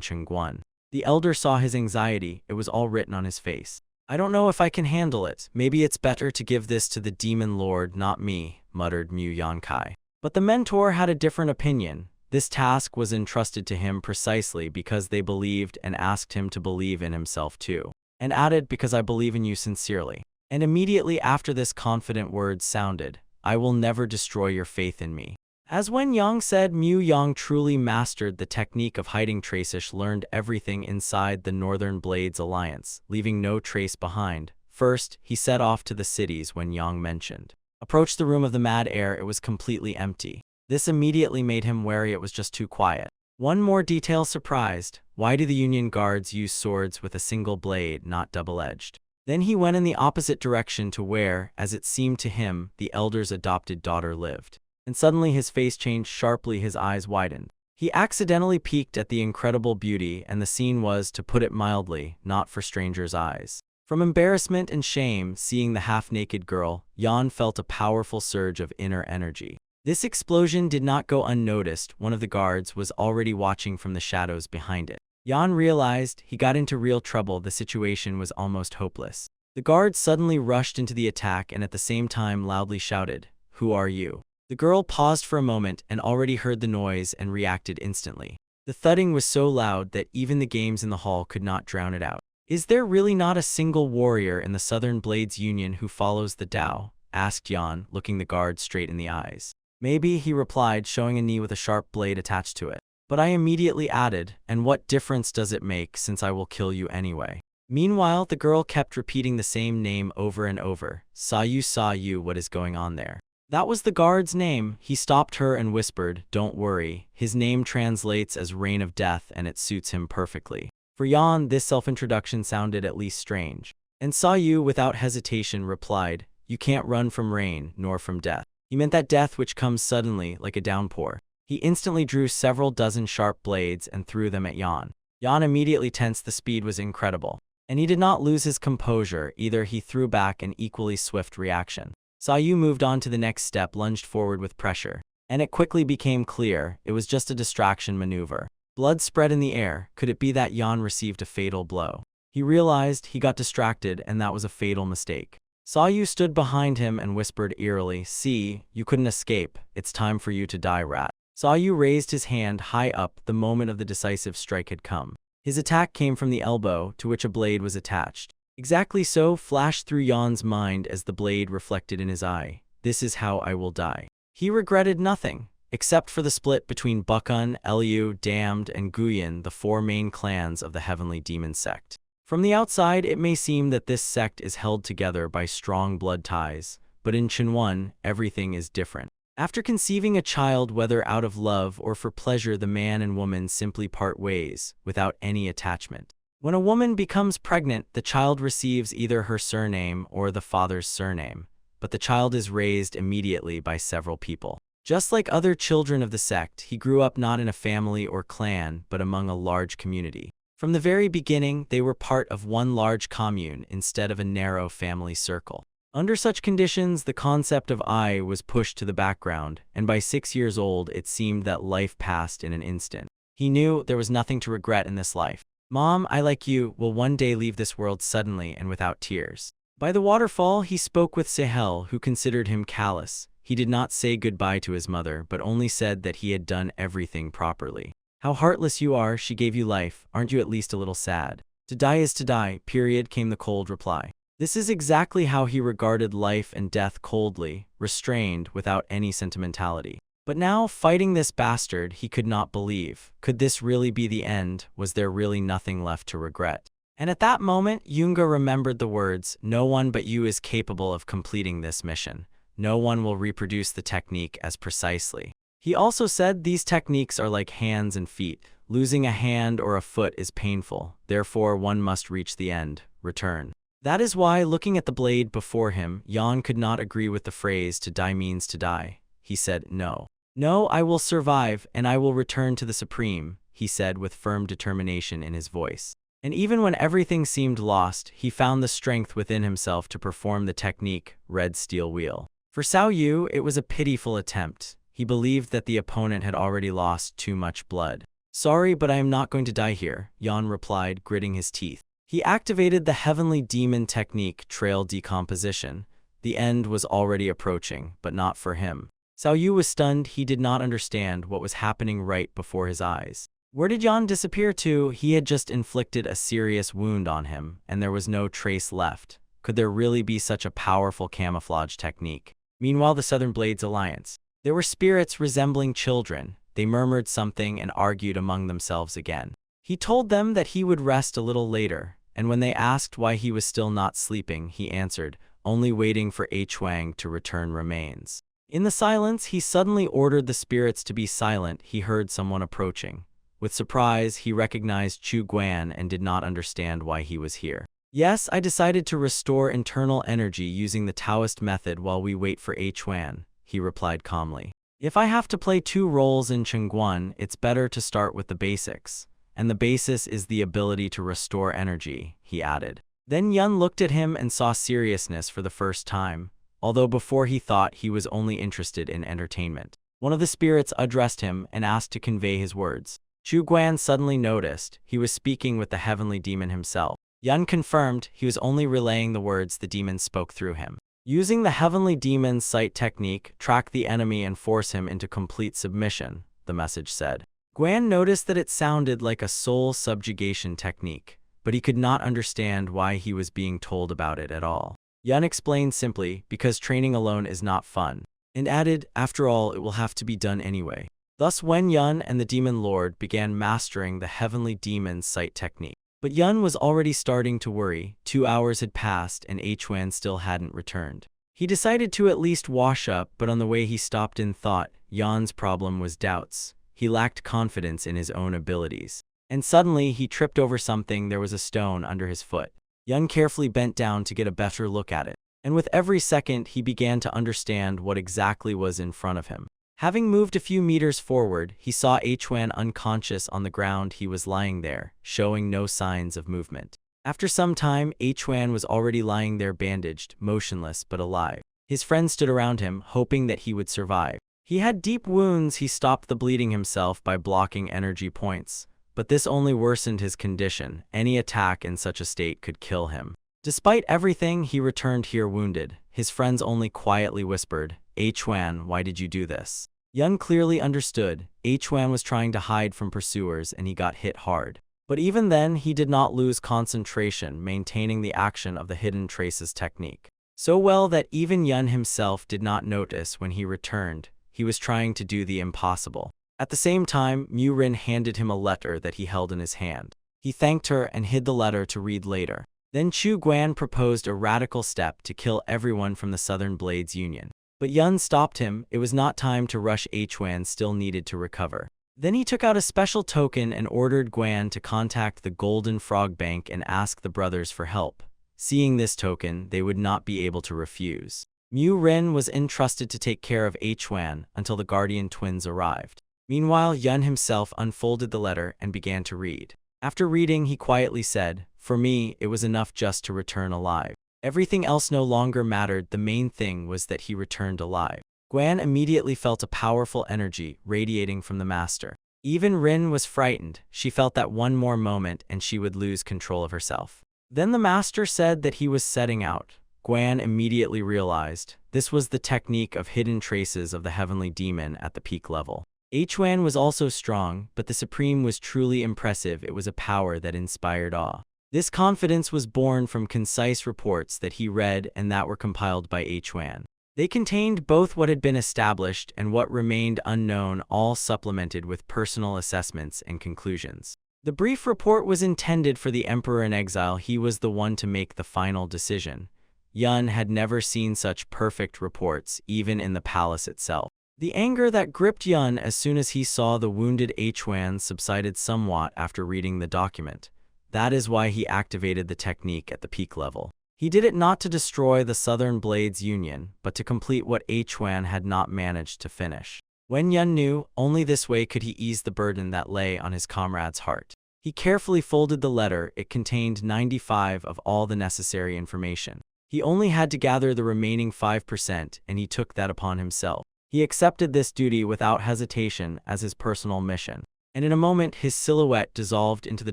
Chengguan? The elder saw his anxiety. It was all written on his face. "I don't know if I can handle it. Maybe it's better to give this to the demon lord, not me," muttered Mu Yankai. But the mentor had a different opinion. This task was entrusted to him precisely because they believed, and asked him to believe in himself too. And added, "Because I believe in you sincerely." And immediately after this confident words sounded, "I will never destroy your faith in me." As Wen Yang said, Mu Yang truly mastered the technique of hiding. Tracish learned everything inside the Northern Blades Alliance, leaving no trace behind. First, he set off to the cities Wen Yang mentioned. Approached the room of the mad heir. It was completely empty. This immediately made him wary. It was just too quiet. One more detail surprised. Why do the Union guards use swords with a single blade, not double-edged? Then he went in the opposite direction to where, as it seemed to him, the elder's adopted daughter lived. And suddenly his face changed sharply, his eyes widened. He accidentally peeked at the incredible beauty, and the scene was, to put it mildly, not for strangers' eyes. From embarrassment and shame, seeing the half-naked girl, Yan felt a powerful surge of inner energy. This explosion did not go unnoticed. One of the guards was already watching from the shadows behind it. Yan realized he got into real trouble. The situation was almost hopeless. The guard suddenly rushed into the attack and at the same time loudly shouted, "Who are you?" The girl paused for a moment and already heard the noise and reacted instantly. The thudding was so loud that even the games in the hall could not drown it out. "Is there really not a single warrior in the Southern Blades Union who follows the Tao?" asked Yan, looking the guard straight in the eyes. "Maybe," he replied, showing a knee with a sharp blade attached to it. But I immediately added, "And what difference does it make, since I will kill you anyway?" Meanwhile, the girl kept repeating the same name over and over. Saw you, what is going on there?" That was the guard's name. He stopped her and whispered, "Don't worry. His name translates as Reign of Death and it suits him perfectly." For Yan, this self-introduction sounded at least strange. And Saw you, without hesitation, replied, "You can't run from rain, nor from death." He meant that death which comes suddenly, like a downpour. He instantly drew several dozen sharp blades and threw them at Yan. Yan immediately tensed. The speed was incredible. And he did not lose his composure either. He threw back an equally swift reaction. Sayu moved on to the next step, lunged forward with pressure. And it quickly became clear, it was just a distraction maneuver. Blood spread in the air. Could it be that Yan received a fatal blow? He realized he got distracted and that was a fatal mistake. Sayu stood behind him and whispered eerily, "See, you couldn't escape. It's time for you to die, rat." Sayu raised his hand high up. The moment of the decisive strike had come. His attack came from the elbow, to which a blade was attached. Exactly so flashed through Yan's mind as the blade reflected in his eye. This is how I will die. He regretted nothing, except for the split between Bukun, Eliu, Damned, and Guyan, the four main clans of the Heavenly Demon sect. From the outside, it may seem that this sect is held together by strong blood ties, but in Chengguan, everything is different. After conceiving a child, whether out of love or for pleasure, the man and woman simply part ways, without any attachment. When a woman becomes pregnant, the child receives either her surname or the father's surname, but the child is raised immediately by several people. Just like other children of the sect, he grew up not in a family or clan, but among a large community. From the very beginning, they were part of one large commune instead of a narrow family circle. Under such conditions, the concept of I was pushed to the background, and by 6 years old, it seemed that life passed in an instant. He knew there was nothing to regret in this life. "Mom, I, like you, will one day leave this world suddenly and without tears." By the waterfall, he spoke with Sahel, who considered him callous. He did not say goodbye to his mother, but only said that he had done everything properly. "How heartless you are, she gave you life. Aren't you at least a little sad?" "To die is to die, period," came the cold reply. This is exactly how he regarded life and death, coldly, restrained, without any sentimentality. But now, fighting this bastard, he could not believe. Could this really be the end? Was there really nothing left to regret? And at that moment, Yunga remembered the words, "No one but you is capable of completing this mission. No one will reproduce the technique as precisely." He also said these techniques are like hands and feet. Losing a hand or a foot is painful. Therefore, one must reach the end, return. That is why, looking at the blade before him, Yan could not agree with the phrase "to die means to die." He said, "No. No, I will survive, and I will return to the Supreme," he said with firm determination in his voice. And even when everything seemed lost, he found the strength within himself to perform the technique, Red Steel Wheel. For Cao Yu, it was a pitiful attempt. He believed that the opponent had already lost too much blood. "Sorry, but I am not going to die here," Yan replied, gritting his teeth. He activated the Heavenly Demon technique, Trail Decomposition. The end was already approaching, but not for him. Cao Yu was stunned. He did not understand what was happening right before his eyes. Where did Yan disappear to? He had just inflicted a serious wound on him, and there was no trace left. Could there really be such a powerful camouflage technique? Meanwhile, the Southern Blades Alliance. There were spirits resembling children. They murmured something and argued among themselves again. He told them that he would rest a little later, and when they asked why he was still not sleeping, he answered, "Only waiting for A Chuang to return remains." In the silence, he suddenly ordered the spirits to be silent. He heard someone approaching. With surprise, he recognized Chu Guan and did not understand why he was here. "Yes, I decided to restore internal energy using the Taoist method while we wait for A Chuan," he replied calmly. "If I have to play two roles in Chengguan, it's better to start with the basics. And the basis is the ability to restore energy," he added. Then Yun looked at him and saw seriousness for the first time, although before he thought he was only interested in entertainment. One of the spirits addressed him and asked to convey his words. Chu Guan suddenly noticed he was speaking with the heavenly demon himself. Yun confirmed he was only relaying the words the demon spoke through him. Using the heavenly demon's sight technique, track the enemy and force him into complete submission, the message said. Guan noticed that it sounded like a soul subjugation technique, but he could not understand why he was being told about it at all. Yun explained simply, because training alone is not fun, and added, after all, it will have to be done anyway. Thus when Yun and the Demon Lord began mastering the heavenly demon's sight technique. But Yun was already starting to worry. 2 hours had passed and A Chuan still hadn't returned. He decided to at least wash up, but on the way he stopped in thought. Yun's problem was doubts. He lacked confidence in his own abilities. And suddenly he tripped over something. There was a stone under his foot. Yun carefully bent down to get a better look at it. And with every second he began to understand what exactly was in front of him. Having moved a few meters forward, he saw A Chuan unconscious on the ground. He was lying there, showing no signs of movement. After some time, A Chuan was already lying there bandaged, motionless but alive. His friends stood around him, hoping that he would survive. He had deep wounds. He stopped the bleeding himself by blocking energy points. But this only worsened his condition. Any attack in such a state could kill him. Despite everything, he returned here wounded. His friends only quietly whispered, "A Chuan, why did you do this?" Yun clearly understood. A Chuan was trying to hide from pursuers and he got hit hard. But even then, he did not lose concentration, maintaining the action of the hidden traces technique. So well that even Yun himself did not notice when he returned. He was trying to do the impossible. At the same time, Mu Rin handed him a letter that he held in his hand. He thanked her and hid the letter to read later. Then Chu Guan proposed a radical step to kill everyone from the Southern Blades Union. But Yun stopped him. It was not time to rush. A Chuan still needed to recover. Then he took out a special token and ordered Guan to contact the Golden Frog Bank and ask the brothers for help. Seeing this token, they would not be able to refuse. Mu Rin was entrusted to take care of A Chuan until the Guardian Twins arrived. Meanwhile, Yun himself unfolded the letter and began to read. After reading, he quietly said, "For me, it was enough just to return alive. Everything else no longer mattered. The main thing was that he returned alive." Guan immediately felt a powerful energy radiating from the master. Even Rin was frightened. She felt that one more moment and she would lose control of herself. Then the master said that he was setting out. Guan immediately realized this was the technique of hidden traces of the heavenly demon at the peak level. A Chuan was also strong, but the Supreme was truly impressive. It was a power that inspired awe. This confidence was born from concise reports that he read and that were compiled by A Chuan. They contained both what had been established and what remained unknown, all supplemented with personal assessments and conclusions. The brief report was intended for the emperor in exile. He was the one to make the final decision. Yun had never seen such perfect reports, even in the palace itself. The anger that gripped Yun as soon as he saw the wounded Huan subsided somewhat after reading the document. That is why he activated the technique at the peak level. He did it not to destroy the Southern Blades Union, but to complete what Huan had not managed to finish. When Yun knew, only this way could he ease the burden that lay on his comrade's heart. He carefully folded the letter. It contained 95 of all the necessary information. He only had to gather the remaining 5%, and he took that upon himself. He accepted this duty without hesitation as his personal mission. And in a moment his silhouette dissolved into the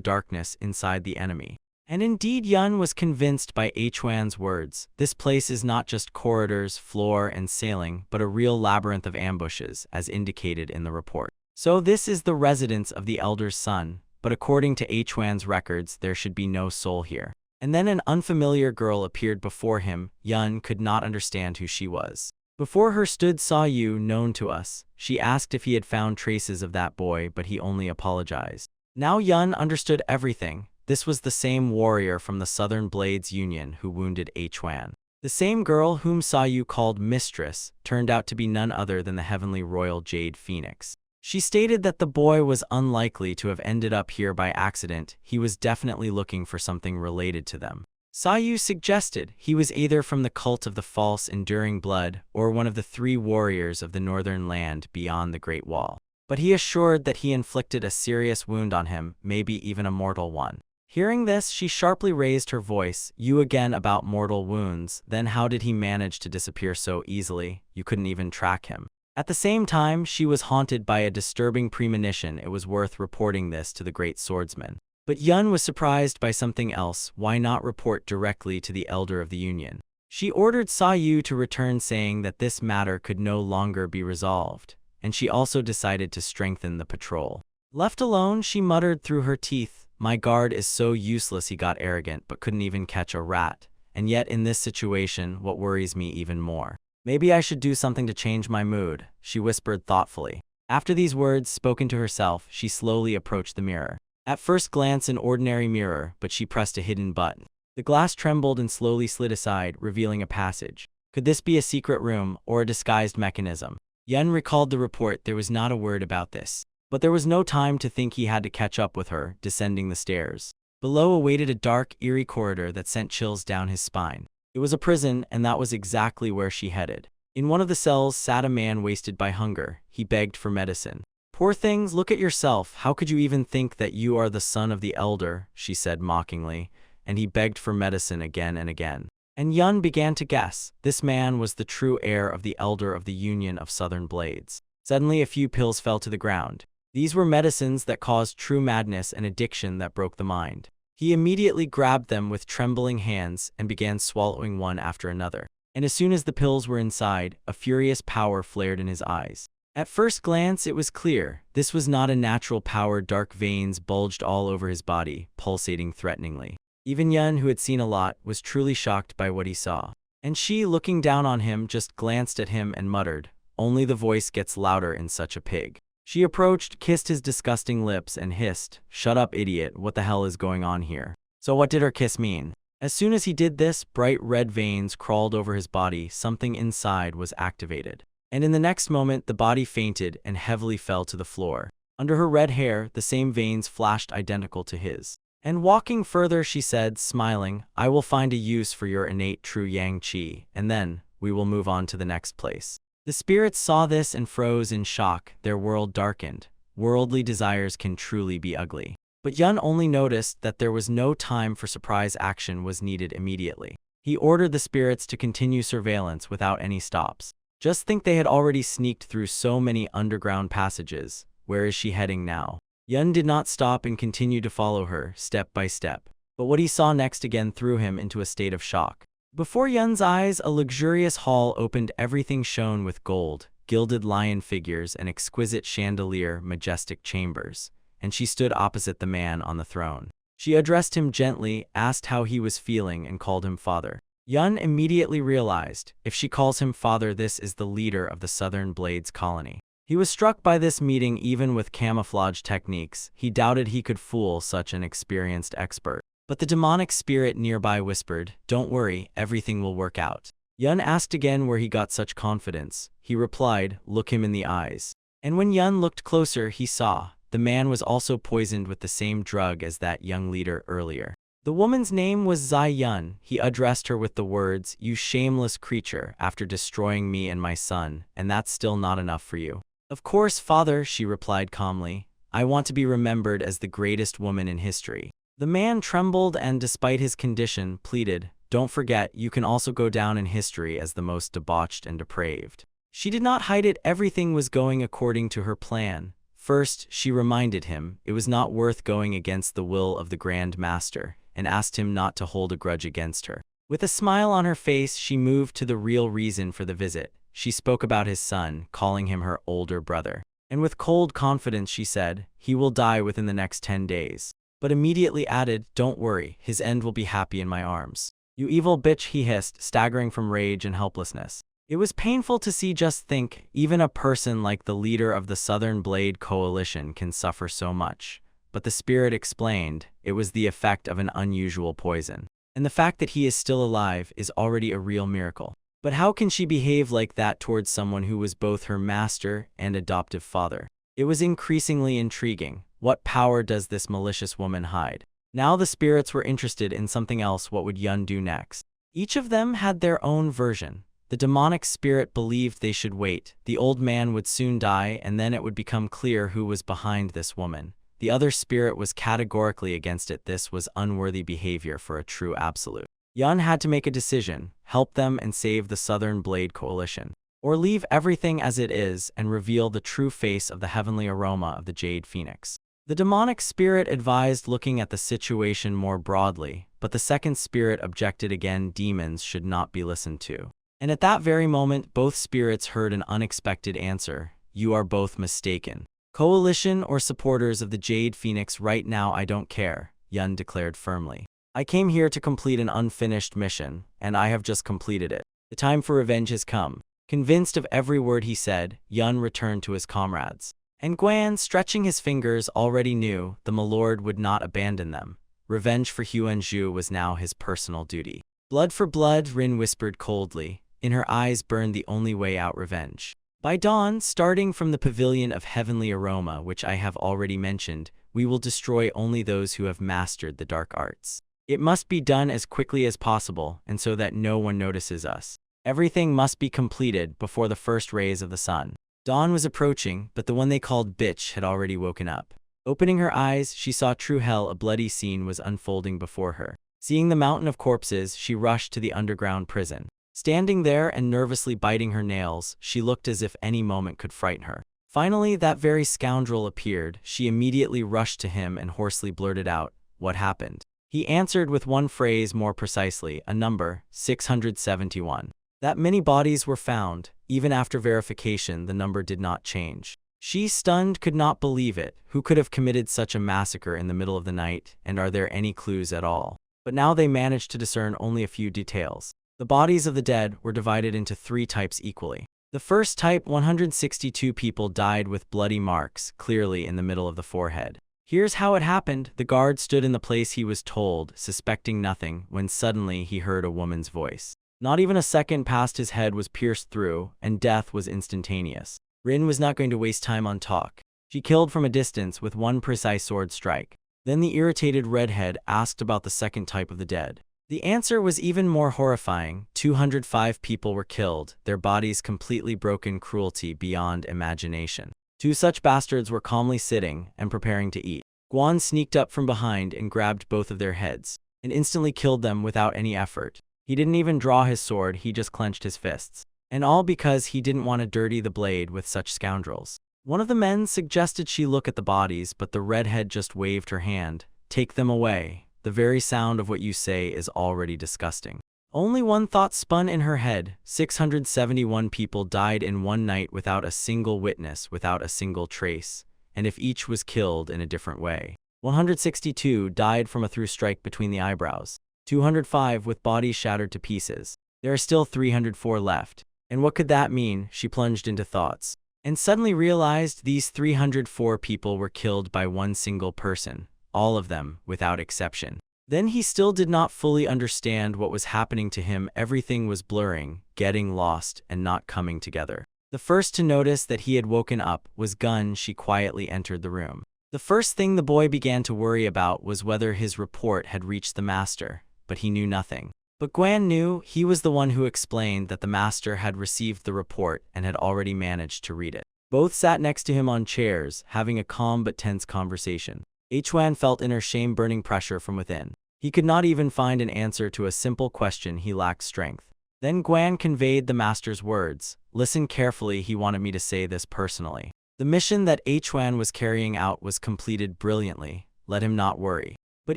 darkness inside the enemy. And indeed Yun was convinced by Huan's words. This place is not just corridors, floor, and ceiling, but a real labyrinth of ambushes, as indicated in the report. So this is the residence of the Elder's son, but according to Huan's records, there should be no soul here. And then an unfamiliar girl appeared before him. Yun could not understand who she was. Before her stood Sa Yu, known to us. She asked if he had found traces of that boy, but he only apologized. Now Yun understood everything. This was the same warrior from the Southern Blades Union who wounded Huan. The same girl whom Sa Yu called mistress turned out to be none other than the heavenly royal Jade Phoenix. She stated that the boy was unlikely to have ended up here by accident. He was definitely looking for something related to them. Sa Yu suggested he was either from the cult of the false enduring blood or one of the 3 warriors of the northern land beyond the Great Wall. But he assured that he inflicted a serious wound on him, maybe even a mortal one. Hearing this, she sharply raised her voice. You again about mortal wounds? Then how did he manage to disappear so easily? You couldn't even track him. At the same time, she was haunted by a disturbing premonition. It was worth reporting this to the great swordsman. But Yun was surprised by something else. Why not report directly to the Elder of the Union? She ordered Sa Yu to return, saying that this matter could no longer be resolved, and she also decided to strengthen the patrol. Left alone, she muttered through her teeth, my guard is so useless. He got arrogant but couldn't even catch a rat. And yet in this situation, what worries me even more? Maybe I should do something to change my mood, she whispered thoughtfully. After these words spoken to herself, she slowly approached the mirror. At first glance an ordinary mirror, but she pressed a hidden button. The glass trembled and slowly slid aside, revealing a passage. Could this be a secret room or a disguised mechanism? Yun recalled the report. There was not a word about this. But there was no time to think. He had to catch up with her, descending the stairs. Below awaited a dark, eerie corridor that sent chills down his spine. It was a prison, and that was exactly where she headed. In one of the cells sat a man wasted by hunger. He begged for medicine. Poor things, look at yourself. How could you even think that you are the son of the elder? She said mockingly, and he begged for medicine again and again. And Yun began to guess. This man was the true heir of the elder of the Union of Southern Blades. Suddenly a few pills fell to the ground. These were medicines that caused true madness and addiction that broke the mind. He immediately grabbed them with trembling hands and began swallowing one after another. And as soon as the pills were inside, a furious power flared in his eyes. At first glance, it was clear. This was not a natural power. Dark veins bulged all over his body, pulsating threateningly. Even Yun, who had seen a lot, was truly shocked by what he saw. And she, looking down on him, just glanced at him and muttered, only the voice gets louder in such a pig. She approached, kissed his disgusting lips, and hissed, shut up, idiot, what the hell is going on here? So what did her kiss mean? As soon as he did this, bright red veins crawled over his body. Something inside was activated. And in the next moment, the body fainted and heavily fell to the floor. Under her red hair, the same veins flashed identical to his. And walking further, she said, smiling, I will find a use for your innate true yang qi, and then we will move on to the next place. The spirits saw this and froze in shock. Their world darkened. Worldly desires can truly be ugly. But Yun only noticed that there was no time for surprise. Action was needed immediately. He ordered the spirits to continue surveillance without any stops. Just think, they had already sneaked through so many underground passages. Where is she heading now? Yun did not stop and continued to follow her, step by step. But what he saw next again threw him into a state of shock. Before Yun's eyes, a luxurious hall opened. Everything shone with gold, gilded lion figures, and exquisite chandelier, majestic chambers. And she stood opposite the man on the throne. She addressed him gently, asked how he was feeling, and called him father. Yun immediately realized, if she calls him father, this is the leader of the Southern Blades colony. He was struck by this meeting. Even with camouflage techniques, he doubted he could fool such an experienced expert. But the demonic spirit nearby whispered, "Don't worry, everything will work out." Yun asked again where he got such confidence. He replied, "Look him in the eyes." And when Yun looked closer, he saw the man was also poisoned with the same drug as that young leader earlier. The woman's name was Zai Yun. He addressed her with the words, "You shameless creature, after destroying me and my son, and that's still not enough for you." "Of course, father," she replied calmly. "I want to be remembered as the greatest woman in history." The man trembled and, despite his condition, pleaded, "Don't forget, you can also go down in history as the most debauched and depraved." She did not hide it. Everything was going according to her plan. First, she reminded him it was not worth going against the will of the Grand Master, and asked him not to hold a grudge against her. With a smile on her face, she moved to the real reason for the visit. She spoke about his son, calling him her older brother. And with cold confidence she said, "He will die within the next 10 days. But immediately added, "Don't worry, his end will be happy in my arms." "You evil bitch," he hissed, staggering from rage and helplessness. It was painful to see. Just think, even a person like the leader of the Southern Blade Coalition can suffer so much. But the spirit explained, it was the effect of an unusual poison. And the fact that he is still alive is already a real miracle. But how can she behave like that towards someone who was both her master and adoptive father? It was increasingly intriguing. What power does this malicious woman hide? Now the spirits were interested in something else. What would Yun do next? Each of them had their own version. The demonic spirit believed they should wait. The old man would soon die, and then it would become clear who was behind this woman. The other spirit was categorically against it. This was unworthy behavior for a true absolute. Yun had to make a decision: help them and save the Southern Blade Coalition, or leave everything as it is and reveal the true face of the heavenly aroma of the Jade Phoenix. The demonic spirit advised looking at the situation more broadly, but the second spirit objected again. Demons should not be listened to. And at that very moment, both spirits heard an unexpected answer: "You are both mistaken. Coalition or supporters of the Jade Phoenix, right now I don't care," Yun declared firmly. "I came here to complete an unfinished mission, and I have just completed it. The time for revenge has come." Convinced of every word he said, Yun returned to his comrades. And Guan, stretching his fingers, already knew the milord would not abandon them. Revenge for Huanzhu was now his personal duty. "Blood for blood," Rin whispered coldly. In her eyes burned the only way out: revenge. "By dawn, starting from the pavilion of heavenly aroma, which I have already mentioned, we will destroy only those who have mastered the dark arts. It must be done as quickly as possible, and so that no one notices us. Everything must be completed before the first rays of the sun." Dawn was approaching, but the one they called bitch had already woken up. Opening her eyes, she saw true hell. A bloody scene was unfolding before her. Seeing the mountain of corpses, she rushed to the underground prison. Standing there and nervously biting her nails, she looked as if any moment could frighten her. Finally, that very scoundrel appeared. She immediately rushed to him and hoarsely blurted out, "What happened?" He answered with one phrase, more precisely, a number: 671. That many bodies were found. Even after verification, the number did not change. She, stunned, could not believe it. Who could have committed such a massacre in the middle of the night, and are there any clues at all? But now they managed to discern only a few details. The bodies of the dead were divided into 3 types equally. The first type, 162 people died with bloody marks, clearly in the middle of the forehead. Here's how it happened. The guard stood in the place he was told, suspecting nothing, when suddenly he heard a woman's voice. Not even a second passed, his head was pierced through, and death was instantaneous. Rin was not going to waste time on talk. She killed from a distance with one precise sword strike. Then the irritated redhead asked about the second type of the dead. The answer was even more horrifying. 205 people were killed, their bodies completely broken. Cruelty beyond imagination. 2 such bastards were calmly sitting and preparing to eat. Guan sneaked up from behind and grabbed both of their heads, and instantly killed them without any effort. He didn't even draw his sword, he just clenched his fists. And all because he didn't want to dirty the blade with such scoundrels. One of the men suggested she look at the bodies, but the redhead just waved her hand. "Take them away. The very sound of what you say is already disgusting." Only one thought spun in her head: 671 people died in one night without a single witness, without a single trace. And if each was killed in a different way. 162 died from a through strike between the eyebrows. 205 with bodies shattered to pieces. There are still 304 left. And what could that mean? She plunged into thoughts. And suddenly realized these 304 people were killed by one single person. All of them, without exception. Then he still did not fully understand what was happening to him. Everything was blurring, getting lost, and not coming together. The first to notice that he had woken up was Gun. She quietly entered the room. The first thing the boy began to worry about was whether his report had reached the master, but he knew nothing. But Guan knew. He was the one who explained that the master had received the report and had already managed to read it. Both sat next to him on chairs, having a calm but tense conversation. Huan felt inner shame burning pressure from within. He could not even find an answer to a simple question. He lacked strength. Then Guan conveyed the master's words. Listen carefully, he wanted me to say this personally. The mission that Huan was carrying out was completed brilliantly. Let him not worry. But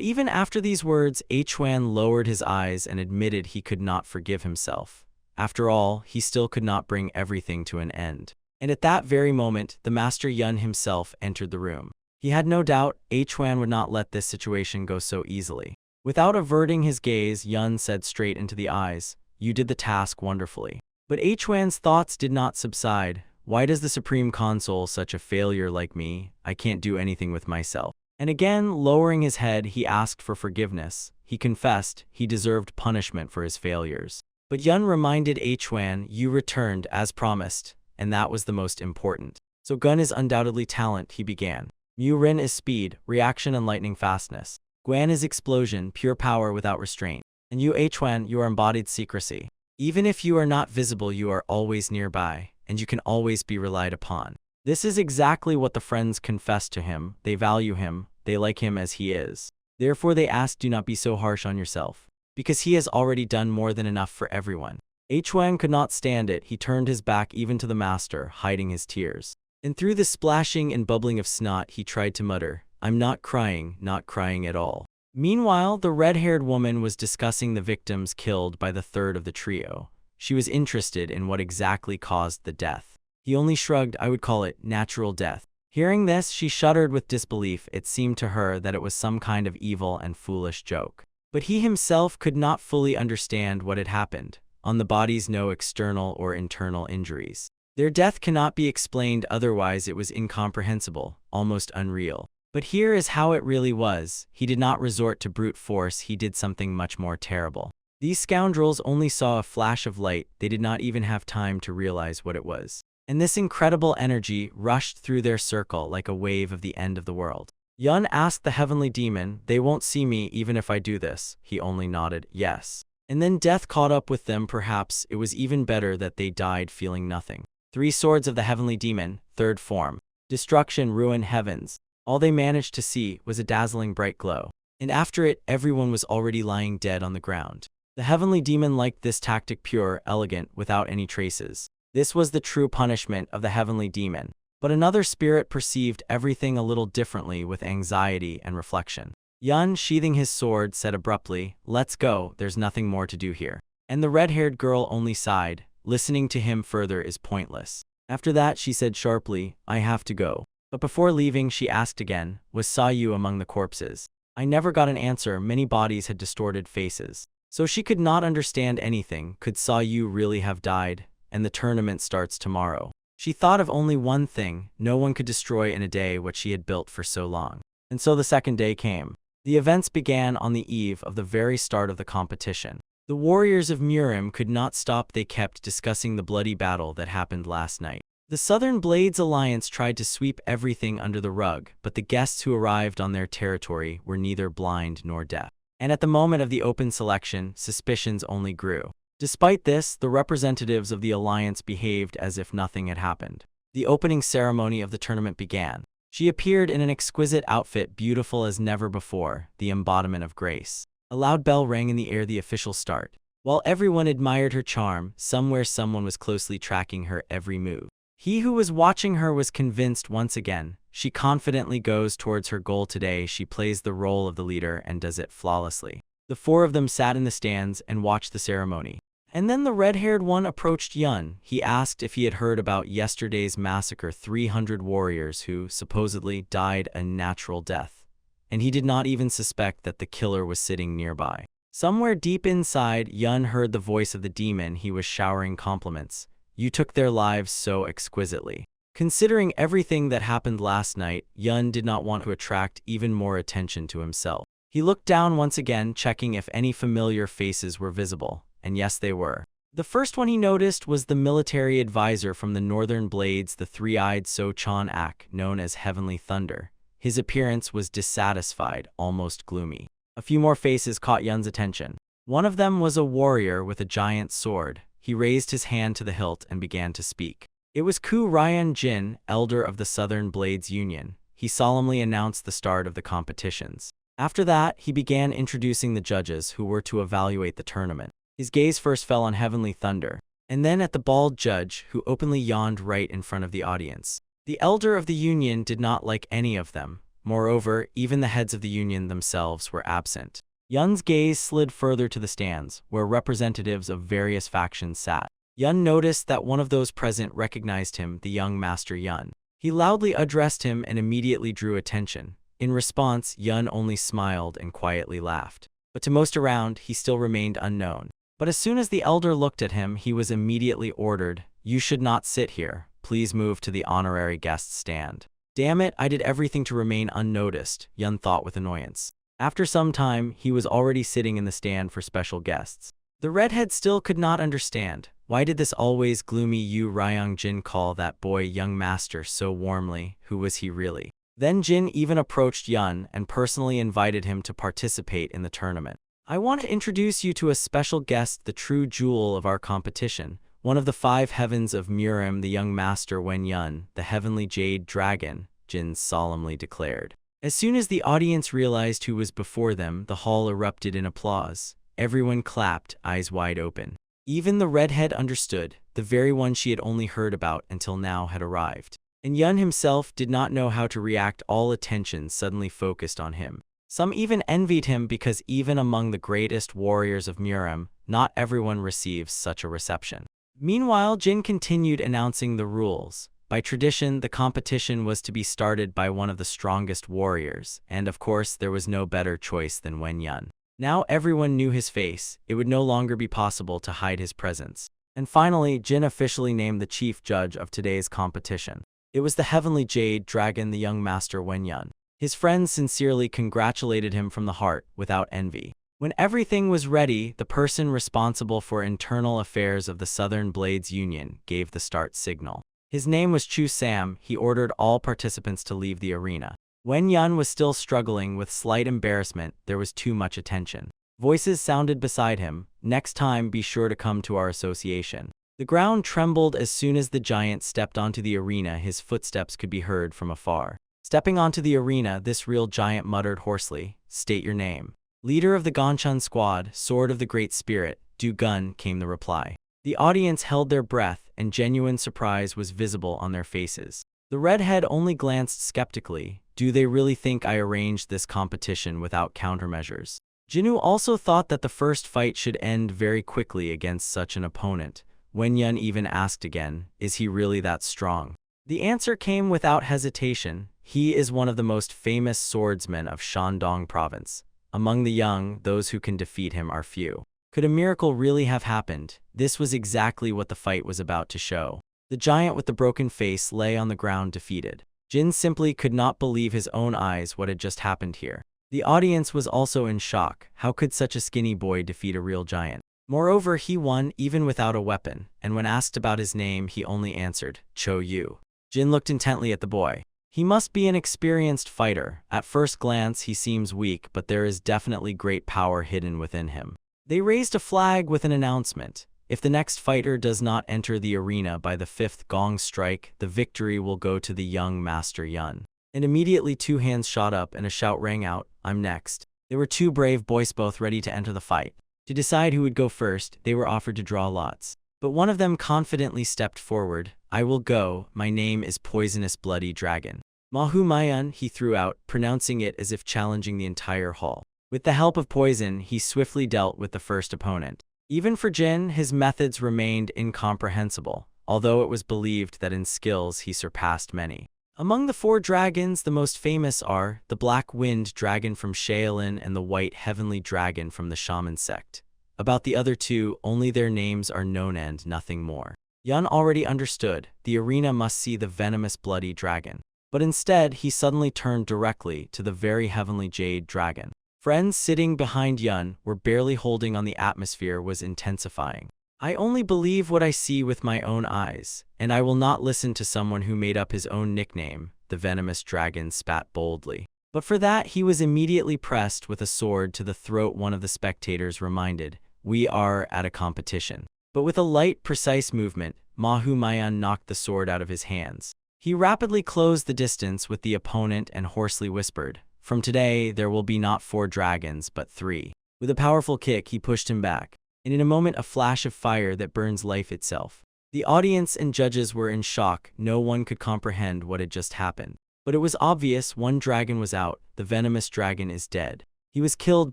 even after these words, Huan lowered his eyes and admitted he could not forgive himself. After all, he still could not bring everything to an end. And at that very moment, the Master Yun himself entered the room. He had no doubt Huan would not let this situation go so easily. Without averting his gaze, Yun said straight into the eyes, "You did the task wonderfully." But Huan's thoughts did not subside. Why does the Supreme Console such a failure like me? I can't do anything with myself. And again, lowering his head, he asked for forgiveness. He confessed he deserved punishment for his failures. But Yun reminded Huan, "You returned as promised, and that was the most important. So Gun is undoubtedly talent," he began. Mu Rin is speed, reaction and lightning fastness. Guan is explosion, pure power without restraint. And you Huan, you are embodied secrecy. Even if you are not visible, you are always nearby, and you can always be relied upon. This is exactly what the friends confessed to him. They value him, they like him as he is. Therefore they asked, do not be so harsh on yourself, because he has already done more than enough for everyone. Huan could not stand it. He turned his back even to the master, hiding his tears. And through the splashing and bubbling of snot, he tried to mutter, "I'm not crying at all." Meanwhile, the red-haired woman was discussing the victims killed by the third of the trio. She was interested in what exactly caused the death. He only shrugged. "I would call it natural death." Hearing this, she shuddered with disbelief. It seemed to her that it was some kind of evil and foolish joke. But he himself could not fully understand what had happened. On the bodies, no external or internal injuries. Their death cannot be explained, otherwise it was incomprehensible, almost unreal. But here is how it really was. He did not resort to brute force, he did something much more terrible. These scoundrels only saw a flash of light, they did not even have time to realize what it was. And this incredible energy rushed through their circle like a wave of the end of the world. Yun asked the heavenly demon, "They won't see me even if I do this?" He only nodded, "Yes." And then death caught up with them. Perhaps it was even better that they died feeling nothing. 3 swords of the heavenly demon, third form. Destruction, ruin, heavens. All they managed to see was a dazzling bright glow. And after it, everyone was already lying dead on the ground. The heavenly demon liked this tactic, pure, elegant, without any traces. This was the true punishment of the heavenly demon. But another spirit perceived everything a little differently, with anxiety and reflection. Yun, sheathing his sword, said abruptly, "Let's go, there's nothing more to do here." And the red-haired girl only sighed. Listening to him further is pointless. After that, she said sharply, "I have to go." But before leaving, she asked again, "Was Sa Yu among the corpses?" I never got an answer. Many bodies had distorted faces. So she could not understand anything. Could Sa Yu really have died? And the tournament starts tomorrow. She thought of only one thing: no one could destroy in a day what she had built for so long. And so the second day came. The events began on the eve of the very start of the competition. The warriors of Murim could not stop. They kept discussing the bloody battle that happened last night. The Southern Blades Alliance tried to sweep everything under the rug, but the guests who arrived on their territory were neither blind nor deaf. And at the moment of the open selection, suspicions only grew. Despite this, the representatives of the alliance behaved as if nothing had happened. The opening ceremony of the tournament began. She appeared in an exquisite outfit, beautiful as never before, the embodiment of grace. A loud bell rang in the air, the official start. While everyone admired her charm, somewhere someone was closely tracking her every move. He who was watching her was convinced once again. She confidently goes towards her goal today. She plays the role of the leader and does it flawlessly. The 4 of them sat in the stands and watched the ceremony. And then the red-haired one approached Yun. He asked if he had heard about yesterday's massacre, 300 warriors who supposedly died a natural death. And he did not even suspect that the killer was sitting nearby. Somewhere deep inside, Yun heard the voice of the demon he was showering compliments. You took their lives so exquisitely. Considering everything that happened last night, Yun did not want to attract even more attention to himself. He looked down once again, checking if any familiar faces were visible, and yes, they were. The first one he noticed was the military advisor from the Northern Blades, the three-eyed So-chan Ak, known as Heavenly Thunder. His appearance was dissatisfied, almost gloomy. A few more faces caught Yun's attention. One of them was a warrior with a giant sword. He raised his hand to the hilt and began to speak. It was Ku Ryan Jin, elder of the Southern Blades Union. He solemnly announced the start of the competitions. After that, he began introducing the judges who were to evaluate the tournament. His gaze first fell on Heavenly Thunder, and then at the bald judge, who openly yawned right in front of the audience. The elder of the union did not like any of them. Moreover, even the heads of the union themselves were absent. Yun's gaze slid further to the stands, where representatives of various factions sat. Yun noticed that one of those present recognized him, the young Master Yun. He loudly addressed him and immediately drew attention. In response, Yun only smiled and quietly laughed. But to most around, he still remained unknown. But as soon as the elder looked at him, he was immediately ordered, "You should not sit here. Please move to the honorary guest stand." Damn it, I did everything to remain unnoticed, Yun thought with annoyance. After some time, he was already sitting in the stand for special guests. The redhead still could not understand. Why did this always gloomy Yu Ryong Jin call that boy young master so warmly? Who was he really? Then Jin even approached Yun and personally invited him to participate in the tournament. I want to introduce you to a special guest, the true jewel of our competition. One of the five heavens of Murim, the young master Wen Yun, the heavenly jade dragon, Jin solemnly declared. As soon as the audience realized who was before them, the hall erupted in applause. Everyone clapped, eyes wide open. Even the redhead understood, the very one she had only heard about until now had arrived. And Yun himself did not know how to react. All attention suddenly focused on him. Some even envied him because even among the greatest warriors of Murim, not everyone receives such a reception. Meanwhile, Jin continued announcing the rules. By tradition, the competition was to be started by one of the strongest warriors, and of course, there was no better choice than Wen Yun. Now everyone knew his face. It would no longer be possible to hide his presence. And finally, Jin officially named the chief judge of today's competition. It was the heavenly jade dragon, the young master Wen Yun. His friends sincerely congratulated him from the heart, without envy. When everything was ready, the person responsible for internal affairs of the Southern Blades Union gave the start signal. His name was Chu Sam. He ordered all participants to leave the arena. Wen Yun was still struggling with slight embarrassment. There was too much attention. Voices sounded beside him. Next time, be sure to come to our association. The ground trembled as soon as the giant stepped onto the arena. His footsteps could be heard from afar. Stepping onto the arena, this real giant muttered hoarsely, "State your name." "Leader of the Gongchun squad, Sword of the Great Spirit, Du Gun," came the reply. The audience held their breath, and genuine surprise was visible on their faces. The redhead only glanced skeptically. Do they really think I arranged this competition without countermeasures? Jinwoo also thought that the first fight should end very quickly against such an opponent. Wen Yun even asked again, "Is he really that strong?" The answer came without hesitation. He is one of the most famous swordsmen of Shandong province. Among the young, those who can defeat him are few. Could a miracle really have happened? This was exactly what the fight was about to show. The giant with the broken face lay on the ground defeated. Jin simply could not believe his own eyes what had just happened here. The audience was also in shock. How could such a skinny boy defeat a real giant? Moreover, he won even without a weapon, and when asked about his name, he only answered, "Cho Yu." Jin looked intently at the boy. He must be an experienced fighter. At first glance, he seems weak, but there is definitely great power hidden within him. They raised a flag with an announcement. If the next fighter does not enter the arena by the 5th gong strike, the victory will go to the young Master Yun. And immediately 2 hands shot up and a shout rang out, "I'm next." There were 2 brave boys both ready to enter the fight. To decide who would go first, they were offered to draw lots. But one of them confidently stepped forward. "I will go. My name is Poisonous Bloody Dragon." "Mahu Mayan," he threw out, pronouncing it as if challenging the entire hall. With the help of poison, he swiftly dealt with the first opponent. Even for Jin, his methods remained incomprehensible, although it was believed that in skills he surpassed many. Among the 4 dragons, the most famous are the Black Wind Dragon from Shaolin and the White Heavenly Dragon from the Shaman sect. About the other 2, only their names are known and nothing more. Yun already understood, the arena must see the venomous bloody dragon. But instead, he suddenly turned directly to the very heavenly jade dragon. Friends sitting behind Yun were barely holding on, the atmosphere was intensifying. I only believe what I see with my own eyes, and I will not listen to someone who made up his own nickname, the venomous dragon spat boldly. But for that, he was immediately pressed with a sword to the throat. One of the spectators reminded, "We are at a competition." But with a light, precise movement, Mahu Mayan knocked the sword out of his hands. He rapidly closed the distance with the opponent and hoarsely whispered, "From today, there will be not 4 dragons, but 3. With a powerful kick, he pushed him back, and in a moment a flash of fire that burns life itself. The audience and judges were in shock. No one could comprehend what had just happened. But it was obvious, 1 dragon was out, the venomous dragon is dead. He was killed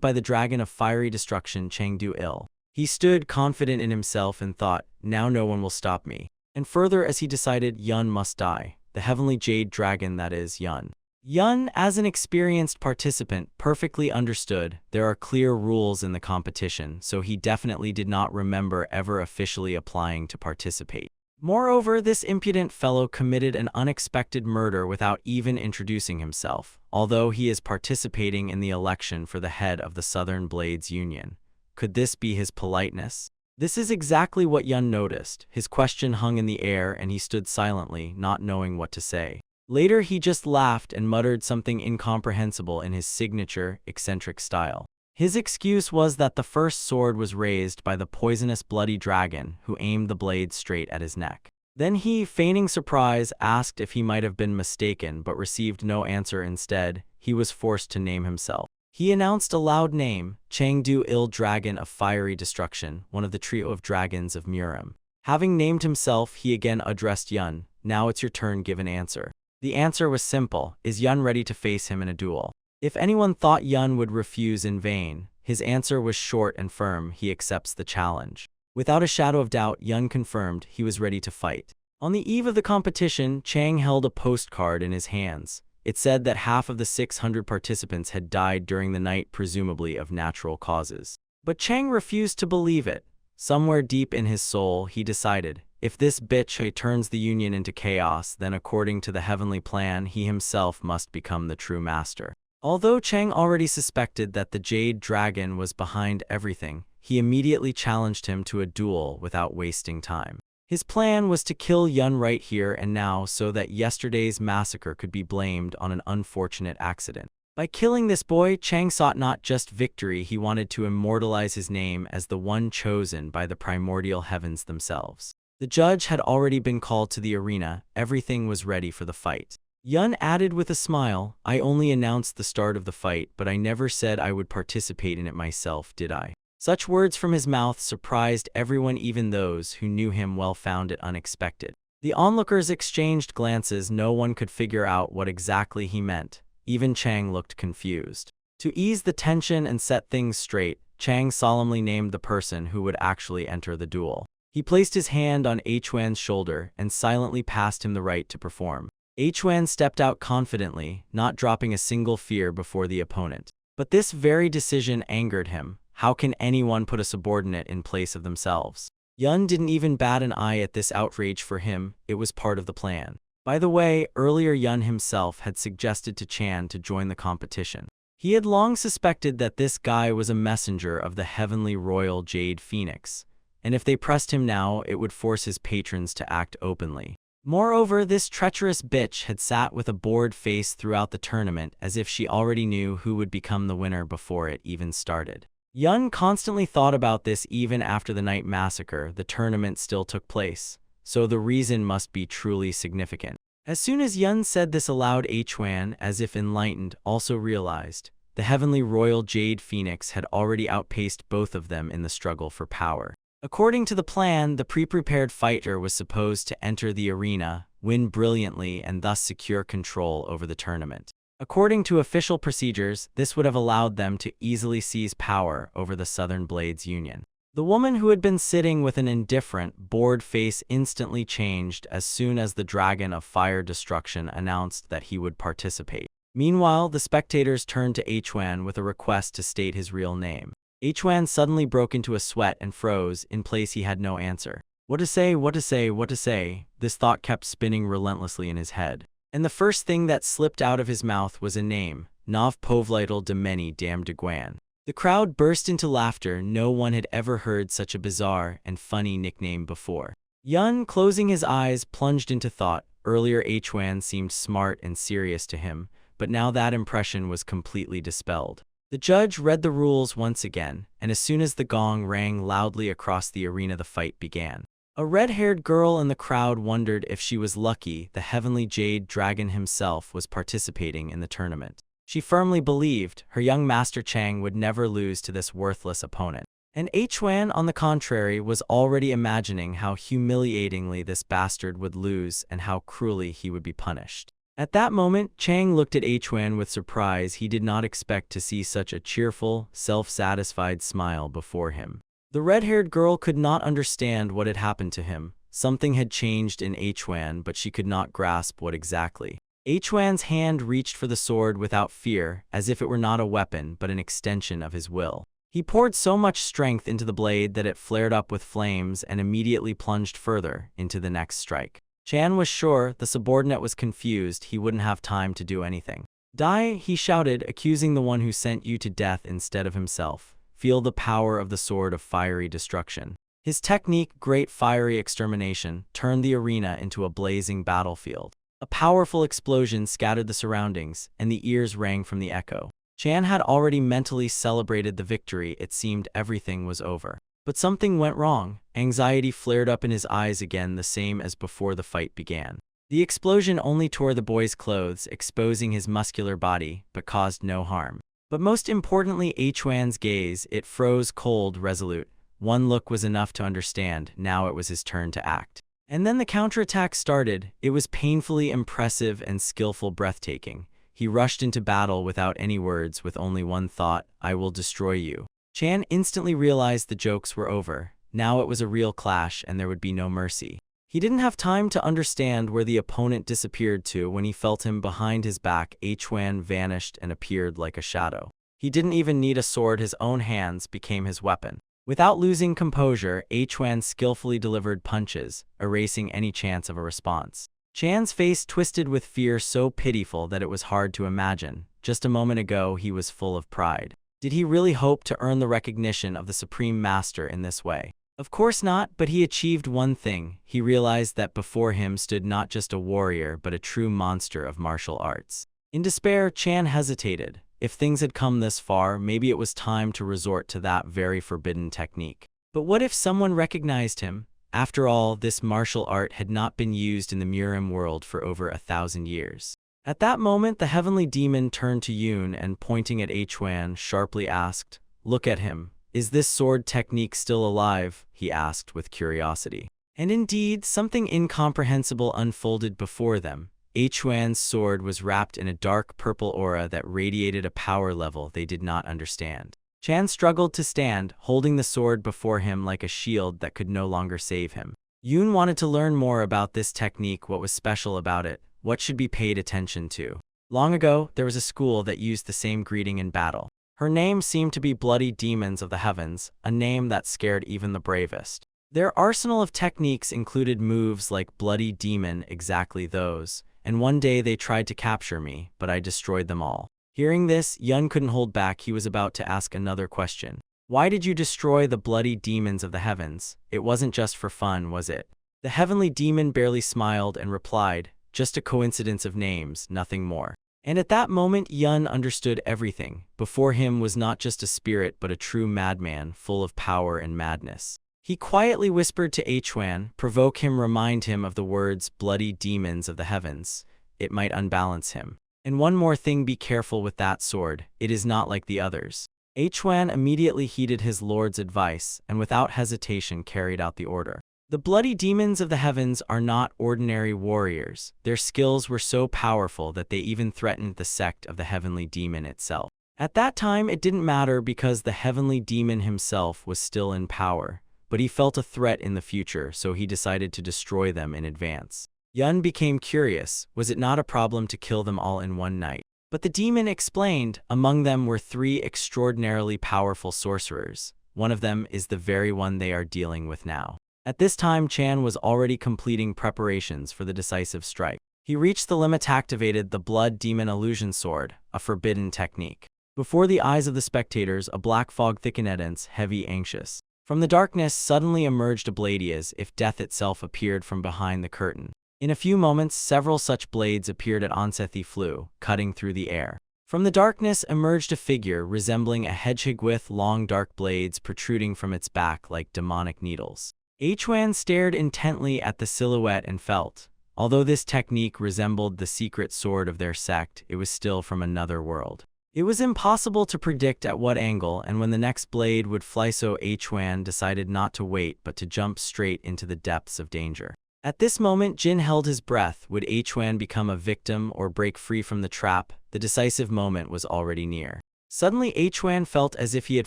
by the dragon of fiery destruction, Chengdu-il. He stood confident in himself and thought, now no one will stop me. And further, as he decided, Yun must die. The heavenly jade dragon, that is, Yun. Yun, as an experienced participant, perfectly understood there are clear rules in the competition, so he definitely did not remember ever officially applying to participate. Moreover, this impudent fellow committed an unexpected murder without even introducing himself, although he is participating in the election for the head of the Southern Blades Union. Could this be his politeness? This is exactly what Yun noticed. His question hung in the air and he stood silently, not knowing what to say. Later, he just laughed and muttered something incomprehensible in his signature, eccentric style. His excuse was that the first sword was raised by the poisonous bloody dragon, who aimed the blade straight at his neck. Then he, feigning surprise, asked if he might have been mistaken, but received no answer. Instead, he was forced to name himself. He announced a loud name, Chengdu-il, Dragon of Fiery Destruction, one of the trio of dragons of Murim. Having named himself, he again addressed Yun. Now it's your turn, give an answer. The answer was simple. Is Yun ready to face him in a duel? If anyone thought Yun would refuse in vain, his answer was short and firm. He accepts the challenge. Without a shadow of doubt, Yun confirmed he was ready to fight. On the eve of the competition, Chang held a postcard in his hands. It said that half of the 600 participants had died during the night, presumably of natural causes. But Chang refused to believe it. Somewhere deep in his soul, he decided, if this bitch turns the union into chaos, then according to the heavenly plan, he himself must become the true master. Although Chang already suspected that the Jade Dragon was behind everything, he immediately challenged him to a duel without wasting time. His plan was to kill Yun right here and now so that yesterday's massacre could be blamed on an unfortunate accident. By killing this boy, Chang sought not just victory, he wanted to immortalize his name as the one chosen by the primordial heavens themselves. The judge had already been called to the arena. Everything was ready for the fight. Yun added with a smile, I only announced the start of the fight, but I never said I would participate in it myself, did I? Such words from his mouth surprised everyone, even those who knew him well found it unexpected. The onlookers exchanged glances. No one could figure out what exactly he meant. Even Chang looked confused. To ease the tension and set things straight, Chang solemnly named the person who would actually enter the duel. He placed his hand on Huan's shoulder and silently passed him the right to perform. Huan stepped out confidently, not dropping a single fear before the opponent. But this very decision angered him. How can anyone put a subordinate in place of themselves? Yun didn't even bat an eye at this outrage. For him, it was part of the plan. By the way, earlier Yun himself had suggested to Chan to join the competition. He had long suspected that this guy was a messenger of the heavenly royal Jade Phoenix, and if they pressed him now, it would force his patrons to act openly. Moreover, this treacherous bitch had sat with a bored face throughout the tournament, as if she already knew who would become the winner before it even started. Yun constantly thought about this. Even after the night massacre, the tournament still took place, so the reason must be truly significant. As soon as Yun said this aloud, Huan, as if enlightened, also realized the heavenly royal Jade Phoenix had already outpaced both of them in the struggle for power. According to the plan, the pre-prepared fighter was supposed to enter the arena, win brilliantly, and thus secure control over the tournament. According to official procedures, this would have allowed them to easily seize power over the Southern Blades Union. The woman who had been sitting with an indifferent, bored face instantly changed as soon as the dragon of fire destruction announced that he would participate. Meanwhile, the spectators turned to Hwan with a request to state his real name. Hwan suddenly broke into a sweat and froze. In place, he had no answer. What to say, what to say, what to say? This thought kept spinning relentlessly in his head. And the first thing that slipped out of his mouth was a name, Nov Povlitel de Many Dam de Guan. The crowd burst into laughter. No one had ever heard such a bizarre and funny nickname before. Yun, closing his eyes, plunged into thought. Earlier, Hwan seemed smart and serious to him, but now that impression was completely dispelled. The judge read the rules once again, and as soon as the gong rang loudly across the arena, the fight began. A red-haired girl in the crowd wondered if she was lucky the heavenly jade dragon himself was participating in the tournament. She firmly believed her young master Chang would never lose to this worthless opponent. And Hwan, on the contrary, was already imagining how humiliatingly this bastard would lose and how cruelly he would be punished. At that moment, Chang looked at Hwan with surprise. He did not expect to see such a cheerful, self-satisfied smile before him. The red-haired girl could not understand what had happened to him. Something had changed in Hwan, but she could not grasp what exactly. Hwan's hand reached for the sword without fear, as if it were not a weapon but an extension of his will. He poured so much strength into the blade that it flared up with flames and immediately plunged further into the next strike. Chan was sure the subordinate was confused. He wouldn't have time to do anything. Die, he shouted, accusing the one who sent you to death instead of himself. Feel the power of the sword of fiery destruction. His technique, Great Fiery Extermination, turned the arena into a blazing battlefield. A powerful explosion scattered the surroundings, and the ears rang from the echo. Chan had already mentally celebrated the victory. It seemed everything was over. But something went wrong. Anxiety flared up in his eyes again, the same as before the fight began. The explosion only tore the boy's clothes, exposing his muscular body, but caused no harm. But most importantly, Hwan's gaze, it froze cold, resolute. One look was enough to understand. Now it was his turn to act. And then the counterattack started. It was painfully impressive and skillful, breathtaking. He rushed into battle without any words, with only one thought: I will destroy you. Chan instantly realized the jokes were over. Now it was a real clash, and there would be no mercy. He didn't have time to understand where the opponent disappeared to when he felt him behind his back. Hwan vanished and appeared like a shadow. He didn't even need a sword. His own hands became his weapon. Without losing composure, Hwan skillfully delivered punches, erasing any chance of a response. Chan's face twisted with fear so pitiful that it was hard to imagine. Just a moment ago, he was full of pride. Did he really hope to earn the recognition of the Supreme Master in this way? Of course not, but he achieved one thing. He realized that before him stood not just a warrior, but a true monster of martial arts. In despair, Chan hesitated. If things had come this far, maybe it was time to resort to that very forbidden technique. But what if someone recognized him? After all, this martial art had not been used in the Murim world for over 1,000 years. At that moment, the heavenly demon turned to Yoon and, pointing at Hwan, sharply asked, "Look at him. Is this sword technique still alive?" he asked with curiosity. And indeed, something incomprehensible unfolded before them. Hwan's sword was wrapped in a dark purple aura that radiated a power level they did not understand. Chan struggled to stand, holding the sword before him like a shield that could no longer save him. Yoon wanted to learn more about this technique. What was special about it? What should be paid attention to? Long ago, there was a school that used the same greeting in battle. Her name seemed to be Bloody Demons of the Heavens, a name that scared even the bravest. Their arsenal of techniques included moves like Bloody Demon, exactly those, and one day they tried to capture me, but I destroyed them all. Hearing this, Yun couldn't hold back. He was about to ask another question. Why did you destroy the Bloody Demons of the Heavens? It wasn't just for fun, was it? The heavenly demon barely smiled and replied, just a coincidence of names, nothing more. And at that moment, Yun understood everything. Before him was not just a spirit, but a true madman, full of power and madness. He quietly whispered to Hwan, provoke him, remind him of the words Bloody Demons of the Heavens. It might unbalance him. And one more thing, be careful with that sword. It is not like the others. Hwan immediately heeded his lord's advice, and without hesitation carried out the order. The Bloody Demons of the Heavens are not ordinary warriors. Their skills were so powerful that they even threatened the sect of the Heavenly Demon itself. At that time, it didn't matter because the heavenly demon himself was still in power, but he felt a threat in the future, so he decided to destroy them in advance. Yun became curious. Was it not a problem to kill them all in one night? But the demon explained, among them were 3 extraordinarily powerful sorcerers. One of them is the very one they are dealing with now. At this time, Chan was already completing preparations for the decisive strike. He reached the limit, activated the Blood Demon Illusion Sword, a forbidden technique. Before the eyes of the spectators, a black fog thickened, heavy, anxious. From the darkness suddenly emerged a blade as if death itself appeared from behind the curtain. In a few moments, several such blades appeared at Onsethi flew, cutting through the air. From the darkness emerged a figure resembling a hedgehog with long dark blades protruding from its back like demonic needles. Hwan stared intently at the silhouette and felt, although this technique resembled the secret sword of their sect, it was still from another world. It was impossible to predict at what angle and when the next blade would fly, so Hwan decided not to wait but to jump straight into the depths of danger. At this moment, Jin held his breath. Would Hwan become a victim or break free from the trap? The decisive moment was already near. Suddenly, Hwan felt as if he had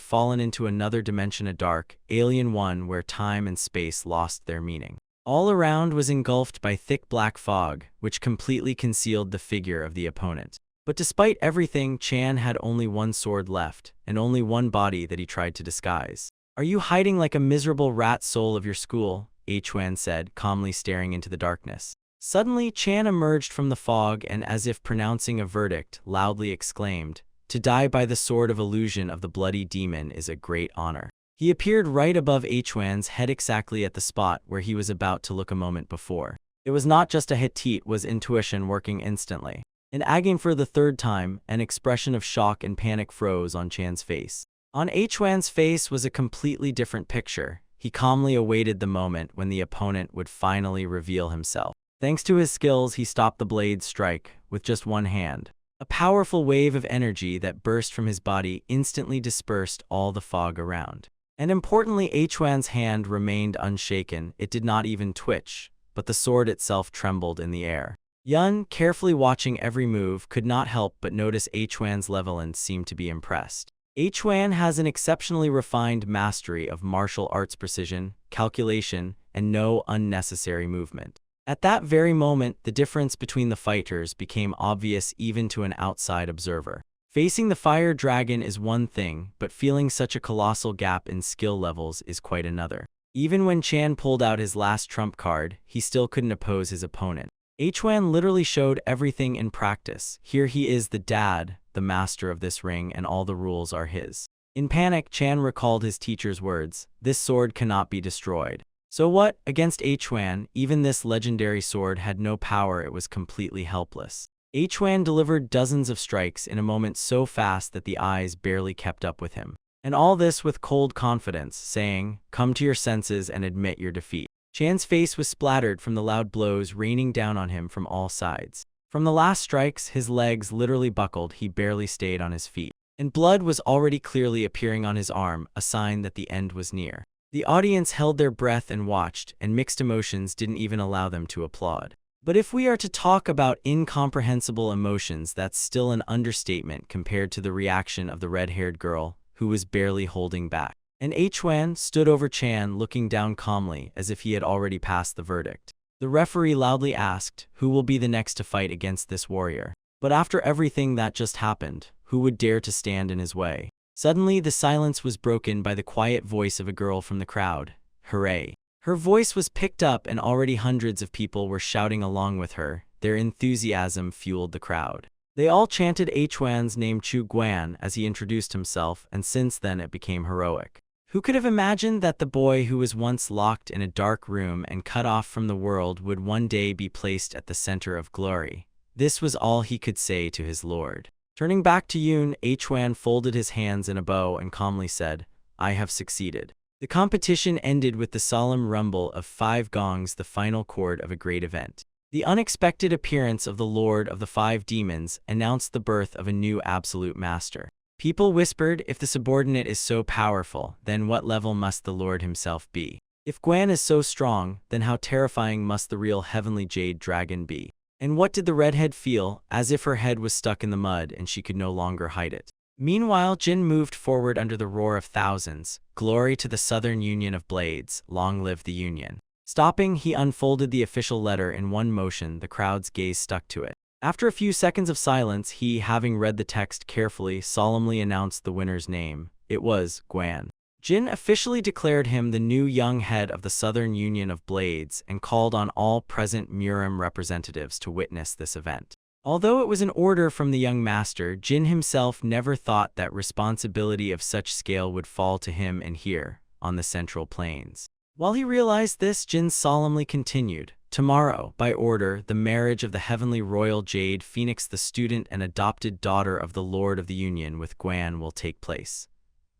fallen into another dimension, a dark, alien one where time and space lost their meaning. All around was engulfed by thick black fog, which completely concealed the figure of the opponent. But despite everything, Chan had only one sword left, and only one body that he tried to disguise. "Are you hiding like a miserable rat, soul of your school?" Hwan said, calmly staring into the darkness. Suddenly, Chan emerged from the fog and, as if pronouncing a verdict, loudly exclaimed, "To die by the sword of illusion of the bloody demon is a great honor." He appeared right above Hwan's head, exactly at the spot where he was about to look a moment before. It was not just a hit, it was intuition working instantly. In again for the third time, an expression of shock and panic froze on Chan's face. On Hwan's face was a completely different picture. He calmly awaited the moment when the opponent would finally reveal himself. Thanks to his skills, he stopped the blade's strike with just one hand. A powerful wave of energy that burst from his body instantly dispersed all the fog around. And importantly, Hwan's hand remained unshaken. It did not even twitch, but the sword itself trembled in the air. Yun, carefully watching every move, could not help but notice Hwan's level and seemed to be impressed. Hwan has an exceptionally refined mastery of martial arts, precision, calculation, and no unnecessary movement. At that very moment, the difference between the fighters became obvious even to an outside observer. Facing the fire dragon is one thing, but feeling such a colossal gap in skill levels is quite another. Even when Chan pulled out his last trump card, he still couldn't oppose his opponent. Hwan literally showed everything in practice. Here he is, the dad, the master of this ring, and all the rules are his. In panic, Chan recalled his teacher's words, "This sword cannot be destroyed." So what? Against Hwan, even this legendary sword had no power, it was completely helpless. Hwan delivered dozens of strikes in a moment so fast that the eyes barely kept up with him. And all this with cold confidence, saying, "Come to your senses and admit your defeat." Chan's face was splattered from the loud blows raining down on him from all sides. From the last strikes, his legs literally buckled, he barely stayed on his feet. And blood was already clearly appearing on his arm, a sign that the end was near. The audience held their breath and watched, and mixed emotions didn't even allow them to applaud. But if we are to talk about incomprehensible emotions, that's still an understatement compared to the reaction of the red-haired girl, who was barely holding back. And Hwan stood over Chan, looking down calmly, as if he had already passed the verdict. The referee loudly asked, "Who will be the next to fight against this warrior?" But after everything that just happened, who would dare to stand in his way? Suddenly, the silence was broken by the quiet voice of a girl from the crowd. "Hooray!" Her voice was picked up and already hundreds of people were shouting along with her. Their enthusiasm fueled the crowd. They all chanted Hwan's name, Chu Guan, as he introduced himself, and since then it became heroic. Who could have imagined that the boy who was once locked in a dark room and cut off from the world would one day be placed at the center of glory? This was all he could say to his lord. Turning back to Yoon, Hwan folded his hands in a bow and calmly said, "I have succeeded." The competition ended with the solemn rumble of 5 gongs, the final chord of a great event. The unexpected appearance of the Lord of the 5 Demons announced the birth of a new absolute master. People whispered, if the subordinate is so powerful, then what level must the Lord himself be? If Guan is so strong, then how terrifying must the real heavenly jade dragon be? And what did the redhead feel? As if her head was stuck in the mud and she could no longer hide it. Meanwhile, Jin moved forward under the roar of thousands. Glory to the Southern Union of Blades, long live the Union. Stopping, he unfolded the official letter in one motion. The crowd's gaze stuck to it. After a few seconds of silence, he, having read the text carefully, solemnly announced the winner's name. It was Guan. Jin officially declared him the new young head of the Southern Union of Blades and called on all present Murim representatives to witness this event. Although it was an order from the young master, Jin himself never thought that responsibility of such scale would fall to him and here, on the Central Plains. While he realized this, Jin solemnly continued, "Tomorrow, by order, the marriage of the heavenly royal Jade Phoenix, the student and adopted daughter of the Lord of the Union, with Guan will take place."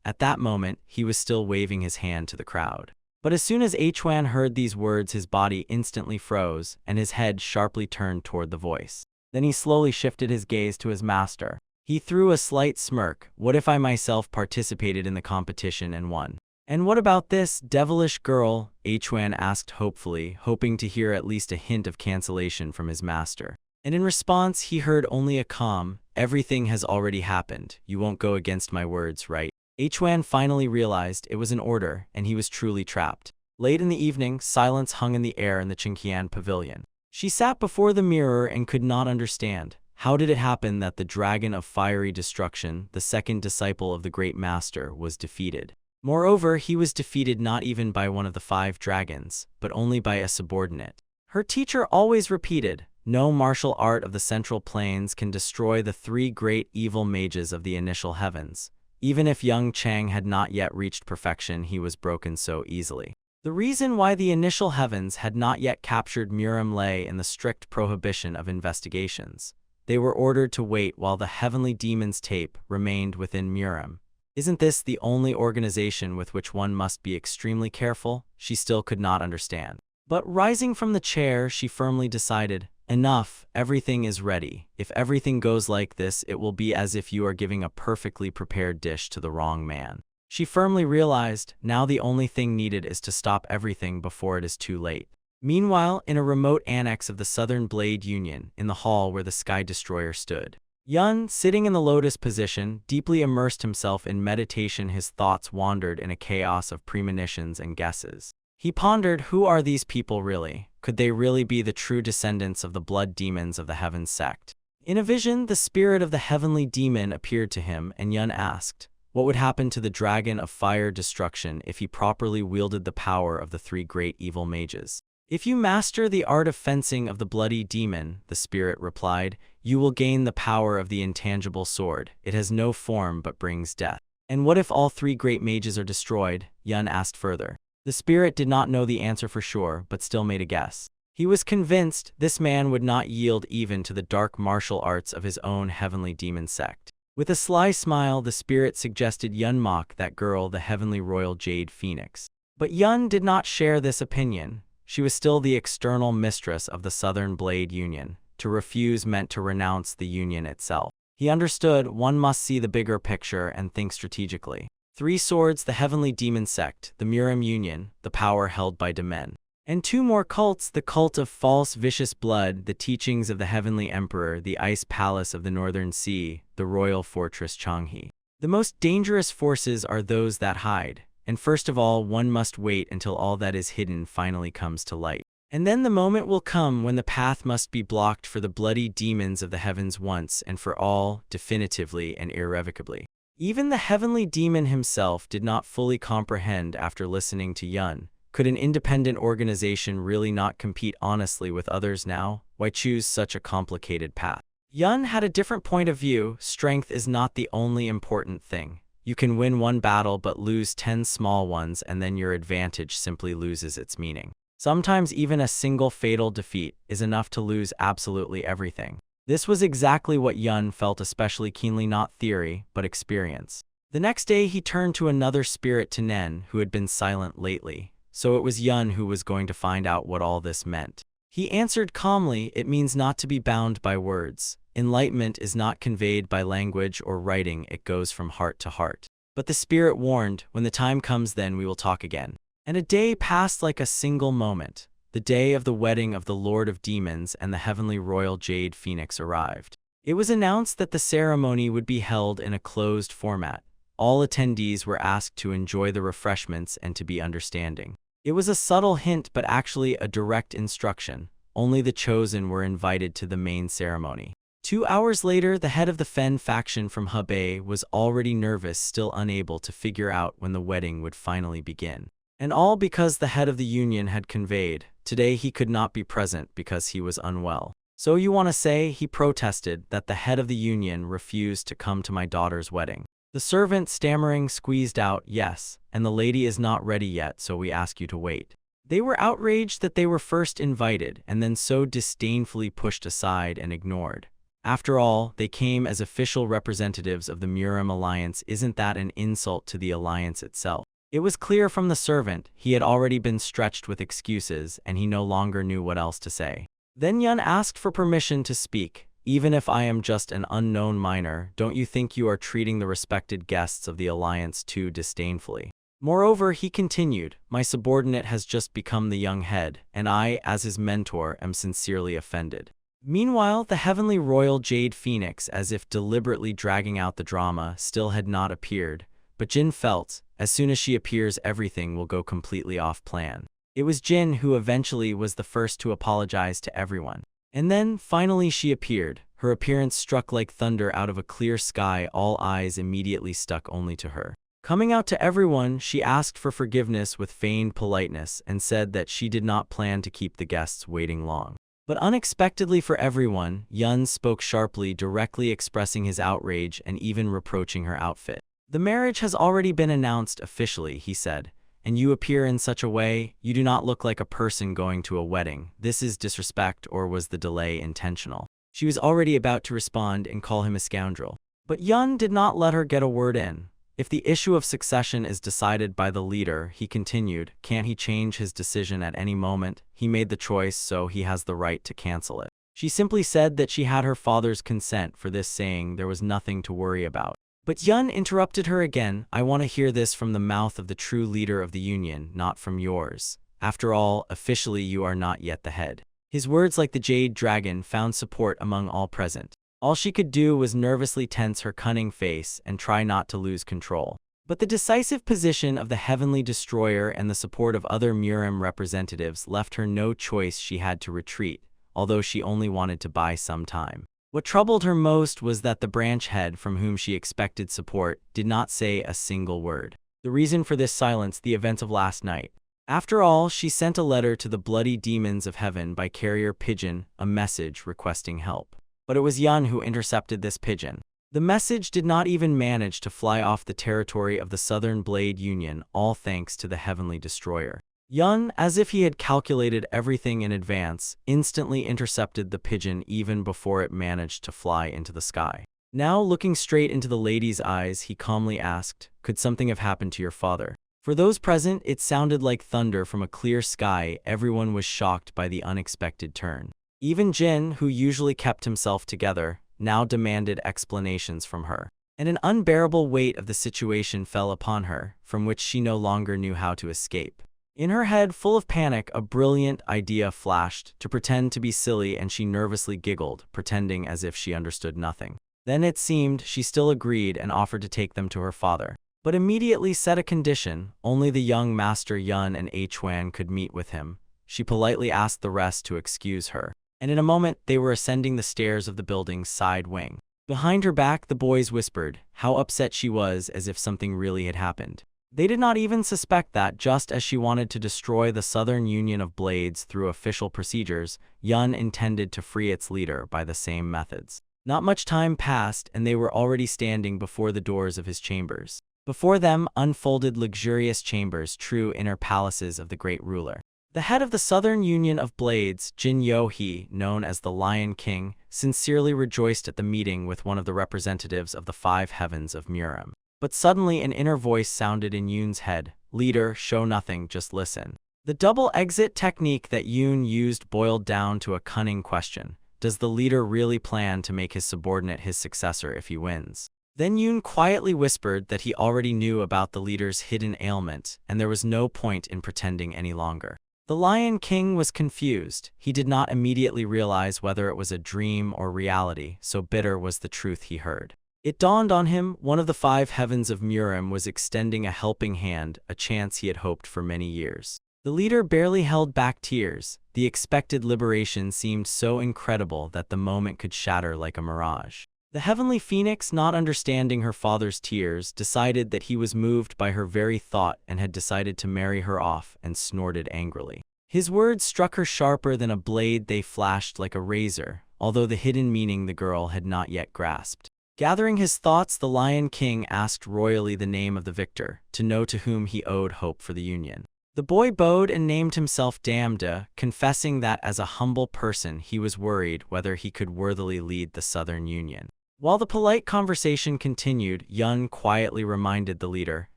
At that moment, he was still waving his hand to the crowd. But as soon as Huan heard these words, his body instantly froze, and his head sharply turned toward the voice. Then he slowly shifted his gaze to his master. He threw a slight smirk. "What if I myself participated in the competition and won?" "And what about this devilish girl?" Huan asked hopefully, hoping to hear at least a hint of cancellation from his master. And in response, he heard only a calm, "Everything has already happened. You won't go against my words, right?" Huan finally realized it was an order, and he was truly trapped. Late in the evening, silence hung in the air in the Qingqian pavilion. She sat before the mirror and could not understand. How did it happen that the dragon of fiery destruction, the second disciple of the great master, was defeated? Moreover, he was defeated not even by one of the 5 dragons, but only by a subordinate. Her teacher always repeated, "No martial art of the Central Plains can destroy the 3 great evil mages of the initial heavens." Even if young Chang had not yet reached perfection, he was broken so easily. The reason why the initial heavens had not yet captured Murim lay in the strict prohibition of investigations. They were ordered to wait while the heavenly demon's tape remained within Murim. Isn't this the only organization with which one must be extremely careful? She still could not understand. But rising from the chair, she firmly decided, "Enough, everything is ready. If everything goes like this, it will be as if you are giving a perfectly prepared dish to the wrong man." She firmly realized, now the only thing needed is to stop everything before it is too late. Meanwhile, in a remote annex of the Southern Blade Union, in the hall where the Sky Destroyer stood, Yun, sitting in the lotus position, deeply immersed himself in meditation. His thoughts wandered in a chaos of premonitions and guesses. He pondered, who are these people really? Could they really be the true descendants of the blood demons of the Heavens sect? In a vision, the spirit of the heavenly demon appeared to him, and Yun asked, what would happen to the dragon of fire destruction if he properly wielded the power of the 3 great evil mages? "If you master the art of fencing of the bloody demon," the spirit replied, "you will gain the power of the intangible sword. It has no form but brings death." "And what if all 3 great mages are destroyed?" Yun asked further. The spirit did not know the answer for sure, but still made a guess. He was convinced this man would not yield even to the dark martial arts of his own heavenly demon sect. With a sly smile, the spirit suggested Yun mock that girl, the heavenly royal Jade Phoenix. But Yun did not share this opinion. She was still the external mistress of the Southern Blade Union. To refuse meant to renounce the union itself. He understood one must see the bigger picture and think strategically. 3 swords, the heavenly demon sect, the Murim Union, the power held by Demen. And 2 more cults, the cult of false vicious blood, the teachings of the heavenly emperor, the ice palace of the northern sea, the royal fortress Changhe. The most dangerous forces are those that hide, and first of all one must wait until all that is hidden finally comes to light. And then the moment will come when the path must be blocked for the bloody demons of the heavens once and for all, definitively and irrevocably. Even the heavenly demon himself did not fully comprehend after listening to Yun. Could an independent organization really not compete honestly with others now? Why choose such a complicated path? Yun had a different point of view. Strength is not the only important thing. You can win 1 battle but lose 10 small ones, and then your advantage simply loses its meaning. Sometimes even a single fatal defeat is enough to lose absolutely everything. This was exactly what Yun felt especially keenly, not theory, but experience. The next day he turned to another spirit, to Nen, who had been silent lately. So it was Yun who was going to find out what all this meant. He answered calmly, "It means not to be bound by words. Enlightenment is not conveyed by language or writing, it goes from heart to heart." But the spirit warned, "When the time comes, then we will talk again." And a day passed like a single moment. The day of the wedding of the Lord of Demons and the heavenly royal Jade Phoenix arrived. It was announced that the ceremony would be held in a closed format. All attendees were asked to enjoy the refreshments and to be understanding. It was a subtle hint but actually a direct instruction. Only the chosen were invited to the main ceremony. 2 hours later, the head of the Fen faction from Hebei was already nervous, still unable to figure out when the wedding would finally begin. And all because the head of the union had conveyed, today he could not be present because he was unwell. So you want to say, he protested, that the head of the union refused to come to my daughter's wedding. The servant, stammering, squeezed out, yes, and the lady is not ready yet, so we ask you to wait. They were outraged that they were first invited and then so disdainfully pushed aside and ignored. After all, they came as official representatives of the Murim alliance. Isn't that an insult to the alliance itself? It was clear from the servant, he had already been stretched with excuses and he no longer knew what else to say. Then Yun asked for permission to speak. Even if I am just an unknown minor, don't you think you are treating the respected guests of the alliance too disdainfully? Moreover, he continued, my subordinate has just become the young head, and I, as his mentor, am sincerely offended. Meanwhile, the heavenly royal Jade Phoenix, as if deliberately dragging out the drama, still had not appeared, but Jin felt, as soon as she appears everything will go completely off plan. It was Jin who eventually was the first to apologize to everyone. And then, finally she appeared. Her appearance struck like thunder out of a clear sky, all eyes immediately stuck only to her. Coming out to everyone, she asked for forgiveness with feigned politeness and said that she did not plan to keep the guests waiting long. But unexpectedly for everyone, Yun spoke sharply, directly expressing his outrage and even reproaching her outfit. The marriage has already been announced officially, he said, and you appear in such a way, you do not look like a person going to a wedding. This is disrespect, or was the delay intentional? She was already about to respond and call him a scoundrel. But Yun did not let her get a word in. If the issue of succession is decided by the leader, he continued, can't he change his decision at any moment? He made the choice, so he has the right to cancel it. She simply said that she had her father's consent for this, saying there was nothing to worry about. But Yun interrupted her again, I want to hear this from the mouth of the true leader of the union, not from yours. After all, officially you are not yet the head. His words, like the jade dragon, found support among all present. All she could do was nervously tense her cunning face and try not to lose control. But the decisive position of the heavenly destroyer and the support of other Murim representatives left her no choice. She had to retreat, although she only wanted to buy some time. What troubled her most was that the branch head from whom she expected support did not say a single word. The reason for this silence, the events of last night. After all, she sent a letter to the bloody demons of heaven by carrier pigeon, a message requesting help. But it was Yun who intercepted this pigeon. The message did not even manage to fly off the territory of the Southern Blade Union, all thanks to the heavenly destroyer. Yun, as if he had calculated everything in advance, instantly intercepted the pigeon even before it managed to fly into the sky. Now, looking straight into the lady's eyes, he calmly asked, could something have happened to your father? For those present, it sounded like thunder from a clear sky. Everyone was shocked by the unexpected turn. Even Jin, who usually kept himself together, now demanded explanations from her. And an unbearable weight of the situation fell upon her, from which she no longer knew how to escape. In her head, full of panic, a brilliant idea flashed, to pretend to be silly, and she nervously giggled, pretending as if she understood nothing. Then it seemed she still agreed and offered to take them to her father, but immediately set a condition: only the young master Yun and Huan could meet with him. She politely asked the rest to excuse her, and in a moment they were ascending the stairs of the building's side wing. Behind her back, the boys whispered how upset she was, as if something really had happened. They did not even suspect that, just as she wanted to destroy the Southern Union of Blades through official procedures, Yun intended to free its leader by the same methods. Not much time passed, and they were already standing before the doors of his chambers. Before them unfolded luxurious chambers, true inner palaces of the great ruler. The head of the Southern Union of Blades, Jin Yo-hee, known as the Lion King, sincerely rejoiced at the meeting with one of the representatives of the five heavens of Murim. But suddenly an inner voice sounded in Yoon's head. Leader, show nothing, just listen. The double exit technique that Yoon used boiled down to a cunning question. Does the leader really plan to make his subordinate his successor if he wins? Then Yoon quietly whispered that he already knew about the leader's hidden ailment, and there was no point in pretending any longer. The Lion King was confused. He did not immediately realize whether it was a dream or reality, so bitter was the truth he heard. It dawned on him, one of the 5 heavens of Murim was extending a helping hand, a chance he had hoped for many years. The leader barely held back tears. The expected liberation seemed so incredible that the moment could shatter like a mirage. The heavenly phoenix, not understanding her father's tears, decided that he was moved by her very thought and had decided to marry her off, and snorted angrily. His words struck her sharper than a blade. They flashed like a razor, although the hidden meaning the girl had not yet grasped. Gathering his thoughts, the Lion King asked royally the name of the victor, to know to whom he owed hope for the union. The boy bowed and named himself Damda, confessing that as a humble person he was worried whether he could worthily lead the Southern Union. While the polite conversation continued, Yun quietly reminded the leader,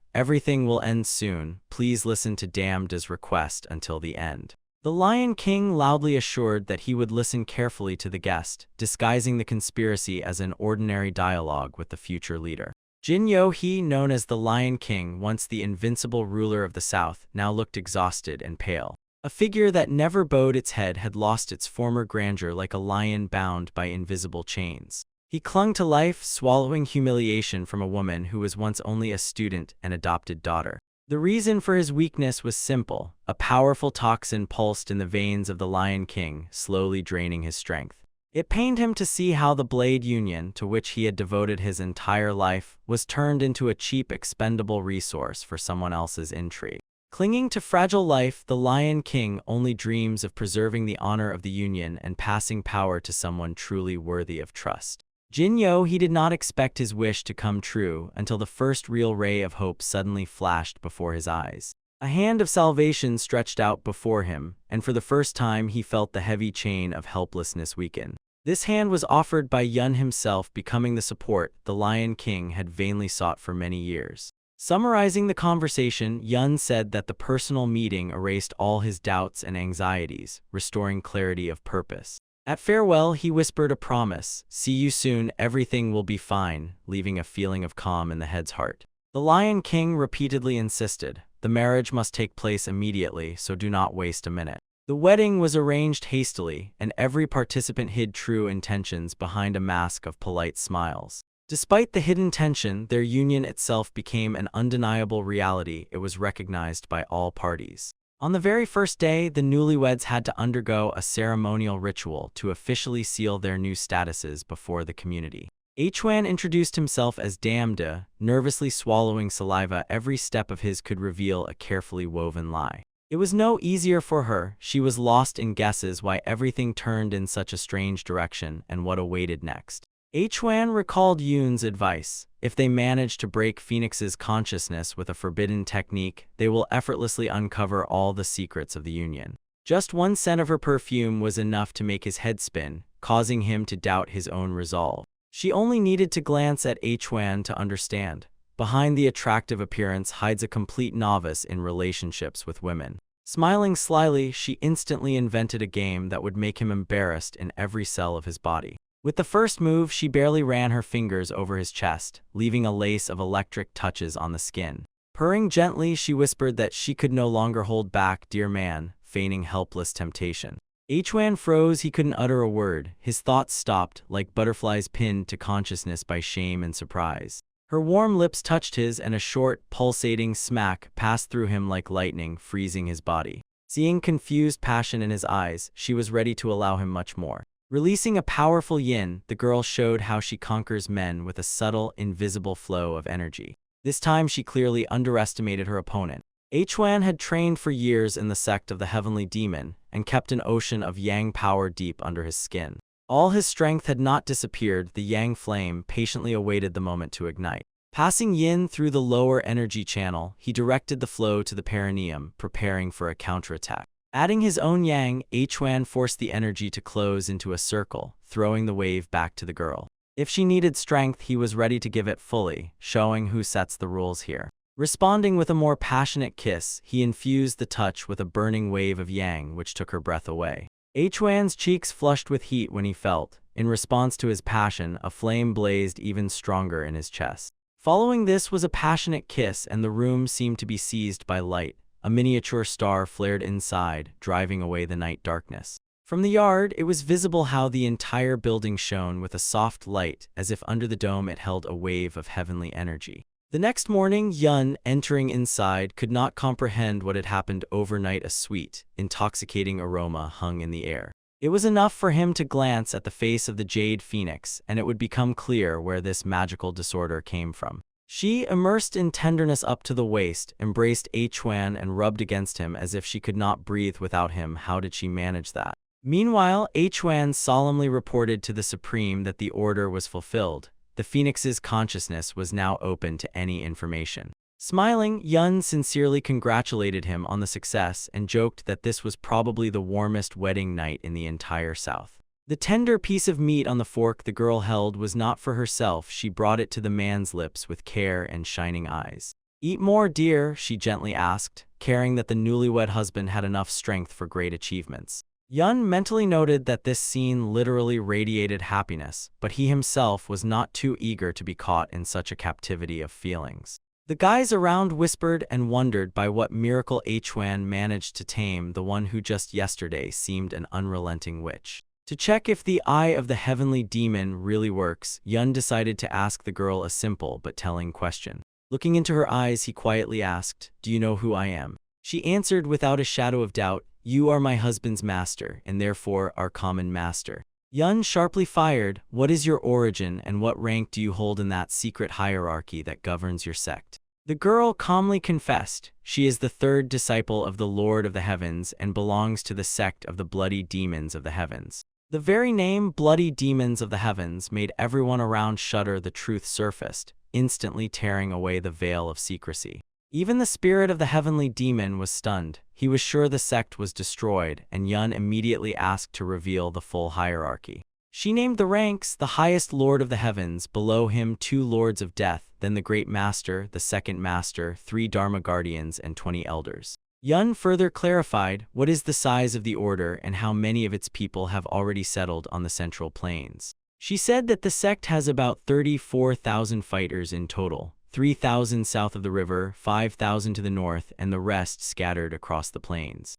"Everything will end soon. Please listen to Damda's request until the end." The Lion King loudly assured that he would listen carefully to the guest, disguising the conspiracy as an ordinary dialogue with the future leader. Jin Yo-hee, known as the Lion King, once the invincible ruler of the South, now looked exhausted and pale. A figure that never bowed its head had lost its former grandeur like a lion bound by invisible chains. He clung to life, swallowing humiliation from a woman who was once only a student and adopted daughter. The reason for his weakness was simple: a powerful toxin pulsed in the veins of the Lion King, slowly draining his strength. It pained him to see how the Blade Union, to which he had devoted his entire life, was turned into a cheap, expendable resource for someone else's intrigue. Clinging to fragile life, the Lion King only dreams of preserving the honor of the Union and passing power to someone truly worthy of trust. Jin Yo-hee did not expect his wish to come true until the first real ray of hope suddenly flashed before his eyes. A hand of salvation stretched out before him, and for the first time he felt the heavy chain of helplessness weaken. This hand was offered by Yun himself, becoming the support the Lion King had vainly sought for many years. Summarizing the conversation, Yun said that the personal meeting erased all his doubts and anxieties, restoring clarity of purpose. At farewell, he whispered a promise: "See you soon, everything will be fine," leaving a feeling of calm in the head's heart. The Lion King repeatedly insisted, "The marriage must take place immediately, so do not waste a minute." The wedding was arranged hastily, and every participant hid true intentions behind a mask of polite smiles. Despite the hidden tension, their union itself became an undeniable reality. It was recognized by all parties. On the very first day, the newlyweds had to undergo a ceremonial ritual to officially seal their new statuses before the community. Hwan introduced himself as Damda, nervously swallowing saliva. Every step of his could reveal a carefully woven lie. It was no easier for her. She was lost in guesses why everything turned in such a strange direction and what awaited next. Hwan recalled Yoon's advice: if they manage to break Phoenix's consciousness with a forbidden technique, they will effortlessly uncover all the secrets of the Union. Just one scent of her perfume was enough to make his head spin, causing him to doubt his own resolve. She only needed to glance at Hwan to understand. Behind the attractive appearance hides a complete novice in relationships with women. Smiling slyly, she instantly invented a game that would make him embarrassed in every cell of his body. With the first move, she barely ran her fingers over his chest, leaving a lace of electric touches on the skin. Purring gently, she whispered that she could no longer hold back, "Dear man," feigning helpless temptation. Hwan froze. He couldn't utter a word. His thoughts stopped, like butterflies pinned to consciousness by shame and surprise. Her warm lips touched his, and a short, pulsating smack passed through him like lightning, freezing his body. Seeing confused passion in his eyes, she was ready to allow him much more. Releasing a powerful yin, the girl showed how she conquers men with a subtle, invisible flow of energy. This time she clearly underestimated her opponent. Hwan had trained for years in the sect of the Heavenly Demon, and kept an ocean of yang power deep under his skin. All his strength had not disappeared. The yang flame patiently awaited the moment to ignite. Passing yin through the lower energy channel, he directed the flow to the perineum, preparing for a counterattack. Adding his own yang, Hwan forced the energy to close into a circle, throwing the wave back to the girl. If she needed strength, he was ready to give it fully, showing who sets the rules here. Responding with a more passionate kiss, he infused the touch with a burning wave of yang which took her breath away. Hwan's cheeks flushed with heat when he felt, in response to his passion, a flame blazed even stronger in his chest. Following this was a passionate kiss, and the room seemed to be seized by light. A miniature star flared inside, driving away the night darkness. From the yard, it was visible how the entire building shone with a soft light, as if under the dome it held a wave of heavenly energy. The next morning, Yun, entering inside, could not comprehend what had happened overnight. A sweet, intoxicating aroma hung in the air. It was enough for him to glance at the face of the Jade Phoenix, and it would become clear where this magical disorder came from. She, immersed in tenderness up to the waist, embraced Chuan and rubbed against him as if she could not breathe without him. How did she manage that? Meanwhile, Chuan solemnly reported to the Supreme that the order was fulfilled. The Phoenix's consciousness was now open to any information. Smiling, Yun sincerely congratulated him on the success and joked that this was probably the warmest wedding night in the entire South. The tender piece of meat on the fork the girl held was not for herself. She brought it to the man's lips with care and shining eyes. "Eat more, dear," she gently asked, caring that the newlywed husband had enough strength for great achievements. Yun mentally noted that this scene literally radiated happiness, but he himself was not too eager to be caught in such a captivity of feelings. The guys around whispered and wondered by what miracle Chuan managed to tame the one who just yesterday seemed an unrelenting witch. To check if the eye of the heavenly demon really works, Yun decided to ask the girl a simple but telling question. Looking into her eyes, he quietly asked, "Do you know who I am?" She answered without a shadow of doubt, "You are my husband's master, and therefore our common master." Yun sharply fired, "What is your origin and what rank do you hold in that secret hierarchy that governs your sect?" The girl calmly confessed, she is the third disciple of the Lord of the Heavens and belongs to the sect of the Bloody Demons of the Heavens. The very name Bloody Demons of the Heavens made everyone around shudder. The truth surfaced, instantly tearing away the veil of secrecy. Even the spirit of the heavenly demon was stunned. He was sure the sect was destroyed, and Yun immediately asked to reveal the full hierarchy. She named the ranks: the highest Lord of the Heavens, below him 2 Lords of Death, then the Great Master, the Second Master, 3 Dharma Guardians, and 20 Elders. Yun further clarified, what is the size of the order and how many of its people have already settled on the Central Plains. She said that the sect has about 34,000 fighters in total, 3,000 south of the river, 5,000 to the north, and the rest scattered across the plains.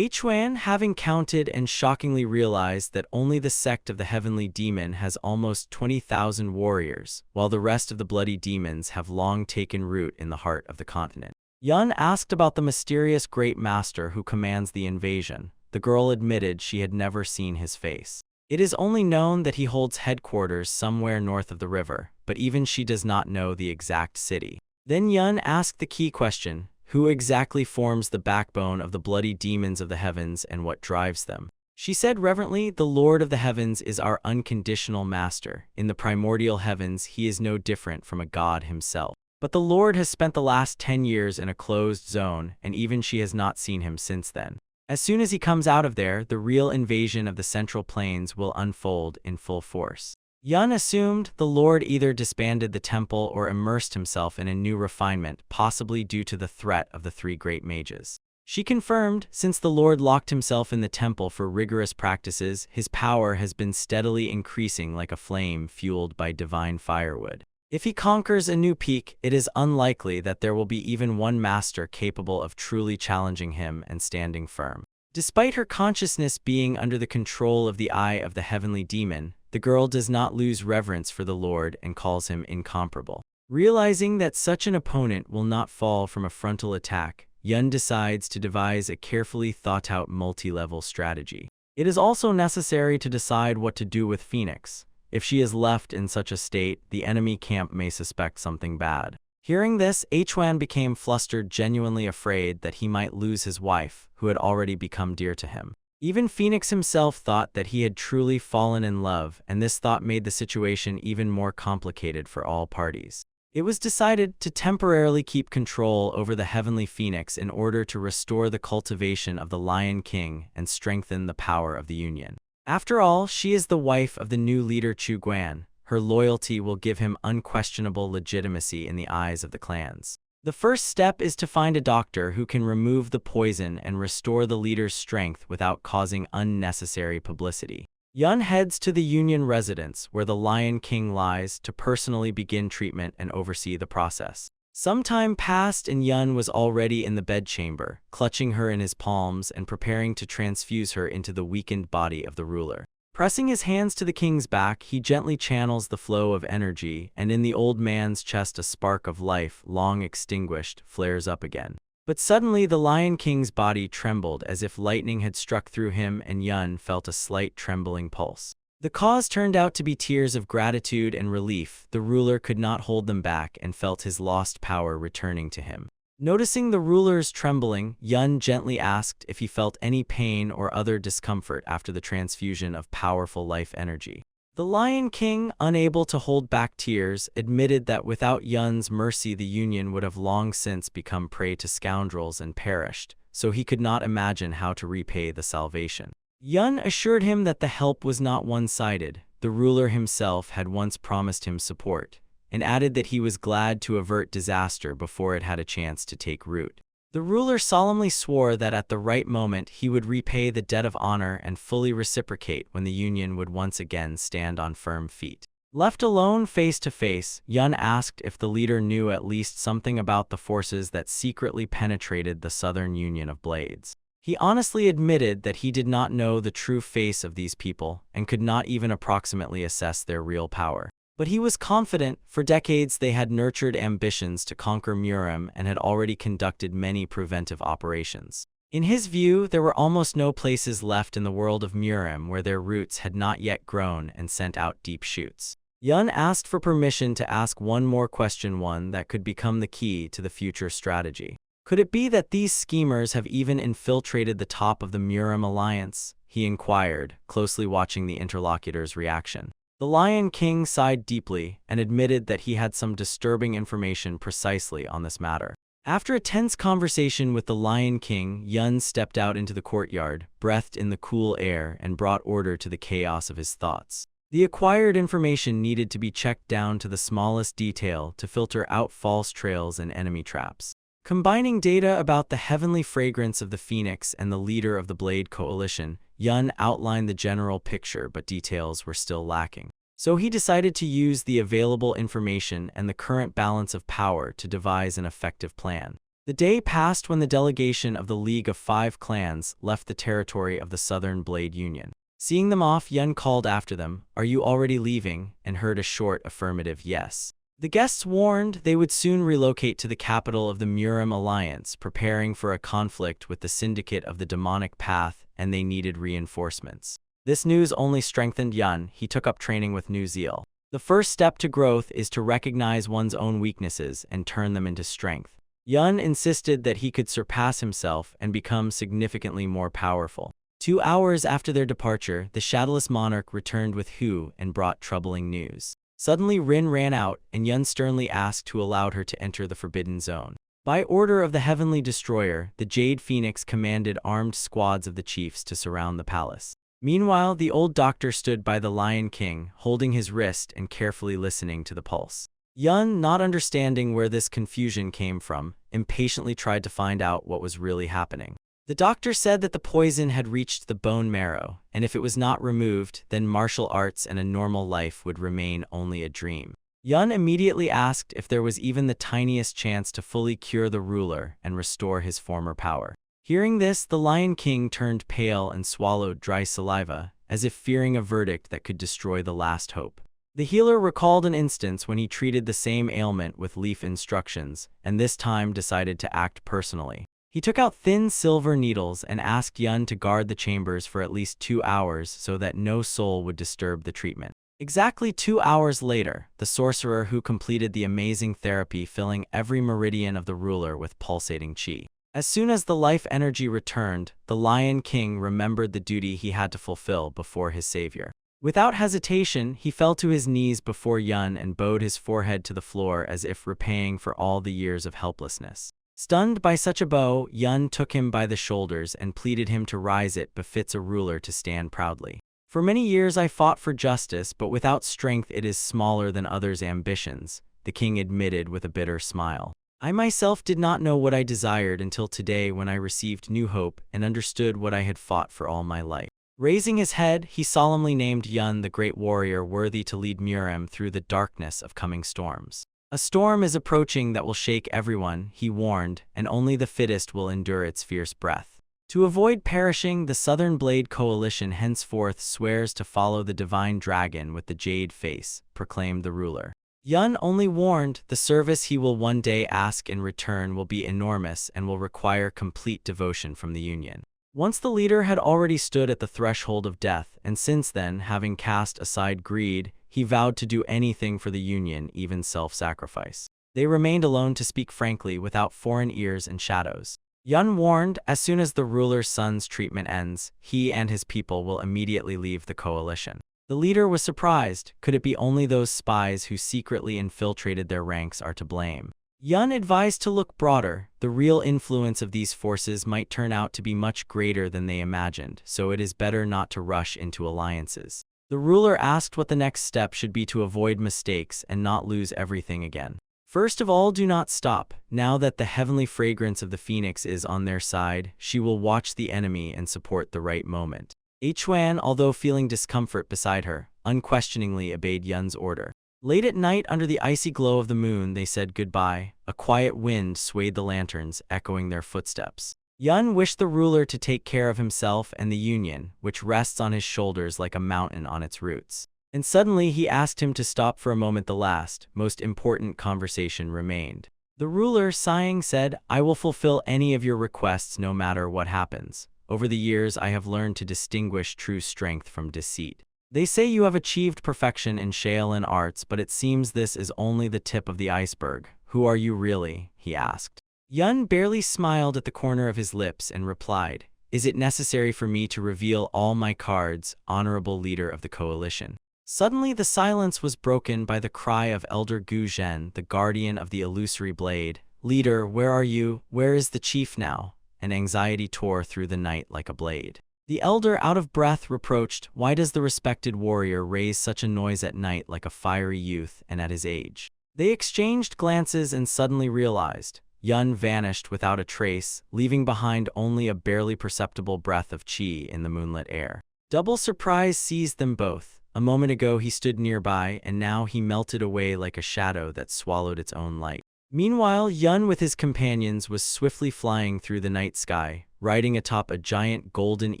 Chuan, having counted and shockingly realized that only the sect of the heavenly demon has almost 20,000 warriors, while the rest of the bloody demons have long taken root in the heart of the continent. Yun asked about the mysterious Great Master who commands the invasion. The girl admitted she had never seen his face. It is only known that he holds headquarters somewhere north of the river, but even she does not know the exact city. Then Yun asked the key question, who exactly forms the backbone of the bloody demons of the heavens and what drives them? She said reverently, the Lord of the Heavens is our unconditional master. In the primordial heavens, he is no different from a god himself. But the Lord has spent the last 10 years in a closed zone, and even she has not seen him since then. As soon as he comes out of there, the real invasion of the Central Plains will unfold in full force. Yun assumed the Lord either disbanded the temple or immersed himself in a new refinement, possibly due to the threat of the 3 great mages. She confirmed, since the Lord locked himself in the temple for rigorous practices, his power has been steadily increasing like a flame fueled by divine firewood. If he conquers a new peak, it is unlikely that there will be even one master capable of truly challenging him and standing firm. Despite her consciousness being under the control of the eye of the heavenly demon, the girl does not lose reverence for the Lord and calls him incomparable. Realizing that such an opponent will not fall from a frontal attack, Yun decides to devise a carefully thought-out multi-level strategy. It is also necessary to decide what to do with Phoenix. If she is left in such a state, the enemy camp may suspect something bad. Hearing this, Chuan became flustered, genuinely afraid that he might lose his wife, who had already become dear to him. Even Phoenix himself thought that he had truly fallen in love, and this thought made the situation even more complicated for all parties. It was decided to temporarily keep control over the heavenly Phoenix in order to restore the cultivation of the Lion King and strengthen the power of the Union. After all, she is the wife of the new leader Chu Guan. Her loyalty will give him unquestionable legitimacy in the eyes of the clans. The first step is to find a doctor who can remove the poison and restore the leader's strength without causing unnecessary publicity. Yun heads to the Union residence where the Lion King lies to personally begin treatment and oversee the process. Some time passed and Yun was already in the bedchamber, clutching her in his palms and preparing to transfuse her into the weakened body of the ruler. Pressing his hands to the king's back, he gently channels the flow of energy, and in the old man's chest a spark of life, long extinguished, flares up again. But suddenly the Lion King's body trembled as if lightning had struck through him, and Yun felt a slight trembling pulse. The cause turned out to be tears of gratitude and relief. The ruler could not hold them back and felt his lost power returning to him. Noticing the ruler's trembling, Yun gently asked if he felt any pain or other discomfort after the transfusion of powerful life energy. The Lion King, unable to hold back tears, admitted that without Yun's mercy the Union would have long since become prey to scoundrels and perished, so he could not imagine how to repay the salvation. Yun assured him that the help was not one-sided. The ruler himself had once promised him support, and added that he was glad to avert disaster before it had a chance to take root. The ruler solemnly swore that at the right moment he would repay the debt of honor and fully reciprocate when the Union would once again stand on firm feet. Left alone face to face, Yun asked if the leader knew at least something about the forces that secretly penetrated the Southern Union of Blades. He honestly admitted that he did not know the true face of these people and could not even approximately assess their real power. But he was confident. For decades they had nurtured ambitions to conquer Murem and had already conducted many preventive operations. In his view, there were almost no places left in the world of Murem where their roots had not yet grown and sent out deep shoots. Yun asked for permission to ask one more question, one that could become the key to the future strategy. Could it be that these schemers have even infiltrated the top of the Murem alliance? He inquired, closely watching the interlocutor's reaction. The Lion King sighed deeply and admitted that he had some disturbing information precisely on this matter. After a tense conversation with the Lion King, Yun stepped out into the courtyard, breathed in the cool air, and brought order to the chaos of his thoughts. The acquired information needed to be checked down to the smallest detail to filter out false trails and enemy traps. Combining data about the heavenly fragrance of the Phoenix and the leader of the Blade Coalition, Yun outlined the general picture, but details were still lacking. So he decided to use the available information and the current balance of power to devise an effective plan. The day passed when the delegation of the League of Five Clans left the territory of the Southern Blade Union. Seeing them off, Yun called after them, "Are you already leaving?" and heard a short affirmative yes. The guests warned they would soon relocate to the capital of the Murem Alliance, preparing for a conflict with the Syndicate of the Demonic Path, and they needed reinforcements. This news only strengthened Yun. He took up training with new zeal. The first step to growth is to recognize one's own weaknesses and turn them into strength. Yun insisted that he could surpass himself and become significantly more powerful. 2 hours after their departure, the Shadowless Monarch returned with Hu and brought troubling news. Suddenly Rin ran out, and Yun sternly asked who allowed her to enter the Forbidden Zone. By order of the Heavenly Destroyer, the Jade Phoenix commanded armed squads of the chiefs to surround the palace. Meanwhile, the old doctor stood by the Lion King, holding his wrist and carefully listening to the pulse. Yun, not understanding where this confusion came from, impatiently tried to find out what was really happening. The doctor said that the poison had reached the bone marrow, and if it was not removed, then martial arts and a normal life would remain only a dream. Yun immediately asked if there was even the tiniest chance to fully cure the ruler and restore his former power. Hearing this, the Lion King turned pale and swallowed dry saliva, as if fearing a verdict that could destroy the last hope. The healer recalled an instance when he treated the same ailment with leaf instructions, and this time decided to act personally. He took out thin silver needles and asked Yun to guard the chambers for at least 2 hours so that no soul would disturb the treatment. Exactly 2 hours later, the sorcerer who completed the amazing therapy filling every meridian of the ruler with pulsating chi. As soon as the life energy returned, the Lion King remembered the duty he had to fulfill before his savior. Without hesitation, he fell to his knees before Yun and bowed his forehead to the floor as if repaying for all the years of helplessness. Stunned by such a bow, Yun took him by the shoulders and pleaded him to rise. It befits a ruler to stand proudly. For many years I fought for justice, but without strength it is smaller than others' ambitions, the king admitted with a bitter smile. I myself did not know what I desired until today when I received new hope and understood what I had fought for all my life. Raising his head, he solemnly named Yun the great warrior worthy to lead Murem through the darkness of coming storms. A storm is approaching that will shake everyone, he warned, and only the fittest will endure its fierce breath. To avoid perishing, the Southern Blade Coalition henceforth swears to follow the divine dragon with the jade face, proclaimed the ruler. Yun only warned, the service he will one day ask in return will be enormous and will require complete devotion from the Union. Once the leader had already stood at the threshold of death, and since then, having cast aside greed, he vowed to do anything for the Union, even self-sacrifice. They remained alone to speak frankly without foreign ears and shadows. Yun warned, as soon as the ruler's son's treatment ends, he and his people will immediately leave the coalition. The leader was surprised. Could it be only those spies who secretly infiltrated their ranks are to blame? Yun advised to look broader. The real influence of these forces might turn out to be much greater than they imagined, so it is better not to rush into alliances. The ruler asked what the next step should be to avoid mistakes and not lose everything again. First of all, do not stop. Now that the heavenly fragrance of the phoenix is on their side, she will watch the enemy and support the right moment. Chuan, although feeling discomfort beside her, unquestioningly obeyed Yun's order. Late at night, under the icy glow of the moon, they said goodbye. A quiet wind swayed the lanterns, echoing their footsteps. Yun wished the ruler to take care of himself and the Union, which rests on his shoulders like a mountain on its roots. And suddenly he asked him to stop for a moment. The last, most important conversation remained. The ruler, sighing, said, "I will fulfill any of your requests no matter what happens. Over the years I have learned to distinguish true strength from deceit. They say you have achieved perfection in Shaolin arts, but it seems this is only the tip of the iceberg. Who are you really?" he asked. Yun barely smiled at the corner of his lips and replied, "Is it necessary for me to reveal all my cards, honorable leader of the coalition?" Suddenly the silence was broken by the cry of Elder Gu Zhen, the guardian of the illusory blade. "Leader, where are you? Where is the chief now?" And anxiety tore through the night like a blade. The elder, out of breath, reproached, "Why does the respected warrior raise such a noise at night like a fiery youth and at his age?" They exchanged glances and suddenly realized. Yun vanished without a trace, leaving behind only a barely perceptible breath of qi in the moonlit air. Double surprise seized them both. A moment ago he stood nearby, and now he melted away like a shadow that swallowed its own light. Meanwhile, Yun with his companions was swiftly flying through the night sky, riding atop a giant golden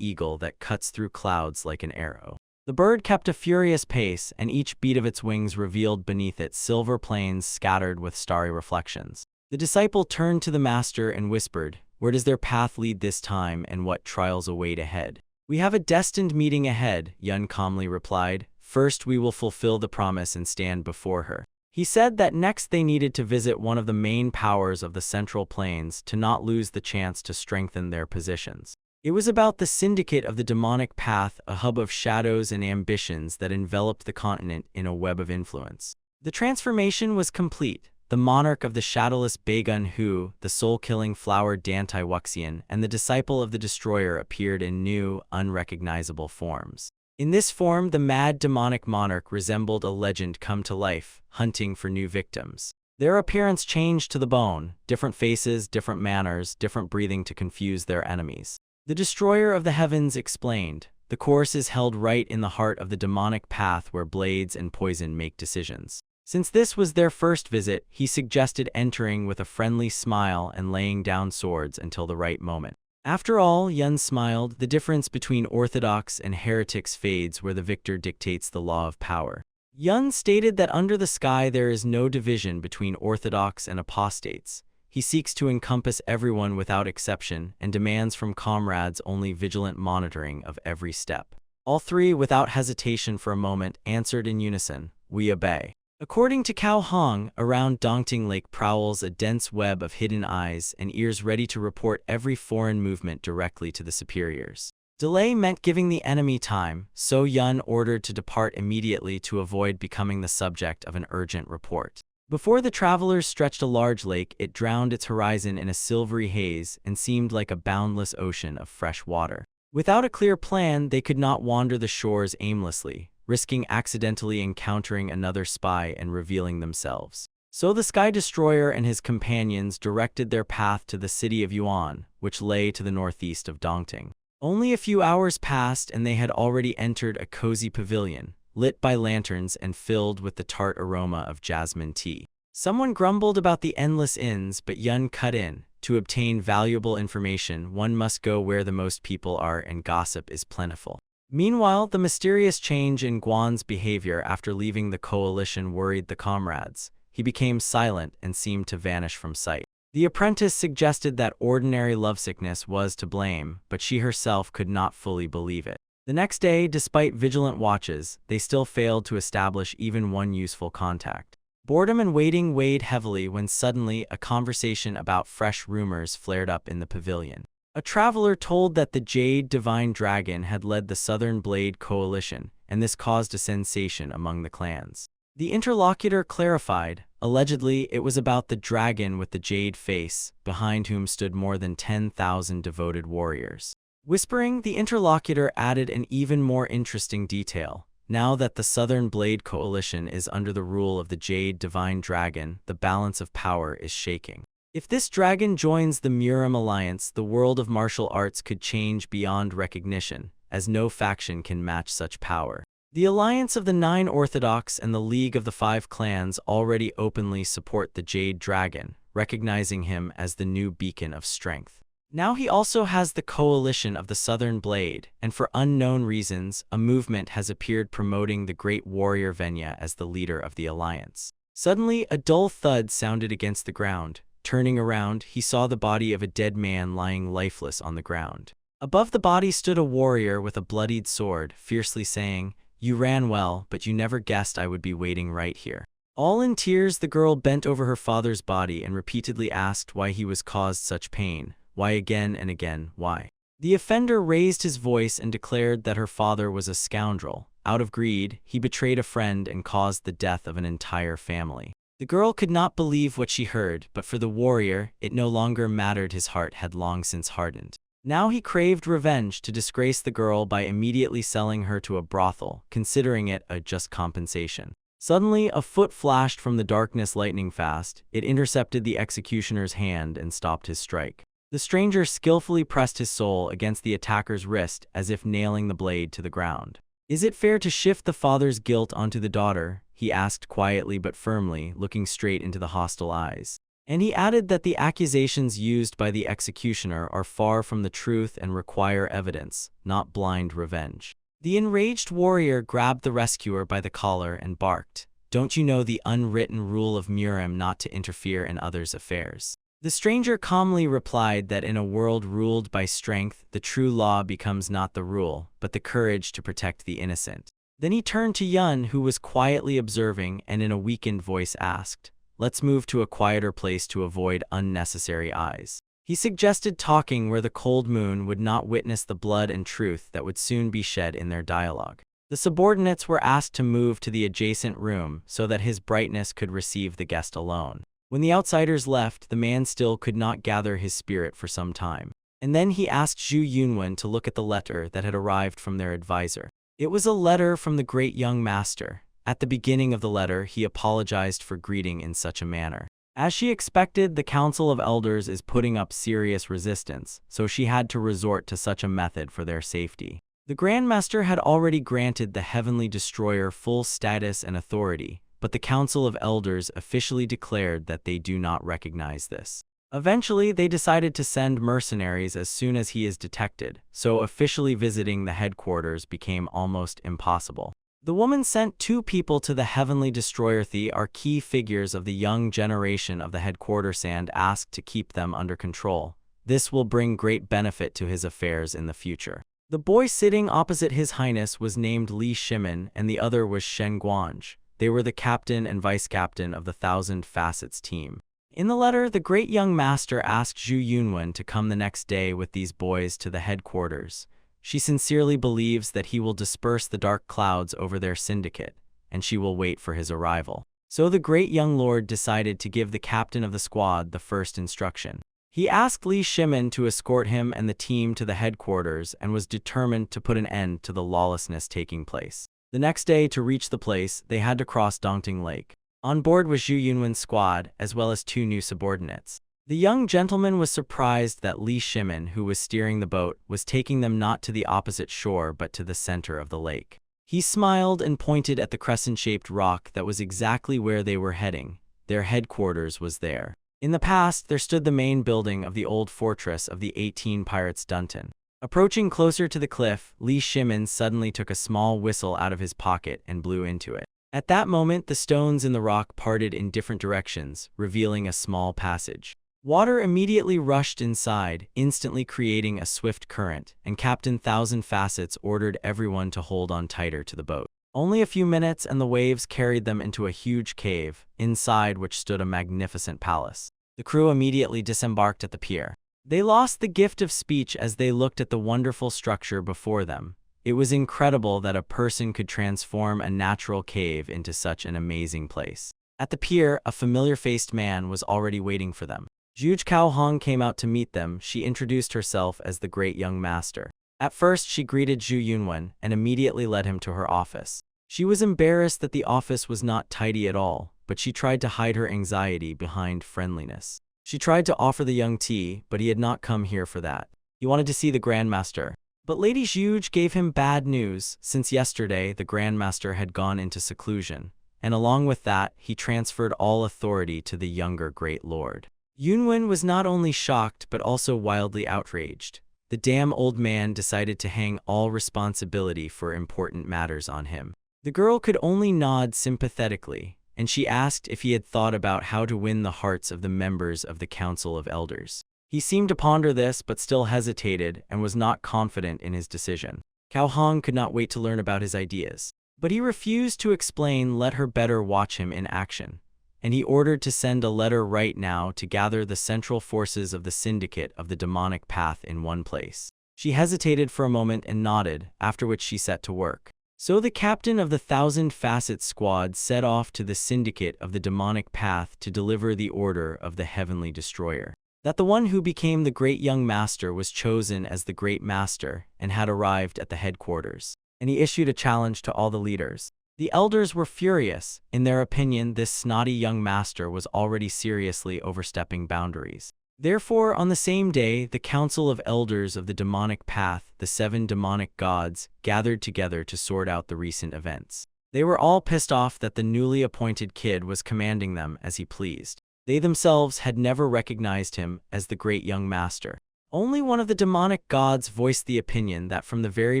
eagle that cuts through clouds like an arrow. The bird kept a furious pace, and each beat of its wings revealed beneath it silver plains scattered with starry reflections. The disciple turned to the master and whispered, "Where does their path lead this time, and what trials await ahead?" "We have a destined meeting ahead," Yun calmly replied. "First we will fulfill the promise and stand before her." He said that next they needed to visit one of the main powers of the Central Plains to not lose the chance to strengthen their positions. It was about the Syndicate of the Demonic Path, a hub of shadows and ambitions that enveloped the continent in a web of influence. The transformation was complete. The monarch of the shadowless Baegun Hu, the soul-killing flower Dantai Wuxian, and the disciple of the destroyer appeared in new, unrecognizable forms. In this form, the mad demonic monarch resembled a legend come to life, hunting for new victims. Their appearance changed to the bone, different faces, different manners, different breathing to confuse their enemies. The destroyer of the heavens explained, "The course is held right in the heart of the demonic path where blades and poison make decisions." Since this was their first visit, he suggested entering with a friendly smile and laying down swords until the right moment. After all, Yun smiled, the difference between orthodox and heretics fades where the victor dictates the law of power. Yun stated that under the sky there is no division between orthodox and apostates. He seeks to encompass everyone without exception and demands from comrades only vigilant monitoring of every step. All three, without hesitation for a moment, answered in unison, "We obey." According to Cao Hong, around Dongting Lake prowls a dense web of hidden eyes and ears ready to report every foreign movement directly to the superiors. Delay meant giving the enemy time, so Yun ordered to depart immediately to avoid becoming the subject of an urgent report. Before the travelers stretched a large lake, it drowned its horizon in a silvery haze and seemed like a boundless ocean of fresh water. Without a clear plan, they could not wander the shores aimlessly, risking accidentally encountering another spy and revealing themselves. So the Sky Destroyer and his companions directed their path to the city of Yuan, which lay to the northeast of Dongting. Only a few hours passed and they had already entered a cozy pavilion, lit by lanterns and filled with the tart aroma of jasmine tea. Someone grumbled about the endless inns, but Yun cut in. To obtain valuable information, one must go where the most people are, and gossip is plentiful. Meanwhile, the mysterious change in Guan's behavior after leaving the coalition worried the comrades. He became silent and seemed to vanish from sight. The apprentice suggested that ordinary lovesickness was to blame, but she herself could not fully believe it. The next day, despite vigilant watches, they still failed to establish even one useful contact. Boredom and waiting weighed heavily when suddenly a conversation about fresh rumors flared up in the pavilion. A traveler told that the Jade Divine Dragon had led the Southern Blade Coalition, and this caused a sensation among the clans. The interlocutor clarified, allegedly it was about the dragon with the jade face, behind whom stood more than 10,000 devoted warriors. Whispering, the interlocutor added an even more interesting detail. Now that the Southern Blade Coalition is under the rule of the Jade Divine Dragon, the balance of power is shaking. If this dragon joins the Murim Alliance, the world of martial arts could change beyond recognition, as no faction can match such power. The Alliance of the Nine Orthodox and the League of the Five Clans already openly support the Jade Dragon, recognizing him as the new beacon of strength. Now he also has the coalition of the Southern Blade, and for unknown reasons, a movement has appeared promoting the great warrior Venya as the leader of the alliance. Suddenly, a dull thud sounded against the ground. Turning around, he saw the body of a dead man lying lifeless on the ground. Above the body stood a warrior with a bloodied sword, fiercely saying, "You ran well, but you never guessed I would be waiting right here." All in tears, the girl bent over her father's body and repeatedly asked why he was caused such pain. Why again and again, why? The offender raised his voice and declared that her father was a scoundrel. Out of greed, he betrayed a friend and caused the death of an entire family. The girl could not believe what she heard, but for the warrior, it no longer mattered. His heart had long since hardened. Now he craved revenge to disgrace the girl by immediately selling her to a brothel, considering it a just compensation. Suddenly, a foot flashed from the darkness lightning fast. It intercepted the executioner's hand and stopped his strike. The stranger skillfully pressed his soul against the attacker's wrist as if nailing the blade to the ground. "Is it fair to shift the father's guilt onto the daughter?" he asked quietly but firmly, looking straight into the hostile eyes. And he added that the accusations used by the executioner are far from the truth and require evidence, not blind revenge. The enraged warrior grabbed the rescuer by the collar and barked, "Don't you know the unwritten rule of Murim not to interfere in others' affairs?" The stranger calmly replied that in a world ruled by strength, the true law becomes not the rule, but the courage to protect the innocent. Then he turned to Yun, who was quietly observing, and in a weakened voice asked, "Let's move to a quieter place to avoid unnecessary eyes." He suggested talking where the cold moon would not witness the blood and truth that would soon be shed in their dialogue. The subordinates were asked to move to the adjacent room so that his brightness could receive the guest alone. When the outsiders left, the man still could not gather his spirit for some time. And then he asked Zhu Yunwen to look at the letter that had arrived from their advisor. It was a letter from the great young master. At the beginning of the letter, he apologized for greeting in such a manner. As she expected, the Council of Elders is putting up serious resistance, so she had to resort to such a method for their safety. The Grandmaster had already granted the Heavenly Destroyer full status and authority, but the Council of Elders officially declared that they do not recognize this. Eventually, they decided to send mercenaries as soon as he is detected, so officially visiting the headquarters became almost impossible. The woman sent 2 people to the Heavenly Destroyer. They are key figures of the young generation of the headquarters and asked to keep them under control. This will bring great benefit to his affairs in the future. The boy sitting opposite His Highness was named Li Shimin and the other was Shen Guanj. They were the captain and vice-captain of the Thousand Facets team. In the letter, the great young master asked Zhu Yunwen to come the next day with these boys to the headquarters. She sincerely believes that he will disperse the dark clouds over their syndicate, and she will wait for his arrival. So the great young lord decided to give the captain of the squad the first instruction. He asked Li Shimin to escort him and the team to the headquarters and was determined to put an end to the lawlessness taking place. The next day, to reach the place, they had to cross Dongting Lake. On board was Zhu Yunwen's squad, as well as 2 new subordinates. The young gentleman was surprised that Li Shimin, who was steering the boat, was taking them not to the opposite shore but to the center of the lake. He smiled and pointed at the crescent-shaped rock that was exactly where they were heading. their headquarters was there. In the past, there stood the main building of the old fortress of the 18 Pirates Dunton. Approaching closer to the cliff, Li Shimin suddenly took a small whistle out of his pocket and blew into it. At that moment, the stones in the rock parted in different directions, revealing a small passage. Water immediately rushed inside, instantly creating a swift current, and Captain Thousand Facets ordered everyone to hold on tighter to the boat. Only a few minutes and the waves carried them into a huge cave, inside which stood a magnificent palace. The crew immediately disembarked at the pier. They lost the gift of speech as they looked at the wonderful structure before them. It was incredible that a person could transform a natural cave into such an amazing place. At the pier, a familiar-faced man was already waiting for them. Zhuge Caohong came out to meet them. She introduced herself as the great young master. At first, she greeted Zhu Yunwen and immediately led him to her office. She was embarrassed that the office was not tidy at all, but she tried to hide her anxiety behind friendliness. She tried to offer the young tea, but he had not come here for that. He wanted to see the Grandmaster. But Lady Zhuge gave him bad news, since yesterday the Grandmaster had gone into seclusion, and along with that, he transferred all authority to the younger Great Lord. Yunwen was not only shocked but also wildly outraged. The damn old man decided to hang all responsibility for important matters on him. The girl could only nod sympathetically, and she asked if he had thought about how to win the hearts of the members of the Council of Elders. He seemed to ponder this but still hesitated and was not confident in his decision. Cao Hong could not wait to learn about his ideas. But he refused to explain, let her better watch him in action. And he ordered to send a letter right now to gather the central forces of the syndicate of the demonic path in one place. She hesitated for a moment and nodded, after which she set to work. So the captain of the Thousand Facets squad set off to the syndicate of the demonic path to deliver the order of the heavenly destroyer. That the one who became the great young master was chosen as the great master and had arrived at the headquarters. And he issued a challenge to all the leaders. The elders were furious. In their opinion, this snotty young master was already seriously overstepping boundaries. Therefore, on the same day, the Council of Elders of the Demonic Path, the 7 demonic gods, gathered together to sort out the recent events. They were all pissed off that the newly appointed kid was commanding them as he pleased. They themselves had never recognized him as the great young master. Only one of the demonic gods voiced the opinion that from the very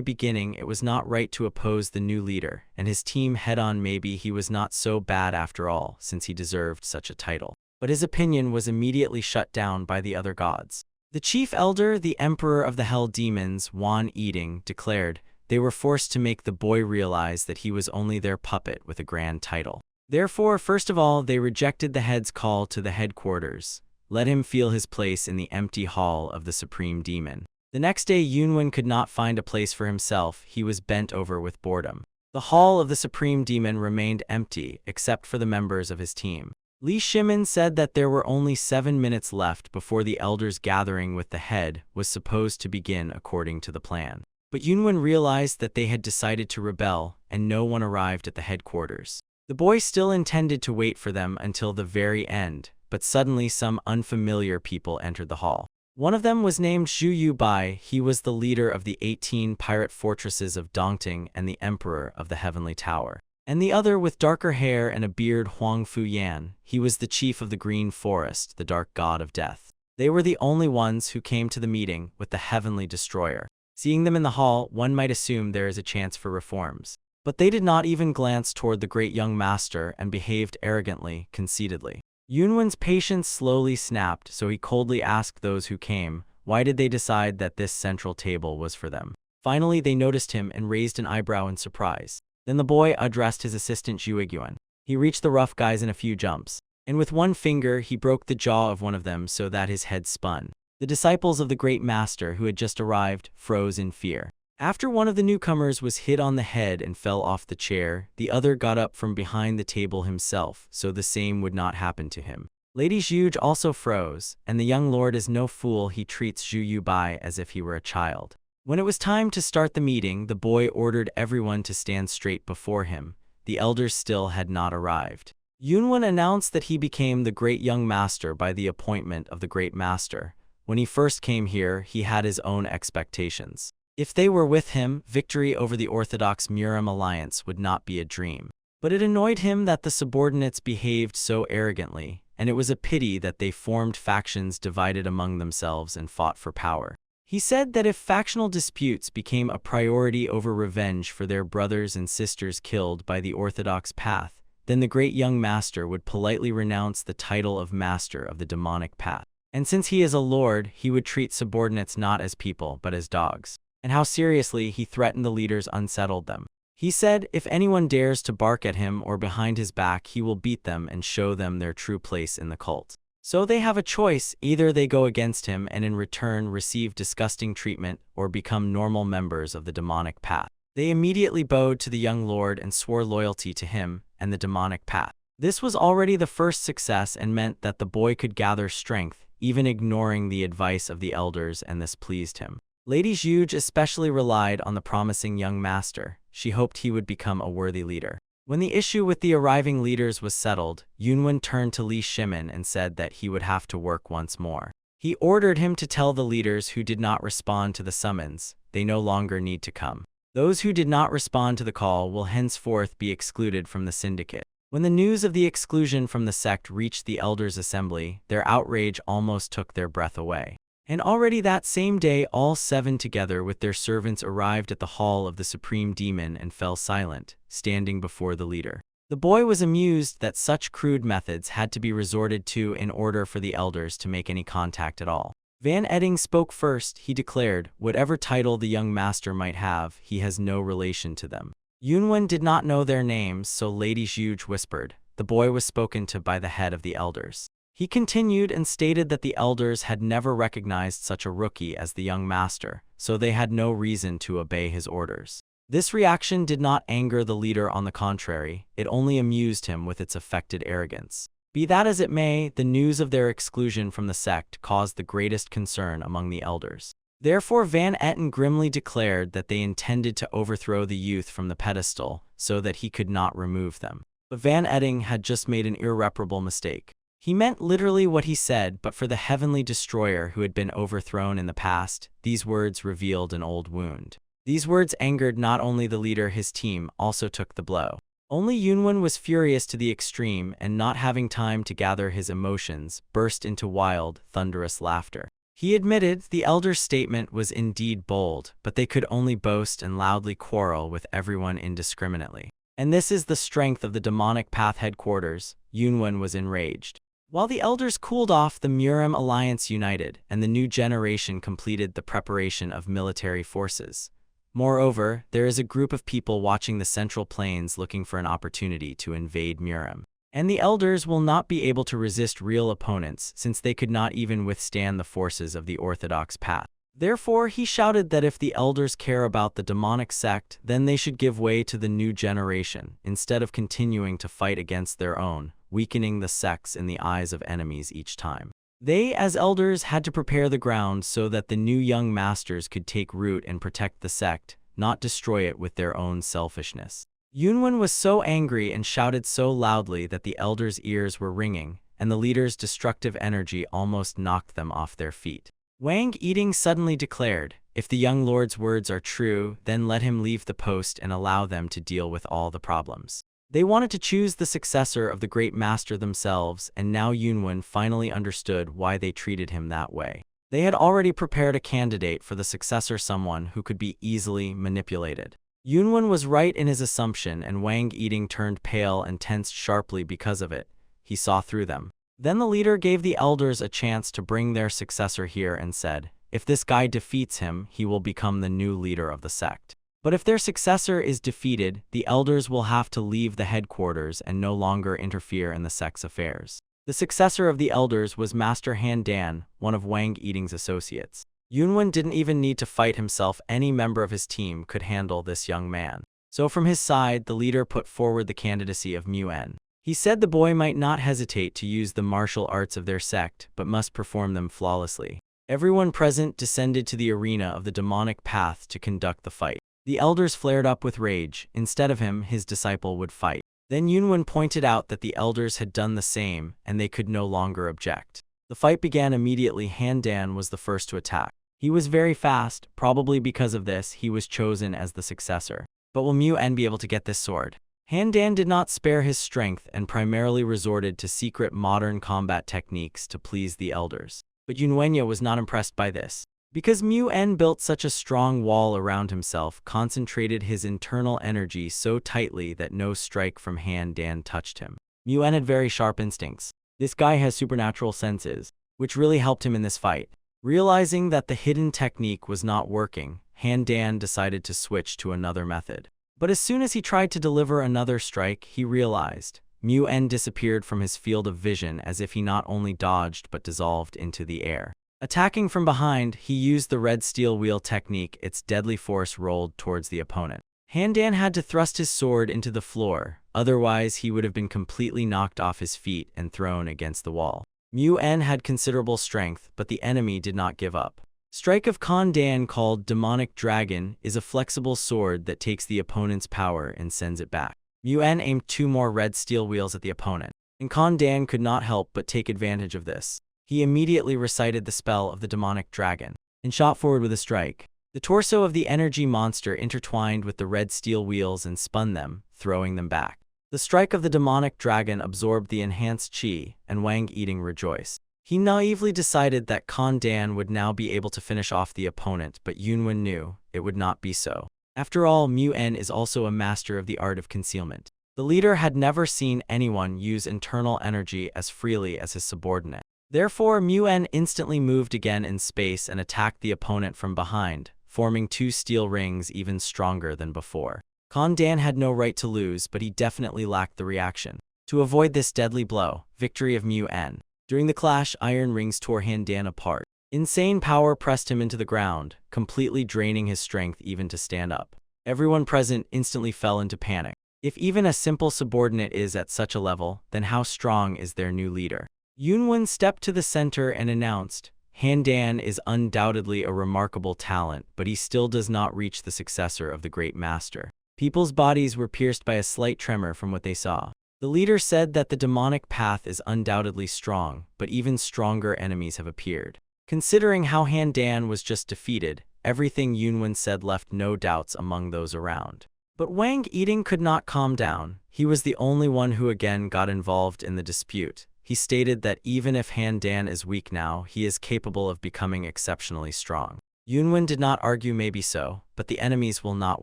beginning it was not right to oppose the new leader and his team head-on. Maybe he was not so bad after all, since he deserved such a title. But his opinion was immediately shut down by the other gods. The chief elder, the emperor of the hell demons, Wan Yiding, declared they were forced to make the boy realize that he was only their puppet with a grand title. Therefore, first of all, they rejected the head's call to the headquarters. Let him feel his place in the empty hall of the supreme demon. The next day, Yunwen could not find a place for himself. He was bent over with boredom. The hall of the supreme demon remained empty, except for the members of his team. Li Shimin said that there were only 7 minutes left before the elders' gathering with the head was supposed to begin according to the plan. But Yunwen realized that they had decided to rebel, and no one arrived at the headquarters. The boy still intended to wait for them until the very end, but suddenly some unfamiliar people entered the hall. One of them was named Zhu Yubai. He was the leader of the 18 pirate fortresses of Dongting and the emperor of the Heavenly Tower. And the other, with darker hair and a beard, Huang Fu Yan. He was the chief of the Green Forest, the dark god of death. They were the only ones who came to the meeting with the heavenly destroyer. Seeing them in the hall, one might assume there is a chance for reforms. But they did not even glance toward the great young master and behaved arrogantly, conceitedly. Yunwen's patience slowly snapped, so he coldly asked those who came, why did they decide that this central table was for them? Finally, they noticed him and raised an eyebrow in surprise. Then the boy addressed his assistant Zhu Yiguan. He reached the rough guys in a few jumps, and with one finger he broke the jaw of one of them so that his head spun. The disciples of the great master who had just arrived froze in fear. After one of the newcomers was hit on the head and fell off the chair, the other got up from behind the table himself, so the same would not happen to him. Lady Zhuge also froze, and the young lord is no fool. He treats Zhu Yubai as if he were a child. When it was time to start the meeting, the boy ordered everyone to stand straight before him. The elders still had not arrived. Yunwen announced that he became the great young master by the appointment of the great master. When he first came here, he had his own expectations. If they were with him, victory over the Orthodox Murim alliance would not be a dream. But it annoyed him that the subordinates behaved so arrogantly, and it was a pity that they formed factions divided among themselves and fought for power. He said that if factional disputes became a priority over revenge for their brothers and sisters killed by the orthodox path, then the great young master would politely renounce the title of master of the demonic path. And since he is a lord, he would treat subordinates not as people but as dogs. And how seriously he threatened the leaders unsettled them. He said if anyone dares to bark at him or behind his back, he will beat them and show them their true place in the cult. So they have a choice: either they go against him and in return receive disgusting treatment, or become normal members of the demonic path. They immediately bowed to the young lord and swore loyalty to him and the demonic path. This was already the first success and meant that the boy could gather strength, even ignoring the advice of the elders, and this pleased him. Lady Zhuge especially relied on the promising young master. She hoped he would become a worthy leader. When the issue with the arriving leaders was settled, Yunwen turned to Li Shimin and said that he would have to work once more. He ordered him to tell the leaders who did not respond to the summons they no longer need to come. Those who did not respond to the call will henceforth be excluded from the syndicate. When the news of the exclusion from the sect reached the elders' assembly, their outrage almost took their breath away. And already that same day, all 7 together with their servants arrived at the hall of the supreme demon and fell silent, standing before the leader. The boy was amused that such crude methods had to be resorted to in order for the elders to make any contact at all. Van Edding spoke first. He declared, whatever title the young master might have, he has no relation to them. Yunwen did not know their names, so Lady Zhuge whispered. The boy was spoken to by the head of the elders. He continued and stated that the elders had never recognized such a rookie as the young master, so they had no reason to obey his orders. This reaction did not anger the leader, on the contrary, it only amused him with its affected arrogance. Be that as it may, the news of their exclusion from the sect caused the greatest concern among the elders. Therefore Van Etten grimly declared that they intended to overthrow the youth from the pedestal so that he could not remove them. But Van Etten had just made an irreparable mistake. He meant literally what he said, but for the heavenly destroyer who had been overthrown in the past, these words revealed an old wound. These words angered not only the leader, his team also took the blow. Only Yunwen was furious to the extreme and, not having time to gather his emotions, burst into wild, thunderous laughter. He admitted the elder's statement was indeed bold, but they could only boast and loudly quarrel with everyone indiscriminately. And this is the strength of the demonic path headquarters. Yunwen was enraged. While the elders cooled off, the Murim alliance united, and the new generation completed the preparation of military forces. Moreover, there is a group of people watching the Central Plains looking for an opportunity to invade Murim. And the elders will not be able to resist real opponents, since they could not even withstand the forces of the orthodox path. Therefore, he shouted that if the elders care about the demonic sect, then they should give way to the new generation, instead of continuing to fight against their own, weakening the sects in the eyes of enemies each time. They, as elders, had to prepare the ground so that the new young masters could take root and protect the sect, not destroy it with their own selfishness. Yunwen was so angry and shouted so loudly that the elders' ears were ringing, and the leader's destructive energy almost knocked them off their feet. Wang Yiding suddenly declared, if the young lord's words are true, then let him leave the post and allow them to deal with all the problems. They wanted to choose the successor of the great master themselves, and now Yunwen finally understood why they treated him that way. They had already prepared a candidate for the successor, someone who could be easily manipulated. Yunwen was right in his assumption, and Wang Yiding turned pale and tensed sharply because of it. He saw through them. Then the leader gave the elders a chance to bring their successor here and said, if this guy defeats him, he will become the new leader of the sect. But if their successor is defeated, the elders will have to leave the headquarters and no longer interfere in the sect's affairs. The successor of the elders was Master Han Dan, one of Wang Yiding's associates. Yunwen didn't even need to fight himself. Any member of his team could handle this young man. So from his side, the leader put forward the candidacy of Muen. He said the boy might not hesitate to use the martial arts of their sect, but must perform them flawlessly. Everyone present descended to the arena of the demonic path to conduct the fight. The elders flared up with rage. Instead of him, his disciple would fight. Then Yunwen pointed out that the elders had done the same, and they could no longer object. The fight began immediately. Han Dan was the first to attack. He was very fast. Probably because of this, he was chosen as the successor. But will Muen be able to get this sword? Han Dan did not spare his strength and primarily resorted to secret modern combat techniques to please the elders. But Yun Wenye was not impressed by this. Because Mu En built such a strong wall around himself, concentrated his internal energy so tightly that no strike from Han Dan touched him. Mu En had very sharp instincts. This guy has supernatural senses, which really helped him in this fight. Realizing that the hidden technique was not working, Han Dan decided to switch to another method. But as soon as he tried to deliver another strike, he realized Mu En disappeared from his field of vision as if he not only dodged but dissolved into the air. Attacking from behind, he used the red steel wheel technique. Its deadly force rolled towards the opponent. Han Dan had to thrust his sword into the floor, otherwise he would have been completely knocked off his feet and thrown against the wall. Mu En had considerable strength, but the enemy did not give up. Strike of Kan Dan, called Demonic Dragon, is a flexible sword that takes the opponent's power and sends it back. Mu En aimed 2 more red steel wheels at the opponent, and Kan Dan could not help but take advantage of this. He immediately recited the spell of the Demonic Dragon and shot forward with a strike. The torso of the energy monster intertwined with the red steel wheels and spun them, throwing them back. The strike of the Demonic Dragon absorbed the enhanced chi, and Wang Yiding rejoiced. He naively decided that Kan Dan would now be able to finish off the opponent, but Yunwen knew it would not be so. After all, Mu En is also a master of the art of concealment. The leader had never seen anyone use internal energy as freely as his subordinate. Therefore, Mu En instantly moved again in space and attacked the opponent from behind, forming 2 steel rings even stronger than before. Kan Dan had no right to lose, but he definitely lacked the reaction. To avoid this deadly blow, victory of Mu En. During the clash, iron rings tore Han Dan apart. Insane power pressed him into the ground, completely draining his strength even to stand up. Everyone present instantly fell into panic. If even a simple subordinate is at such a level, then how strong is their new leader? Yunwen stepped to the center and announced, Han Dan is undoubtedly a remarkable talent, but he still does not reach the successor of the great master. People's bodies were pierced by a slight tremor from what they saw. The leader said that the demonic path is undoubtedly strong, but even stronger enemies have appeared. Considering how Han Dan was just defeated, everything Yunwen said left no doubts among those around. But Wang Yiding could not calm down. He was the only one who again got involved in the dispute. He stated that even if Han Dan is weak now, he is capable of becoming exceptionally strong. Yunwen did not argue, maybe so, but the enemies will not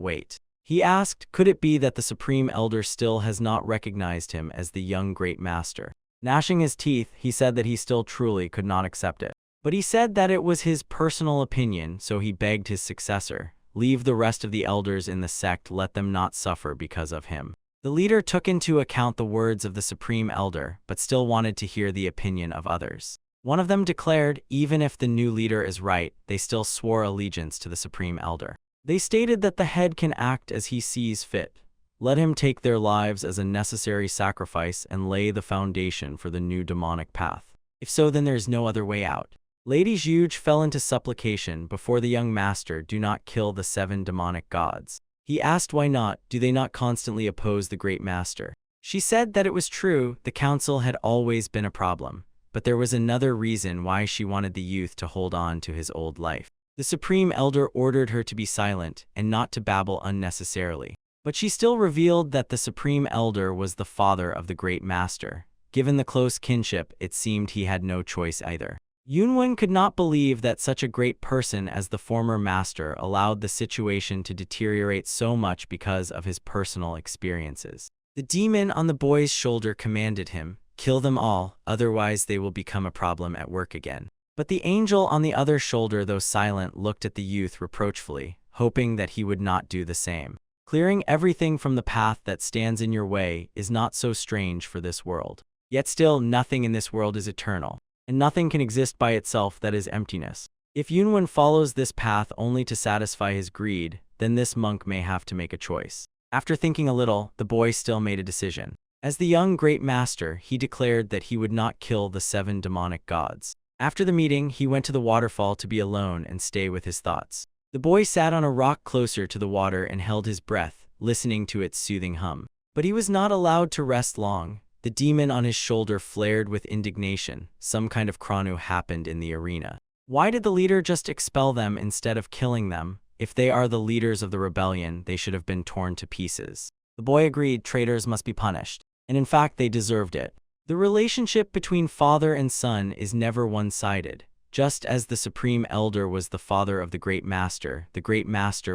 wait. He asked, could it be that the Supreme Elder still has not recognized him as the young great master? Gnashing his teeth, he said that he still truly could not accept it. But he said that it was his personal opinion, so he begged his successor, leave the rest of the elders in the sect, let them not suffer because of him. The leader took into account the words of the Supreme Elder, but still wanted to hear the opinion of others. One of them declared, even if the new leader is right, they still swore allegiance to the Supreme Elder. They stated that the head can act as he sees fit. Let him take their lives as a necessary sacrifice and lay the foundation for the new demonic path. If so, then there is no other way out. Lady Zhuge fell into supplication before the young master, do not kill the 7 demonic gods. He asked why not, do they not constantly oppose the great master? She said that it was true, the council had always been a problem, but there was another reason why she wanted the youth to hold on to his old life. The Supreme Elder ordered her to be silent and not to babble unnecessarily. But she still revealed that the Supreme Elder was the father of the great master. Given the close kinship, it seemed he had no choice either. Yunwen could not believe that such a great person as the former master allowed the situation to deteriorate so much because of his personal experiences. The demon on the boy's shoulder commanded him, kill them all, otherwise they will become a problem at work again. But the angel on the other shoulder, though silent, looked at the youth reproachfully, hoping that he would not do the same. Clearing everything from the path that stands in your way is not so strange for this world. Yet still, nothing in this world is eternal, and nothing can exist by itself that is emptiness. If Yunwen follows this path only to satisfy his greed, then this monk may have to make a choice. After thinking a little, the boy still made a decision. As the young great master, he declared that he would not kill the 7 demonic gods. After the meeting, he went to the waterfall to be alone and stay with his thoughts. The boy sat on a rock closer to the water and held his breath, listening to its soothing hum. But he was not allowed to rest long. The demon on his shoulder flared with indignation. Some kind of kranu happened in the arena. Why did the leader just expel them instead of killing them? If they are the leaders of the rebellion, they should have been torn to pieces. The boy agreed traitors must be punished, and in fact they deserved it. The relationship between father and son is never one-sided. Just as the Supreme Elder was the father of the Great Master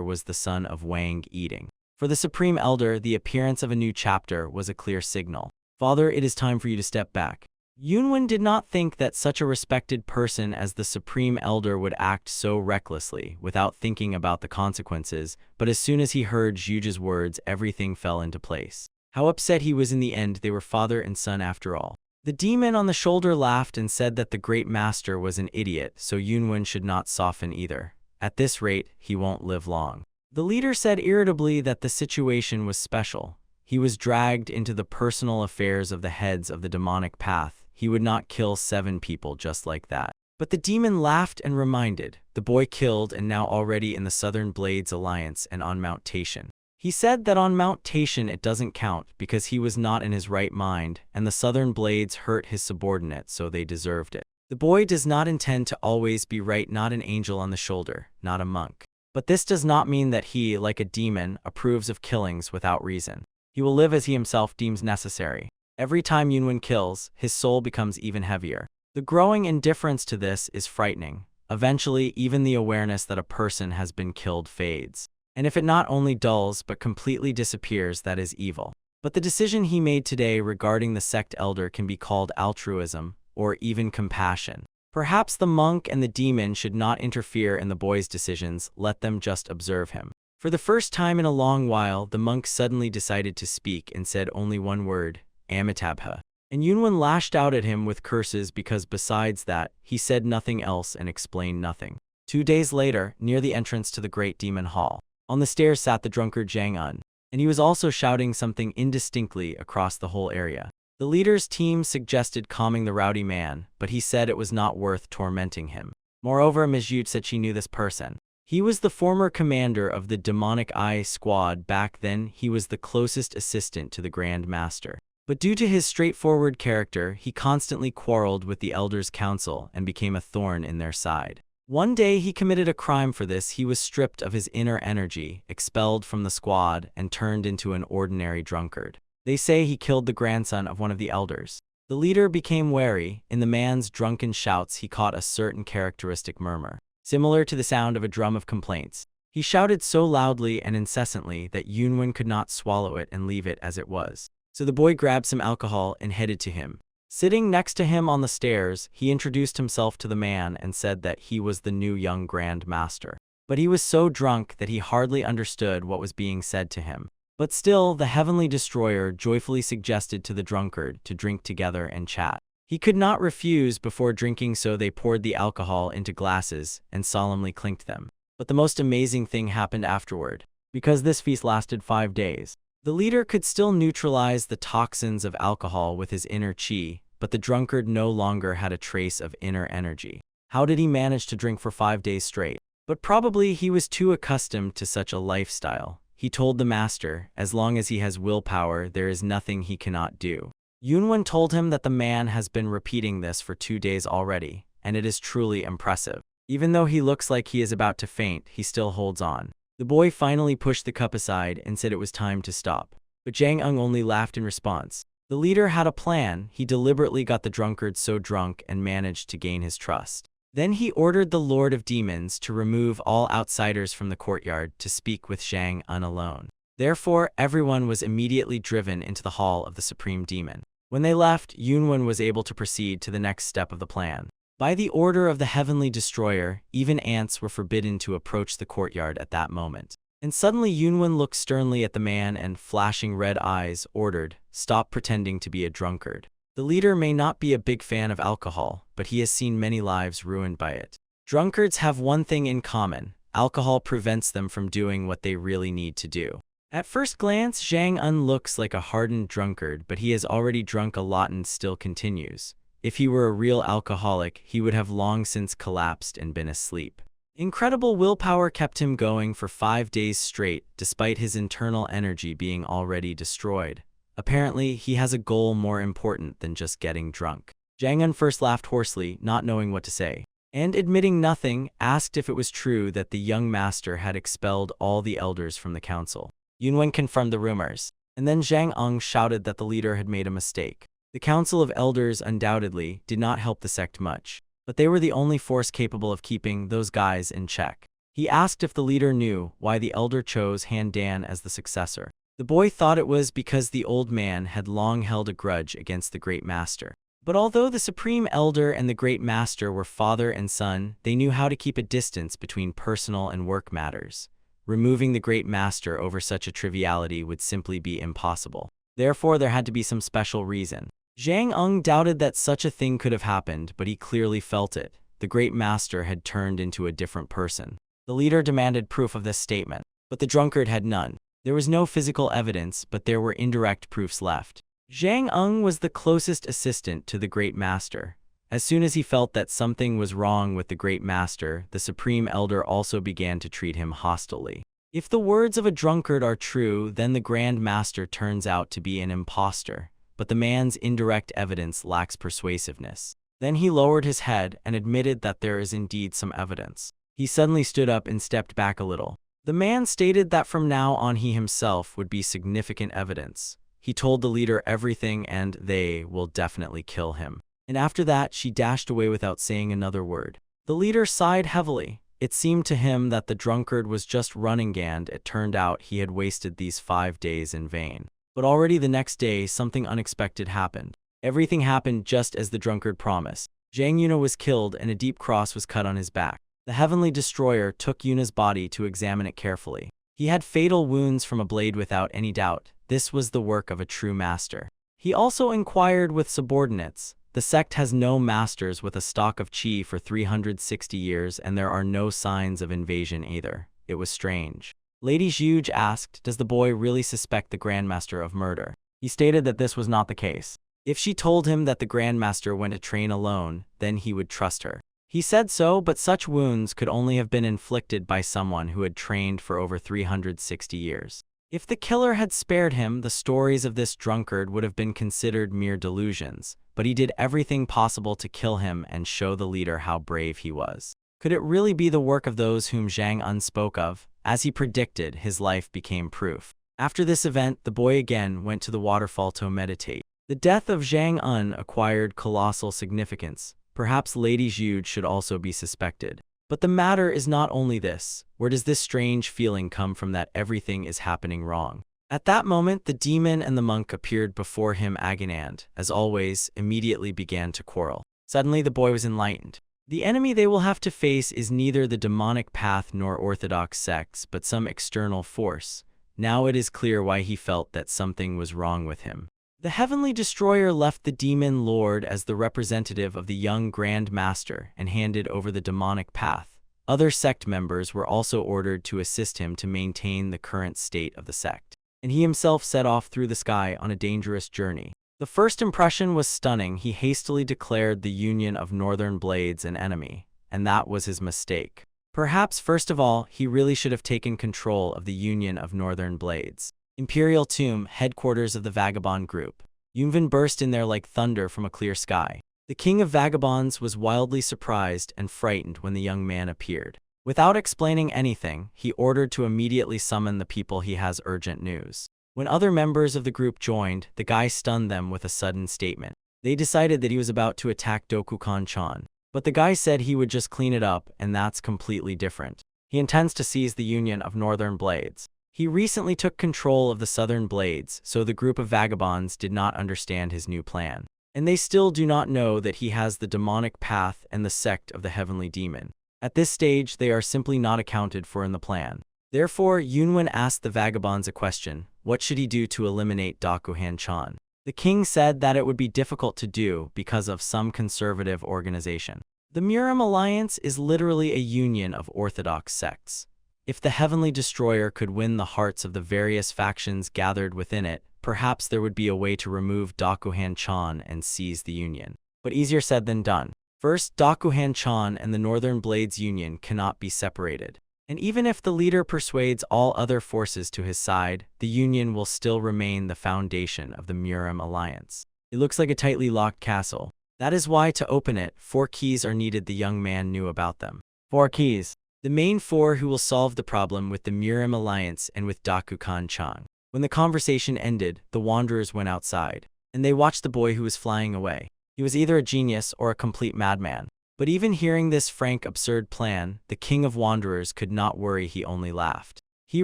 was the son of Wang Yiding. For the Supreme Elder, the appearance of a new chapter was a clear signal. Father, it is time for you to step back. Yunwen did not think that such a respected person as the Supreme Elder would act so recklessly, without thinking about the consequences, but as soon as he heard Zhuge's words, everything fell into place. How upset he was in the end. They were father and son after all. The demon on the shoulder laughed and said that the Great Master was an idiot, so Yunwen should not soften either. At this rate, he won't live long. The leader said irritably that the situation was special. He was dragged into the personal affairs of the heads of the demonic path. He would not kill 7 people just like that. But the demon laughed and reminded, the boy killed and now already in the Southern Blades Alliance and on Mount Taishan. He said that on Mount Taishan it doesn't count because he was not in his right mind, and the Southern Blades hurt his subordinate, so they deserved it. The boy does not intend to always be right, not an angel on the shoulder, not a monk. But this does not mean that he, like a demon, approves of killings without reason. He will live as he himself deems necessary. Every time Yunwen kills, his soul becomes even heavier. The growing indifference to this is frightening. Eventually, even the awareness that a person has been killed fades. And if it not only dulls but completely disappears, that is evil. But the decision he made today regarding the sect elder can be called altruism, or even compassion. Perhaps the monk and the demon should not interfere in the boy's decisions, let them just observe him. For the first time in a long while, the monk suddenly decided to speak and said only one word, Amitabha. And Yunwen lashed out at him with curses because besides that, he said nothing else and explained nothing. 2 days later, near the entrance to the Great Demon Hall, on the stairs sat the drunkard Zhang Un, and he was also shouting something indistinctly across the whole area. The leader's team suggested calming the rowdy man, but he said it was not worth tormenting him. Moreover, Ms. Yute said she knew this person. He was the former commander of the Demonic Eye Squad. Back then, he was the closest assistant to the Grand Master. But due to his straightforward character, he constantly quarreled with the Elders' Council and became a thorn in their side. One day he committed a crime. For this, he was stripped of his inner energy, expelled from the squad, and turned into an ordinary drunkard. They say he killed the grandson of one of the elders. The leader became wary. In the man's drunken shouts he caught a certain characteristic murmur, similar to the sound of a drum of complaints. He shouted so loudly and incessantly that Yunwen could not swallow it and leave it as it was. So the boy grabbed some alcohol and headed to him. Sitting next to him on the stairs, he introduced himself to the man and said that he was the new young Grand Master. But he was so drunk that he hardly understood what was being said to him. But still, the Heavenly Destroyer joyfully suggested to the drunkard to drink together and chat. He could not refuse before drinking, so they poured the alcohol into glasses and solemnly clinked them. But the most amazing thing happened afterward. Because this feast lasted 5 days. The leader could still neutralize the toxins of alcohol with his inner chi, but the drunkard no longer had a trace of inner energy. How did he manage to drink for 5 days straight? But probably he was too accustomed to such a lifestyle. He told the master, as long as he has willpower, there is nothing he cannot do. Yunwen told him that the man has been repeating this for 2 days already, and it is truly impressive. Even though he looks like he is about to faint, he still holds on. The boy finally pushed the cup aside and said it was time to stop. But Zhang Un only laughed in response. The leader had a plan. He deliberately got the drunkard so drunk and managed to gain his trust. Then he ordered the Lord of Demons to remove all outsiders from the courtyard to speak with Zhang Un alone. Therefore, everyone was immediately driven into the hall of the Supreme Demon. When they left, Yunwen was able to proceed to the next step of the plan. By the order of the Heavenly Destroyer, even ants were forbidden to approach the courtyard at that moment. And suddenly Yunwen looked sternly at the man and, flashing red eyes, ordered, "Stop pretending to be a drunkard." The leader may not be a big fan of alcohol, but he has seen many lives ruined by it. Drunkards have one thing in common: alcohol prevents them from doing what they really need to do. At first glance, Zhang Un looks like a hardened drunkard, but he has already drunk a lot and still continues. If he were a real alcoholic, he would have long since collapsed and been asleep. Incredible willpower kept him going for 5 days straight, despite his internal energy being already destroyed. Apparently, he has a goal more important than just getting drunk. Zhang Un first laughed hoarsely, not knowing what to say, and admitting nothing, asked if it was true that the young master had expelled all the elders from the council. Yunwen confirmed the rumors. and then Zhang Eng shouted that the leader had made a mistake. The Council of Elders undoubtedly did not help the sect much, but they were the only force capable of keeping those guys in check. He asked if the leader knew why the elder chose Han Dan as the successor. The boy thought it was because the old man had long held a grudge against the Great Master. But although the Supreme Elder and the Great Master were father and son, they knew how to keep a distance between personal and work matters. Removing the Great Master over such a triviality would simply be impossible. Therefore, there had to be some special reason. Zhang Eng doubted that such a thing could have happened, but he clearly felt it. The Great Master had turned into a different person. The leader demanded proof of this statement, but the drunkard had none. There was no physical evidence, but there were indirect proofs left. Zhang Eng was the closest assistant to the Great Master. As soon as he felt that something was wrong with the Great Master, the Supreme Elder also began to treat him hostilely. If the words of a drunkard are true, then the Grand Master turns out to be an impostor, but the man's indirect evidence lacks persuasiveness. Then he lowered his head and admitted that there is indeed some evidence. He suddenly stood up and stepped back a little. The man stated that from now on he himself would be significant evidence. He told the leader everything and they will definitely kill him. And after that, she dashed away without saying another word. The leader sighed heavily. It seemed to him that the drunkard was just running, and it turned out he had wasted these 5 days in vain. But already the next day, something unexpected happened. Everything happened just as the drunkard promised. Zhang Yuna was killed and a deep cross was cut on his back. The Heavenly Destroyer took Yuna's body to examine it carefully. He had fatal wounds from a blade without any doubt. This was the work of a true master. He also inquired with subordinates. The sect has no masters with a stock of qi for 360 years, and there are no signs of invasion either. It was strange. Lady Zhuge asked, does the boy really suspect the Grandmaster of murder? He stated that this was not the case. If she told him that the Grandmaster went to train alone, then he would trust her. He said so, but such wounds could only have been inflicted by someone who had trained for over 360 years. If the killer had spared him, the stories of this drunkard would have been considered mere delusions, but he did everything possible to kill him and show the leader how brave he was. Could it really be the work of those whom Zhang Un spoke of? As he predicted, his life became proof. After this event, the boy again went to the waterfall to meditate. The death of Zhang Un acquired colossal significance. Perhaps Lady Zhuge should also be suspected. But the matter is not only this. Where does this strange feeling come from that everything is happening wrong? At that moment, the demon and the monk appeared before him, and, as always, immediately began to quarrel. Suddenly, the boy was enlightened. The enemy they will have to face is neither the demonic path nor orthodox sects, but some external force. Now it is clear why he felt that something was wrong with him. The Heavenly Destroyer left the Demon Lord as the representative of the young Grand Master and handed over the demonic path. Other sect members were also ordered to assist him to maintain the current state of the sect. And he himself set off through the sky on a dangerous journey. The first impression was stunning. He hastily declared the Union of Northern Blades an enemy, and that was his mistake. Perhaps, first of all, he really should have taken control of the Union of Northern Blades. Imperial Tomb, headquarters of the Vagabond Group. Yunvan burst in there like thunder from a clear sky. The king of vagabonds was wildly surprised and frightened when the young man appeared. Without explaining anything, he ordered to immediately summon the people. He has urgent news. When other members of the group joined, the guy stunned them with a sudden statement. They decided that he was about to attack Dokukan-chan. But the guy said he would just clean it up, and that's completely different. He intends to seize the Union of Northern Blades. He recently took control of the Southern Blades, so the group of vagabonds did not understand his new plan. And they still do not know that he has the demonic path and the sect of the Heavenly Demon. At this stage, they are simply not accounted for in the plan. Therefore, Yunwen asked the vagabonds a question. What should he do to eliminate Dokuhan-chan? The king said that it would be difficult to do because of some conservative organization. The Murim Alliance is literally a union of orthodox sects. If the Heavenly Destroyer could win the hearts of the various factions gathered within it, perhaps there would be a way to remove Dokuhan-chan and seize the Union. But easier said than done. First, Dokuhan-chan and the Northern Blades Union cannot be separated. And even if the leader persuades all other forces to his side, the Union will still remain the foundation of the Murim Alliance. It looks like a tightly locked castle. That is why to open it, 4 keys are needed. The young man knew about them. 4 keys. The main 4 who will solve the problem with the Murim Alliance and with Dokukan-chan. When the conversation ended, the wanderers went outside, and they watched the boy who was flying away. He was either a genius or a complete madman. But even hearing this frank, absurd plan, the king of wanderers could not worry, he only laughed. He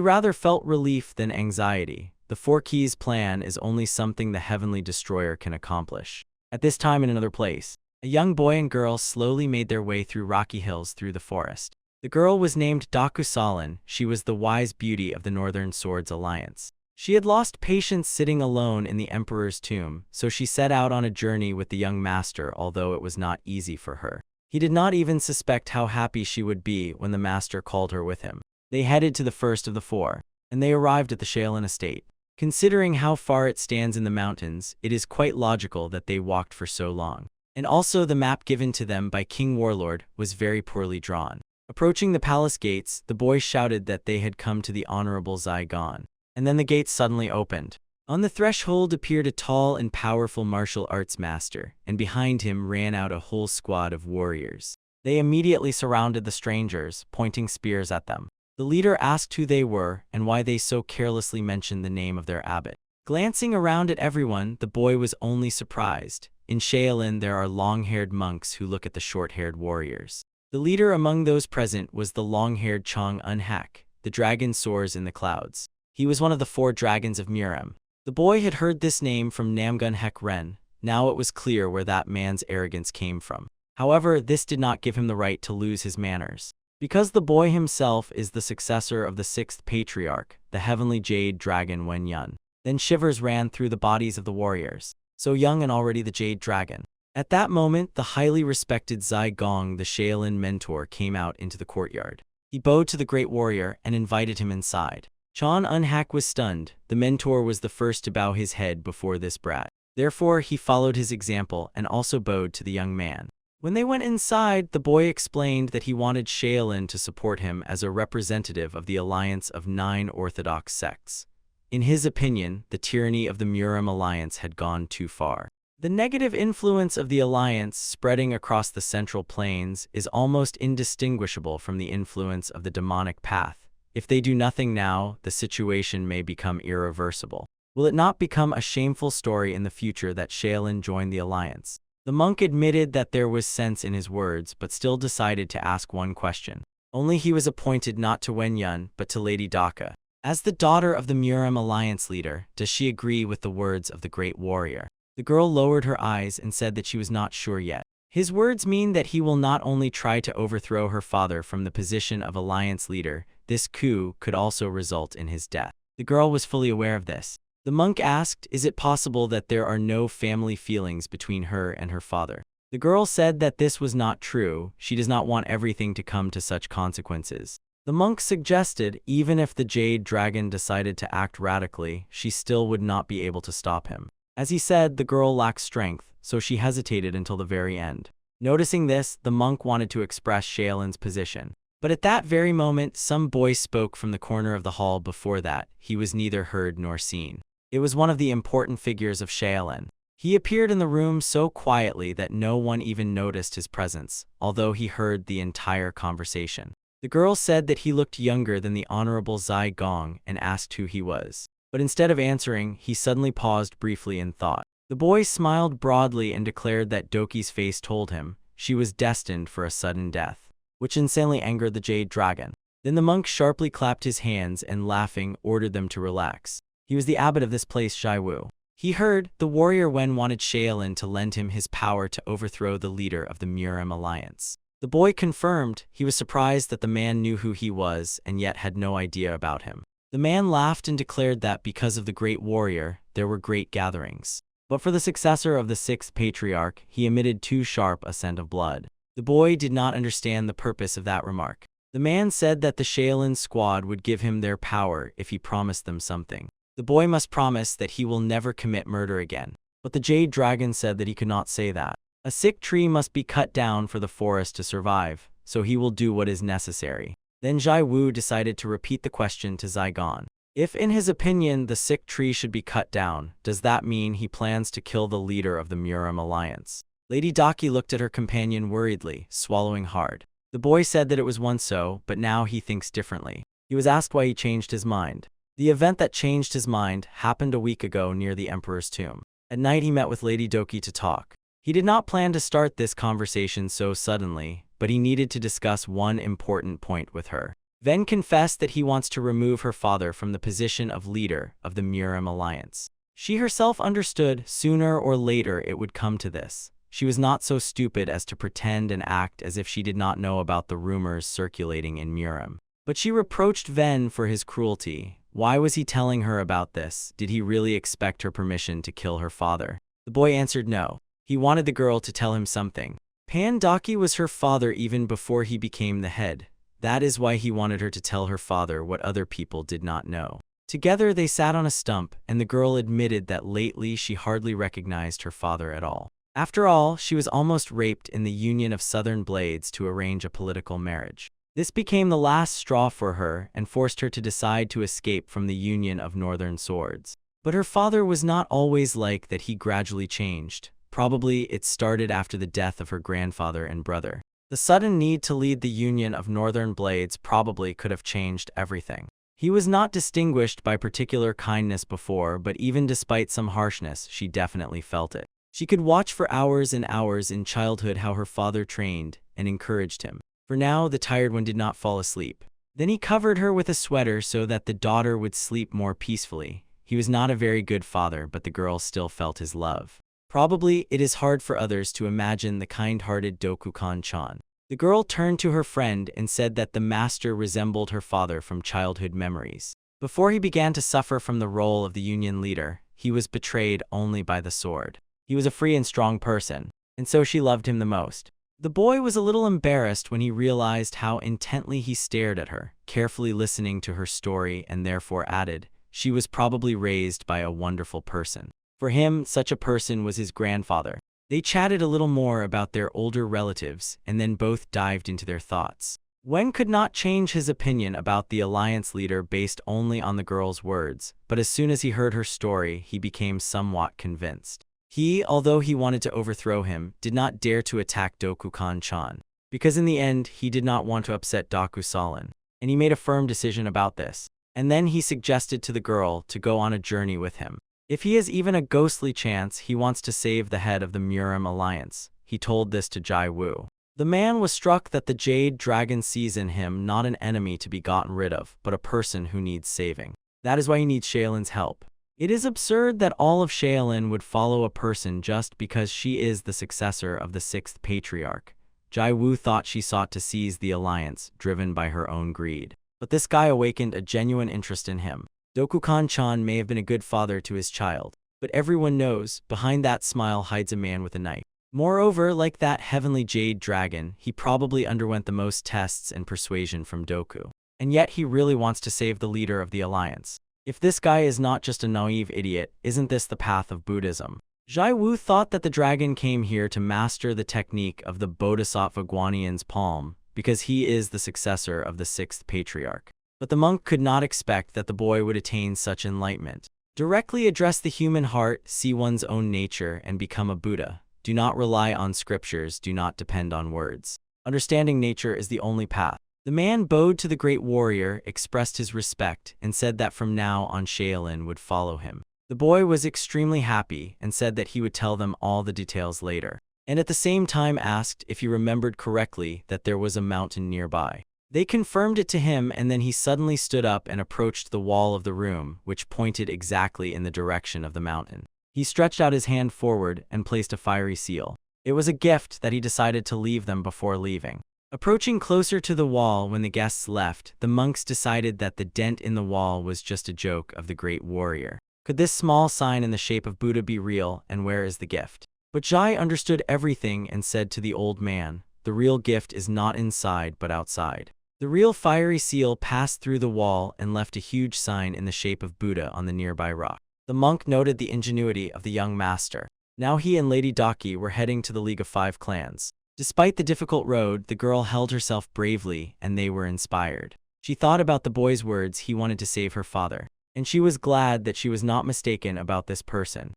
rather felt relief than anxiety. The Four Keys plan is only something the heavenly destroyer can accomplish. At this time in another place, a young boy and girl slowly made their way through rocky hills through the forest. The girl was named Dokusalin. She was the wise beauty of the Northern Swords Alliance. She had lost patience sitting alone in the emperor's tomb, so she set out on a journey with the young master, although it was not easy for her. He did not even suspect how happy she would be when the master called her with him. They headed to the first of the four, and they arrived at the Shaolin estate. Considering how far it stands in the mountains, it is quite logical that they walked for so long. And also the map given to them by King Warlord was very poorly drawn. Approaching the palace gates, the boy shouted that they had come to the Honorable Zygon. And then the gates suddenly opened. On the threshold appeared a tall and powerful martial arts master, and behind him ran out a whole squad of warriors. They immediately surrounded the strangers, pointing spears at them. The leader asked who they were and why they so carelessly mentioned the name of their abbot. Glancing around at everyone, the boy was only surprised. In Shaolin, there are long-haired monks who look at the short-haired warriors. The leader among those present was the long-haired Chong Unhak. The dragon soars in the clouds. He was one of the 4 dragons of Murem. The boy had heard this name from Namgun Hek Ren. Now it was clear where that man's arrogance came from. However, this did not give him the right to lose his manners. Because the boy himself is the successor of the 6th patriarch, the heavenly jade dragon Wen Yun. Then shivers ran through the bodies of the warriors. So young and already the jade dragon. At that moment, the highly respected Zai Gong, the Shaolin mentor, came out into the courtyard. He bowed to the great warrior and invited him inside. Chon Unhak was stunned. The mentor was the first to bow his head before this brat. Therefore, he followed his example and also bowed to the young man. When they went inside, the boy explained that he wanted Shaolin to support him as a representative of the alliance of 9 orthodox sects. In his opinion, the tyranny of the Murem alliance had gone too far. The negative influence of the alliance spreading across the central plains is almost indistinguishable from the influence of the demonic path. If they do nothing now, the situation may become irreversible. Will it not become a shameful story in the future that Shaolin joined the alliance? The monk admitted that there was sense in his words, but still decided to ask one question. Only he was appointed not to Wen Yun, but to Lady Daka. As the daughter of the Murem alliance leader, does she agree with the words of the great warrior? The girl lowered her eyes and said that she was not sure yet. His words mean that he will not only try to overthrow her father from the position of alliance leader, this coup could also result in his death. The girl was fully aware of this. The monk asked, is it possible that there are no family feelings between her and her father? The girl said that this was not true. She does not want everything to come to such consequences. The monk suggested, even if the jade dragon decided to act radically, she still would not be able to stop him. As he said, the girl lacked strength, so she hesitated until the very end. Noticing this, the monk wanted to express Shaolin's position. But at that very moment, some boy spoke from the corner of the hall. Before that, he was neither heard nor seen. It was one of the important figures of Shaolin. He appeared in the room so quietly that no one even noticed his presence, although he heard the entire conversation. The girl said that he looked younger than the Honorable Zai Gong and asked who he was. But instead of answering, he suddenly paused briefly in thought. The boy smiled broadly and declared that Doki's face told him she was destined for a sudden death, which insanely angered the jade dragon. Then the monk sharply clapped his hands and, laughing, ordered them to relax. He was the abbot of this place, Jaiwu. He heard the warrior Wen wanted Shaolin to lend him his power to overthrow the leader of the Murem alliance. The boy confirmed. He was surprised that the man knew who he was and yet had no idea about him. The man laughed and declared that because of the great warrior, there were great gatherings. But for the successor of the 6th patriarch, he emitted too sharp a scent of blood. The boy did not understand the purpose of that remark. The man said that the Shaolin squad would give him their power if he promised them something. The boy must promise that he will never commit murder again. But the jade dragon said that he could not say that. A sick tree must be cut down for the forest to survive, so he will do what is necessary. Then Jai Wu decided to repeat the question to Zygon. If in his opinion the sick tree should be cut down, does that mean he plans to kill the leader of the Murem alliance? Lady Daki looked at her companion worriedly, swallowing hard. The boy said that it was once so, but now he thinks differently. He was asked why he changed his mind. The event that changed his mind happened a week ago near the emperor's tomb. At night he met with Lady Doki to talk. He did not plan to start this conversation so suddenly, but he needed to discuss one important point with her. Ven confessed that he wants to remove her father from the position of leader of the Murim alliance. She herself understood sooner or later it would come to this. She was not so stupid as to pretend and act as if she did not know about the rumors circulating in Murim. But she reproached Ven for his cruelty. Why was he telling her about this? Did he really expect her permission to kill her father? The boy answered no. He wanted the girl to tell him something. Pandaki was her father even before he became the head. That is why he wanted her to tell her father what other people did not know. Together they sat on a stump, and the girl admitted that lately she hardly recognized her father at all. After all, she was almost raped in the union of Southern Blades to arrange a political marriage. This became the last straw for her and forced her to decide to escape from the union of Northern Swords. But her father was not always like that. He gradually changed. Probably it started after the death of her grandfather and brother. The sudden need to lead the union of Northern Blades probably could have changed everything. He was not distinguished by particular kindness before, but even despite some harshness, she definitely felt it. She could watch for hours and hours in childhood how her father trained and encouraged him. For now, the tired one did not fall asleep. Then he covered her with a sweater so that the daughter would sleep more peacefully. He was not a very good father, but the girl still felt his love. Probably it is hard for others to imagine the kind-hearted Dokukan-chan. The girl turned to her friend and said that the master resembled her father from childhood memories. Before he began to suffer from the role of the union leader, he was betrayed only by the sword. He was a free and strong person, and so she loved him the most. The boy was a little embarrassed when he realized how intently he stared at her, carefully listening to her story, and therefore added, she was probably raised by a wonderful person. For him, such a person was his grandfather. They chatted a little more about their older relatives, and then both dived into their thoughts. Wen could not change his opinion about the alliance leader based only on the girl's words, but as soon as he heard her story, he became somewhat convinced. He, although he wanted to overthrow him, did not dare to attack Dokukan-chan, because in the end, he did not want to upset Doku-Salin, and he made a firm decision about this. And then he suggested to the girl to go on a journey with him. If he has even a ghostly chance, he wants to save the head of the Murim alliance. He told this to Jai Wu. The man was struck that the Jade Dragon sees in him not an enemy to be gotten rid of, but a person who needs saving. That is why he needs Shaolin's help. It is absurd that all of Shaolin would follow a person just because she is the successor of the sixth patriarch. Jai Wu thought she sought to seize the alliance, driven by her own greed. But this guy awakened a genuine interest in him. Dokukan-chan may have been a good father to his child, but everyone knows, behind that smile hides a man with a knife. Moreover, like that heavenly jade dragon, he probably underwent the most tests and persuasion from Doku. And yet he really wants to save the leader of the alliance. If this guy is not just a naive idiot, isn't this the path of Buddhism? Jai Wu thought that the dragon came here to master the technique of the Bodhisattva Guanyan's palm, because he is the successor of the sixth patriarch. But the monk could not expect that the boy would attain such enlightenment. Directly address the human heart, see one's own nature, and become a Buddha. Do not rely on scriptures, do not depend on words. Understanding nature is the only path. The man bowed to the great warrior, expressed his respect, and said that from now on Shaolin would follow him. The boy was extremely happy and said that he would tell them all the details later, and at the same time asked if he remembered correctly that there was a mountain nearby. They confirmed it to him, and then he suddenly stood up and approached the wall of the room, which pointed exactly in the direction of the mountain. He stretched out his hand forward and placed a fiery seal. It was a gift that he decided to leave them before leaving. Approaching closer to the wall when the guests left, the monks decided that the dent in the wall was just a joke of the great warrior. Could this small sign in the shape of Buddha be real, and where is the gift? But Jai understood everything and said to the old man, the real gift is not inside but outside. The real fiery seal passed through the wall and left a huge sign in the shape of Buddha on the nearby rock. The monk noted the ingenuity of the young master. Now he and Lady Daki were heading to the League of Five Clans. Despite the difficult road, the girl held herself bravely, and they were inspired. She thought about the boy's words he wanted to save her father, and she was glad that she was not mistaken about this person.